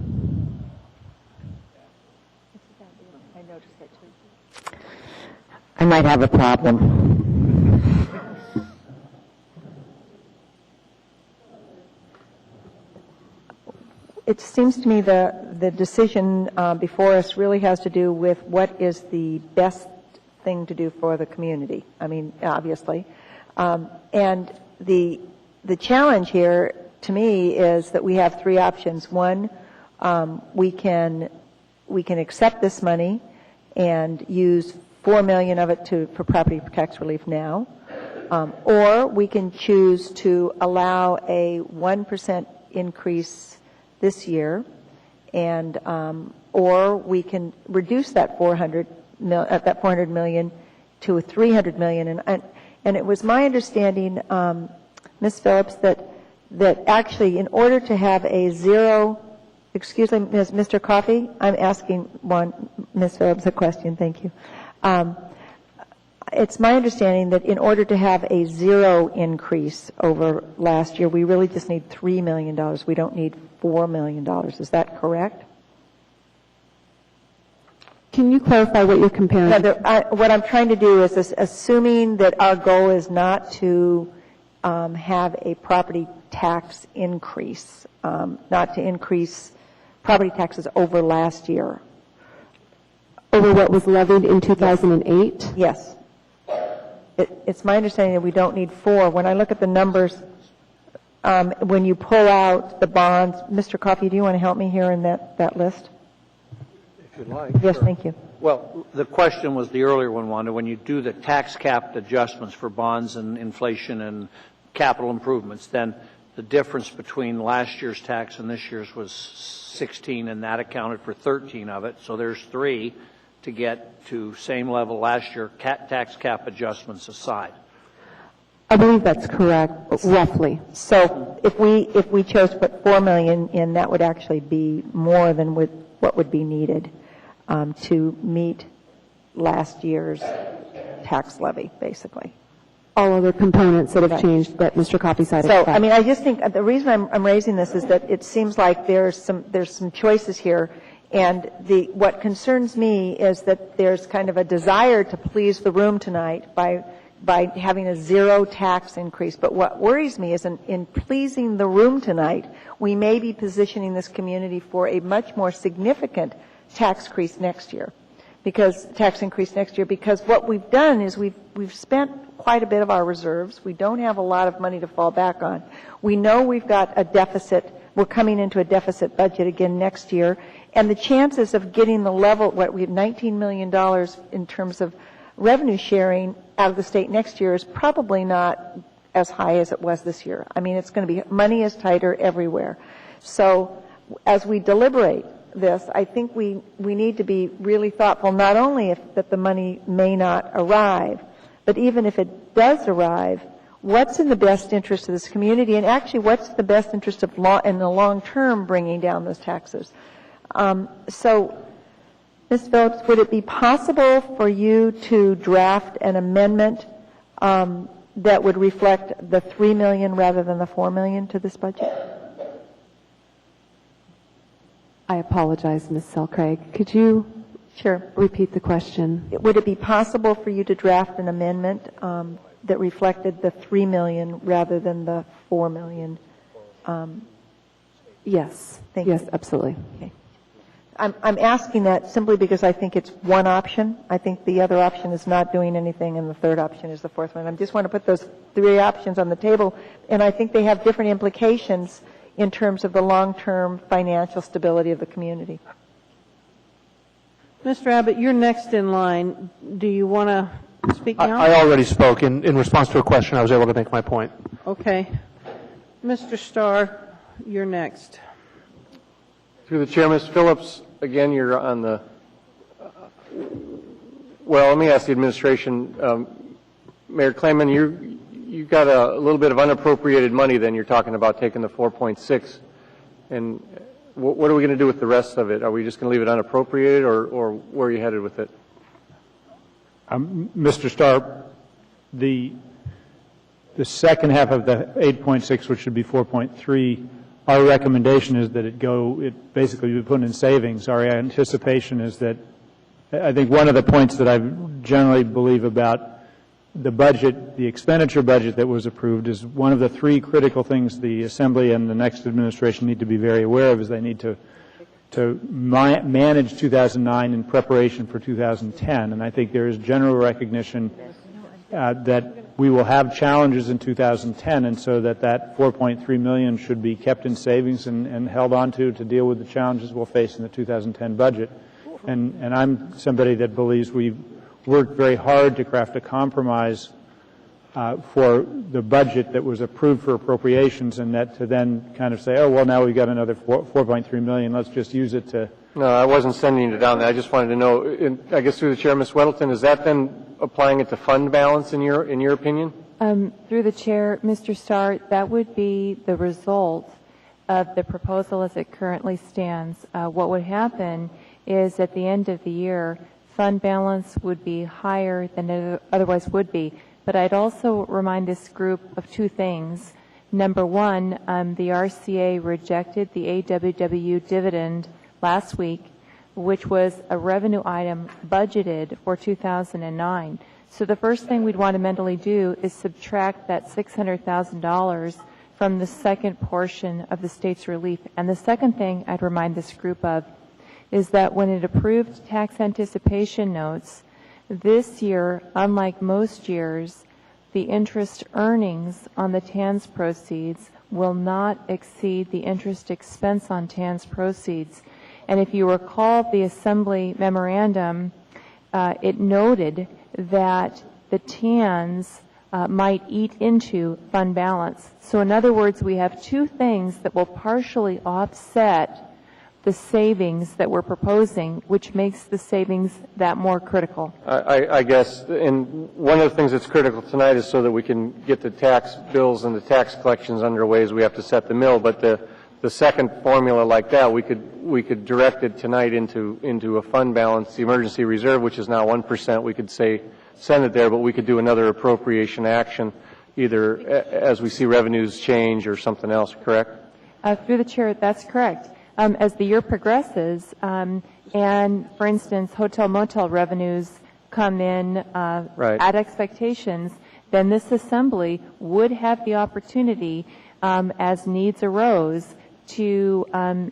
I might have a problem. It seems to me the decision before us really has to do with what is the best thing to do for the community. I mean, obviously. And the challenge here, to me, is that we have three options. One, we can accept this money and use $4 million of it for property tax relief now, or we can choose to allow a 1% increase this year, and or we can reduce that $400 million to $300 million. And it was my understanding, Ms. Phillips, that actually in order to have a zero, excuse me, Mr. Coffey, I'm asking Ms. Phillips a question, thank you. It's my understanding that in order to have a zero increase over last year, we really just need $3 million. We don't need $4 million. Is that correct? Can you clarify what you're comparing? What I'm trying to do is assuming that our goal is not to have a property tax increase, not to increase property taxes over last year. Over what was levied in 2008? Yes. It's my understanding that we don't need $4. When I look at the numbers, when you pull out the bonds, Mr. Coffey, do you want to help me here in that list? If you'd like. Yes, sure. thank you. Well, the question was the earlier one, Wanda, when you do the tax capped adjustments for bonds and inflation and capital improvements, then the difference between last year's tax and this year's was 16, and that accounted for 13 of it. So there's 3 to get to same level last year, tax cap adjustments aside. I believe that's correct, roughly. So if we chose to put $4 million in, that would actually be more than what would be needed to meet last year's tax levy, basically. All other components that have changed that Mr. Coffey cited. So, I mean, I just think the reason I'm raising this is that it seems like there's some choices here. And what concerns me is that there's kind of a desire to please the room tonight by having a zero tax increase. But what worries me is in pleasing the room tonight, we may be positioning this community for a much more significant tax increase next year. Because what we've done is we've spent quite a bit of our reserves. We don't have a lot of money to fall back on. We know we've got a deficit. We're coming into a deficit budget again next year. And the chances of getting the level, we have $19 million in terms of revenue sharing out of the state next year is probably not as high as it was this year. I mean, it's going to be, money is tighter everywhere. So as we deliberate this, I think we need to be really thoughtful, not only that the money may not arrive, but even if it does arrive, what's in the best interest of this community, and actually what's the best interest of in the long term bringing down those taxes. So, Ms. Phillips, would it be possible for you to draft an amendment that would reflect the $3 million rather than the $4 million to this budget? I apologize, Ms. Selcraig. Could you repeat the question? Would it be possible for you to draft an amendment that reflected the $3 million rather than the $4 million? Yes. Thank you. Yes, absolutely. Okay. I'm asking that simply because I think it's one option. I think the other option is not doing anything, and the third option is the fourth one. I just want to put those 3 options on the table, and I think they have different implications in terms of the long-term financial stability of the community. Mr. Abbott, you're next in line. Do you want to speak now? I already spoke. In response to a question, I was able to make my point. Okay. Mr. Starr, you're next. Through the chair, Ms. Phillips, again, you're on the, well, let me ask the administration, Mayor Clayman, you got a little bit of unappropriated money then. You're talking about taking the 4.6 and what are we going to do with the rest of it? Are we just going to leave it unappropriated, or where are you headed with it? Mr. Starr, the second half of the 8.6, which should be 4.3, our recommendation is that it basically be put in savings. Our anticipation is that, I think one of the points that I generally believe about the budget, the expenditure budget that was approved, is one of the three critical things the Assembly and the next administration need to be very aware of is they need to manage 2009 in preparation for 2010. And I think there is general recognition that we will have challenges in 2010, and so that 4.3 million should be kept in savings and held on to deal with the challenges we'll face in the 2010 budget. And I'm somebody that believes we've worked very hard to craft a compromise for the budget that was approved for appropriations, and that to then kind of say, oh, well, now we've got another 4.3 million, let's just use it to... No, I wasn't sending it down there. I just wanted to know, I guess through the chair, Ms. Weddleton, is that then applying it to fund balance in your opinion? Through the chair, Mr. Starr, that would be the result of the proposal as it currently stands. What would happen is at the end of the year, fund balance would be higher than it otherwise would be. But I'd also remind this group of two things. Number one, the RCA rejected the AWW dividend last week, which was a revenue item budgeted for 2009. So the first thing we'd want to mentally do is subtract that $600,000 from the second portion of the state's relief. And the second thing I'd remind this group of is that when it approved tax anticipation notes, this year, unlike most years, the interest earnings on the TANS proceeds will not exceed the interest expense on TANS proceeds. And if you recall the Assembly memorandum, it noted that the TANs might eat into fund balance. So in other words, we have two things that will partially offset the savings that we're proposing, which makes the savings that more critical. I guess, and one of the things that's critical tonight is so that we can get the tax bills and the tax collections underway is we have to set the mill, but the second formula like that, we could direct it tonight into a fund balance, the emergency reserve, which is now 1%. We could say send it there, but we could do another appropriation action, either as we see revenues change or something else, correct? Through the chair, that's correct. As the year progresses, and for instance, hotel-motel revenues come in at expectations, then this Assembly would have the opportunity, as needs arose, to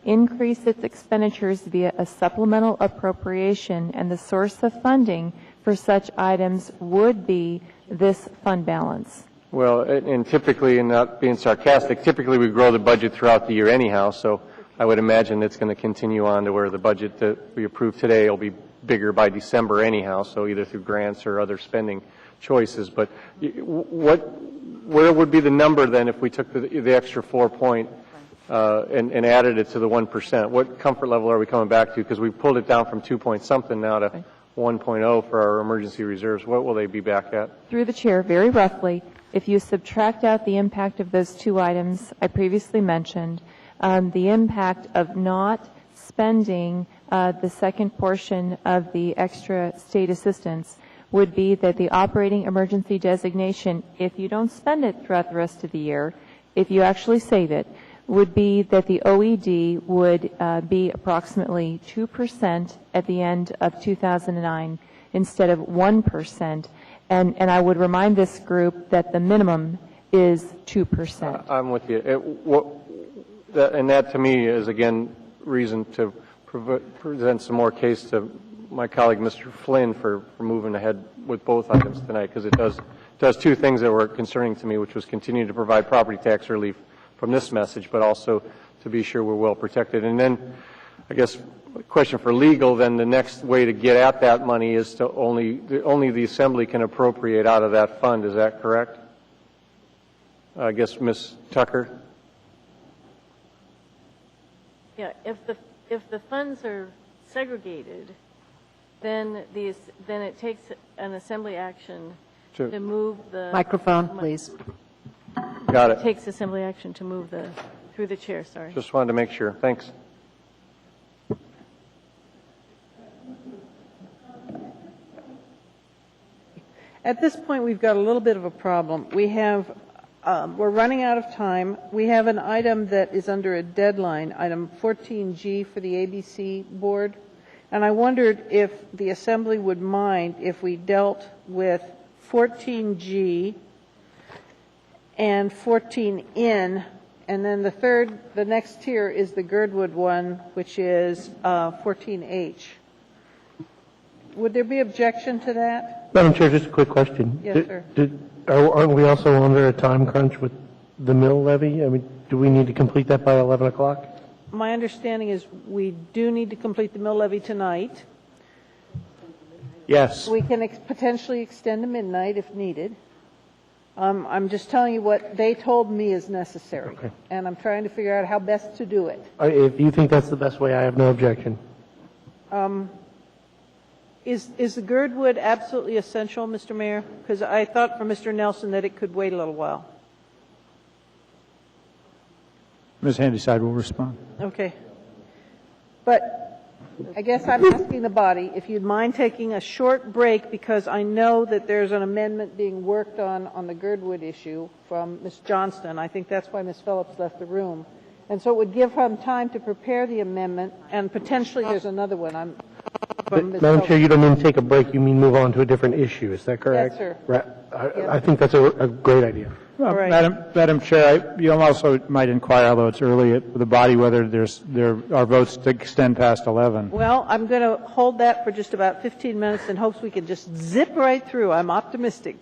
increase its expenditures via a supplemental appropriation, and the source of funding for such items would be this fund balance. Well, and typically, and not being sarcastic, typically we grow the budget throughout the year anyhow, so I would imagine it's going to continue on to where the budget that we approve today will be bigger by December anyhow, so either through grants or other spending choices. But where would be the number then if we took the extra 4 point and added it to the 1%? What comfort level are we coming back to? Because we pulled it down from 2 point something now to 1.0 for our emergency reserves. What will they be back at? Through the chair, very roughly, if you subtract out the impact of those two items I previously mentioned, the impact of not spending the second portion of the extra state assistance would be that the operating emergency designation, if you don't spend it throughout the rest of the year, if you actually save it, would be that the OED would be approximately 2% at the end of 2009 instead of 1%. And I would remind this group that the minimum is 2%. I'm with you. And that to me is, again, reason to present some more case to my colleague, Mr. Flynn, for moving ahead with both items tonight, because it does two things that were concerning to me, which was continue to provide property tax relief from this message, but also to be sure we're well protected. And then, I guess, a question for legal, then the next way to get at that money is to only the Assembly can appropriate out of that fund. Is that correct? I guess, Ms. Tucker? Yeah, if the funds are segregated, then it takes an Assembly action to move the microphone, please. Got it. It takes Assembly action to move through the chair. Sorry. Just wanted to make sure. Thanks. At this point, we've got a little bit of a problem. We're running out of time. We have an item that is under a deadline, item 14G for the ABC board, and I wondered if the Assembly would mind if we dealt with 14G and 14N, and then the next tier is the Girdwood one, which is 14H. Would there be objection to that? Madam Chair, just a quick question. Yes, sir. Aren't we also under a time crunch with the mill levy? I mean, do we need to complete that by 11 o'clock? My understanding is we do need to complete the mill levy tonight. Yes. We can potentially extend to midnight if needed. I'm just telling you what they told me is necessary, Okay. and I'm trying to figure out how best to do it. If you think that's the best way, I have no objection. Is the Girdwood absolutely essential, Mr. Mayor? Because I thought for Mr. Nelson that it could wait a little while. Ms. Handyside will respond. Okay. But I guess I'm asking the body if you'd mind taking a short break, because I know that there's an amendment being worked on the Girdwood issue from Ms. Johnston. I think that's why Ms. Phillips left the room. And so it would give him time to prepare the amendment, and potentially there's another one. Madam Chair, you don't mean take a break, you mean move on to a different issue, is that correct? Yes, sir. Right. I think that's a great idea. All right. Madam Chair, you also might inquire, although it's early, at the body whether there are votes to extend past 11. Well, I'm going to hold that for just about 15 minutes in hopes we can just zip right through. I'm optimistic.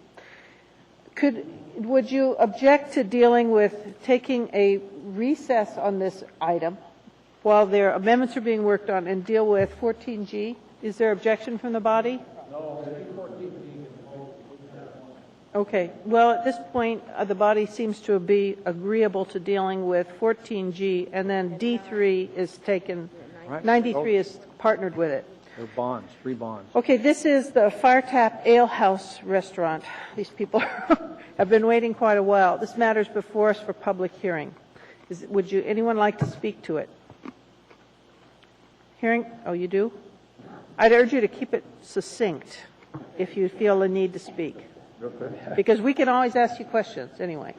Would you object to dealing with taking a recess on this item while their amendments are being worked on and deal with 14G? Is there objection from the body? No, 14G. Okay. Well, at this point, the body seems to be agreeable to dealing with 14G, and then D3 is taken, 93 is partnered with it. They're bonds, 3 bonds. Okay, this is the Firetap Ale House restaurant. These people have been waiting quite a while. This matter's before us for public hearing. Would anyone like to speak to it? Hearing? Oh, you do? I'd urge you to keep it succinct if you feel the need to speak. Because we can always ask you questions anyway.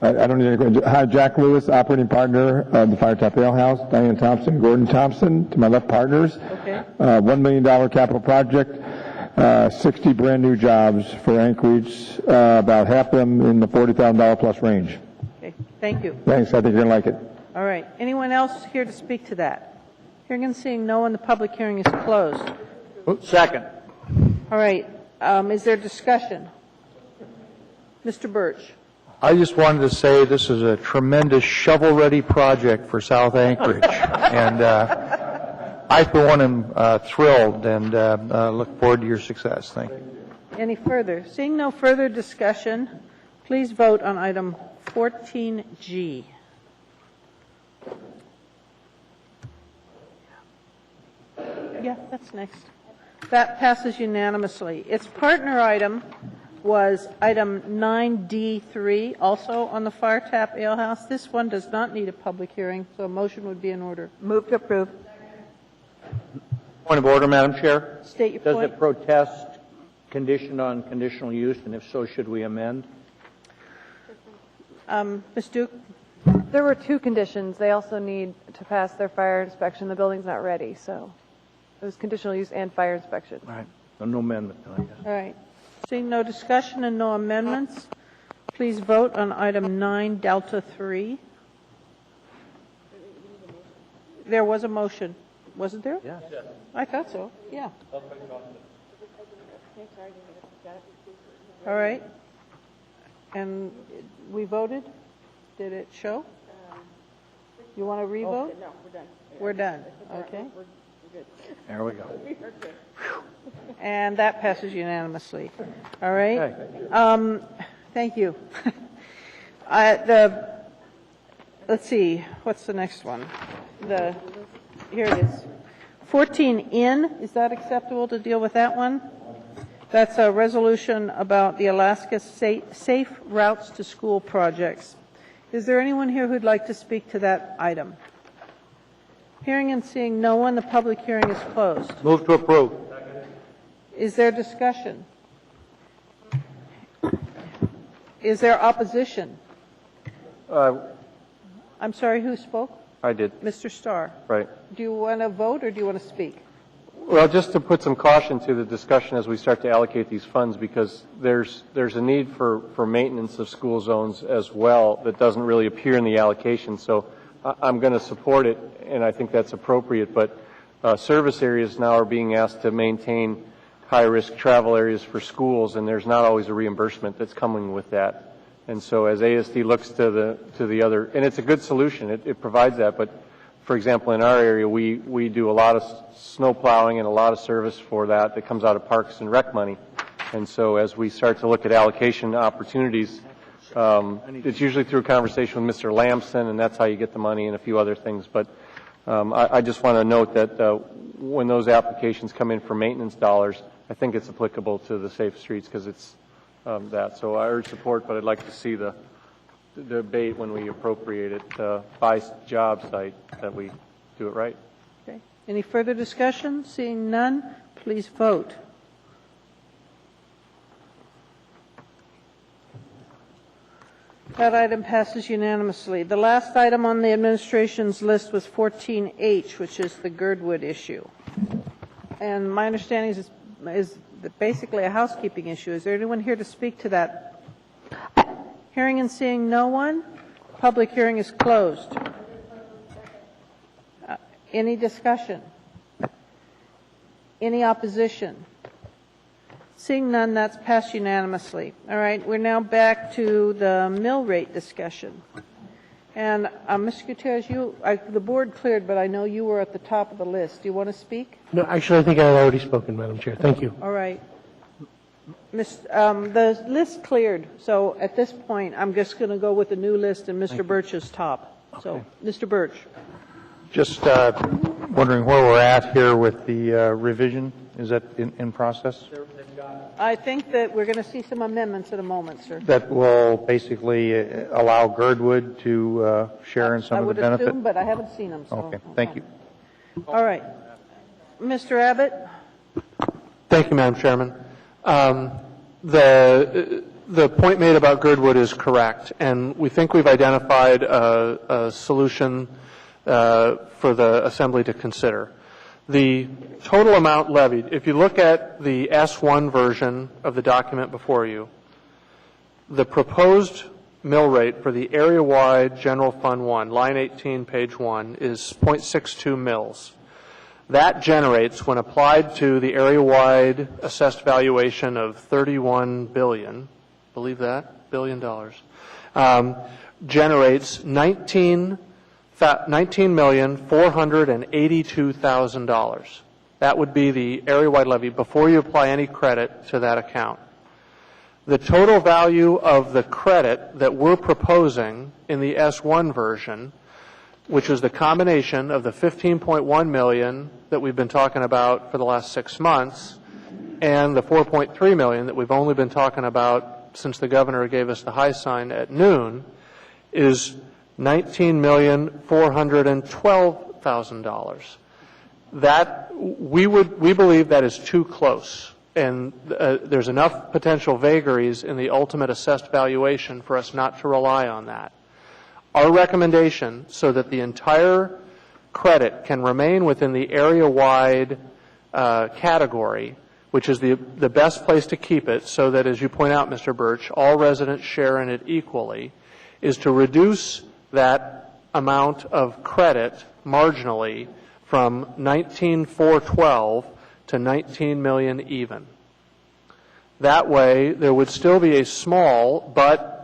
I don't need any questions. Hi, Jack Lewis, operating partner of the Firetap Ale House. Diane Thompson, Gordon Thompson, to my left partners. Okay. $1 million capital project, 60 brand new jobs for Anchorage, about half of them in the $40,000 plus range. Okay, thank you. Thanks, I think you're going to like it. All right. Anyone else here to speak to that? Hearing and seeing no one, the public hearing is closed. Second. All right. Is there discussion? Mr. Birch. I just wanted to say this is a tremendous shovel-ready project for South Anchorage. And I, for one, am thrilled and look forward to your success. Thank you. Any further? Seeing no further discussion, please vote on item 14G. Yeah, that's next. That passes unanimously. Its partner item was item 9D3, also on the Firetap Ale House. This one does not need a public hearing, so a motion would be in order. Move to approve. Point of order, Madam Chair. State your Does point. it protest conditioned on conditional use, and if so, should we amend? Ms. Duke? There were 2 conditions. They also need to pass their fire inspection. The building's not ready, so it was conditional use and fire inspection. All right. So no amendment tonight. All right. Seeing no discussion and no amendments, please vote on item 9 Delta 3. There was a motion. Wasn't there? Yes. I thought so. Yeah. All right. And we voted? Did it show? You want to revote? No, we're done. We're done. Okay. We're good. There we go. And that passes unanimously. All right. Thank you. Let's see. What's the next one? Here it is. 14N. Is that acceptable to deal with that one? That's a resolution about the Alaska Safe Routes to School projects. Is there anyone here who'd like to speak to that item? Hearing and seeing no one, the public hearing is closed. Move to approve. Is there discussion? Is there opposition? I'm sorry, who spoke? I did. Mr. Starr. Right. Do you want to vote or do you want to speak? Well, just to put some caution to the discussion as we start to allocate these funds, because there's a need for maintenance of school zones as well that doesn't really appear in the allocation. So I'm going to support it, and I think that's appropriate. But service areas now are being asked to maintain high-risk travel areas for schools, and there's not always a reimbursement that's coming with that. And so as ASD looks to the other, and it's a good solution, it provides that, but for example, in our area, we do a lot of snow plowing and a lot of service for that comes out of Parks and Rec money. And so as we start to look at allocation opportunities, it's usually through a conversation with Mr. Lamson, and that's how you get the money and a few other things. But I just want to note that when those applications come in for maintenance dollars, I think it's applicable to the safe streets because it's that. So I urge support, but I'd like to see the debate when we appropriate it by job site that we do it right. Okay. Any further discussion? Seeing none, please vote. That item passes unanimously. The last item on the administration's list was 14H, which is the Girdwood issue. And my understanding is basically a housekeeping issue. Is there anyone here to speak to that? Hearing and seeing no one, public hearing is closed. Any discussion? Any opposition? Seeing none, that's passed unanimously. All right, we're now back to the mill rate discussion. And Mr. Gutierrez, the board cleared, but I know you were at the top of the list. Do you want to speak? No, actually, I think I had already spoken, Madam Chair. Thank you. All right. The list cleared, so at this point, I'm just going to go with the new list and Mr. Birch is top. Okay. So, Mr. Birch. Just wondering where we're at here with the revision. Is that in process? I think that we're going to see some amendments in a moment, sir. That will basically allow Girdwood to share in some of the benefit? I would assume, but I haven't seen them. So. Okay, thank you. All right. Mr. Abbott? Thank you, Madam Chairman. The point made about Girdwood is correct, and we think we've identified a solution for the Assembly to consider. The total amount levied, if you look at the S1 version of the document before you, the proposed mill rate for the area-wide General Fund 1, line 18, page 1, is 0.62 mils. That generates, when applied to the area-wide assessed valuation of $31 billion, believe that? $billion, generates $19,482,000. That would be the area-wide levy before you apply any credit to that account. The total value of the credit that we're proposing in the S1 version, which is the combination of the $15.1 million that we've been talking about for the last 6 months and the $4.3 million that we've only been talking about since the governor gave us the high sign at noon, is $19,412,000. That we believe that is too close, and there's enough potential vagaries in the ultimate assessed valuation for us not to rely on that. Our recommendation, so that the entire credit can remain within the area-wide category, which is the best place to keep it, so that, as you point out, Mr. Birch, all residents share in it equally, is to reduce that amount of credit marginally from 19,412 to 19 million even. That way, there would still be a small but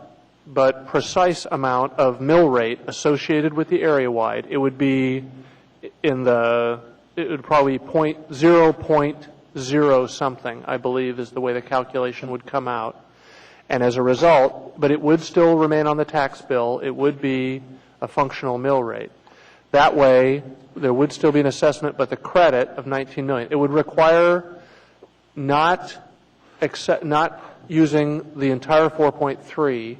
precise amount of mill rate associated with the area-wide. It would be it would probably 0.0 something, I believe, is the way the calculation would come out. And as a result, but it would still remain on the tax bill. It would be a functional mill rate. That way, there would still be an assessment, but the credit of $19 million. It would require not using the entire 4.3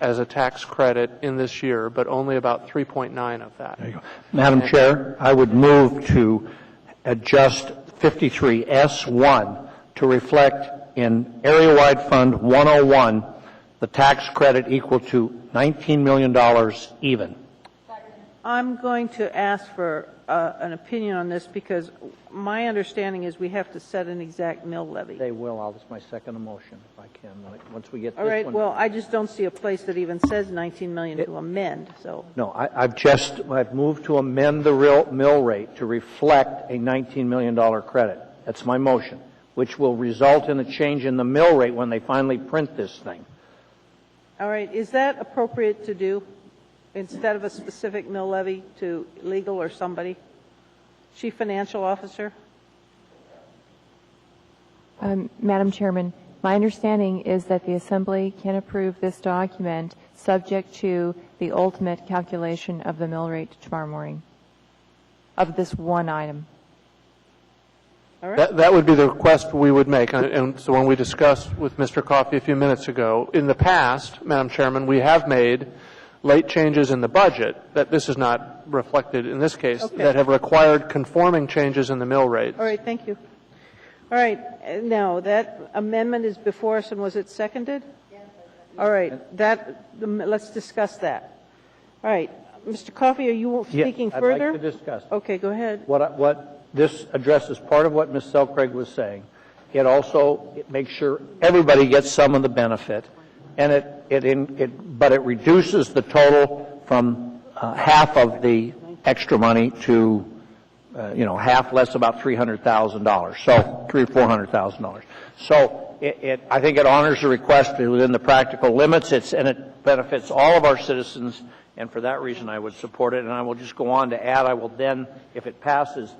as a tax credit in this year, but only about 3.9 of that. There you go. Madam Chair, I would move to adjust 53S1 to reflect in area-wide fund 101 the tax credit equal to $19 million even. I'm going to ask for an opinion on this because my understanding is we have to set an exact mill levy. They will. That's my second motion, if I can, once we get All this right, one. well, I just don't see a place that even says 19 million to amend, so. No, I've moved to amend the real mill rate to reflect a $19 million credit. That's my motion, which will result in a change in the mill rate when they finally print this thing. All right, is that appropriate to do instead of a specific mill levy to legal or somebody? Chief Financial Officer? Madam Chairman, my understanding is that the Assembly can approve this document subject to the ultimate calculation of the mill rate tomorrow morning of this one item. All right. That would be the request we would make. And so when we discussed with Mr. Coffey a few minutes ago, in the past, Madam Chairman, we have made late changes in the budget that this is not reflected in this case, that have required conforming changes in the mill rate. All right, thank you. All right, now that amendment is before us, and was it seconded? Yes. All right, let's discuss that. All right, Mr. Coffey, are you speaking further? I'd like to discuss. Okay, go ahead. What this addresses part of what Ms. Selcraig was saying. It also makes sure everybody gets some of the benefit, and but it reduces the total from half of the extra money to half less, about $300,000, so $300,000 or $400,000. So I think it honors the request within the practical limits, and it benefits all of our citizens, and for that reason I would support it. And I will just go on to add, I will then, if it passes,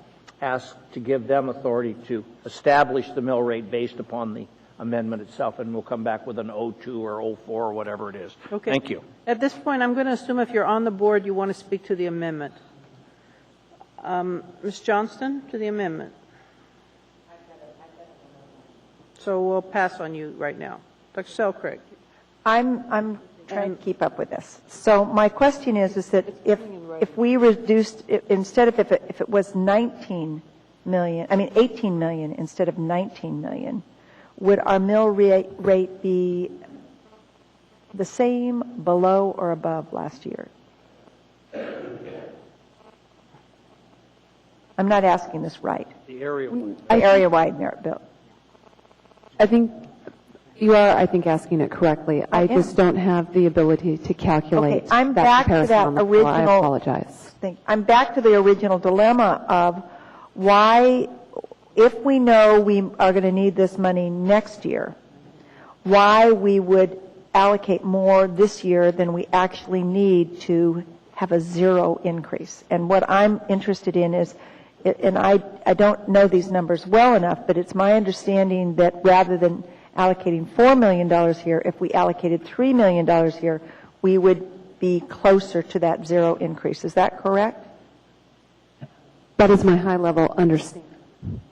ask to give them authority to establish the mill rate based upon the amendment itself, and we'll come back with an 02 or 04 or whatever it is. Okay. Thank you. At this point, I'm going to assume if you're on the board, you want to speak to the amendment. Ms. Johnston, to the amendment. So we'll pass on you right now. Dr. Selcraig. I'm trying to keep up with this. So my question is that if we reduced, instead of if it was 18 million instead of 19 million, would our mill rate be the same, below, or above last year? I'm not asking this right. The area-wide. Area-wide merit bill. I think you are, asking it correctly. I just don't have the ability to calculate I'm back to that original. I apologize. I'm back to the original dilemma of why, if we know we are going to need this money next year, why we would allocate more this year than we actually need to have a zero increase. And what I'm interested in is, and I don't know these numbers well enough, but it's my understanding that rather than allocating $4 million here, if we allocated $3 million here, we would be closer to that zero increase. Is that correct? That is my high-level understanding.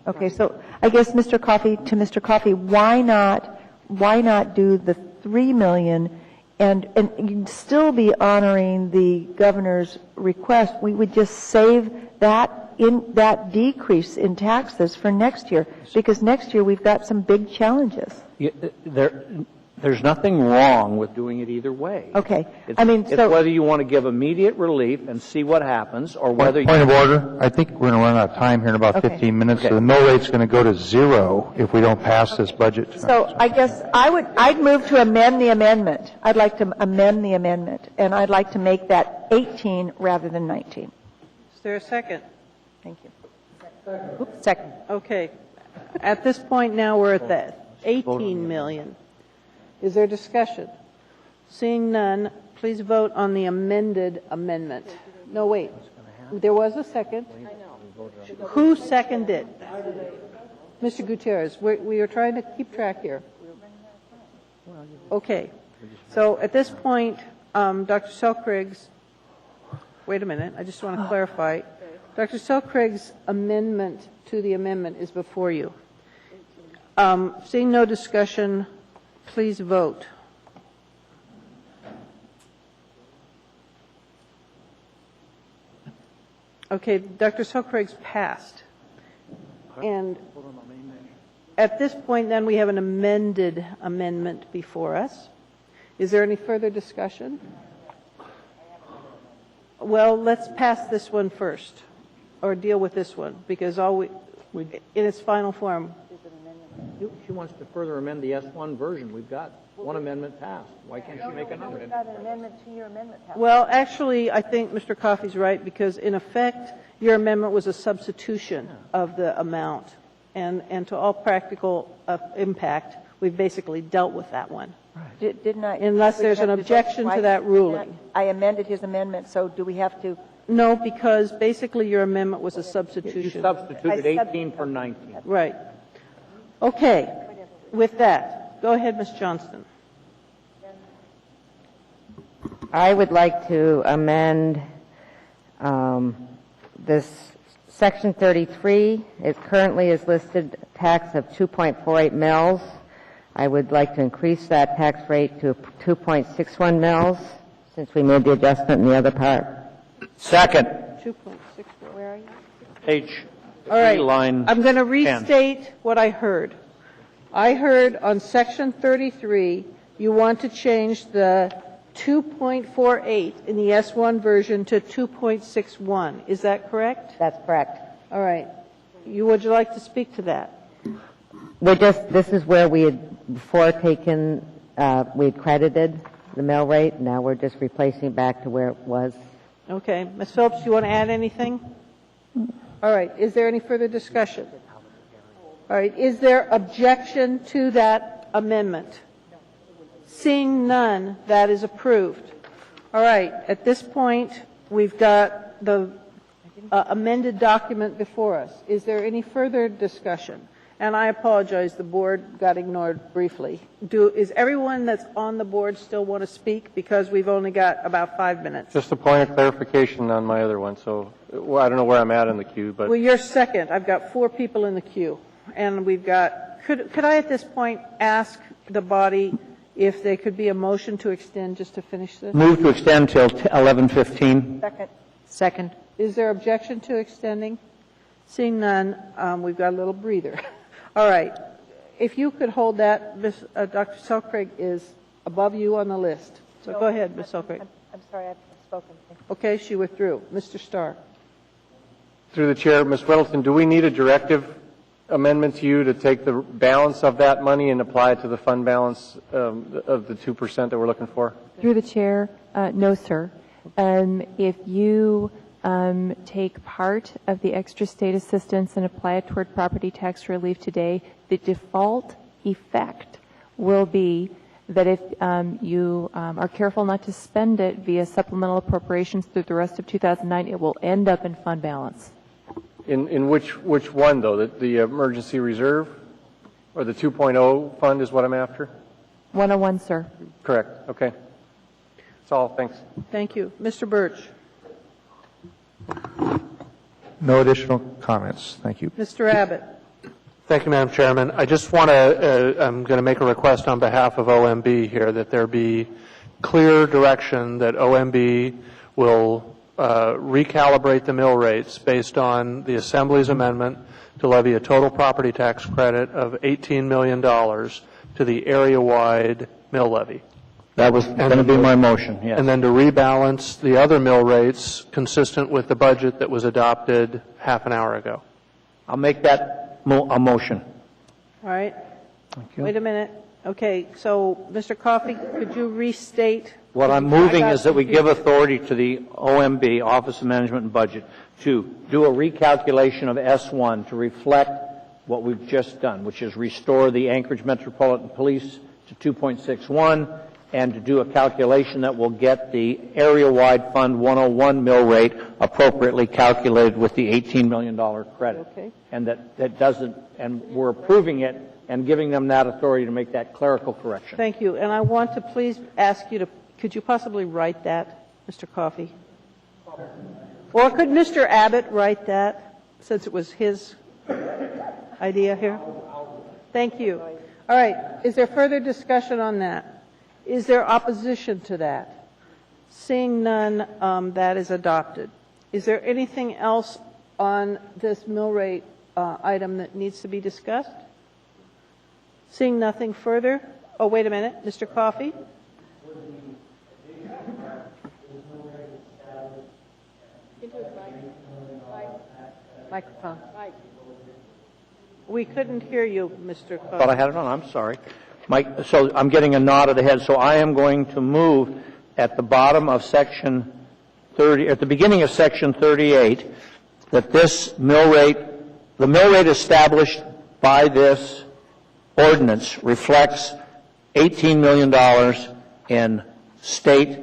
Okay, so I guess Mr. Coffey, why not do the $3 million and you'd still be honoring the governor's request? We would just save that decrease in taxes for next year, because next year we've got some big challenges. There's nothing wrong with doing it either way. Okay. It's whether you want to give immediate relief and see what happens, or whether Point of order. I think we're going to run out of time here in about 15 minutes. So the mill rate's going to go to zero if we don't pass this budget tonight. So I guess I'd move to amend the amendment. I'd like to amend the amendment, and I'd like to make that 18 rather than 19. Is there a second? Thank you. Second. Okay. At this point now, we're at the 18 million. Is there discussion? Seeing none, please vote on the amended amendment. No, wait. There was a second. Who seconded? Mr. Gutierrez. We are trying to keep track here. Okay. So at this point, Dr. Selcraig's, wait a minute, I just want to clarify. Dr. Selcraig's amendment to the amendment is before you. Seeing no discussion, please vote. Okay, Dr. Selcraig's passed. And at this point, then, we have an amended amendment before us. Is there any further discussion? Well, let's pass this one first, or deal with this one, because in its final form. She wants to further amend the S1 version. We've got one amendment passed. Why can't she make another? We've got an amendment to your amendment. Well, actually, I think Mr. Coffey's right, because in effect, your amendment was a substitution of the amount. And to all practical impact, we've basically dealt with that one. Didn't I? Unless there's an objection to that ruling. I amended his amendment, so do we have to? No, because basically your amendment was a substitution. You substituted 18 for 19. Right. Okay. With that, go ahead, Ms. Johnston. I would like to amend this Section 33. It currently is listed tax of 2.48 mils. I would like to increase that tax rate to 2.61 mils, since we made the adjustment in the other part. Second. 2.64. Where are you? Page All right. line I'm going to 10. restate what I heard. I heard on Section 33, you want to change the 2.48 in the S1 version to 2.61. Is that correct? That's correct. All right. Would you like to speak to that? This is where we had before taken, we had credited the mill rate. Now we're just replacing it back to where it was. Okay. Ms. Phillips, do you want to add anything? All right. Is there any further discussion? All right. Is there objection to that amendment? Seeing none, that is approved. All right. At this point, we've got the amended document before us. Is there any further discussion? And I apologize, the board got ignored briefly. Is everyone that's on the board still want to speak? Because we've only got about 5 minutes. Just a point of clarification on my other one. So I don't know where I'm at in the queue, but Well, you're second. I've got 4 people in the queue. And we've got, could I at this point ask the body if there could be a motion to extend just to finish this? Move to extend till 11:15. Second. Is there objection to extending? Seeing none, we've got a little breather. All right. If you could hold that, Dr. Selkrig is above you on the list. So go ahead, Ms. Selkrig. I'm sorry, I've spoken. Okay, she withdrew. Mr. Starr. through the chair, Ms. Whittleton, do we need a directive amendment to you to take the balance of that money and apply it to the fund balance of the 2% that we're looking for? Through the chair, no, sir. If you take part of the extra state assistance and apply it toward property tax relief today, the default effect will be that if you are careful not to spend it via supplemental appropriations through the rest of 2009, it will end up in fund balance. In which one, though? The emergency reserve or the 2.0 fund is what I'm after? 101, sir. Correct. Okay. That's all. Thanks. Thank you. Mr. Birch. No additional comments. Thank you. Mr. Abbott. Thank you, Madam Chairman. I just want to, I'm going to make a request on behalf of OMB here that there be clear direction that OMB will recalibrate the mill rates based on the Assembly's amendment to levy a total property tax credit of $18 million to the area-wide mill levy. That was going to be my motion, yes. And then to rebalance the other mill rates consistent with the budget that was adopted half an hour ago. I'll make that a motion. All right. Wait a minute. Okay, so, Mr. Coffey, could you restate? What I'm moving is that we give authority to the OMB, Office of Management and Budget, to do a recalculation of S1 to reflect what we've just done, which is restore the Anchorage Metropolitan Police to 2.61, and to do a calculation that will get the area-wide Fund 101 mill rate appropriately calculated with the $18 million credit. Okay. And that doesn't, and we're approving it and giving them that authority to make that clerical correction. Thank you. And I want to please ask you to, could you possibly write that, Mr. Coffey? Or could Mr. Abbott write that, since it was his idea here? Thank you. All right. Is there further discussion on that? Is there opposition to that? Seeing none, that is adopted. Is there anything else on this mill rate item that needs to be discussed? Seeing nothing further. Oh, wait a minute. Mr. Coffey? Microphone. We couldn't hear you, Mr. Coffey. Thought I had it on, I'm sorry. Mike, so I'm getting a nod of the head, so I am going to move at the bottom of section 30, at the beginning of section 38, that this mill rate, the mill rate established by this ordinance reflects $18 million in state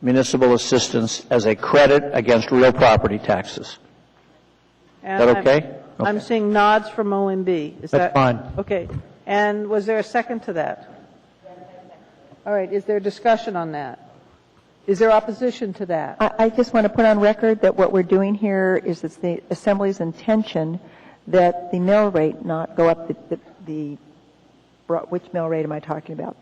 municipal assistance as a credit against real property taxes. And Is that okay? I'm seeing nods from OMB. Is That's fine. Okay. And was there a second to that? All right. Is there discussion on that? Is there opposition to that? I just want to put on record that what we're doing here is it's the Assembly's intention that the mill rate not go up which mill rate am I talking about?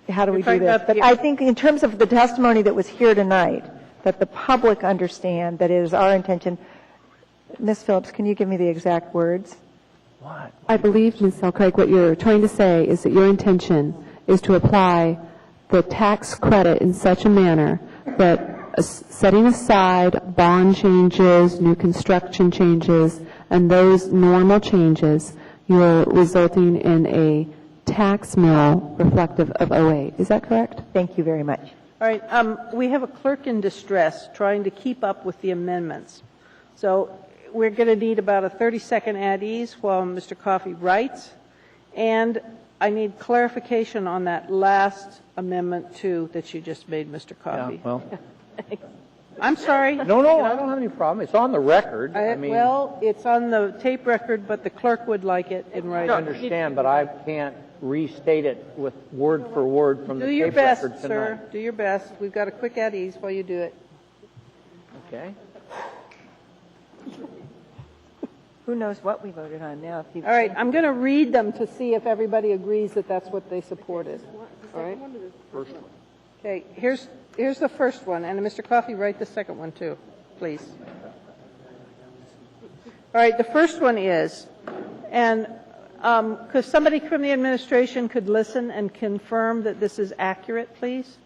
How do we do this? But I think in terms of the testimony that was here tonight, that the public understand that it is our intention. Ms. Phillips, can you give me the exact words? What? I believe, Ms. Selcraig, what you're trying to say is that your intention is to apply the tax credit in such a manner that setting aside bond changes, new construction changes, and those normal changes, you're resulting in a tax mill reflective of 08. Is that correct? Thank you very much. All right. We have a clerk in distress trying to keep up with the amendments. So we're going to need about a 30-second at ease while Mr. Coffey writes. And I need clarification on that last amendment 2 that you just made, Mr. Coffey. Yeah, well. I'm sorry. No, I don't have any problem. It's on the record. Well, it's on the tape record, but the clerk would like it in writing. I understand, but I can't restate it with word for word from the Do your tape best, record tonight. sir. Do your best. We've got a quick at ease while you do it. Okay. Who knows what we voted on now? All right, I'm going to read them to see if everybody agrees that that's what they supported. All right. First one. Okay, here's the first one, and Mr. Coffey, write the second one too, please. All right, the first one is, and because somebody from the administration could listen and confirm that this is accurate, please.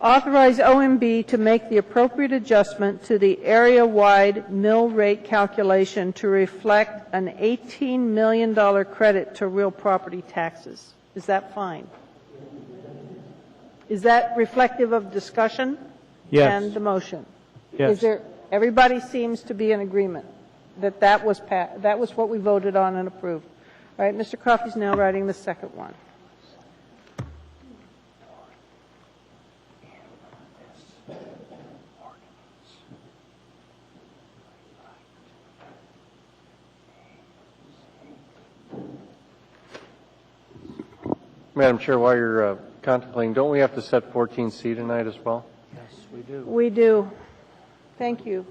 Authorize OMB to make the appropriate adjustment to the area-wide mill rate calculation to reflect an $18 million credit to real property taxes. Is that fine? Is that reflective of discussion? Yes. And the motion? Yes. Is there, everybody seems to be in agreement that that was what we voted on and approved. All right, Mr. Coffey's now writing the second one. Madam Chair, while you're contemplating, don't we have to set 14C tonight as well? Yes, we do. We do. Thank you.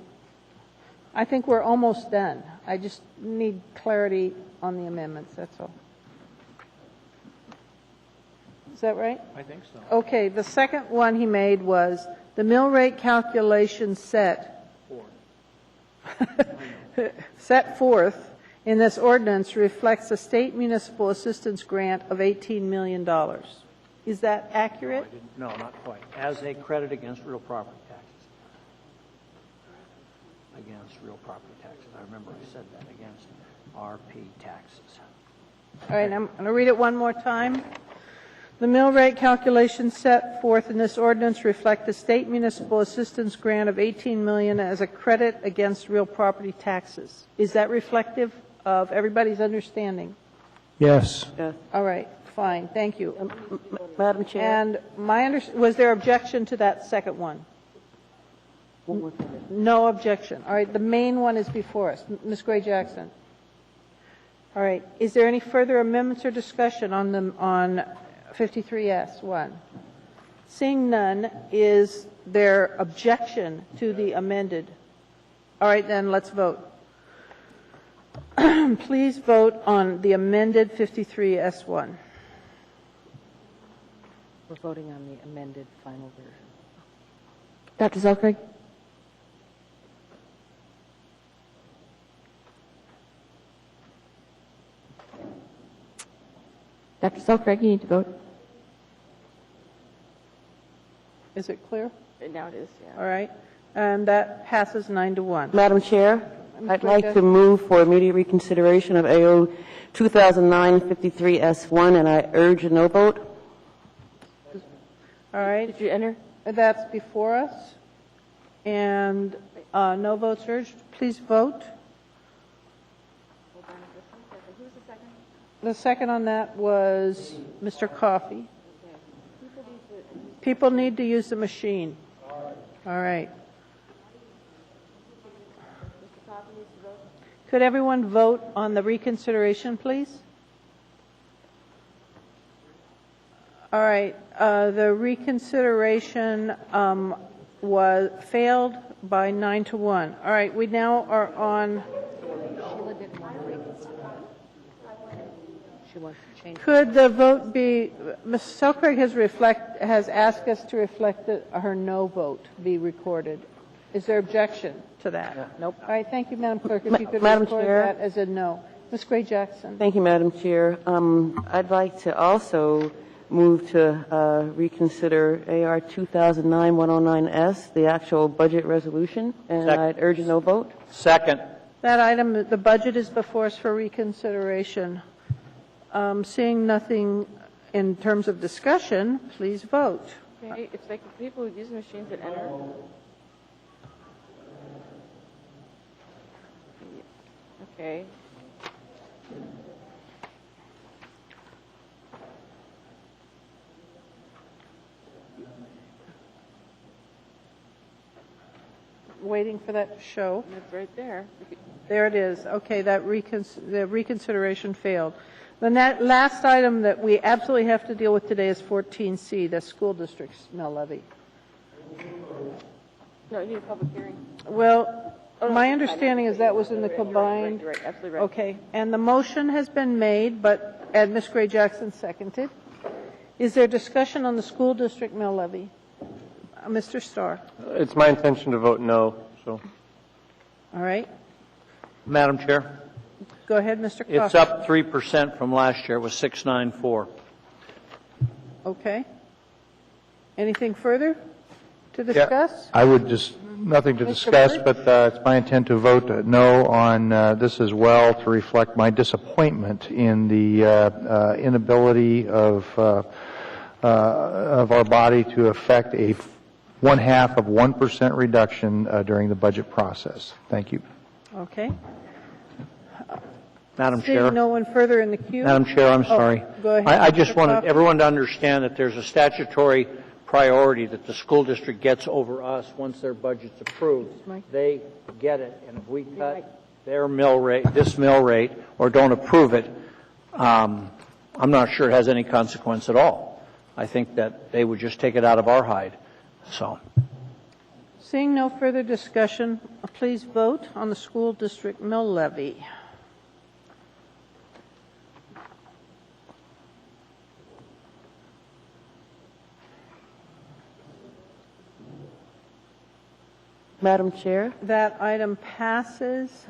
I think we're almost done. I just need clarity on the amendments, that's all. Is that right? I think so. Okay, the second one he made was the mill rate calculation set forth in this ordinance reflects a state municipal assistance grant of $18 million. Is that accurate? No, not quite. As a credit against real property taxes. Against real property taxes. I remember I said that, against RP taxes. All right, I'm going to read it one more time. The mill rate calculations set forth in this ordinance reflect the state municipal assistance grant of $18 million as a credit against real property taxes. Is that reflective of everybody's understanding? Yes. All right, fine, thank you. Madam Chair. And was there objection to that second one? No objection. All right, the main one is before us. Ms. Gray-Jackson. All right, is there any further amendments or discussion on 53S1? Seeing none, is there objection to the amended? All right, then let's vote. Please vote on the amended 53S1. We're voting on the amended final version. Dr. Zelkrig? Dr. Zelkrig, you need to vote. Is it clear? Now it is, yeah. All right. And that passes 9-1. Madam Chair, I'd like to move for immediate reconsideration of AO 2009-53S1, and I urge a no vote. All right. Did you enter? That's before us. And no votes urged. Please vote. The second on that was Mr. Coffey. People need to use the machine. All right. Could everyone vote on the reconsideration, please? All right. The reconsideration was failed by 9-1. All right. We now are on. Could the vote be? Ms. Selkirk has asked us to reflect that her no vote be recorded. Is there objection to that? Yeah. Nope. All right. Thank you, Madam Clerk. If you could Madam record Chair. that as a no. Ms. Gray-Jackson. Thank you, Madam Chair. I'd like to also move to reconsider AR 2009-109S, the actual budget resolution, and I'd urge a no vote. Second. That item, the budget is before us for reconsideration. Seeing nothing in terms of discussion, please vote. Okay, it's like the people who use machines that enter. Okay. Waiting for that to show. It's right there. There it is. Okay, that the reconsideration failed. Then that last item that we absolutely have to deal with today is 14C, the school district's mill levy. No, you need a public hearing. Well, my understanding is that was in the combined. Right, absolutely right. Okay, and the motion has been made, and Ms. Gray-Jackson seconded. Is there discussion on the school district mill levy? Mr. Starr. It's my intention to vote no, so. All right. Madam Chair, Go ahead, Mr. Coffey. it's up 3% from last year. It was 694. Okay. Anything further to discuss? I would just, nothing to Mr. discuss, Bird? but it's my intent to vote no on this as well, to reflect my disappointment in the inability of our body to affect a 0.5% reduction during the budget process. Thank you. Okay. Madam Seeing Chair. no one further in the queue. Madam Chair, I'm sorry. Go ahead. I just Mr. wanted Coffey. everyone to understand that there's a statutory priority that the school district gets over us once their budget's approved. They get it, and if we cut their mill rate, this mill rate, or don't approve it, I'm not sure it has any consequence at all. I think that they would just take it out of our hide. So. Seeing no further discussion, please vote on the school district mill levy. Madam Chair. That item passes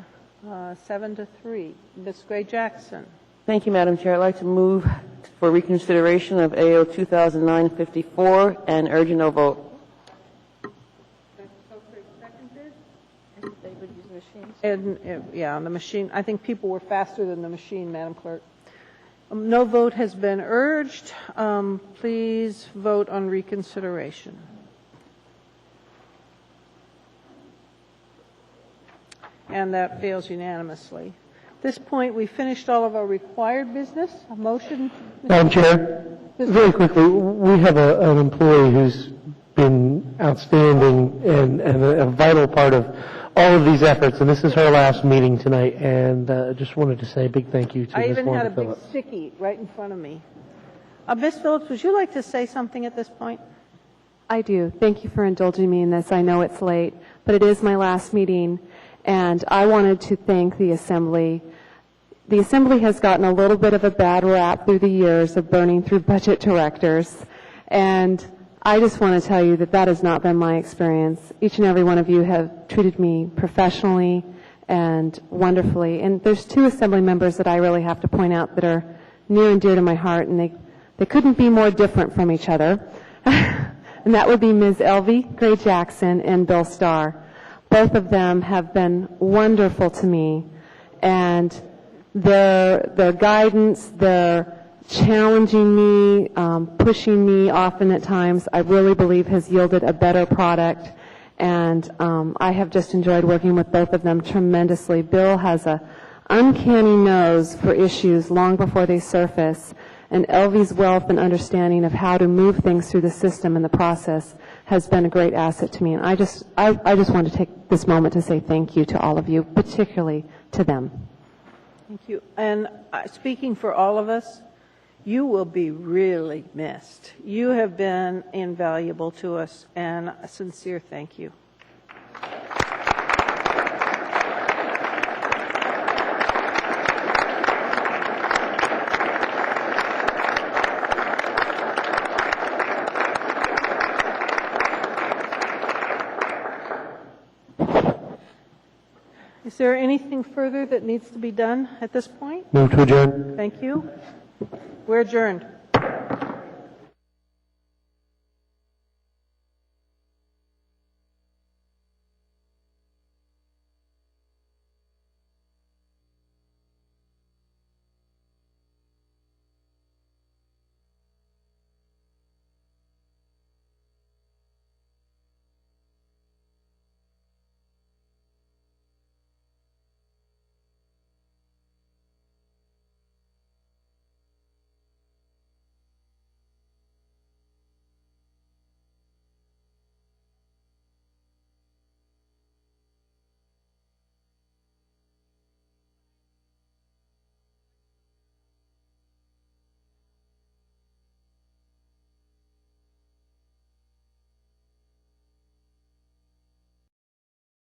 7-3. Ms. Gray-Jackson. Thank you, Madam Chair. I'd like to move for reconsideration of AO 2009-54 and urge a no vote. They would use machines. And, yeah, on the machine. I think people were faster than the machine, Madam Clerk. No vote has been urged. Please vote on reconsideration. And that fails unanimously. At this point, we finished all of our required business. A motion? Madam Chair, very quickly, we have an employee who's been outstanding and a vital part of all of these efforts, and this is her last meeting tonight, and just wanted to say a big thank you to I Ms. even had a Wanda big Phillips. sticky right in front of me. Ms. Phillips, would you like to say something at this point? I do. Thank you for indulging me in this. I know it's late, but it is my last meeting, and I wanted to thank the Assembly. The Assembly has gotten a little bit of a bad rap through the years of burning through budget directors, and I just want to tell you that that has not been my experience. Each and every one of you have treated me professionally and wonderfully, and there's two Assembly members that I really have to point out that are near and dear to my heart, and they couldn't be more different from each other. and that would be Ms. Elvie Gray Jackson and Bill Starr. Both of them have been wonderful to me, and their guidance, their challenging me, pushing me often at times, I really believe has yielded a better product. And I have just enjoyed working with both of them tremendously. Bill has a uncanny nose for issues long before they surface, and Elvie's wealth and understanding of how to move things through the system and the process has been a great asset to me. And I just want to take this moment to say thank you to all of you, particularly to them. Thank you. And speaking for all of us, you will be really missed. You have been invaluable to us, and a sincere thank you. Is there anything further that needs to be done at this point? Move to adjourn. Thank you. We're adjourned.